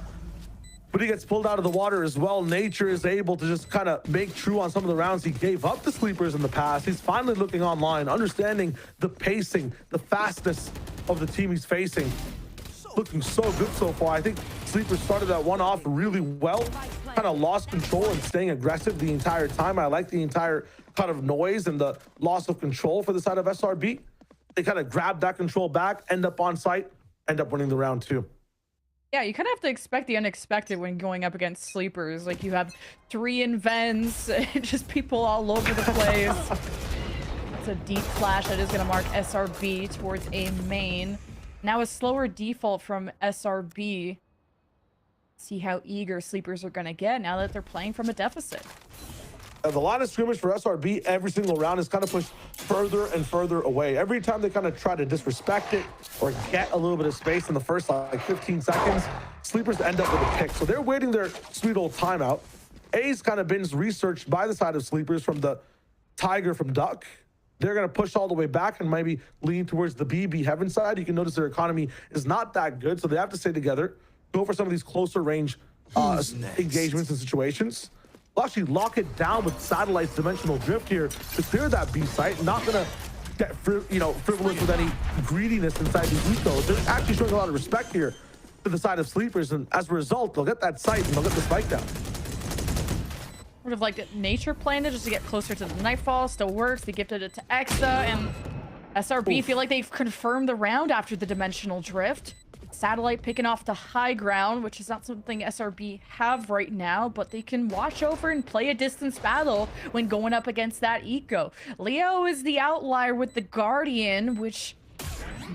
S7: but he gets pulled out of the water as well. Nature is able to just kind of make true on some of the rounds he gave up to Sleepers in the past. He's finally looking online, understanding the pacing, the fastness of the team he's facing. looking so good so far. I think Sleeper started that one off really well, kind of lost control and staying aggressive the entire time. I like the entire kind of noise and the loss of control for the side of SRB. They kind of grab that control back, end up on site, end up winning the round 2.
S8: Yeah, you kind of have to expect the unexpected when going up against Sleepers. Like, you have 3 invents, just people all over the place. That's a deep flash that is going to mark SRB towards a main. Now a slower default from SRB. See how eager Sleepers are going to get now that they're playing from a deficit.
S7: The line of scrimmage for SRB every single round is kind of pushed further and further away. Every time they kind of try to disrespect it or get a little bit of space in the first like 15 seconds, Sleepers end up with a pick. So they're waiting their sweet old timeout. A's kind of been researched by the side of Sleepers from the Tiger from Duck. They're going to push all the way back and maybe lean towards the BB Heaven side. You can notice their economy is not that good, so they have to stay together, go for some of these closer range engagements and situations. We'll actually lock it down with Satellite's dimensional drift here to clear that B site. Not gonna get frivolous with any greediness inside the eco. They're actually showing a lot of respect here to the side of Sleepers, and as a result, they'll get that site and they'll get the spike down.
S8: Sort of like Nature playing it just to get closer to the Nightfall. Still works. They gifted it to Exa, and SRB feel like they've confirmed the round after the dimensional drift. Satellite picking off the high ground, which is not something SRB have right now, but they can watch over and play a distance battle when going up against that eco. Leo is the outlier with the Guardian, which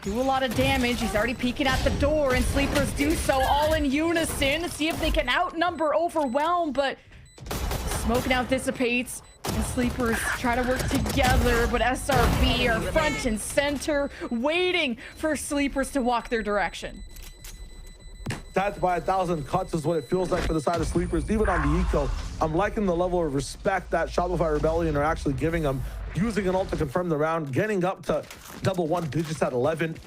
S8: do a lot of damage. He's already peeking at the door, and Sleepers do so all in unison to see if they can outnumber Overwhelm, but smoke now dissipates. And Sleepers try to work together, but SRB are front and center, waiting for Sleepers to walk their direction.
S7: Death by 1,000 cuts is what it feels like for the side of Sleepers, even on the eco. I'm liking the level of respect that Shopify Rebellion are actually giving them, using an ult to confirm the round, getting up to double 1 digits at 11.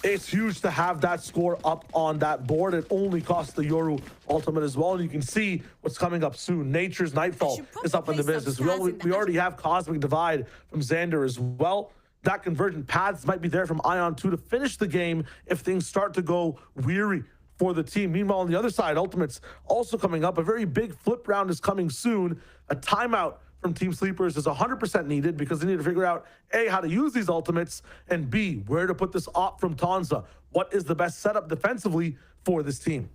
S7: It's huge to have that score up on that board. It only costs the Yoru ultimate as well. And you can see what's coming up soon. Nature's Nightfall is up in the business. We already have Cosmic Divide from Xander as well. That convergent paths might be there from Ion 2 to finish the game if things start to go weary for the team. Meanwhile, on the other side, ultimates also coming up. A very big flip round is coming soon. A timeout from Team Sleepers is 100% needed because they need to figure out A, how to use these ultimates, and B, where to put this op from Tanza. What is the best setup defensively for this team?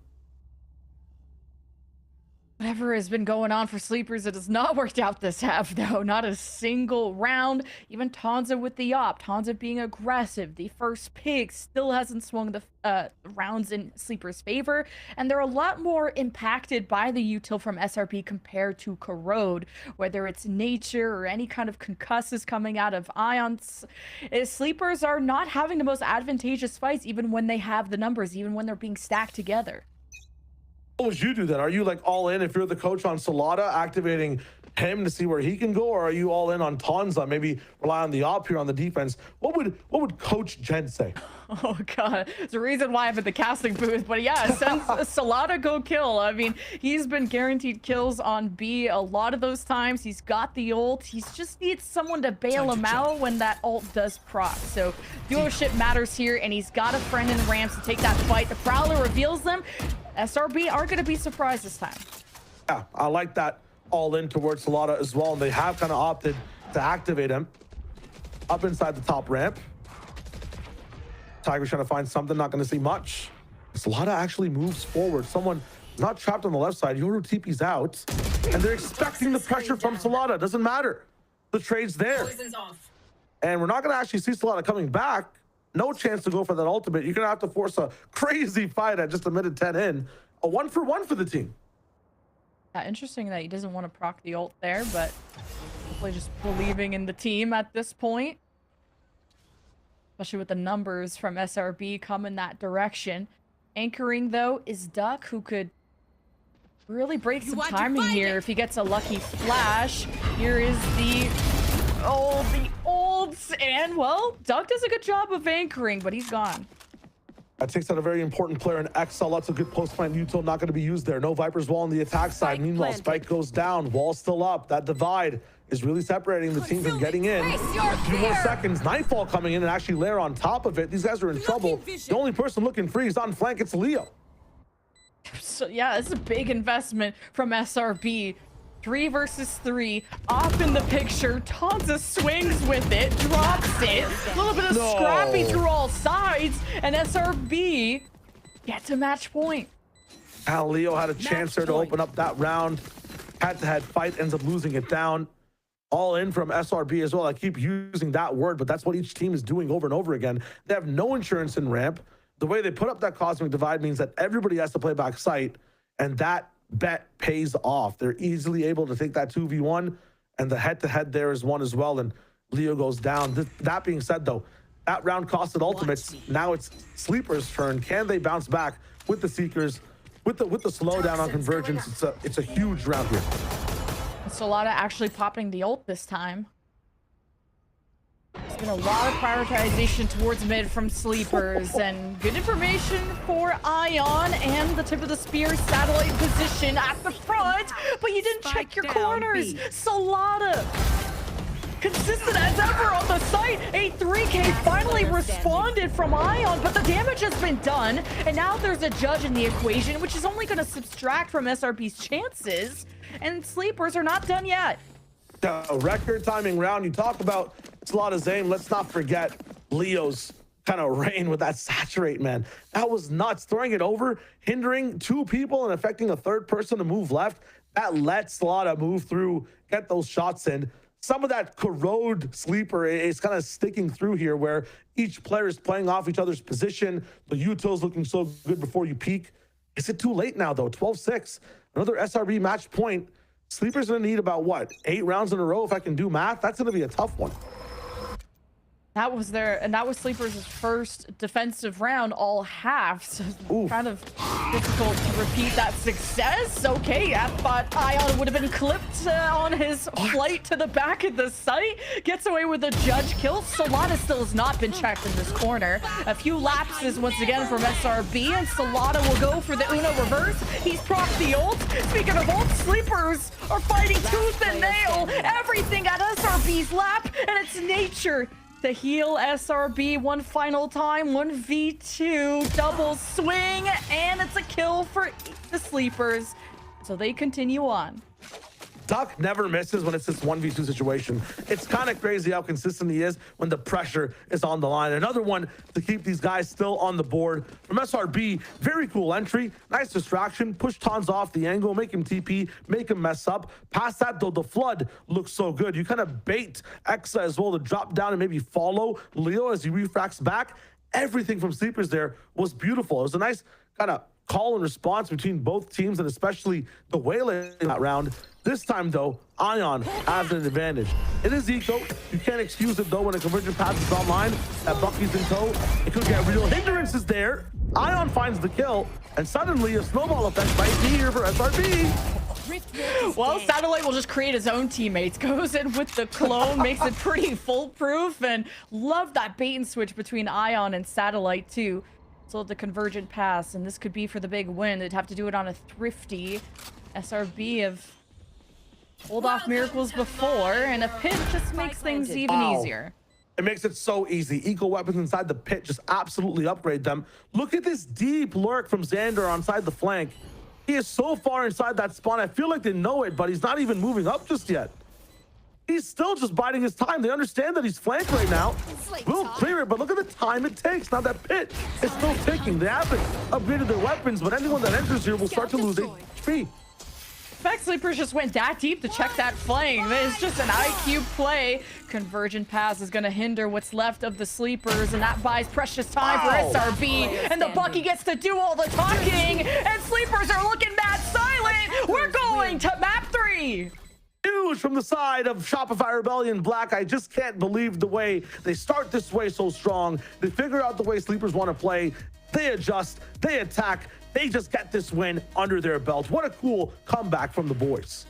S8: Whatever has been going on for Sleepers, it has not worked out this half, though. Not a single round. Even Tanza with the op. Tanza being aggressive. The first pick still hasn't swung the rounds in Sleepers' favor. And they're a lot more impacted by the util from SRB compared to Corrode. Whether it's Nature or any kind of concusses coming out of Ions. Sleepers are not having the most advantageous fights, even when they have the numbers, even when they're being stacked together.
S7: What would you do then? Are you like all in if you're the coach on Salada, activating him to see where he can go, or are you all in on Tanza, maybe rely on the op here on the defense? What would Coach Jen say?
S8: Oh god, there's a reason why I'm at the casting booth, but yeah, send Salada go kill. I mean, he's been guaranteed kills on B a lot of those times. He's got the ult. He just needs someone to bail him out when that ult does proc. So duoship matters here, and he's got a friend in ramps to take that fight. The Prowler reveals them. SRB are going to be surprised this time.
S7: Yeah, I like that all in towards Salada as well, and they have kind of opted to activate him up inside the top ramp. Tiger's trying to find something, not going to see much. Salada actually moves forward. Someone not trapped on the left side. Yoru TP's out, and they're expecting the pressure from Salada. Doesn't matter. The trade's there. And we're not going to actually see Salada coming back. No chance to go for that ultimate. You're going to have to force a crazy fight at just a minute 10 in. A 1-for-1 for the team.
S8: Yeah, interesting that he doesn't want to proc the ult there, but hopefully just believing in the team at this point. Especially with the numbers from SRB coming that direction. Anchoring, though, is Duck, who could really break some timing here if he gets a lucky flash. Here is the ults, and well, Duck does a good job of anchoring, but he's gone.
S7: That takes out a very important player in Excel. Lots of good post-plant util not going to be used there. No Viper's wall on the attack side. Meanwhile, Spike goes down. Wall still up. That divide is really separating the team from getting in. A few more seconds. Nightfall coming in and actually layer on top of it. These guys are in trouble. The only person looking free is on flank. It's Leo.
S8: So yeah, it's a big investment from SRB. 3 versus 3, off in the picture. Tonza swings with it, drops it. A little bit of scrappy through all sides, and SRB gets a match point.
S7: Leo had a chance there to open up that round. Head-to-head fight, ends up losing it down. All in from SRB as well. I keep using that word, but that's what each team is doing over and over again. They have no insurance in ramp. The way they put up that Cosmic Divide means that everybody has to play back site, and that bet pays off. They're easily able to take that 2v1, and the head-to-head there is one as well, and Leo goes down. That being said, though, that round costed ultimates. Now it's Sleeper's turn. Can they bounce back with the Seekers, with the slowdown on Convergence? It's a huge round here.
S8: Solana actually popping the ult this time. There's been a lot of prioritization towards mid from Sleepers, and good information for Ion and the tip of the spear satellite position at the front, but you didn't check your corners. Solana consistent as ever on the site. A 3K finally responded from Ion, but the damage has been done, and now there's a judge in the equation, which is only going to subtract from SRB's chances, and Sleepers are not done yet.
S7: A record timing round. You talk about Solana's aim. Let's not forget Leo's kind of reign with that saturate, man. That was nuts. Throwing it over, hindering 2 people and affecting a 3rd person to move left. That lets Solana move through, get those shots in. Some of that Corrode sleeper is kind of sticking through here, where each player is playing off each other's position. The util's looking so good before you peek. Is it too late now, though? 12-6. Another SRB match point. Sleeper's gonna need about, what, 8 rounds in a row if I can do math? That's gonna be a tough one.
S8: That was Sleepers' first defensive round all half, so kind of difficult to repeat that success. Okay, I thought Ion would have been clipped on his flight to the back of the site. Gets away with a judge kill. Solana still has not been checked in this corner. A few lapses once again from SRB, and Solana will go for the Uno reverse. He's propped the ult. Speaking of ult, Sleepers are fighting tooth and nail. Everything at SRB's lap, and it's nature to heal SRB one final time. 1v2 double swing, and it's a kill for the Sleepers, so they continue on.
S7: Duck never misses when it's this 1v2 situation. It's kind of crazy how consistent he is when the pressure is on the line. Another one to keep these guys still on the board from SRB. Very cool entry, nice distraction, push Tons off the angle, make him TP, make him mess up. Past that, though, the flood looks so good. You kind of bait Exa as well to drop down and maybe follow Leo as he refracts back. Everything from Sleepers there was beautiful. It was a nice kind of call and response between both teams, and especially the Waylay in that round. This time, though, Ion has an advantage. It is eco. You can't excuse it, though, when a convergent pass is online. That Bucky's in tow. It could get real. Hindrance is there. Ion finds the kill, and suddenly a snowball effect might be here for SRB.
S8: Well, Satellite will just create his own teammates. Goes in with the clone, makes it pretty foolproof, and love that bait and switch between Ion and Satellite, too. So the convergent pass, and this could be for the big win. They'd have to do it on a thrifty. SRB have pulled off miracles before, and a pit just makes things even easier.
S7: It makes it so easy. Eco weapons inside the pit just absolutely upgrade them. Look at this deep lurk from Xander on side the flank. He is so far inside that spawn. I feel like they know it, but he's not even moving up just yet. He's still just biding his time. They understand that he's flanked right now. We'll clear it, but look at the time it takes. Now that pit is still ticking. They haven't upgraded their weapons, but anyone that enters here will start to lose HP.
S8: In fact, Sleepers just went that deep to check that flame. It's just an IQ play. Convergent pass is going to hinder what's left of the Sleepers, and that buys precious time for SRB. And the Bucky gets to do all the talking, and Sleepers are looking mad silent. We're going to map 3.
S7: Huge from the side of Shopify Rebellion Black. I just can't believe the way they start this way so strong. They figure out the way Sleepers want to play. They adjust, they attack, they just get this win under their belt. What a cool comeback from the boys.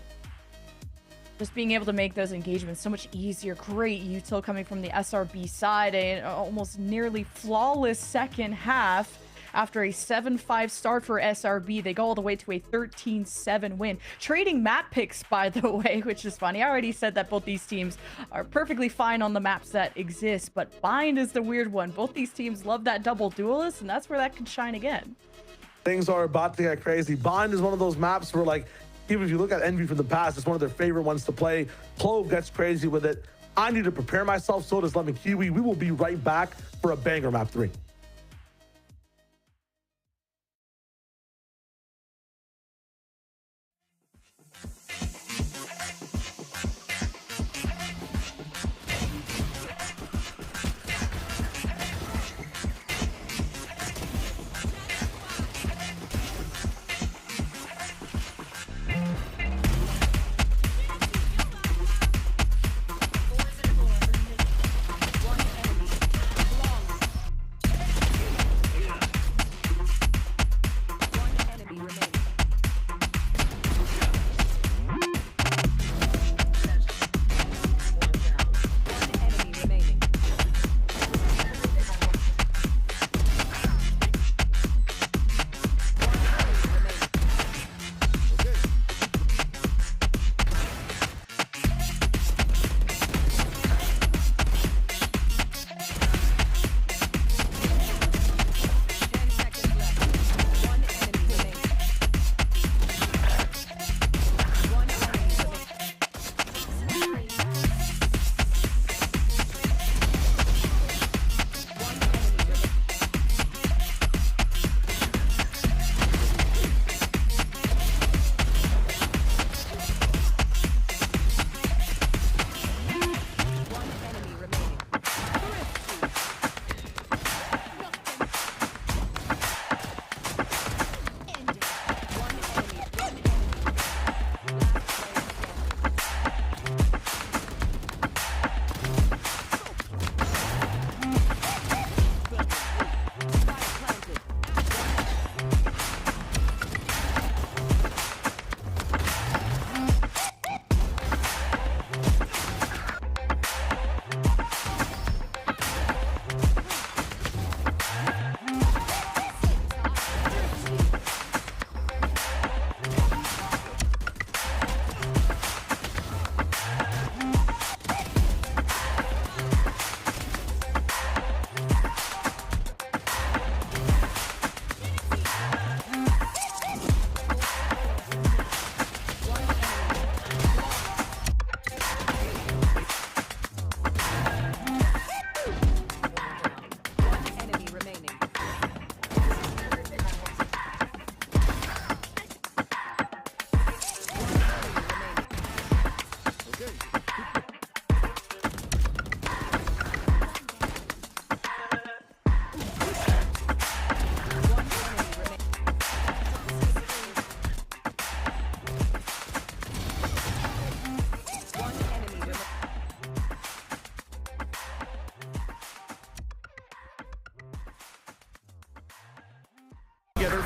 S8: Just being able to make those engagements so much easier. Great util coming from the SRB side. An almost nearly flawless second half after a 7-5 start for SRB. They go all the way to a 13-7 win. Trading map picks, by the way, which is funny. I already said that both these teams are perfectly fine on the maps that exist, but Bind is the weird one. Both these teams love that double duelist, and that's where that can shine again.
S7: Things are about to get crazy. Bind is one of those maps where, like, even if you look at Envy from the past, it's one of their favorite ones to play. Clove gets crazy with it. I need to prepare myself, so does Lemon Kiwi. We will be right back for a banger map 3.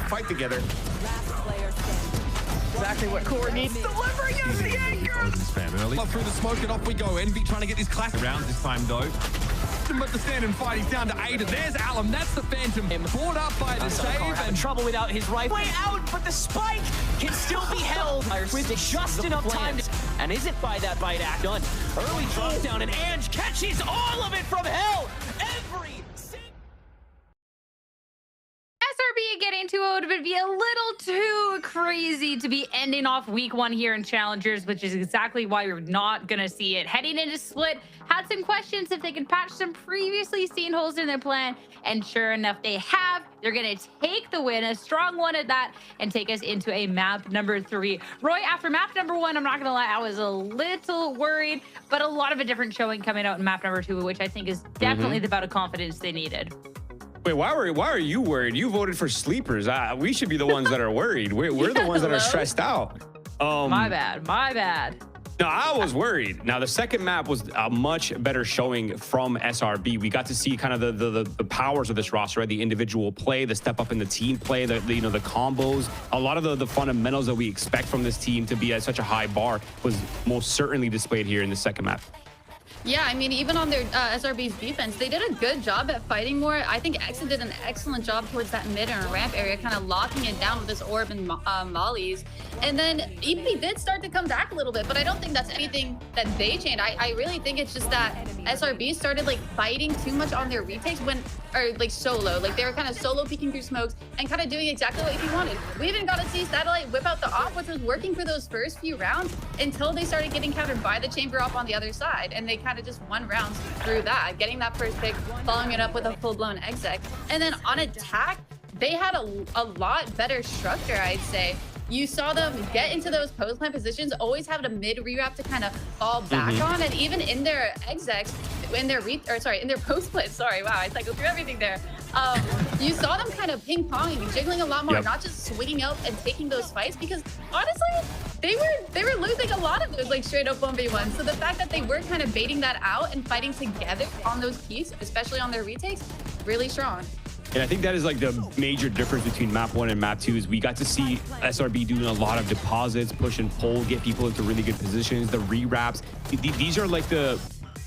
S1: Fight together.
S8: Exactly what Core needs. Delivering as the anchor.
S4: Through the smoke and off we go. Envy trying to get his classic rounds this time though. But the stand and fight, he's down to 8. There's Alum, that's the Phantom. Brought up by the save
S3: and trouble without his rifle. Way out, but the spike can still be held with just enough time. And is it by that bite act done? Early drop down and Ange catches all of it from hell.
S5: SRB getting to it would be a little too crazy to be ending off week 1 here in Challengers, which is exactly why we're not going to see it. Heading into Split, had some questions if they could patch some previously seen holes in their plan, and sure enough, they have. They're going to take the win, a strong one at that, and take us into a map number 3. Roy, after map number 1, I'm not going to lie, I was a little worried, but a lot of a different showing coming out in map number 2, which I think is definitely the bout of confidence they needed.
S1: Wait, why are you worried? You voted for sleepers. We should be the ones that are worried. We're the ones that are stressed out.
S5: My bad.
S1: No, I was worried. Now, the second map was a much better showing from SRB. We got to see kind of the powers of this roster, right? The individual play, the step up in the team play, the combos. A lot of the fundamentals that we expect from this team to be at such a high bar was most certainly displayed here in the second map.
S6: Yeah, I mean, even on their SRB's defense, they did a good job at fighting more. I think Exit did an excellent job towards that mid and ramp area, kind of locking it down with this orb and mollies. And then EEPY did start to come back a little bit, but I don't think that's anything that they changed. I really think it's just that SRB started like fighting too much on their retakes or like solo. Like they were kind of solo peeking through smokes and kind of doing exactly what EEPY wanted. We even got to see Satellite whip out the op, which was working for those first few rounds until they started getting countered by the chamber op on the other side. And they kind of just won rounds through that, getting that first pick, following it up with a full-blown exec. And then on attack, they had a lot better structure, I'd say. You saw them get into those post plant positions, always have a mid rewrap to kind of fall back on, and even in their execs, in their post plant. Sorry, wow, I cycled through everything there. You saw them kind of ping ponging, jiggling a lot more, not just swinging up and taking those fights, because honestly, they were losing a lot of those like straight up 1v1. So the fact that they were kind of baiting that out and fighting together on those peaks, especially on their retakes, really strong.
S1: And I think that is like the major difference between map 1 and map 2 is we got to see SRB doing a lot of deposits, push and pull, get people into really good positions, the rewraps. These are like the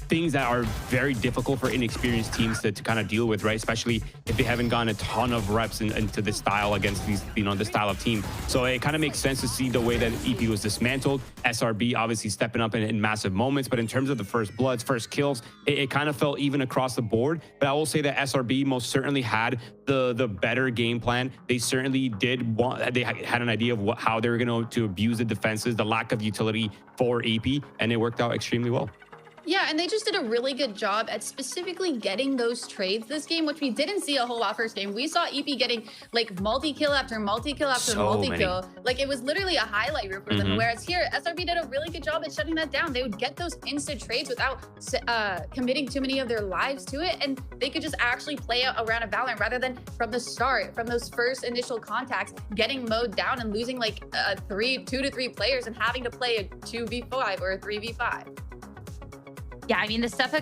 S1: things that are very difficult for inexperienced teams to kind of deal with, right? Especially if they haven't gotten a ton of reps into this style against these, this style of team. So it kind of makes sense to see the way that EEPY was dismantled. SRB obviously stepping up in massive moments, but in terms of the first bloods, first kills, it kind of felt even across the board. But I will say that SRB most certainly had the better game plan. They certainly they had an idea of how they were going to abuse the defenses, the lack of utility for EEPY, and it worked out extremely well.
S6: Yeah, and they just did a really good job at specifically getting those trades this game, which we didn't see a whole lot first game. We saw EEPY getting like multi-kill after multi-kill after multi-kill. Like it was literally a highlight reel for them. Whereas here, SRB did a really good job at shutting that down. They would get those instant trades without committing too many of their lives to it. And they could just actually play out around a Valorant rather than from the start, from those first initial contacts, getting mowed down and losing like 2 to 3 players and having to play a 2v5 or a 3v5.
S5: Yeah, I mean, the step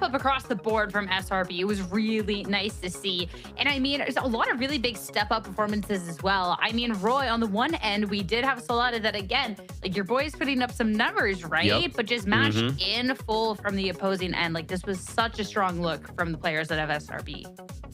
S5: up across the board from SRB was really nice to see. And I mean, there's a lot of really big step up performances as well. I mean, Roy, on the one end, we did have Solana that, again, like your boy's putting up some numbers, right? But just matched in full from the opposing end. Like this was such a strong look from the players that have SRB.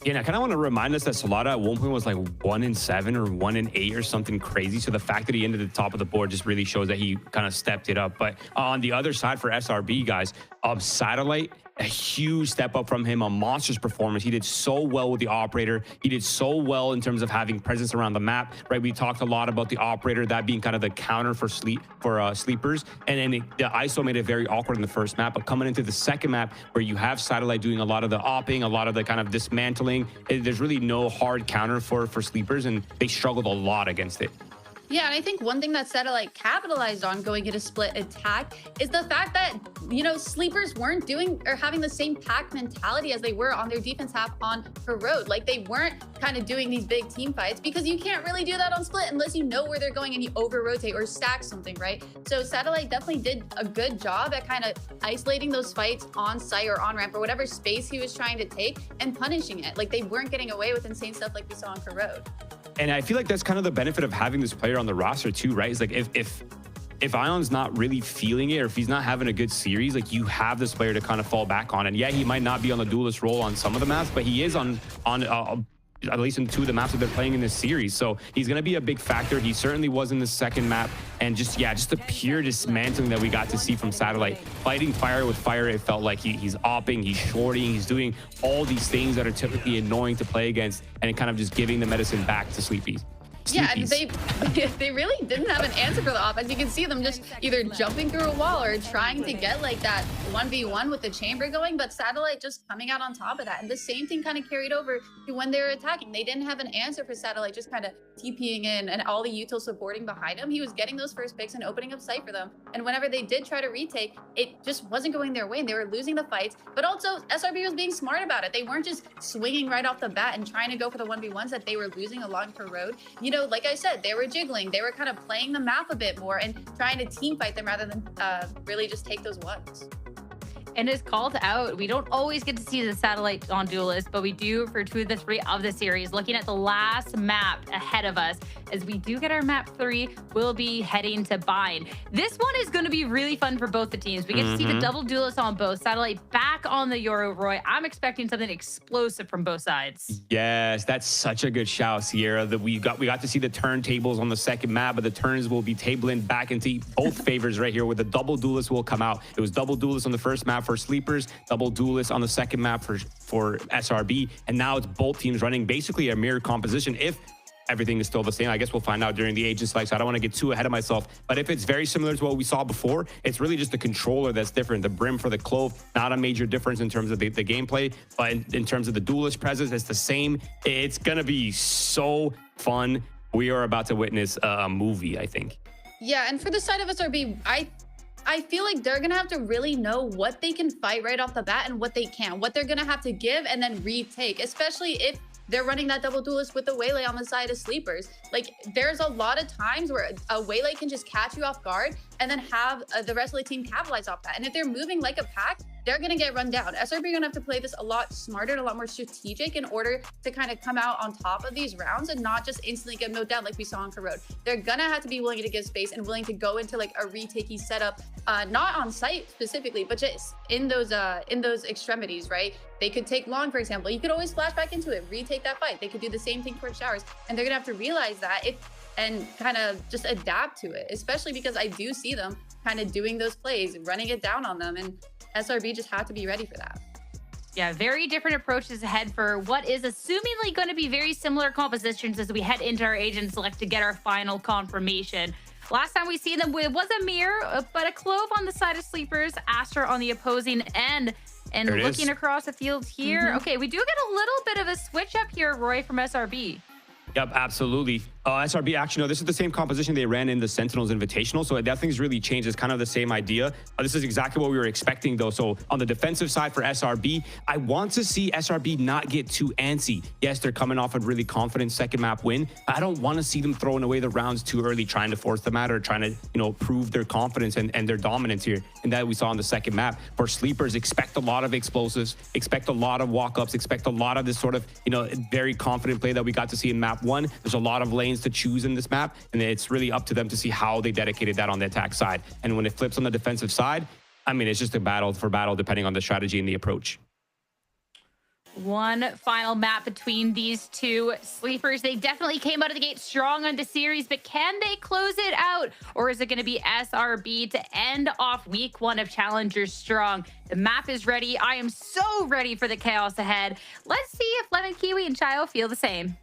S1: Yeah, and I kind of want to remind us that Solana at one point was like 1-7 or 1-8 or something crazy. So the fact that he ended at the top of the board just really shows that he kind of stepped it up. But on the other side for SRB, guys, Satellite, a huge step up from him, a monstrous performance. He did so well with the operator. He did so well in terms of having presence around the map, right? We talked a lot about the operator, that being kind of the counter for sleepers. And then the ISO made it very awkward in the first map, but coming into the second map where you have Satellite doing a lot of the opping, a lot of the kind of dismantling, there's really no hard counter for sleepers, and they struggled a lot against it.
S6: Yeah, and I think one thing that Satellite capitalized on going into split attack is the fact that, sleepers weren't doing or having the same pack mentality as they were on their defense half on Corrode. Like they weren't kind of doing these big team fights because you can't really do that on split unless you know where they're going and you over rotate or stack something, right? So Satellite definitely did a good job at kind of isolating those fights on site or on ramp or whatever space he was trying to take and punishing it. Like they weren't getting away with insane stuff like we saw on Corrode.
S1: And I feel like that's kind of the benefit of having this player on the roster too, right? It's like if Ion's not really feeling it or if he's not having a good series, like you have this player to kind of fall back on. And yeah, he might not be on the duelist role on some of the maps, but he is on at least in 2 of the maps that they're playing in this series. So he's going to be a big factor. He certainly was in the second map. And just the pure dismantling that we got to see from Satellite. Fighting fire with fire, it felt like he's opping, he's shorting, he's doing all these things that are typically annoying to play against, and kind of just giving the medicine back to Sleepies.
S6: Yeah, and they really didn't have an answer for the offense. You can see them just either jumping through a wall or trying to get like that 1v1 with the chamber going, but Satellite just coming out on top of that. And the same thing kind of carried over to when they were attacking. They didn't have an answer for Satellite, just kind of TPing in and all the util supporting behind him. He was getting those first picks and opening up sight for them. And whenever they did try to retake, it just wasn't going their way and they were losing the fights. But also SRB was being smart about it. They weren't just swinging right off the bat and trying to go for the 1v1s that they were losing along Corrode. Like I said, they were jiggling. They were kind of playing the map a bit more and trying to team fight them rather than really just take those ones.
S5: and is called out. We don't always get to see the satellite on Duelist, but we do for 2 of the 3 of the series. Looking at the last map ahead of us, as we do get our map 3, we'll be heading to Bind. This one is going to be really fun for both the teams. We get to see the double Duelist on both. Satellite back on the Euro Roy. I'm expecting something explosive from both sides.
S1: Yes, that's such a good shout, Sierra. That we got to see the turntables on the second map, but the turns will be tabling back into both favors right here, where the double Duelist will come out. It was double Duelist on the first map for Sleepers, double Duelist on the second map for SRB, and now it's both teams running basically a mirror composition. If everything is still the same, I guess we'll find out during the agent select, so I don't want to get too ahead of myself. But if it's very similar to what we saw before, it's really just the controller that's different. The brim for the Clove, not a major difference in terms of the gameplay, but in terms of the Duelist presence, it's the same. It's gonna be so fun. We are about to witness a movie, I think.
S6: Yeah, and for the side of SRB, I feel like they're gonna have to really know what they can fight right off the bat and what they can't, what they're gonna have to give and then retake, especially if they're running that double Duelist with the Waylay on the side of Sleepers. Like, there's a lot of times where a Waylay can just catch you off guard and then have the rest of the team capitalize off that. And if they're moving like a pack, they're going to get run down. SRB are going to have to play this a lot smarter and a lot more strategic in order to kind of come out on top of these rounds and not just instantly get mowed down like we saw in Corrode. They're going to have to be willing to give space and willing to go into like a retakey setup, not on site specifically, but just in those extremities, right? They could take long, for example. You could always flash back into it, retake that fight. They could do the same thing for showers, and they're going to have to realize that and kind of just adapt to it, especially because I do see them kind of doing those plays, running it down on them, and SRB just have to be ready for that.
S5: Yeah, very different approaches ahead for what is assumingly going to be very similar compositions as we head into our agent select to get our final confirmation. Last time we see them, it was a mirror, but a Clove on the side of Sleepers, Astra on the opposing end. And looking across the field here, okay, we do get a little bit of a switch up here, Roy, from SRB.
S1: Yep, absolutely. SRB, actually, no, this is the same composition they ran in the Sentinels Invitational, so nothing's really changed. It's kind of the same idea. This is exactly what we were expecting, though. So on the defensive side for SRB, I want to see SRB not get too antsy. Yes, they're coming off a really confident second map win. I don't want to see them throwing away the rounds too early, trying to force the matter, trying to, prove their confidence and their dominance here. And that we saw on the second map. For Sleepers, expect a lot of explosives, expect a lot of walk-ups, expect a lot of this sort of, very confident play that we got to see in map 1. There's a lot of lanes to choose in this map, and it's really up to them to see how they dedicated that on the attack side. And when it flips on the defensive side, I mean, it's just a battle for battle depending on the strategy and the approach.
S5: One final map between these two Sleepers. They definitely came out of the gate strong on the series, but can they close it out? Or is it going to be SRB to end off week 1 of Challengers strong? The map is ready. I am so ready for the chaos ahead. Let's see if Lemon, Kiwi, and Chio feel the same.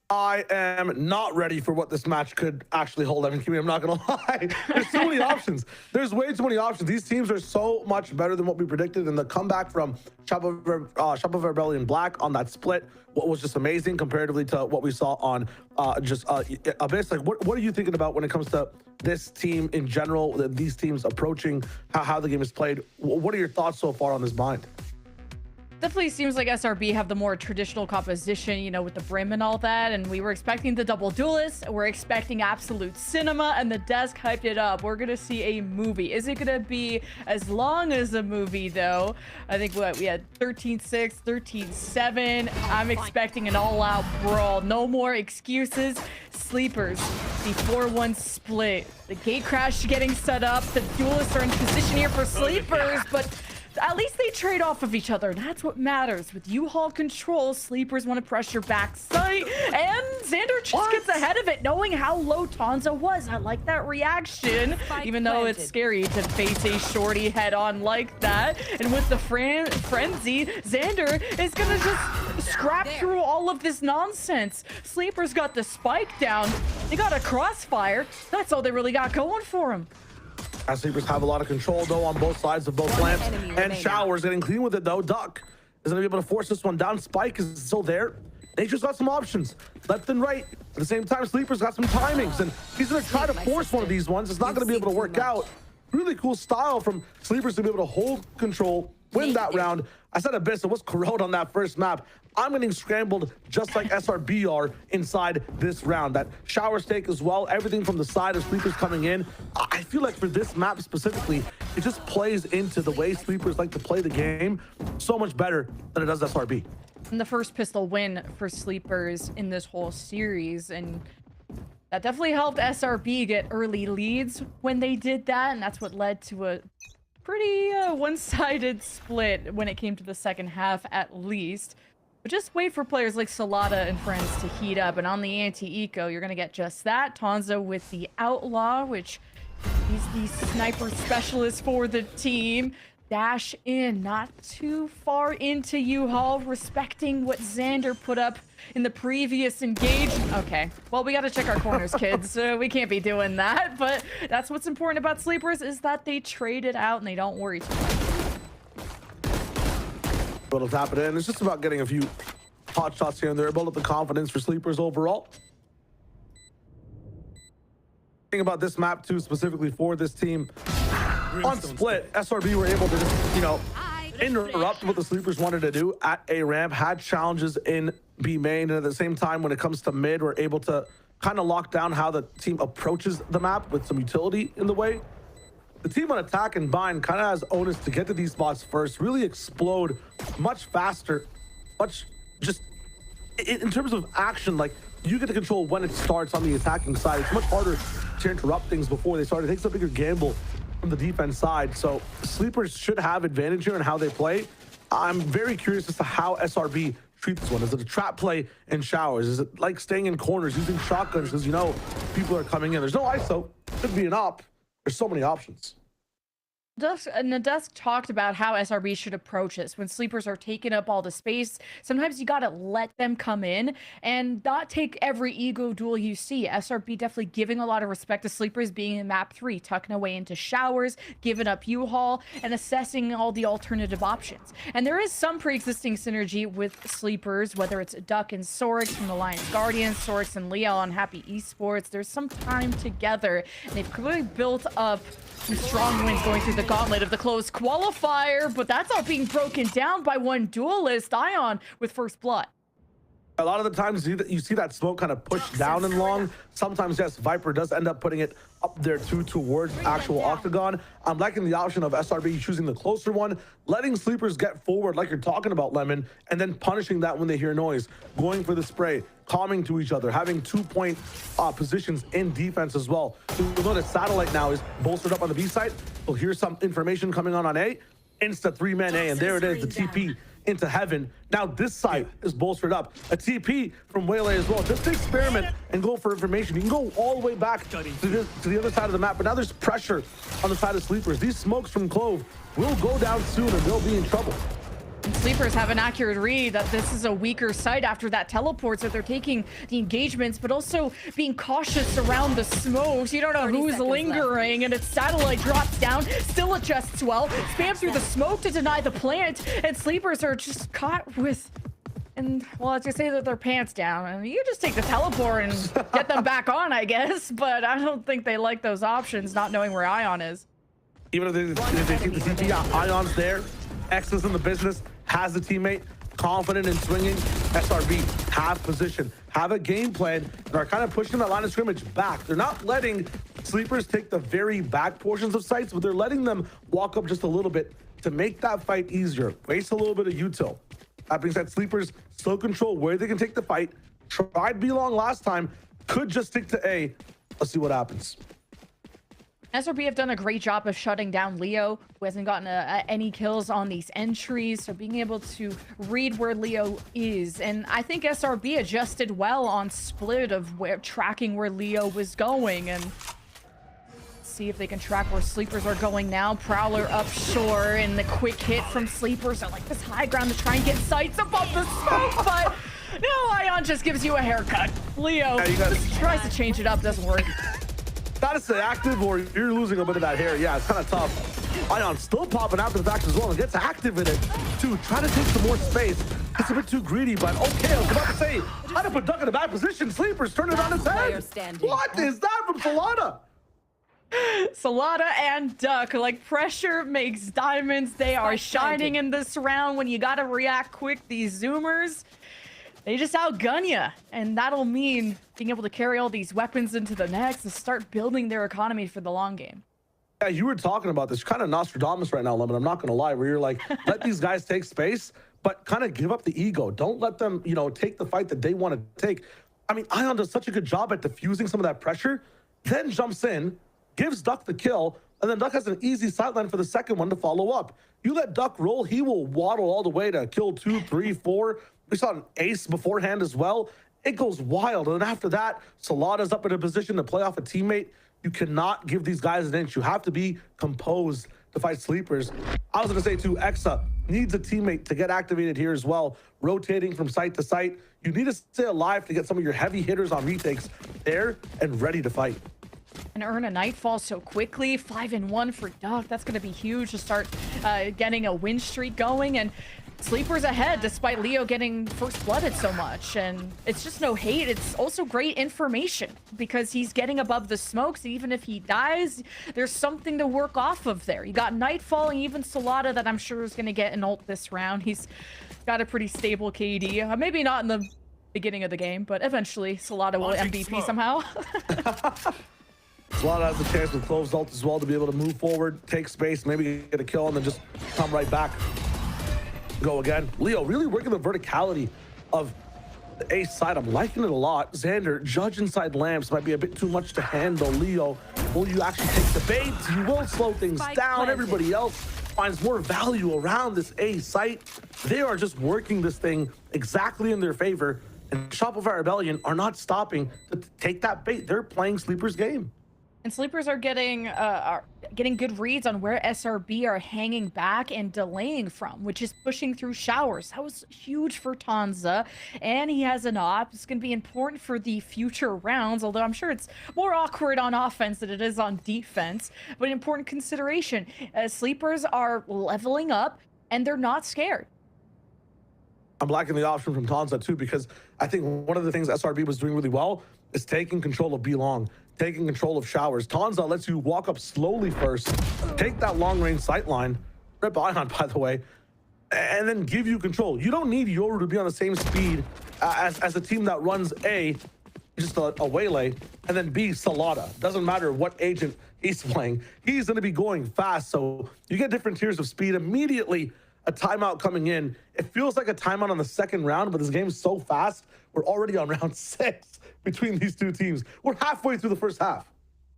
S7: I am not ready for what this match could actually hold. I'm not gonna lie. There's so many options. There's way too many options. These teams are so much better than what we predicted, and the comeback from Shopify Rebellion Black on that split was just amazing comparatively to what we saw on Abyss. Like, what are you thinking about when it comes to this team in general, these teams approaching how the game is played? What are your thoughts so far on this bind?
S8: Definitely seems like SRB have the more traditional composition, with the brim and all that. And we were expecting the double Duelist. We're expecting absolute cinema, and the desk hyped it up. We're going to see a movie. Is it going to be as long as a movie, though? I think we had 13-6, 13-7. I'm expecting an all-out brawl. No more excuses. Sleepers, the 4-1 split. The gate crash getting set up. The Duelists are in position here for Sleepers, but at least they trade off of each other. That's what matters. With U-Haul control, Sleepers want to pressure back site, and Xander just gets ahead of it, knowing how low Tanza was. I like that reaction, even though it's scary to face a shorty head-on like that. And with the frenzy, Xander is gonna just scrap through all of this nonsense. Sleepers got the spike down. They got a crossfire. That's all they really got going for them.
S7: As Sleepers have a lot of control, though, on both sides of both lamps. And Showers getting clean with it, though. Duck is going to be able to force this one down. Spike is still there. Nature's got some options, left and right. At the same time, Sleepers got some timings, and he's going to try to force one of these ones. It's not going to be able to work out. Really cool style from Sleepers to be able to hold control win that round. I said Abyss, it was Corrode on that first map. I'm getting scrambled just like SRB are inside this round. That shower stake as well, everything from the side of Sleepers coming in. I feel like for this map specifically, it just plays into the way Sleepers like to play the game so much better than it does SRB.
S8: And the first pistol win for Sleepers in this whole series, and that definitely helped SRB get early leads when they did that, and that's what led to a pretty one-sided split when it came to the second half at least. But just wait for players like SaD and friends to heat up, and on the anti-eco, you're gonna get just that. Tonzo with the Outlaw, which he's the sniper specialist for the team. Dash in, not too far into U-Haul, respecting what Xander put up in the previous engagement. Okay, well, we got to check our corners, kids. We can't be doing that, but that's what's important about Sleepers is that they trade it out and they don't worry too much.
S7: It'll tap it in. It's just about getting a few hot shots here and there, build up the confidence for Sleepers overall. Thing about this map too, specifically for this team, on split, SRB were able to just, you know, interrupt what the Sleepers wanted to do at A ramp, had challenges in B main, and at the same time, when it comes to mid, we're able to kind of lock down how the team approaches the map with some utility in the way. The team on attack and bind kind of has onus to get to these spots first, really explode much faster, much just in terms of action, like you get to control when it starts on the attacking side. It's much harder to interrupt things before they start. It takes a bigger gamble from the defense side. So Sleepers should have advantage here in how they play. I'm very curious as to how SRB treat this one. Is it a trap play in showers? Is it like staying in corners, using shotguns because you know people are coming in? There's no ISO. Could be an op. There's so many options.
S8: Nadusk talked about how SRB should approach this. When Sleepers are taking up all the space, sometimes you gotta let them come in and not take every ego duel you see. SRB definitely giving a lot of respect to Sleepers being in map 3, tucking away into showers, giving up U-Haul, and assessing all the alternative options. And there is some pre-existing synergy with Sleepers, whether it's Duck and Sorix from the Lions Guardians, Sorix and Leo on SaD Esports. There's some time together, and they've clearly built up some strong wins going through the gauntlet of the closed qualifier, but that's all being broken down by one duelist, Ion, with first blood.
S7: A lot of the times you see that smoke kind of pushed down and long. Sometimes, yes, Viper does end up putting it up there too towards actual Octagon. I'm liking the option of SRB choosing the closer one, letting Sleepers get forward like you're talking about, Lemon, and then punishing that when they hear noise, going for the spray, calming to each other, having 2-point positions in defense as well. You'll notice Satellite now is bolstered up on the B side. We'll hear some information coming on A. Insta 3-man A, and there it is, the TP into heaven. Now this side is bolstered up. A TP from Waylay as well. Just to experiment and go for information. You can go all the way back to the other side of the map, but now there's pressure on the side of Sleepers. These smokes from Clove will go down soon and they'll be in trouble.
S8: And Sleepers have an accurate read that this is a weaker site after that teleport, so they're taking the engagements, but also being cautious around the smokes. You don't know who's lingering, and its Satellite drops down, still adjusts well, spams through the smoke to deny the plant, and Sleepers are just caught with, and well, let's just say that their pants down. I mean, you just take the teleport and get them back on, I guess, but I don't think they like those options, not knowing where Ion is.
S7: Even if they take the TP, Ion's there, X is in the business, has the teammate, confident in swinging. SRB have position, have a game plan, and are kind of pushing that line of scrimmage back. They're not letting Sleepers take the very back portions of sites, but they're letting them walk up just a little bit to make that fight easier, waste a little bit of util. That being said, Sleepers still control where they can take the fight. Tried B long last time, could just stick to A. Let's see what happens.
S8: SRB have done a great job of shutting down Leo, who hasn't gotten any kills on these entries, so being able to read where Leo is. And I think SRB adjusted well on split of tracking where Leo was going, and see if they can track where Sleepers are going now. Prowler up shore, and the quick hit from Sleepers are like this high ground to try and get sights above the smoke, but no, Ion just gives you a haircut. Leo just tries to change it up, doesn't work.
S7: Gotta stay active or you're losing a bit of that hair. Yeah, it's kind of tough. Ion still popping after the fact as well and gets active in it too. Try to take some more space. It's a bit too greedy, but okay, I was about to say, try to put Duck in a bad position. Sleepers turn it on his head. What is that from Solana?
S8: SaD and Duck, like pressure makes diamonds. They are shining in this round. When you gotta react quick, these Zoomers, they just outgun you. And that'll mean being able to carry all these weapons into the next and start building their economy for the long game.
S7: Yeah, you were talking about this kind of Nostradamus right now, Lemon. I'm not going to lie, where you're like, let these guys take space, but kind of give up the ego. Don't let them, you know, take the fight that they want to take. I mean, Ion does such a good job at diffusing some of that pressure, then jumps in, gives Duck the kill, and then Duck has an easy sideline for the second one to follow up. You let Duck roll, he will waddle all the way to kill 2, 3, 4. We saw an ace beforehand as well. It goes wild. And then after that, SaD is up in a position to play off a teammate. You cannot give these guys an inch. You have to be composed to fight sleepers. I was going to say, too, Exa needs a teammate to get activated here as well, rotating from site to site. You need to stay alive to get some of your heavy hitters on retakes there and ready to fight.
S8: And earn a Nightfall so quickly. 5-1 for Duck. That's going to be huge to start getting a win streak going. And Sleepers ahead despite Leo getting first blooded so much. And it's just no hate. It's also great information because he's getting above the smokes. Even if he dies, there's something to work off of there. You got Nightfall and even SaD that I'm sure is going to get an ult this round. He's got a pretty stable KD. Maybe not in the beginning of the game, but eventually SaD will MVP somehow.
S7: SaD has the chance with closed ult as well to be able to move forward, take space, maybe get a kill, and then just come right back. Go again. Leo really working the verticality of the ace side. I'm liking it a lot. Xander, Judge inside lamps might be a bit too much to handle. Leo, will you actually take the bait? You will slow things down. Everybody else finds more value around this A site. They are just working this thing exactly in their favor. And Shopify Rebellion are not stopping to take that bait. They're playing Sleeper's game.
S8: And Sleepers are getting good reads on where SRB are hanging back and delaying from, which is pushing through showers. That was huge for Tanza, and he has an op. It's going to be important for the future rounds, although I'm sure it's more awkward on offense than it is on defense. But an important consideration, Sleepers are leveling up, and they're not scared.
S7: I'm liking the option from Tanza too, because I think one of the things SRB was doing really well is taking control of B-Long, taking control of showers. Tanza lets you walk up slowly first, take that long-range sight line, rip Ion, by the way, and then give you control. You don't need Yoru to be on the same speed as a team that runs A, just a waylay, and then B, SaD. Doesn't matter what agent he's playing. He's going to be going fast, so you get different tiers of speed. Immediately, a timeout coming in. It feels like a timeout on the second round, but this game's so fast. We're already on round 6 between these two teams. We're halfway through the first half.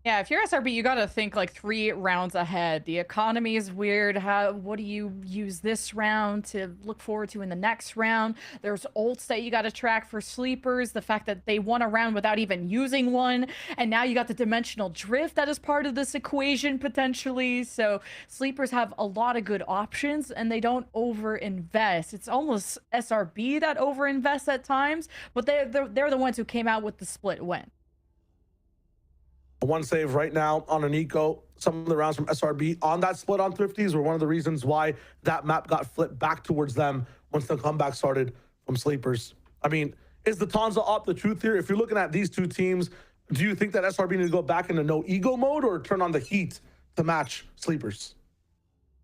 S8: Yeah, if you're SRB, you got to think like 3 rounds ahead. The economy is weird. What do you use this round to look forward to in the next round? There's ults that you got to track for Sleepers. The fact that they won a round without even using one. And now you got the dimensional drift that is part of this equation potentially. So Sleepers have a lot of good options and they don't over-invest. It's almost SRB that over-invests at times, but they're the ones who came out with the split win.
S7: One save right now on an eco. Some of the rounds from SRB on that split on Thrifties were one of the reasons why that map got flipped back towards them once the comeback started from Sleepers. I mean, is the Tanza op the truth here? If you're looking at these two teams, do you think that SRB need to go back into no ego mode or turn on the heat to match Sleepers?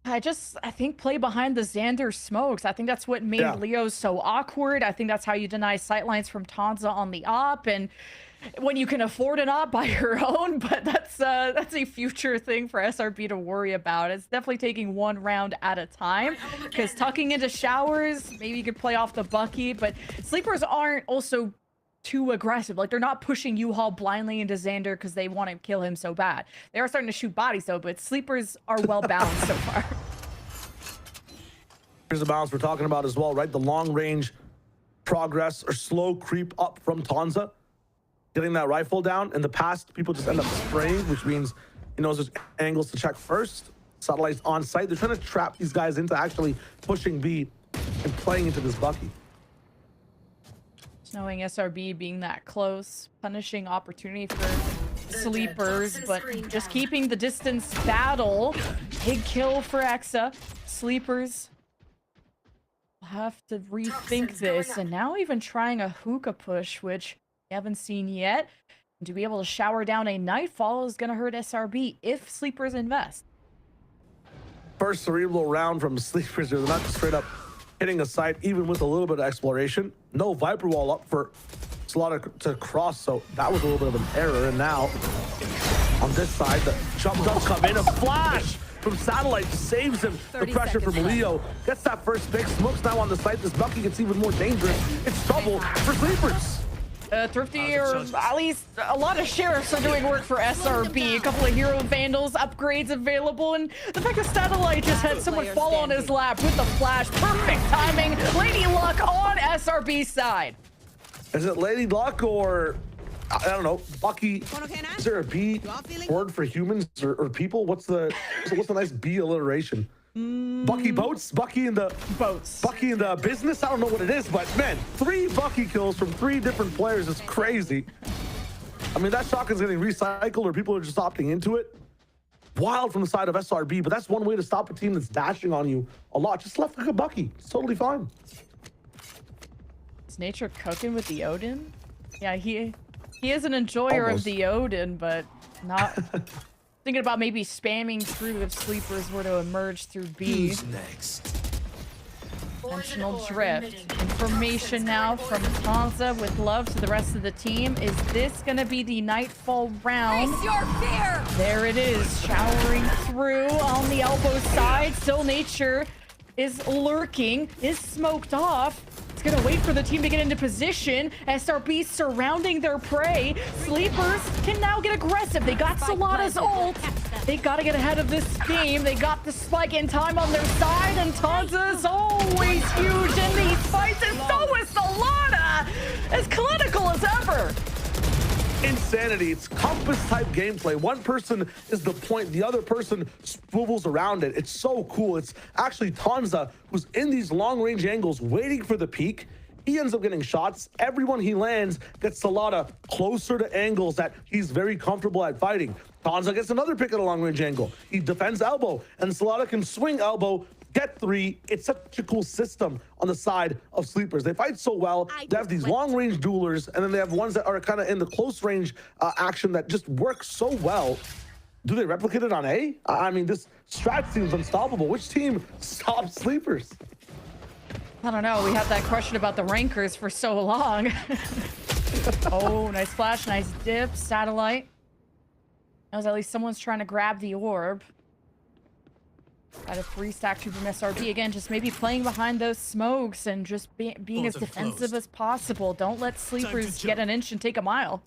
S8: I think play behind the Xander smokes. I think that's what made Leo so awkward. I think that's how you deny sightlines from Tanza on the op, and when you can afford an op by your own, but that's a future thing for SRB to worry about. It's definitely taking 1 round at a time, because tucking into showers, maybe you could play off the Bucky, but Sleepers aren't also too aggressive. Like, they're not pushing U-Haul blindly into Xander because they want to kill him so bad. They are starting to shoot bodies though, but Sleepers are well balanced so far.
S7: Here's the balance we're talking about as well, right? The long range progress or slow creep up from Tanza. Getting that rifle down. In the past, people just end up spraying, which means he knows there's angles to check first. Satellites on site. They're trying to trap these guys into actually pushing B and playing into this Bucky.
S8: Knowing SRB being that close, punishing opportunity for Sleepers, but just keeping the distance battle. Big kill for Exa. Sleepers will have to rethink this, and now even trying a hookah push, which haven't seen yet. To be able to shower down a Nightfall is going to hurt SRB if Sleepers invest.
S7: First cerebral round from Sleepers. They're not straight up hitting a site, even with a little bit of exploration. No Viper Wall up for Slaughter to cross, so that was a little bit of an error. And now on this side, the jump does come in. A flash from Satellite saves him. The pressure from Leo gets that first pick. Smoke's now on the site. This Bucky gets even more dangerous. It's trouble for Sleepers.
S8: Thrifty, or at least a lot of sheriffs are doing work for SRB. A couple of hero vandals, upgrades available, and the fact that Satellite just had someone fall on his lap with the flash. Perfect timing. Lady Luck on SRB's side.
S7: Is it Lady Luck or I don't know, Bucky? Is there a B word for humans or people? What's the nice B alliteration? Bucky Boats? Bucky in the
S8: Boats.
S7: Bucky in the business? I don't know what it is, but man, 3 Bucky kills from 3 different players is crazy. I mean, that shotgun's getting recycled or people are just opting into it. Wild from the side of SRB, but that's one way to stop a team that's dashing on you a lot. Just left like a Bucky. It's totally fine.
S8: Is Nature cooking with the Odin? Yeah, he is an enjoyer of the Odin, but not... Thinking about maybe spamming through if Sleepers were to emerge through B.
S9: Who's next?
S8: Intentional drift. Information now from Tanza with love to the rest of the team. Is this going to be the Nightfall round?
S2: Face your fear!
S8: There it is, showering through on the elbow side. Still Nature is lurking, is smoked off. It's gonna wait for the team to get into position. SRB surrounding their prey. Sleepers can now get aggressive. They got Solana's ult. They gotta get ahead of this game. They got the spike in time on their side, and Tanza is always huge in these fights, and so is Solana, as clinical as ever.
S7: Insanity. It's compass type gameplay. One person is the point, the other person swivels around it. It's so cool. It's actually Tanza who's in these long range angles waiting for the peak. He ends up getting shots. Everyone he lands gets Solana closer to angles that he's very comfortable at fighting. Tanza gets another pick at a long range angle. He defends elbow, and Solana can swing elbow, get 3. It's such a cool system on the side of Sleepers. They fight so well. They have these long range duelers, and then they have ones that are kind of in the close range action that just work so well. Do they replicate it on A? I mean, this strat seems unstoppable. Which team stops Sleepers?
S8: I don't know. We had that question about the rankers for so long. Oh, nice flash, nice dip. Satellite. That was at least someone's trying to grab the orb. Got a 3-stack from SRB again, just maybe playing behind those smokes and just being as defensive as possible. Don't let Sleepers get an inch and take a mile.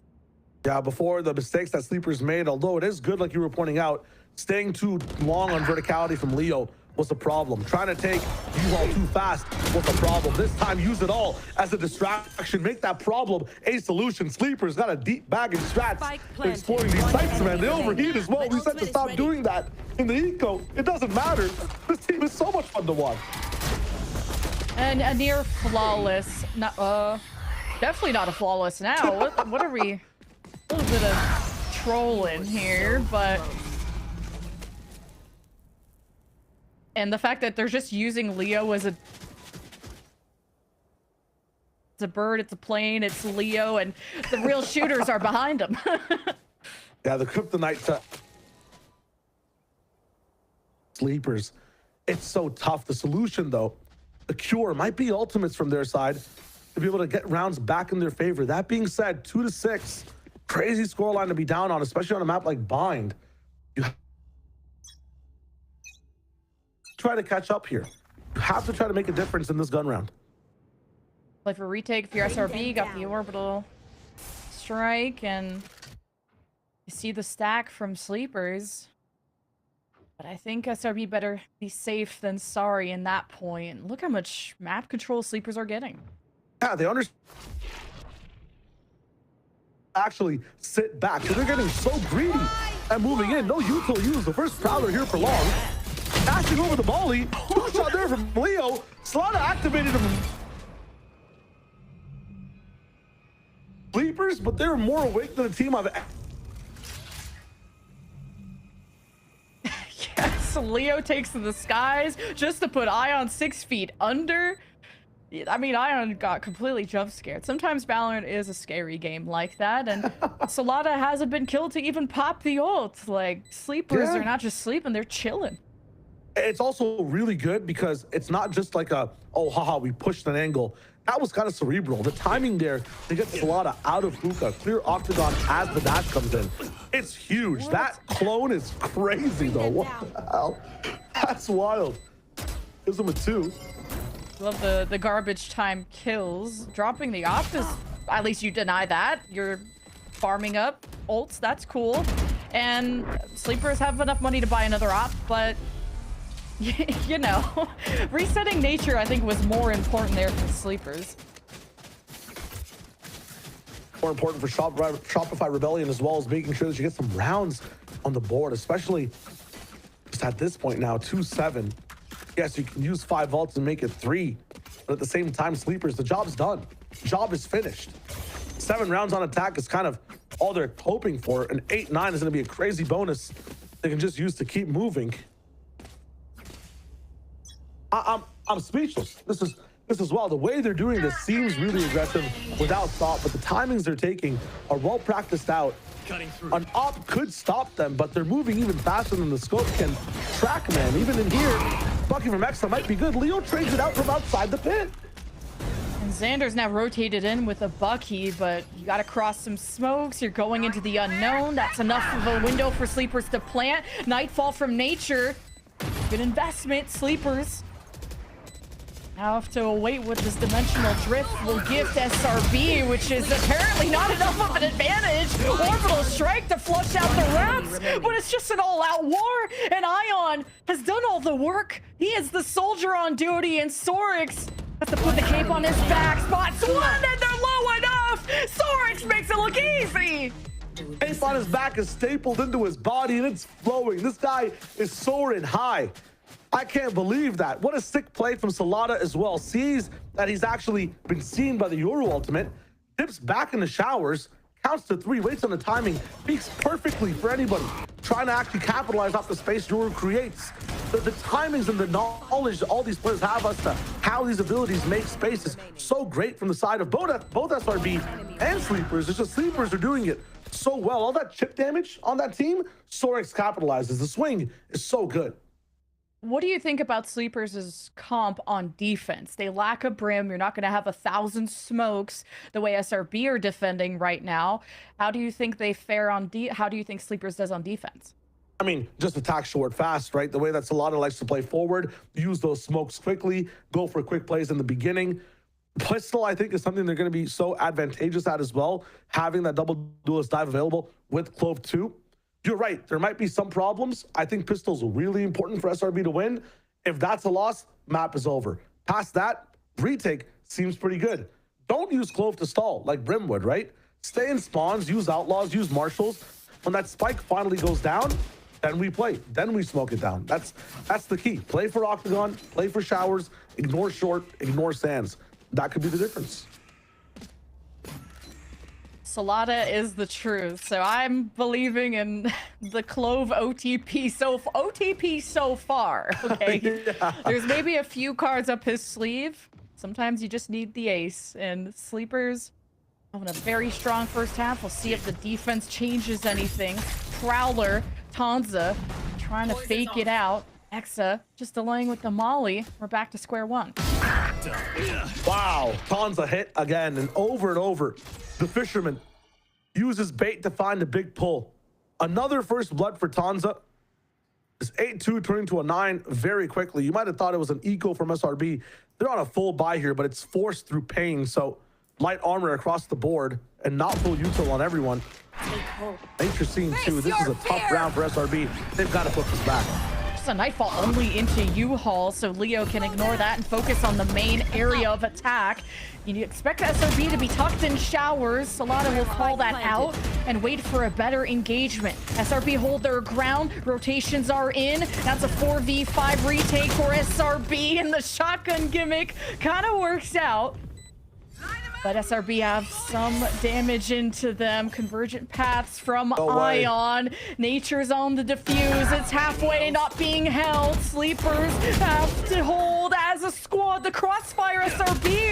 S7: Yeah, before the mistakes that Sleepers made, although it is good, like you were pointing out, staying too long on verticality from Leo was a problem. Trying to take U-Haul too fast was a problem. This time, use it all as a distraction. Make that problem a solution. Sleepers got a deep bag in strats. They're exploring these sites, man. They overheat as well. We said to stop doing that in the eco. It doesn't matter. This team is so much fun to watch.
S8: And a near flawless. Definitely not a flawless now. What are we? A little bit of trolling here, but... And the fact that they're just using Leo as it's a bird, it's a plane, it's Leo, and the real shooters are behind them.
S7: Yeah, the kryptonite Sleepers. It's so tough. The solution, though, the cure might be ultimates from their side to be able to get rounds back in their favor. That being said, 2-6, crazy scoreline to be down on, especially on a map like Bind. You try to catch up here. You have to try to make a difference in this gun round.
S8: Play for retake if you're SRB, got the orbital strike, and you see the stack from Sleepers. But I think SRB better be safe than sorry in that point. Look how much map control Sleepers are getting.
S7: Yeah, they understand. Actually sit back. So they're getting so greedy and moving in. No util used. The first Prowler here for long. Dashing over the volley. 2-shot there from Leo. Solana activated him. Sleepers, but they're more awake than the team I've...
S8: Yes, Leo takes to the skies just to put Ion 6 feet under. I mean, Ion got completely jump scared. Sometimes Valorant is a scary game like that, and SaD hasn't been killed to even pop the ult. Like, sleepers are not just sleeping, they're chilling.
S7: It's also really good because it's not just like a, oh, haha, we pushed an angle. That was kind of cerebral. The timing there to get SaD out of hookah, clear octagon as the dash comes in. It's huge. That clone is crazy, though. What the hell? That's wild. Gives him a 2.
S8: Love the garbage time kills. Dropping the op is, at least you deny that. You're farming up ults, that's cool. And sleepers have enough money to buy another op, but you know, resetting nature I think was more important there for sleepers.
S7: More important for Shopify Rebellion as well as making sure that you get some rounds on the board, especially just at this point now, 2-7. Yes, you can use 5 vaults and make it 3, but at the same time, sleepers, the job's done. The job is finished. 7 rounds on attack is kind of all they're hoping for, and 8-9 is going to be a crazy bonus they can just use to keep moving. I'm speechless. This is wild. The way they're doing this seems really aggressive without thought, but the timings they're taking are well practiced out. An op could stop them, but they're moving even faster than the scope can track, man. Even in here, Bucky from Exa might be good. Leo trades it out from outside the pit.
S8: And Xander's now rotated in with a Bucky, but you got to cross some smokes. You're going into the unknown. That's enough of a window for sleepers to plant. Nightfall from nature. Good investment, sleepers. Now have to await what this dimensional drift will give to SRB, which is apparently not enough of an advantage. Orbital strike to flush out the rats, but it's just an all-out war, and Ion has done all the work. He is the soldier on duty, and Sorix has to put the cape on his back. Spots one, and they're low enough. Sorix makes it look easy.
S7: Cape on his back is stapled into his body, and it's flowing. This guy is soaring high. I can't believe that. What a sick play from SaD as well. Sees that he's actually been seen by the Yoru ultimate, dips back in the showers, counts to 3, waits on the timing, peaks perfectly for anybody trying to actually capitalize off the space Yoru creates. The timings and the knowledge all these players have as to how these abilities make space is so great from the side of both SRB and sleepers. It's just sleepers are doing it so well. All that chip damage on that team, Sorix capitalizes. The swing is so good.
S8: What do you think about sleepers' comp on defense? They lack a brim. You're not going to have 1,000 smokes the way SRB are defending right now. How do you think they fare on how do you think sleepers does on defense?
S7: I mean, just attack short fast, right? The way that SaD likes to play forward, use those smokes quickly, go for quick plays in the beginning. Pistol, I think, is something they're going to be so advantageous at as well, having that double duelist dive available with Clove 2. You're right. There might be some problems. I think pistol's really important for SRB to win. If that's a loss, map is over. Past that, retake seems pretty good. Don't use Clove to stall like Brim would, right? Stay in spawns, use outlaws, use marshals. When that spike finally goes down, then we play. Then we smoke it down. That's the key. Play for octagon, play for showers, ignore short, ignore sands. That could be the difference.
S8: SaD is the truth, so I'm believing in the Clove OTP so far, okay?
S7: Yeah.
S8: There's maybe a few cards up his sleeve. Sometimes you just need the ace, and sleepers having a very strong first half. We'll see if the defense changes anything. Prowler, Tanza, trying to fake it out. Exa just delaying with the molly. We're back to square one.
S7: Wow, Tanza hit again and over. The fisherman uses bait to find a big pull. Another first blood for Tanza. It's 8-2 turning to a 9 very quickly. You might have thought it was an eco from SRB. They're on a full buy here, but it's forced through pain. So light armor across the board and not full util on everyone. Interesting too. This is a tough round for SRB. They've got to put this back.
S8: A Nightfall only into U-Haul, so Leo can ignore that and focus on the main area of attack. You expect SRB to be tucked in showers. SaD will call that out and wait for a better engagement. SRB hold their ground. Rotations are in. That's a 4v5 retake for SRB, and the shotgun gimmick kind of works out. But SRB have some damage into them. Convergent paths from Ion. Nature's on the defuse. It's halfway, not being held. Sleepers have to hold as a squad. The crossfire SRB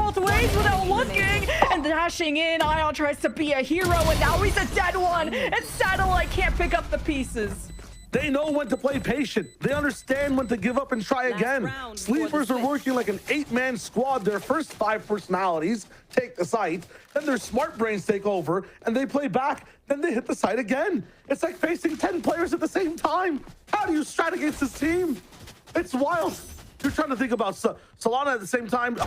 S8: both ways without looking. And dashing in, Ion tries to be a hero, and now he's a dead one. And Satellite can't pick up the pieces.
S7: They know when to play patient. They understand when to give up and try again. Sleepers are working like an 8-man squad. Their first 5 personalities take the site, then their smart brains take over, and they play back, then they hit the site again. It's like facing 10 players at the same time. How do you strat against this team? It's wild. You're trying to think about Solana at the same time.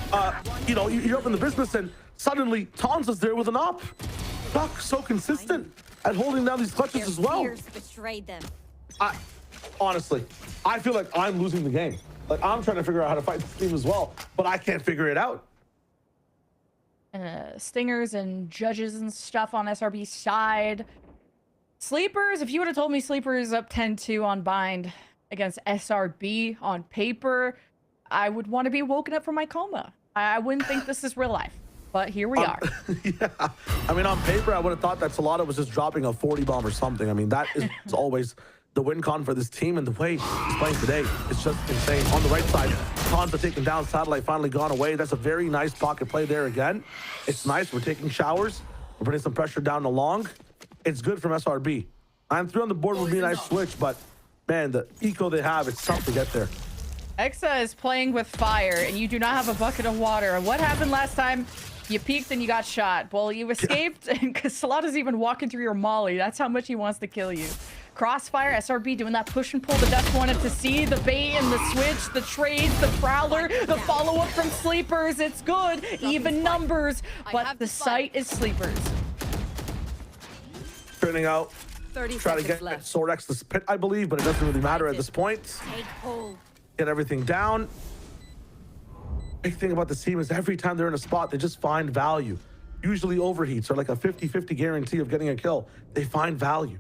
S7: You know, you're up in the business, and suddenly Tonza's there with an op. Duck so consistent at holding down these clutches as well.
S2: Betrayed them.
S7: Honestly, I feel like I'm losing the game. Like, I'm trying to figure out how to fight this team as well, but I can't figure it out.
S8: Stingers and judges and stuff on SRB's side. Sleepers, if you would have told me Sleepers up 10-2 on bind against SRB on paper, I would want to be woken up from my coma. I wouldn't think this is real life, but here we are.
S7: Yeah, I mean, on paper, I would have thought that Solana was just dropping a 40 bomb or something. I mean, that is always the win con for this team, and the way he's playing today, it's just insane. On the right side, Tonza taken down, Satellite finally gone away. That's a very nice pocket play there again. It's nice. We're taking showers. We're putting some pressure down the long. It's good from SRB. 9-3 on the board would be a nice switch, but man, the eco they have, it's tough to get there.
S8: Exa is playing with fire, and you do not have a bucket of water. And what happened last time? You peeked and you got shot. Well, you escaped, because Solana's even walking through your molly. That's how much he wants to kill you. Crossfire, SRB doing that push and pull the Duck wanted to see. The bait and the switch, the trades, the Prowler, the follow-up from Sleepers. It's good. Even numbers, but the site is Sleepers.
S7: Turning out, try to get Sorex to pit, I believe, but it doesn't really matter at this point. Get everything down. Big thing about this team is every time they're in a spot, they just find value. Usually overheats are like a 50-50 guarantee of getting a kill. They find value.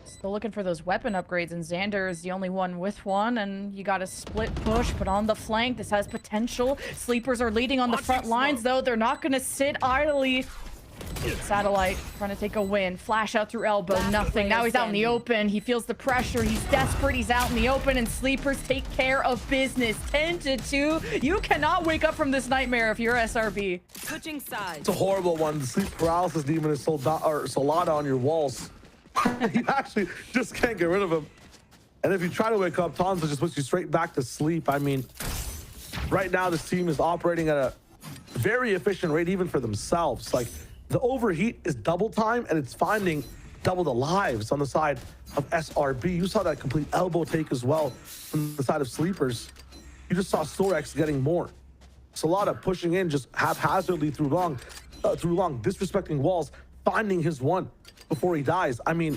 S8: Still looking for those weapon upgrades, and Xander is the only one with one, and you got a split push, but on the flank, this has potential. Sleepers are leading on the front lines, though. They're not going to sit idly. Satellite trying to take a win. Flash out through elbow, nothing. Now he's out in the open. He feels the pressure. He's desperate. He's out in the open, and Sleepers take care of business. 10-2. You cannot wake up from this nightmare if you're SRB.
S2: Switching sides.
S7: It's a horrible one. The sleep paralysis demon is Solana on your walls. You actually just can't get rid of him. And if you try to wake up, Tonza just puts you straight back to sleep. I mean, right now this team is operating at a very efficient rate, even for themselves. Like, the overheat is double time, and it's finding double the lives on the side of SRB. You saw that complete elbow take as well from the side of Sleepers. You just saw Sorex getting more. Solana pushing in just haphazardly through long, disrespecting walls, finding his one before he dies. I mean,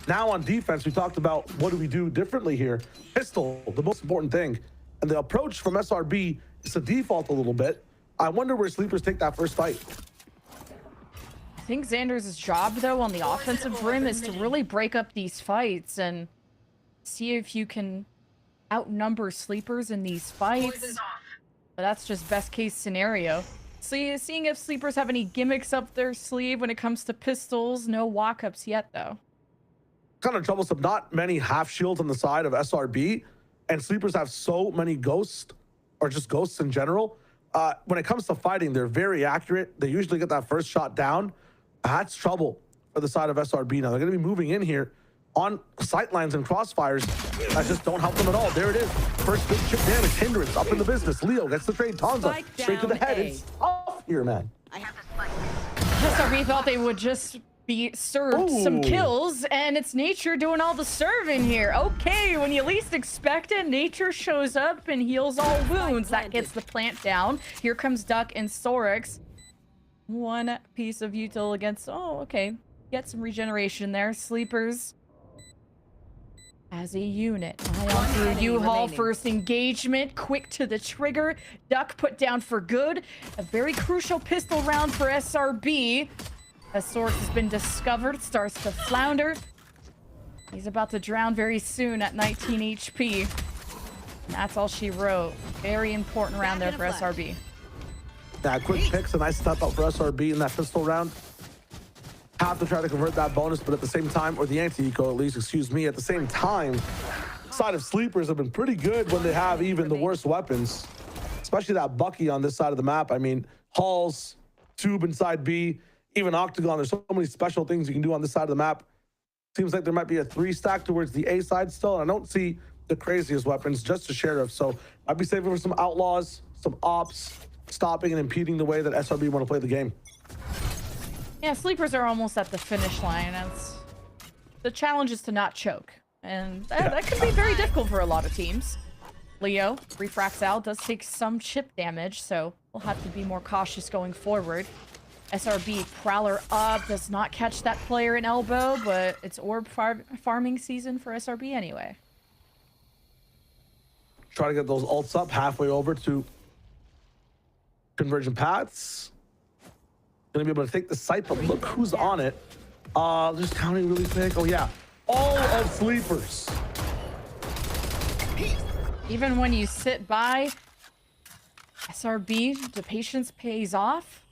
S7: now on defense, we talked about what do we do differently here. Pistol, the most important thing. And the approach from SRB is to default a little bit. I wonder where Sleepers take that first fight.
S8: I think Xander's job, though, on the offensive rim is to really break up these fights and see if you can outnumber Sleepers in these fights. But that's just best case scenario. Seeing if Sleepers have any gimmicks up their sleeve when it comes to pistols. No walk-ups yet, though.
S7: Kind of troublesome. Not many half shields on the side of SRB, and Sleepers have so many ghosts, or just ghosts in general. When it comes to fighting, they're very accurate. They usually get that first shot down. That's trouble for the side of SRB. Now they're going to be moving in here on sightlines and crossfires that just don't help them at all. There it is. First big chip damage. Hindrance up in the business. Leo gets the trade. Tonza straight to the head. It's tough here, man.
S8: SRB thought they would just be served some kills, and it's Nature doing all the serving here. Okay, when you least expect it, Nature shows up and heals all wounds. That gets the plant down. Here comes Duck and Sorex. One piece of util against... Oh, okay. Get some regeneration there. Sleepers as a unit. Ion through U-Haul. First engagement. Quick to the trigger. Duck put down for good. A very crucial pistol round for SRB. A source has been discovered. Starts to flounder. He's about to drown very soon at 19 HP. And that's all she wrote. Very important round there for SRB.
S7: Yeah, quick picks, a nice step up for SRB in that pistol round. Have to try to convert that bonus, but at the same time, or the anti-eco at least, excuse me, at the same time, side of Sleepers have been pretty good when they have even the worst weapons. especially that Bucky on this side of the map. I mean, Halls, Tube inside B, even Octagon. There's so many special things you can do on this side of the map. Seems like there might be a 3-stack towards the A side still, and I don't see the craziest weapons, just a Sheriff. So I'd be saving for some Outlaws, some Ops, stopping and impeding the way that SRB want to play the game.
S8: Yeah, Sleepers are almost at the finish line. The challenge is to not choke, and that can be very difficult for a lot of teams. Leo, refracts out, does take some chip damage, so we'll have to be more cautious going forward. SRB, Prowler up, does not catch that player in elbow, but it's orb farming season for SRB anyway.
S7: Try to get those ults up halfway over to conversion paths. Gonna be able to take the site, but look who's on it. Just counting really quick. Oh yeah, all of Sleepers.
S8: Even when you sit by SRB, the patience pays off.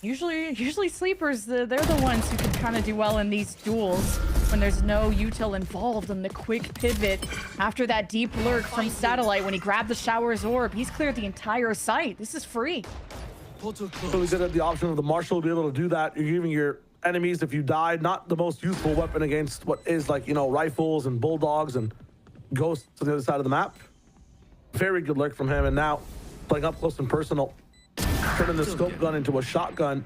S8: Usually Sleepers, they're the ones who can kind of do well in these duels when there's no util involved, and the quick pivot after that deep lurk from Satellite when he grabbed the Shower's orb. He's cleared the entire site. This is free.
S7: Really good at the option of the Marshal to be able to do that. You're giving your enemies, if you die, not the most useful weapon against what is like, you know, rifles and bulldogs and ghosts to the other side of the map. Very good lurk from him, and now playing up close and personal, turning the scope gun into a shotgun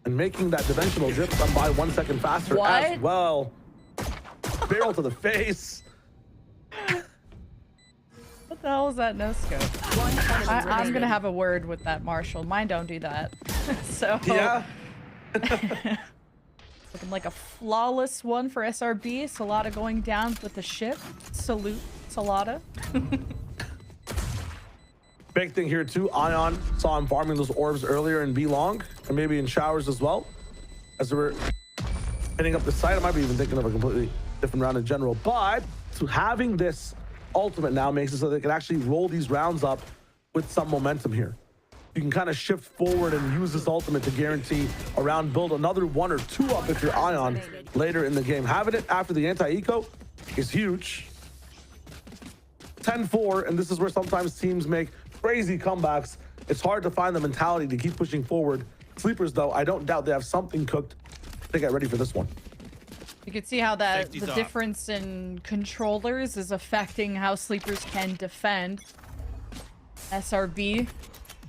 S7: and making that dimensional zip run by 1 second faster as well. Barrel to the face.
S8: What the hell is that no scope? I'm gonna have a word with that Marshal. Mine don't do that. So
S7: yeah.
S8: Looking like a flawless one for SRB. Salada going down with the ship. Salute, Salada.
S7: Big thing here too, Ion saw him farming those orbs earlier in B long, and maybe in Showers as well. As they were hitting up the site, I might be even thinking of a completely different round in general. But so having this ultimate now makes it so they can actually roll these rounds up with some momentum here. You can kind of shift forward and use this ultimate to guarantee a round, build another 1 or 2 up if you're Ion later in the game. Having it after the anti-eco is huge. 10-4, and this is where sometimes teams make crazy comebacks. It's hard to find the mentality to keep pushing forward. Sleepers, though, I don't doubt they have something cooked to get ready for this one.
S8: You can see how the difference in controllers is affecting how Sleepers can defend. SRB,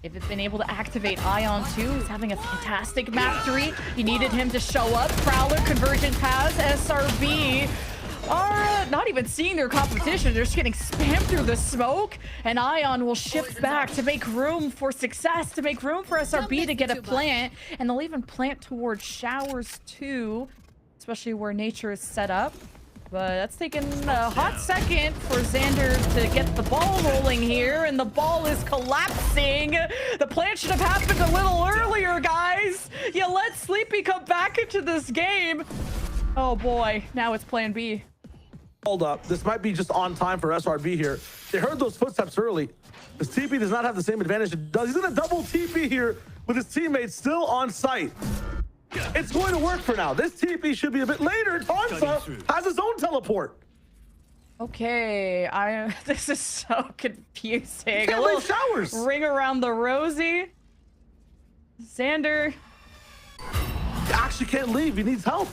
S8: they've been able to activate Ion 2. He's having a fantastic map 3. You needed him to show up. Prowler, Convergent Paths, SRB are not even seeing their competition. They're just getting spammed through the smoke, and Ion will shift back to make room for success, to make room for SRB to get a plant, and they'll even plant towards Showers too, especially where Nature is set up. But that's taken a hot second for Xander to get the ball rolling here, and the ball is collapsing. The plant should have happened a little earlier, guys. You let Sleepy come back into this game. Oh boy, now it's plan B.
S7: Hold up, this might be just on time for SRB here. They heard those footsteps early. This TP does not have the same advantage it does. He's gonna double TP here with his teammates still on site. It's going to work for now. This TP should be a bit later. Tanza has his own teleport.
S8: Okay, this is so confusing.
S7: A little Showers.
S8: Ring around the rosy. Xander.
S7: He actually can't leave. He needs help.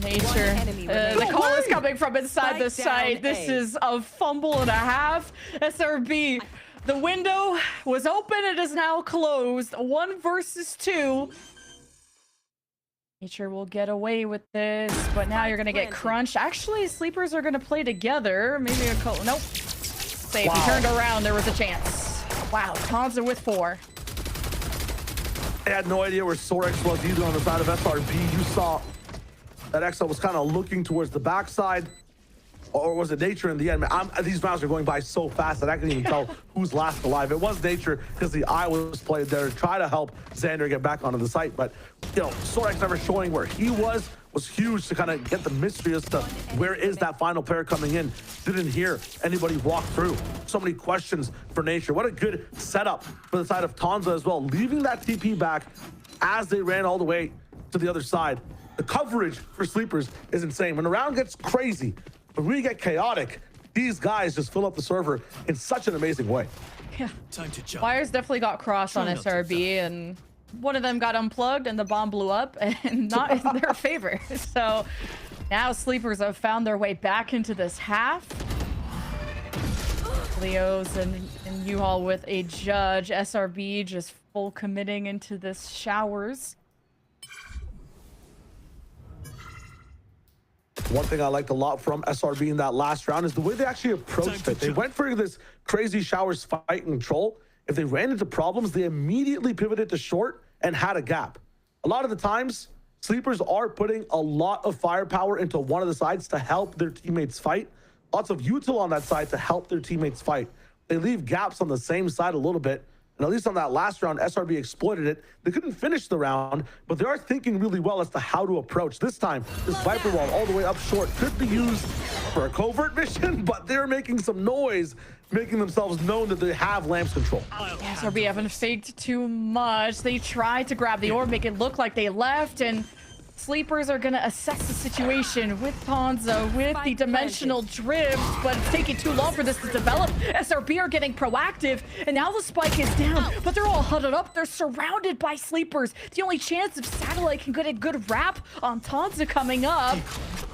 S8: Nature. The call is coming from inside the site. This is a fumble and a half. SRB. The window was open. It is now closed. 1 versus 2. Nature will get away with this, but now you're gonna get crunched. Actually, Sleepers are gonna play together. Maybe a call. Nope. Safe. Wow. He turned around. There was a chance. Wow. Tanza with 4.
S7: I had no idea where Sorex was either on the side of SRB. You saw that Exo was kind of looking towards the backside. Or was it Nature in the end? These rounds are going by so fast that I can't even tell who's last alive. It was Nature because the eye was played there to try to help Xander get back onto the site. But, you know, Sorex never showing where he was huge to kind of get the mystery as to where is that final player coming in. Didn't hear anybody walk through. So many questions for Nature. What a good setup for the side of Tanza as well. Leaving that TP back as they ran all the way to the other side. The coverage for Sleepers is insane. When the round gets crazy, when we get chaotic, These guys just fill up the server in such an amazing way.
S8: Yeah. Wires definitely got crossed on SRB, and one of them got unplugged and the bomb blew up, and not in their favor. So now Sleepers have found their way back into this half. Leo's and U-Haul with a judge. SRB just full committing into this showers.
S7: One thing I liked a lot from SRB in that last round is the way they actually approached it. They went for this crazy showers fight and control. If they ran into problems, they immediately pivoted to short and had a gap. A lot of the times, Sleepers are putting a lot of firepower into one of the sides to help their teammates fight. Lots of util on that side to help their teammates fight. They leave gaps on the same side a little bit. And at least on that last round, SRB exploited it. They couldn't finish the round, but they are thinking really well as to how to approach. This time, this Viper wall all the way up short could be used for a covert mission, but they're making some noise, making themselves known that they have lamps control.
S8: SRB haven't faked too much. They tried to grab the orb, make it look like they left, and Sleepers are going to assess the situation with Ponza, with the dimensional drift, but it's taking too long for this to develop. SRB are getting proactive, and now the spike is down, but they're all huddled up. They're surrounded by Sleepers. The only chance if Satellite can get a good wrap on Ponza coming up.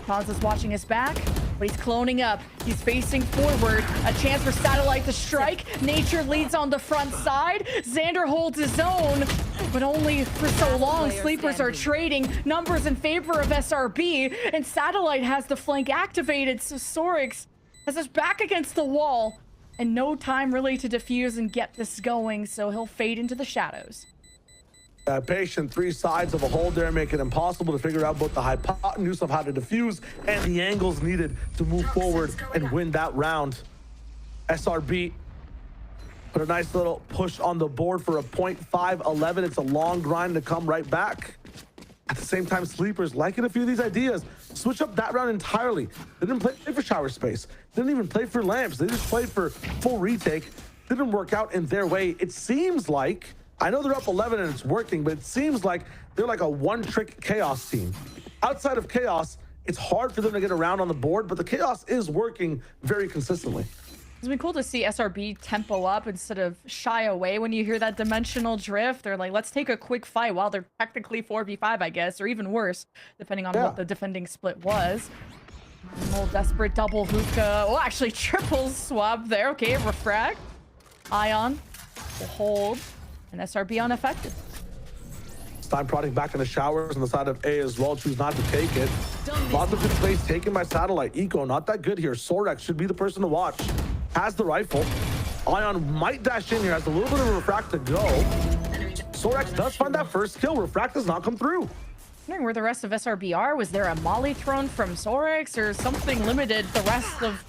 S8: Ponza's watching his back, but he's cloning up. He's facing forward. A chance for Satellite to strike. Nature leads on the front side. Xander holds his own, but only for so long. Sleepers are trading numbers in favor of SRB, and Satellite has the flank activated, so Sorix has his back against the wall and no time really to defuse and get this going, so he'll fade into the shadows.
S7: Patient, three sides of a hold there make it impossible to figure out both the hypotenuse of how to defuse and the angles needed to move forward and win that round. SRB put a nice little push on the board for a 0.511. It's a long grind to come right back. At the same time, Sleepers liking a few of these ideas. Switch up that round entirely. They didn't play for shower space. Didn't even play for lamps. They just played for full retake. Didn't work out in their way. It seems like, I know they're up 11 and it's working, but it seems like they're like a one-trick Chaos team. Outside of Chaos, it's hard for them to get around on the board, but the Chaos is working very consistently.
S8: It's been cool to see SRB tempo up instead of shy away when you hear that dimensional drift. They're like, let's take a quick fight while they're technically 4v5, I guess, or even worse, depending on what the defending split was. A little desperate double hookah. Oh, actually triple swap there. Okay, refract. Ion will hold. And SRB unaffected.
S7: It's time prodding back in the showers on the side of A as well. Choose not to take it. Lots of good space taken by Satellite. Eco not that good here. Sorix should be the person to watch. Has the rifle. Ion might dash in here. Has a little bit of refract to go. Sorix does find that first kill. Refract does not come through.
S8: Wondering where the rest of SRB are. Was there a molly thrown from Sorix or something limited the rest of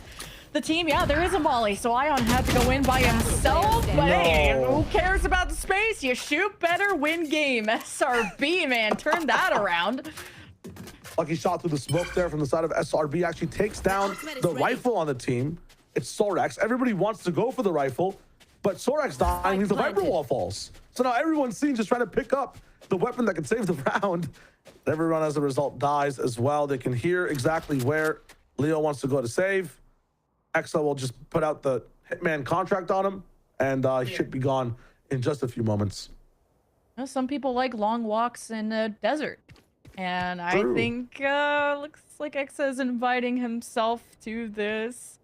S8: the team? Yeah, there is a molly, so Ion had to go in by himself, but hey, who cares about the space? You shoot better, win game. SRB, man, turn that around.
S7: Lucky shot through the smoke there from the side of SRB. Actually takes down the rifle on the team. It's Sorix. Everybody wants to go for the rifle, but Sorix dying means the Viper wall falls. So now everyone's seen just trying to pick up the weapon that can save the round. Everyone, as a result, dies as well. They can hear exactly where Leo wants to go to save. Excel will just put out the hitman contract on him, and he should be gone in just a few moments.
S8: You know, some people like long walks in a desert, and I think looks like Exa is inviting himself to this.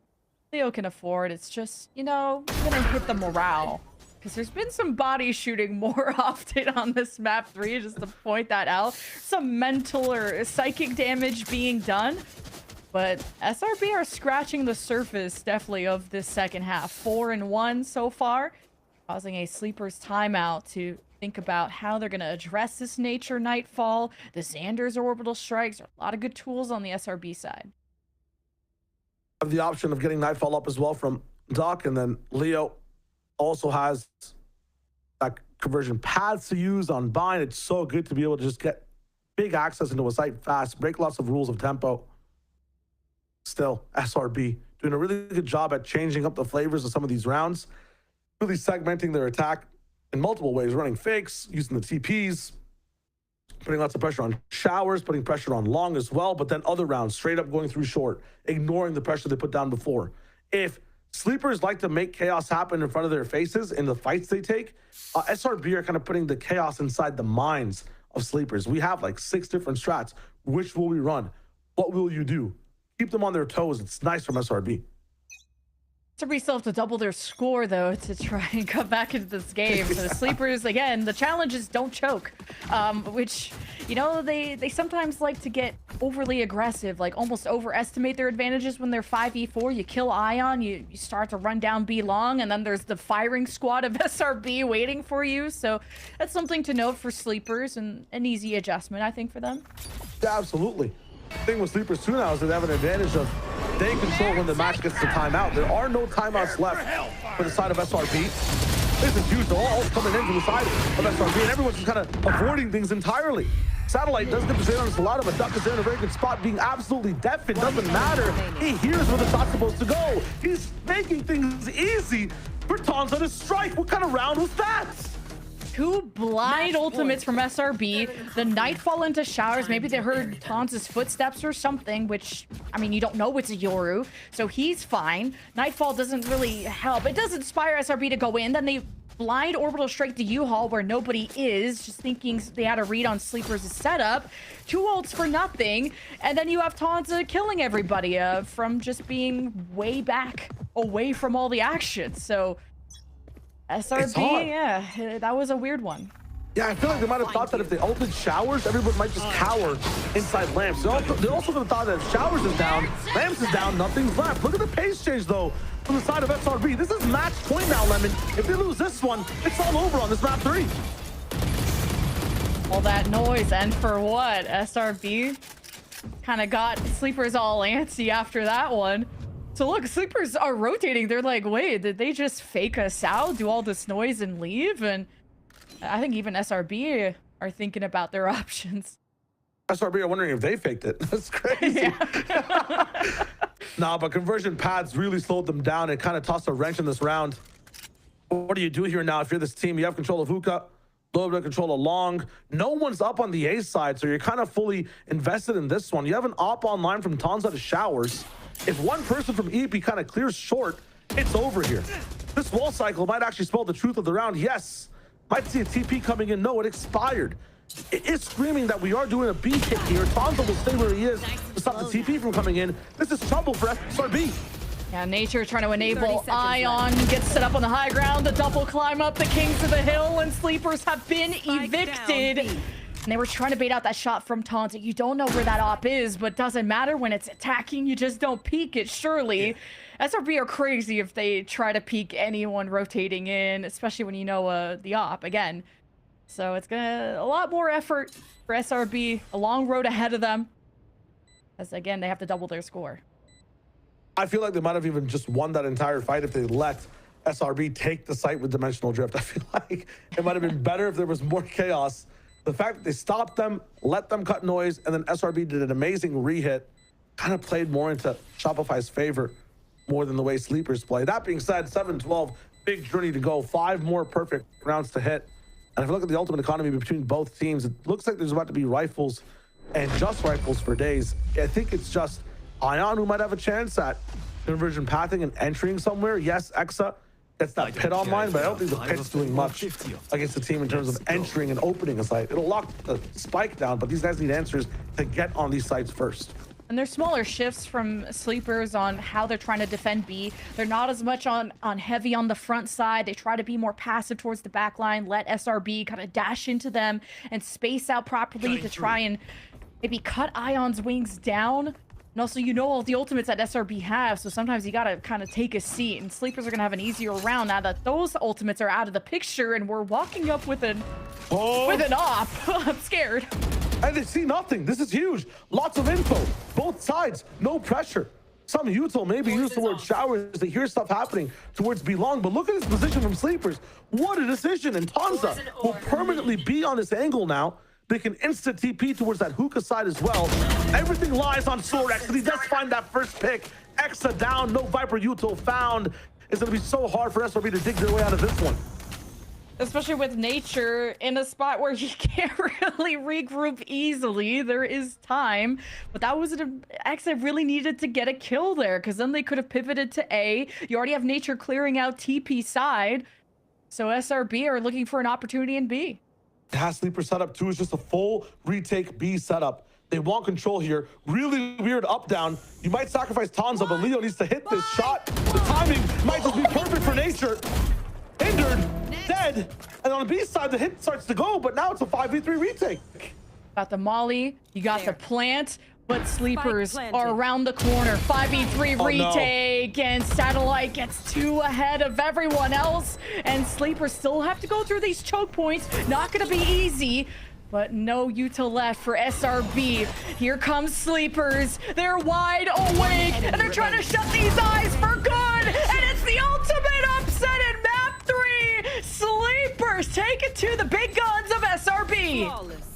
S8: Leo can afford. It's just, you know, gonna hit the morale, because there's been some body shooting more often on this map 3, just to point that out. Some mental or psychic damage being done. But SRB are scratching the surface, definitely, of this second half. 4-1 so far, causing a Sleepers timeout to think about how they're going to address this Nature Nightfall. The Xander's orbital strikes are a lot of good tools on the SRB side.
S7: Have the option of getting Nightfall up as well from Doc, and then Leo also has that conversion paths to use on Bind. It's so good to be able to just get big access into a site fast, break lots of rules of tempo. Still, SRB doing a really good job at changing up the flavors of some of these rounds, really segmenting their attack in multiple ways, running fakes, using the TPs, putting lots of pressure on showers, putting pressure on long as well, but then other rounds straight up going through short, ignoring the pressure they put down before. if Sleepers like to make chaos happen in front of their faces in the fights they take, SRB are kind of putting the chaos inside the minds of Sleepers. We have like 6 different strats. Which will we run? What will you do? Keep them on their toes. It's nice from SRB.
S8: SRB still have to double their score, though, to try and come back into this game. So Sleepers, again, the challenge is don't choke, which, you know, they sometimes like to get overly aggressive, like almost overestimate their advantages when they're 5v4. You kill Ion, you start to run down B long, and then there's the firing squad of SRB waiting for you. So that's something to note for Sleepers, and an easy adjustment, I think, for them.
S7: Yeah, absolutely. The thing with Sleepers too now is that they have an advantage of staying control when the match gets to timeout. There are no timeouts left for the side of SRB. This is huge. They're all coming in from the side of SRB, and everyone's just kind of avoiding things entirely. Satellite does get to stay on this a lot of a duck is there in a very good spot, being absolutely deaf. It doesn't matter. He hears where the shot's supposed to go. He's making things easy for Tonza to strike. What kind of round was that?
S8: 2 blind ultimates from SRB. The Nightfall into showers. Maybe they heard Tonza's footsteps or something, which, I mean, you don't know it's a Yoru, so he's fine. Nightfall doesn't really help. It does inspire SRB to go in. Then they blind orbital strike to U-Haul where nobody is, just thinking they had a read on Sleepers' setup. 2 ults for nothing. And then you have Tonza killing everybody from just being way back away from all the action. So SRB, yeah, that was a weird one.
S7: Yeah, I feel like they might have thought that if they ulted showers, everyone might just cower inside Lamps. They also could have thought that if showers is down, Lamps is down, nothing's left. Look at the pace change, though, from the side of SRB. This is match point now, Lemon. If they lose this one, it's all over on this map 3.
S8: All that noise, and for what? SRB kind of got Sleepers all antsy after that one. So look, Sleepers are rotating. They're like, wait, did they just fake us out, do all this noise and leave? And I think even SRB are thinking about their options.
S7: SRB are wondering if they faked it. That's crazy. Yeah. Nah, but conversion pads really slowed them down. It kind of tossed a wrench in this round. What do you do here now if you're this team? You have control of Hookah, a little bit of control of Long. No one's up on the A side, so you're kind of fully invested in this one. You have an op online from Tonza to Showers. If one person from EEPY kind of clears short, it's over here. This wall cycle might actually spell the truth of the round. Yes, might see a TP coming in. No, it expired. It is screaming that we are doing a B hit here. Tonza will stay where he is to stop the TP from coming in. This is trouble for SRB.
S8: Yeah, Nature trying to enable Ion, gets set up on the high ground, the double climb up the Kings of the Hill, and Sleepers have been evicted. And they were trying to bait out that shot from Tonza. You don't know where that op is, but doesn't matter when it's attacking. You just don't peek it, surely. Yeah. SRB are crazy if they try to peek anyone rotating in, especially when you know the op, again. So it's a lot more effort for SRB, a long road ahead of them. As, again, they have to double their score.
S7: I feel like they might have even just won that entire fight if they let SRB take the site with Dimensional Drift. I feel like it might have been better if there was more chaos. The fact that they stopped them, let them cut noise, and then SRB did an amazing re-hit, kind of played more into Shopify's favor more than the way Sleepers play. That being said, 7-12, big journey to go. 5 more perfect rounds to hit. And if you look at the ultimate economy between both teams, it looks like there's about to be rifles and just rifles for days. I think it's just Ion who might have a chance at conversion pathing and entering somewhere. Yes, Exa gets that pit online, but I don't think the pit's doing much against the team in terms of entering and opening a site. It'll lock the spike down, but these guys need answers to get on these sites first.
S8: And there's smaller shifts from Sleepers on how they're trying to defend B. They're not as much on heavy on the front side. They try to be more passive towards the back line, let SRB kind of dash into them and space out properly to try and maybe cut Ion's wings down. And also, you know all the ultimates that SRB have, so sometimes you gotta kind of take a seat. And Sleepers are gonna have an easier round now that those ultimates are out of the picture, and we're walking up with an op. I'm scared.
S7: And they see nothing. This is huge. Lots of info. Both sides. No pressure. Some util maybe use the word showers to hear stuff happening towards Belong, but look at his position from Sleepers. What a decision. And Tonza will permanently be on this angle now. They can instant TP towards that hookah side as well. Everything lies on Sorex, and he does find that first pick. Exa down, no Viper util found. It's going to be so hard for SRB to dig their way out of this one.
S8: especially with nature in a spot where you can't really regroup easily. There is time, but that was an X that really needed to get a kill there, because then they could have pivoted to A. You already have nature clearing out TP side, so SRB are looking for an opportunity in B.
S7: Has Sleeper setup too is just a full retake B setup. They want control here. Really weird up down. You might sacrifice Tanza, but Leo needs to hit this shot. The timing might just be perfect for nature. Injured, dead, and on the B side the hit starts to go, but now it's a 5v3 retake.
S8: Got the molly, you got the plant, but sleepers are around the corner. 5v3 retake, and Satellite gets 2 ahead of everyone else, and sleepers still have to go through these choke points. Not gonna be easy, but no Utah left for SRB. Here comes sleepers. They're wide awake, and they're trying to shut these eyes for good, and it's the ultimate upset in map 3. Sleepers take it to the big guns of SRB.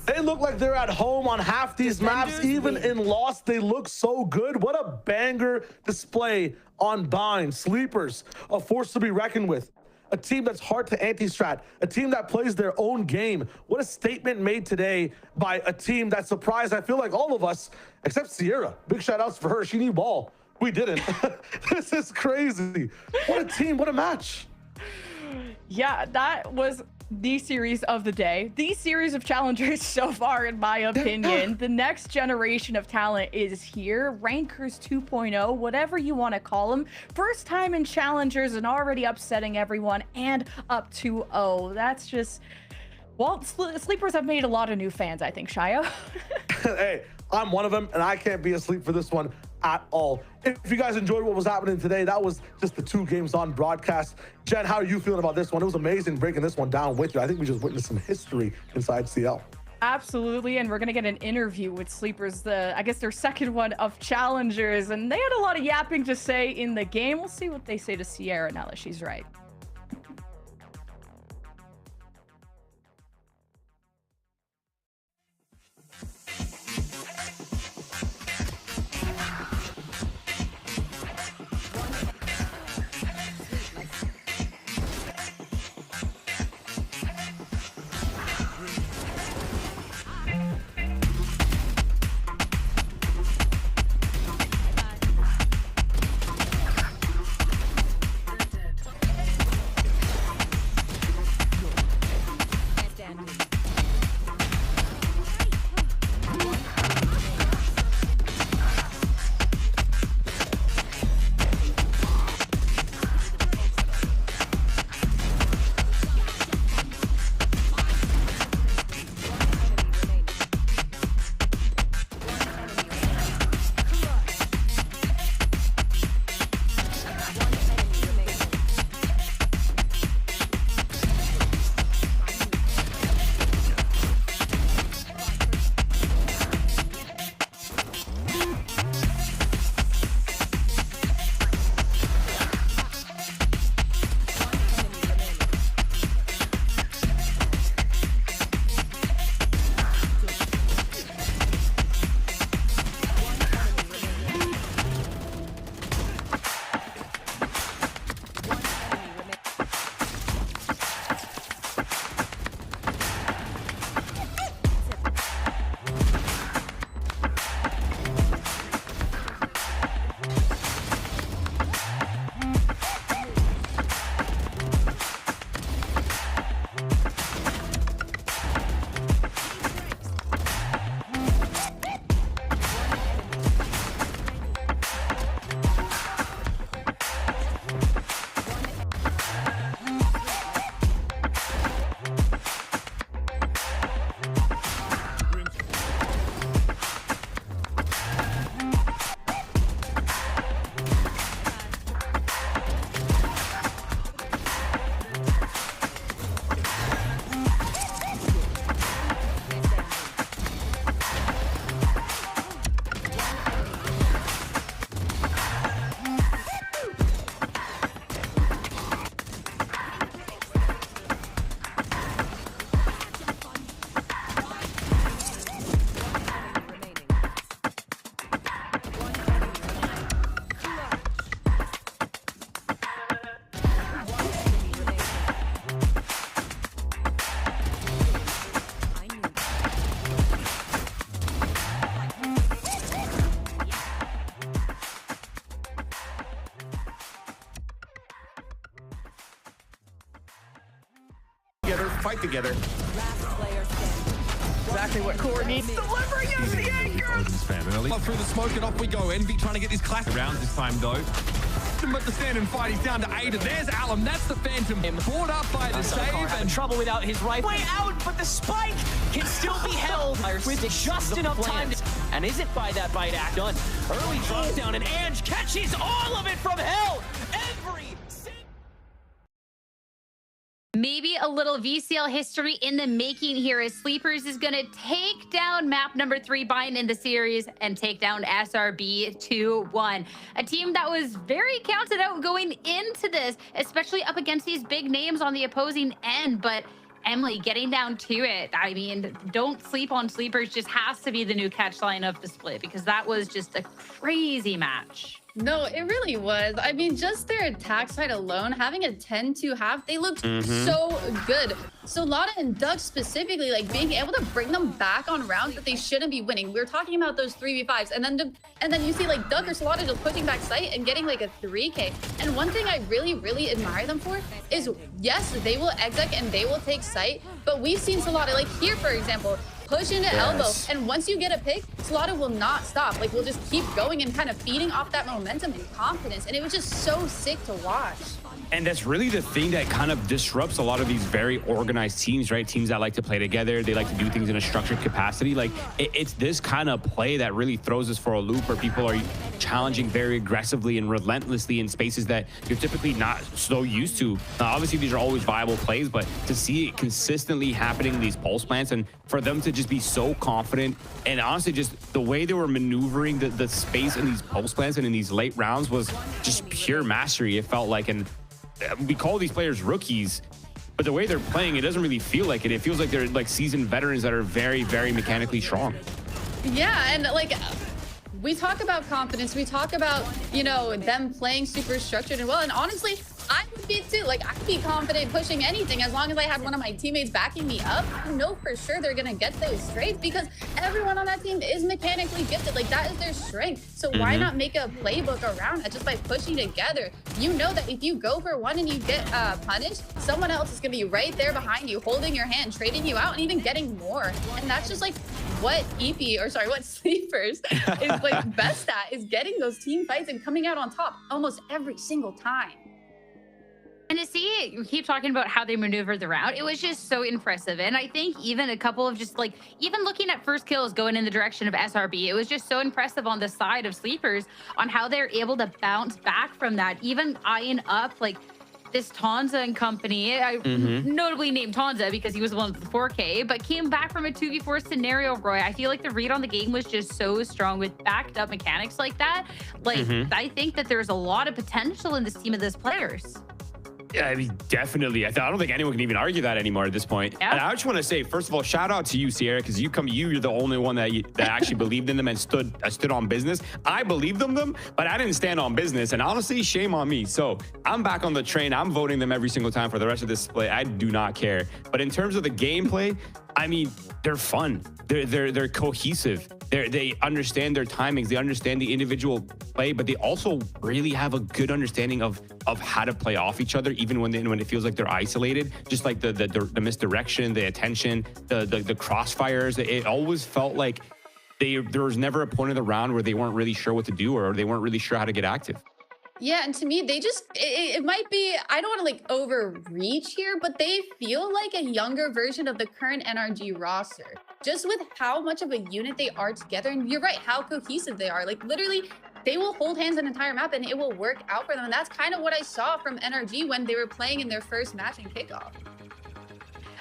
S7: They look like they're at home on half these maps. Even in Lost, they look so good. What a banger display on Bind. Sleepers, a force to be reckoned with. A team that's hard to anti-strat. A team that plays their own game. What a statement made today by a team that surprised, I feel like, all of us, except Sierra. Big shout outs for her. She knew ball. We didn't. This is crazy. What a team. What a match.
S8: Yeah, that was the series of the day. The series of challengers so far, in my opinion. The next generation of talent is here. Rankers 2.0, whatever you want to call them. First time in challengers and already upsetting everyone and up 2-0. That's just... Well, sleepers have made a lot of new fans, I think, Shia.
S7: Hey, I'm one of them, and I can't be asleep for this one at all. If you guys enjoyed what was happening today, that was just the 2 games on broadcast. Jen, how are you feeling about this one? It was amazing breaking this one down with you. I think we just witnessed some history inside CL.
S8: Absolutely, and we're gonna get an interview with sleepers, I guess their second one of challengers, and they had a lot of yapping to say in the game. We'll see what they say to Sierra now that she's right.
S1: fight together.
S2: Last player standing.
S8: Exactly what Core needs. Delivering as the anchor.
S4: Through the smoke and off we go. Envy trying to get this classic round this time though. But the stand and fight, he's down to 8. There's Alum, that's the Phantom. Caught up by the save
S3: and trouble without his rifle. Way out, but the spike can still be held with just enough time. And isn't by that bite act done. Early drop down and Ange catches all of it from hell.
S5: Maybe a little VCL history in the making here as Sleepers is going to take down map number 3 buying in the series and take down SRB 2-1. A team that was very counted out going into this, especially up against these big names on the opposing end. But Emily, getting down to it, I mean, don't sleep on Sleepers just has to be the new catch line of the split, because that was just a crazy match.
S6: No, it really was. I mean, just their attack side alone, having a 10-2 half, they looked so good. So Lotta and Duck specifically, like being able to bring them back on rounds that they shouldn't be winning. We were talking about those 3v5s, and then you see like Duck or Solana just pushing back sight and getting like a 3K. And one thing I really admire them for is, yes, they will exec and they will take sight, but we've seen Solana, like here, for example, push into elbow, and once you get a pick, Slaughter will not stop. Like, we'll just keep going and kind of feeding off that momentum and confidence, and it was just so sick to watch.
S1: And that's really the thing that kind of disrupts a lot of these very organized teams, right? Teams that like to play together, they like to do things in a structured capacity. Like, it's this kind of play that really throws us for a loop, where people are challenging very aggressively and relentlessly in spaces that you're typically not so used to. Obviously, these are always viable plays, but to see it consistently happening in these pulse plants, and for them to just be so confident, and honestly, just the way they were maneuvering the space in these pulse plants and in these late rounds was just pure mastery, it felt like. And we call these players rookies, but the way they're playing, it doesn't really feel like it. It feels like they're like seasoned veterans that are very mechanically strong.
S6: Yeah, and like, we talk about confidence, we talk about, you know, them playing super structured and well, and honestly, I would be too. Like, I'd be confident pushing anything as long as I had one of my teammates backing me up. I know for sure they're gonna get those straights because everyone on that team is mechanically gifted. Like, that is their strength. So why not make a playbook around it just by pushing together? You know that if you go for one and you get punished, someone else is gonna be right there behind you, holding your hand, trading you out, and even getting more. And that's just like what what Sleepers is like best at, is getting those team fights and coming out on top almost every single time.
S5: And to see it, you keep talking about how they maneuvered the round. It was just so impressive. And I think even a couple of just like, even looking at first kills going in the direction of SRB, it was just so impressive on the side of Sleepers on how they're able to bounce back from that, even eyeing up like this Tonza and company. I notably named Tonza because he was the one with the 4K, but came back from a 2v4 scenario, Roy. I feel like the read on the game was just so strong with backed up mechanics like that. Like, I think that there's a lot of potential in this team of those players.
S1: Yeah, I mean, definitely. I don't think anyone can even argue that anymore at this point. Yeah. And I just want to say, first of all, shout out to you, Sierra, because you're the only one that actually believed in them and stood on business. I believed in them, but I didn't stand on business. And honestly, shame on me. So I'm back on the train. I'm voting them every single time for the rest of this split. I do not care. But in terms of the gameplay, I mean, they're fun. They're cohesive. They understand their timings. They understand the individual play, but they also really have a good understanding of how to play off each other, even when it feels like they're isolated. Just like the misdirection, the attention, the crossfires. It always felt like there was never a point of the round where they weren't really sure what to do, or they weren't really sure how to get active.
S6: Yeah, and to me, they just, it might be, I don't want to like overreach here, but they feel like a younger version of the current NRG roster. Just with how much of a unit they are together, and you're right, how cohesive they are. Like, literally, they will hold hands an entire map and it will work out for them. And that's kind of what I saw from NRG when they were playing in their first match in kickoff.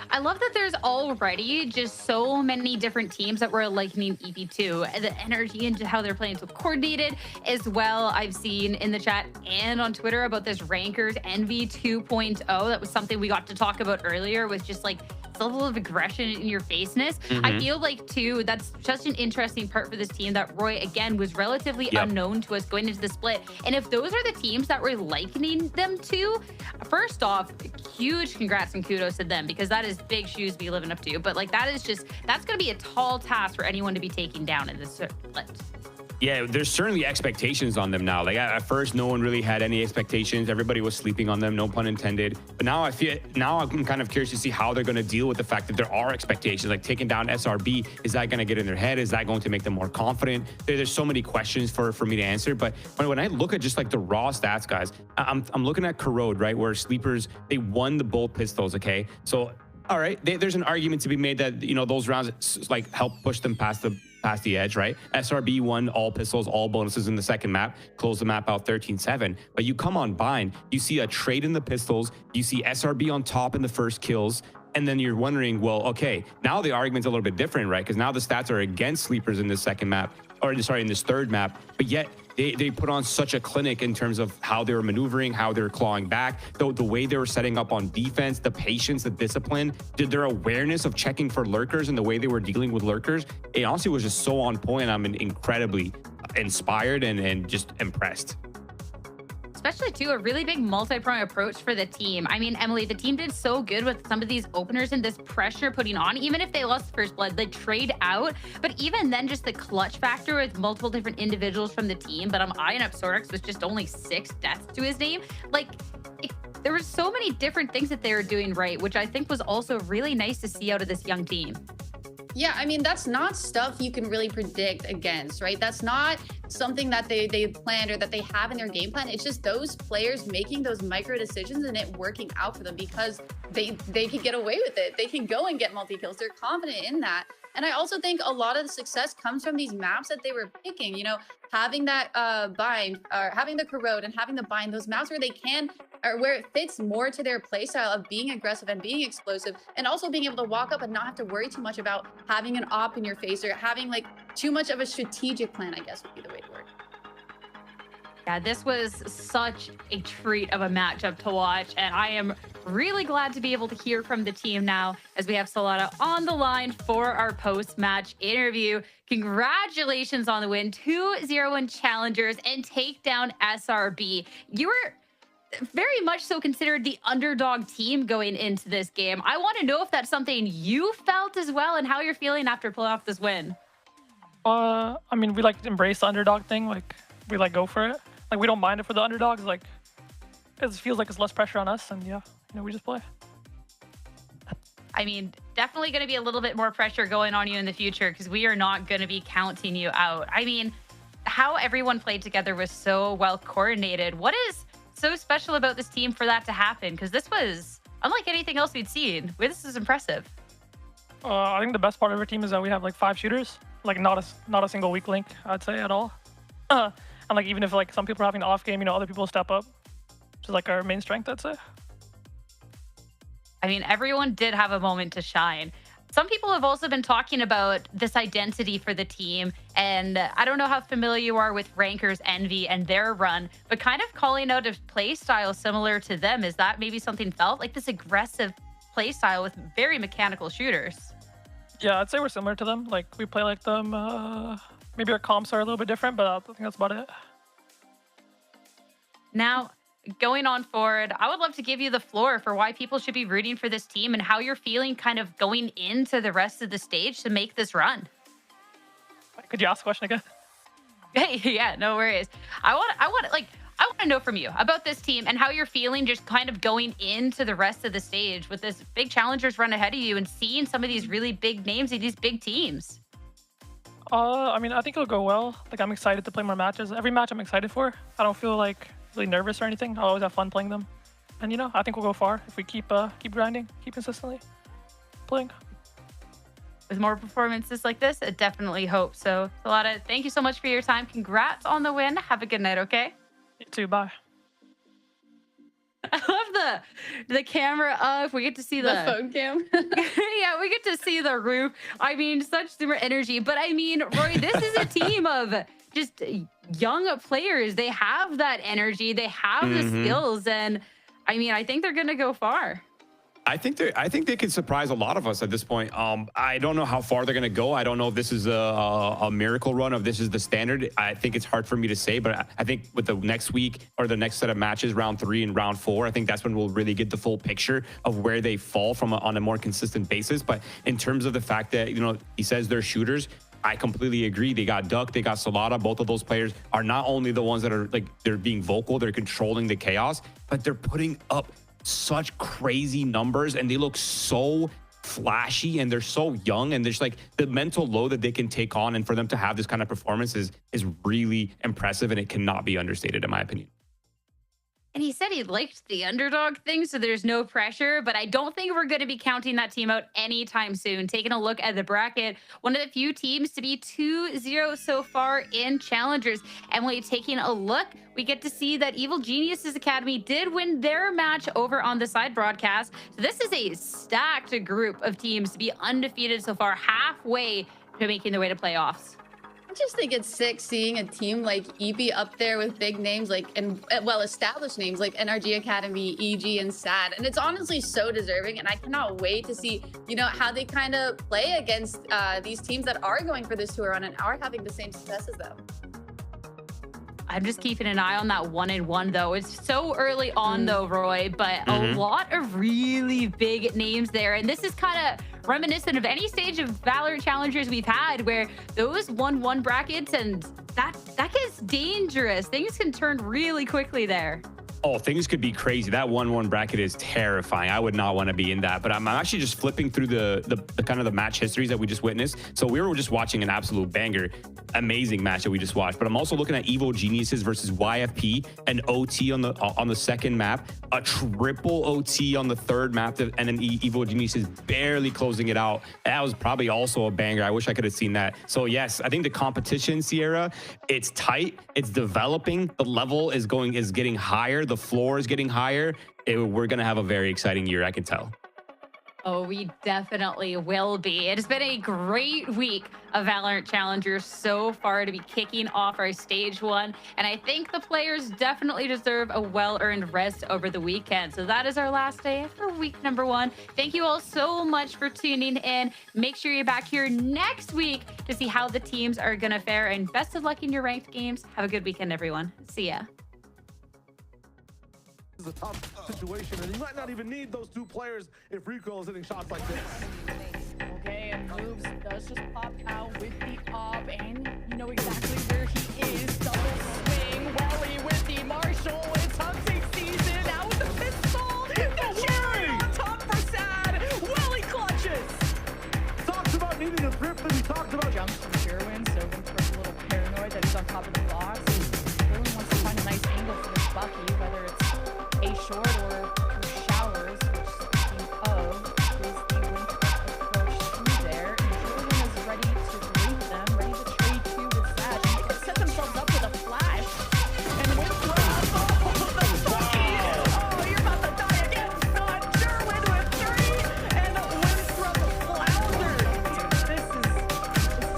S5: I love that there's already just so many different teams that we're likening EP2, the energy into how they're playing so coordinated as well. I've seen in the chat and on Twitter about this Rankers Envy 2.0. That was something we got to talk about earlier, with just like level of aggression in your faceness. I feel like too, that's just an interesting part for this team that Roy, again, was relatively unknown to us going into the split. And if those are the teams that we're likening them to, first off, huge congrats and kudos to them, because that is big shoes to be living up to. But like, that is just, that's going to be a tall task for anyone to be taken down in this split.
S1: Yeah, there's certainly expectations on them now. Like at first, no one really had any expectations. Everybody was sleeping on them, no pun intended. But now I'm kind of curious to see how they're going to deal with the fact that there are expectations. Like taking down SRB, is that going to get in their head? Is that going to make them more confident? There's so many questions for me to answer. But when I look at just like the raw stats, guys, I'm looking at Corrode, right, where Sleepers, they won the bolt pistols. Okay, so all right, there's an argument to be made that those rounds like help push them past the edge, right? SRB won all pistols, all bonuses in the second map, closed the map out 13-7. But you come on Bind, you see a trade in the pistols, you see SRB on top in the first kills, and then you're wondering, well, okay, now the argument's a little bit different, right? Because now the stats are against Sleepers in this second map, or sorry, in this third map, but yet they put on such a clinic in terms of how they were maneuvering, how they were clawing back, the way they were setting up on defense, the patience, the discipline, their awareness of checking for lurkers and the way they were dealing with lurkers. It honestly was just so on point. I'm incredibly inspired and just impressed.
S5: Especially, too, a really big multi-pronged approach for the team. I mean, Emily, the team did so good with some of these openers and this pressure putting on. Even if they lost first blood, they trade out. But even then, just the clutch factor with multiple different individuals from the team. But I'm eyeing up Sorix with just only 6 deaths to his name. Like, there were so many different things that they were doing right, which I think was also really nice to see out of this young team.
S6: Yeah, I mean, that's not stuff you can really predict against, right? That's not something that they planned or that they have in their game plan. It's just those players making those micro decisions and it working out for them because they can get away with it. They can go and get multi-kills. They're confident in that. And I also think a lot of the success comes from these maps that they were picking, having that bind, or having the corrode and having the bind, those maps where they can, or where it fits more to their playstyle of being aggressive and being explosive, and also being able to walk up and not have to worry too much about having an op in your face or having like too much of a strategic plan, I guess would be the way to work.
S5: Yeah, this was such a treat of a matchup to watch, and I am really glad to be able to hear from the team now as we have Solana on the line for our post-match interview. Congratulations on the win, 2-0-1 challengers and take down SRB. You were very much so considered the underdog team going into this game. I want to know if that's something you felt as well and how you're feeling after pulling off this win.
S12: I mean, we like embrace the underdog thing. Like, we like go for it. Like, we don't mind it for the underdogs. Like, it feels like it's less pressure on us, and yeah, we just play.
S5: I mean, definitely going to be a little bit more pressure going on you in the future because we are not going to be counting you out. I mean, how everyone played together was so well coordinated. What is so special about this team for that to happen? Because this was unlike anything else we'd seen. This is impressive.
S12: I think the best part of our team is that we have like 5 shooters, like not a single weak link, I'd say, at all. And like, even if like some people are having an off game, other people step up, which is like our main strength, I'd say.
S5: I mean, everyone did have a moment to shine. Some people have also been talking about this identity for the team, and I don't know how familiar you are with Rankers Envy and their run, but kind of calling out a play style similar to them. Is that maybe something felt like this aggressive play style with very mechanical shooters?
S12: Yeah, I'd say we're similar to them. Like, we play like them. Maybe our comps are a little bit different, but I think that's about it.
S5: Now, going on forward, I would love to give you the floor for why people should be rooting for this team and how you're feeling kind of going into the rest of the stage to make this run.
S12: Could you ask the question again?
S5: Hey, yeah, no worries. I want to know from you about this team and how you're feeling just kind of going into the rest of the stage with this big challengers run ahead of you and seeing some of these really big names in these big teams.
S12: I mean, I think it'll go well. Like, I'm excited to play more matches. Every match I'm excited for. I don't feel like really nervous or anything. I always have fun playing them. And I think we'll go far if we keep grinding, keep consistently playing.
S5: With more performances like this, I definitely hope so. Solana, thank you so much for your time. Congrats on the win. Have a good night, okay?
S12: You too, bye.
S5: I love the camera up. We get to see the
S6: phone cam.
S5: Yeah, we get to see the roof. I mean, such super energy. But I mean, Roy, this is a team of just young players. They have that energy. They have the skills. And I mean, I think they're going to go far.
S1: I think they could surprise a lot of us at this point. I don't know how far they're going to go. I don't know if this is a miracle run, or if this is the standard. I think it's hard for me to say, but I think with the next week or the next set of matches, round 3 and round 4, I think that's when we'll really get the full picture of where they fall from on a more consistent basis. But in terms of the fact that, he says they're shooters, I completely agree. They got Duck, they got SaD. Both of those players are not only the ones that are like, they're being vocal, they're controlling the chaos, but they're putting up such crazy numbers and they look so flashy and they're so young, and there's like the mental load that they can take on, and for them to have this kind of performance is really impressive, and it cannot be understated in my opinion.
S5: And he said he liked the underdog thing, so there's no pressure, but I don't think we're going to be counting that team out anytime soon. Taking a look at the bracket, one of the few teams to be 2-0 so far in Challengers. Emily, taking a look, we get to see that Evil Geniuses Academy did win their match over on the side broadcast. So this is a stacked group of teams to be undefeated so far, halfway to making their way to playoffs.
S6: I just think it's sick seeing a team like EEPY up there with big names like, and well-established names like NRG Academy, EG, and SaD. And it's honestly so deserving. And I cannot wait to see, you know, how they kind of play against these teams that are going for this tour run and are having the same success as them.
S5: I'm just keeping an eye on that 1-1 though. It's so early on though, Roy, but a lot of really big names there. And this is kind of reminiscent of any stage of Valorant Challengers we've had where those 1-1 brackets, and that gets dangerous. Things can turn really quickly there.
S1: Oh, things could be crazy. That 1-1 bracket is terrifying. I would not want to be in that. But I'm actually just flipping through the kind of the match histories that we just witnessed. So we were just watching an absolute banger, amazing match that we just watched. But I'm also looking at Evil Geniuses versus YFP, an OT on the second map, a triple OT on the third map, and then Evil Geniuses barely closing it out. That was probably also a banger. I wish I could have seen that. So yes, I think the competition, Sierra, it's tight, it's developing, the level is getting higher, the floor is getting higher. We're going to have a very exciting year, I can tell.
S5: Oh, we definitely will be. It has been a great week of Valorant Challengers so far to be kicking off our stage one. And I think the players definitely deserve a well-earned rest over the weekend. So that is our last day for week number one. Thank you all so much for tuning in. Make sure you're back here next week to see how the teams are going to fare. And best of luck in your ranked games. Have a good weekend, everyone. See ya.
S7: This is a tough situation, and you might not even need those two players if Rico is hitting shots like this.
S8: Okay, and Moves does just pop out with the op, and you know exactly where he is. Double swing, Welly with the Marshall. It's hunting season. Out with the pistol. The cherry on top for SaD. Welly clutches.
S7: Talks about needing a grip, and he talked about
S8: jumps from Sherwin, so Winthrop's a little paranoid that he's on top of the box. Really wants to find a nice angle for this Bucky, whether it's a short or through showers, which speaking of is the Winthrop approach through there. And Sherwin is ready to greet them, ready to trade two with SaD. And they can set themselves up with a flash. And Winthrop, oh, the Bucky! Oh, you're about to die again, son! Sherwin with 3, and Winthrop floundered. This is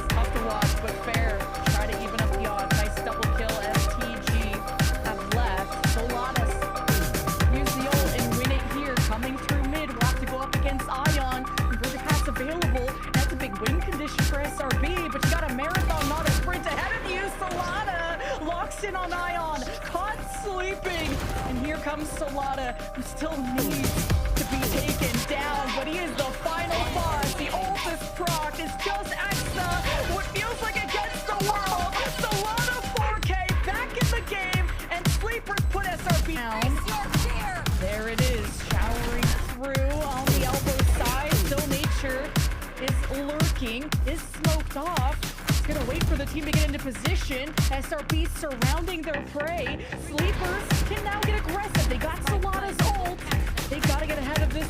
S8: tough to watch, but fair. Try to even up the odds. Nice double kill STG have left. SaD use the ult and win it here. Coming through mid, we'll have to go up against Ion. Converter pass available. That's a big win condition for SRB, but you got a marathon, not a sprint ahead of you. SaD locks in on Ion, caught sleeping. And here comes SaD, who still needs to be taken down, but he is the final boss. The ult is proc. It's just Exa. What feels like against the world. SaD 4K back in the game, and Sleepers put SRB down. There it is, showering through on the elbow side. Still Nature is lurking, is smoked off. It's gonna wait for the team to get into position. SRB surrounding their prey. Sleepers can now get aggressive. They got SaD's ult. They gotta get ahead of this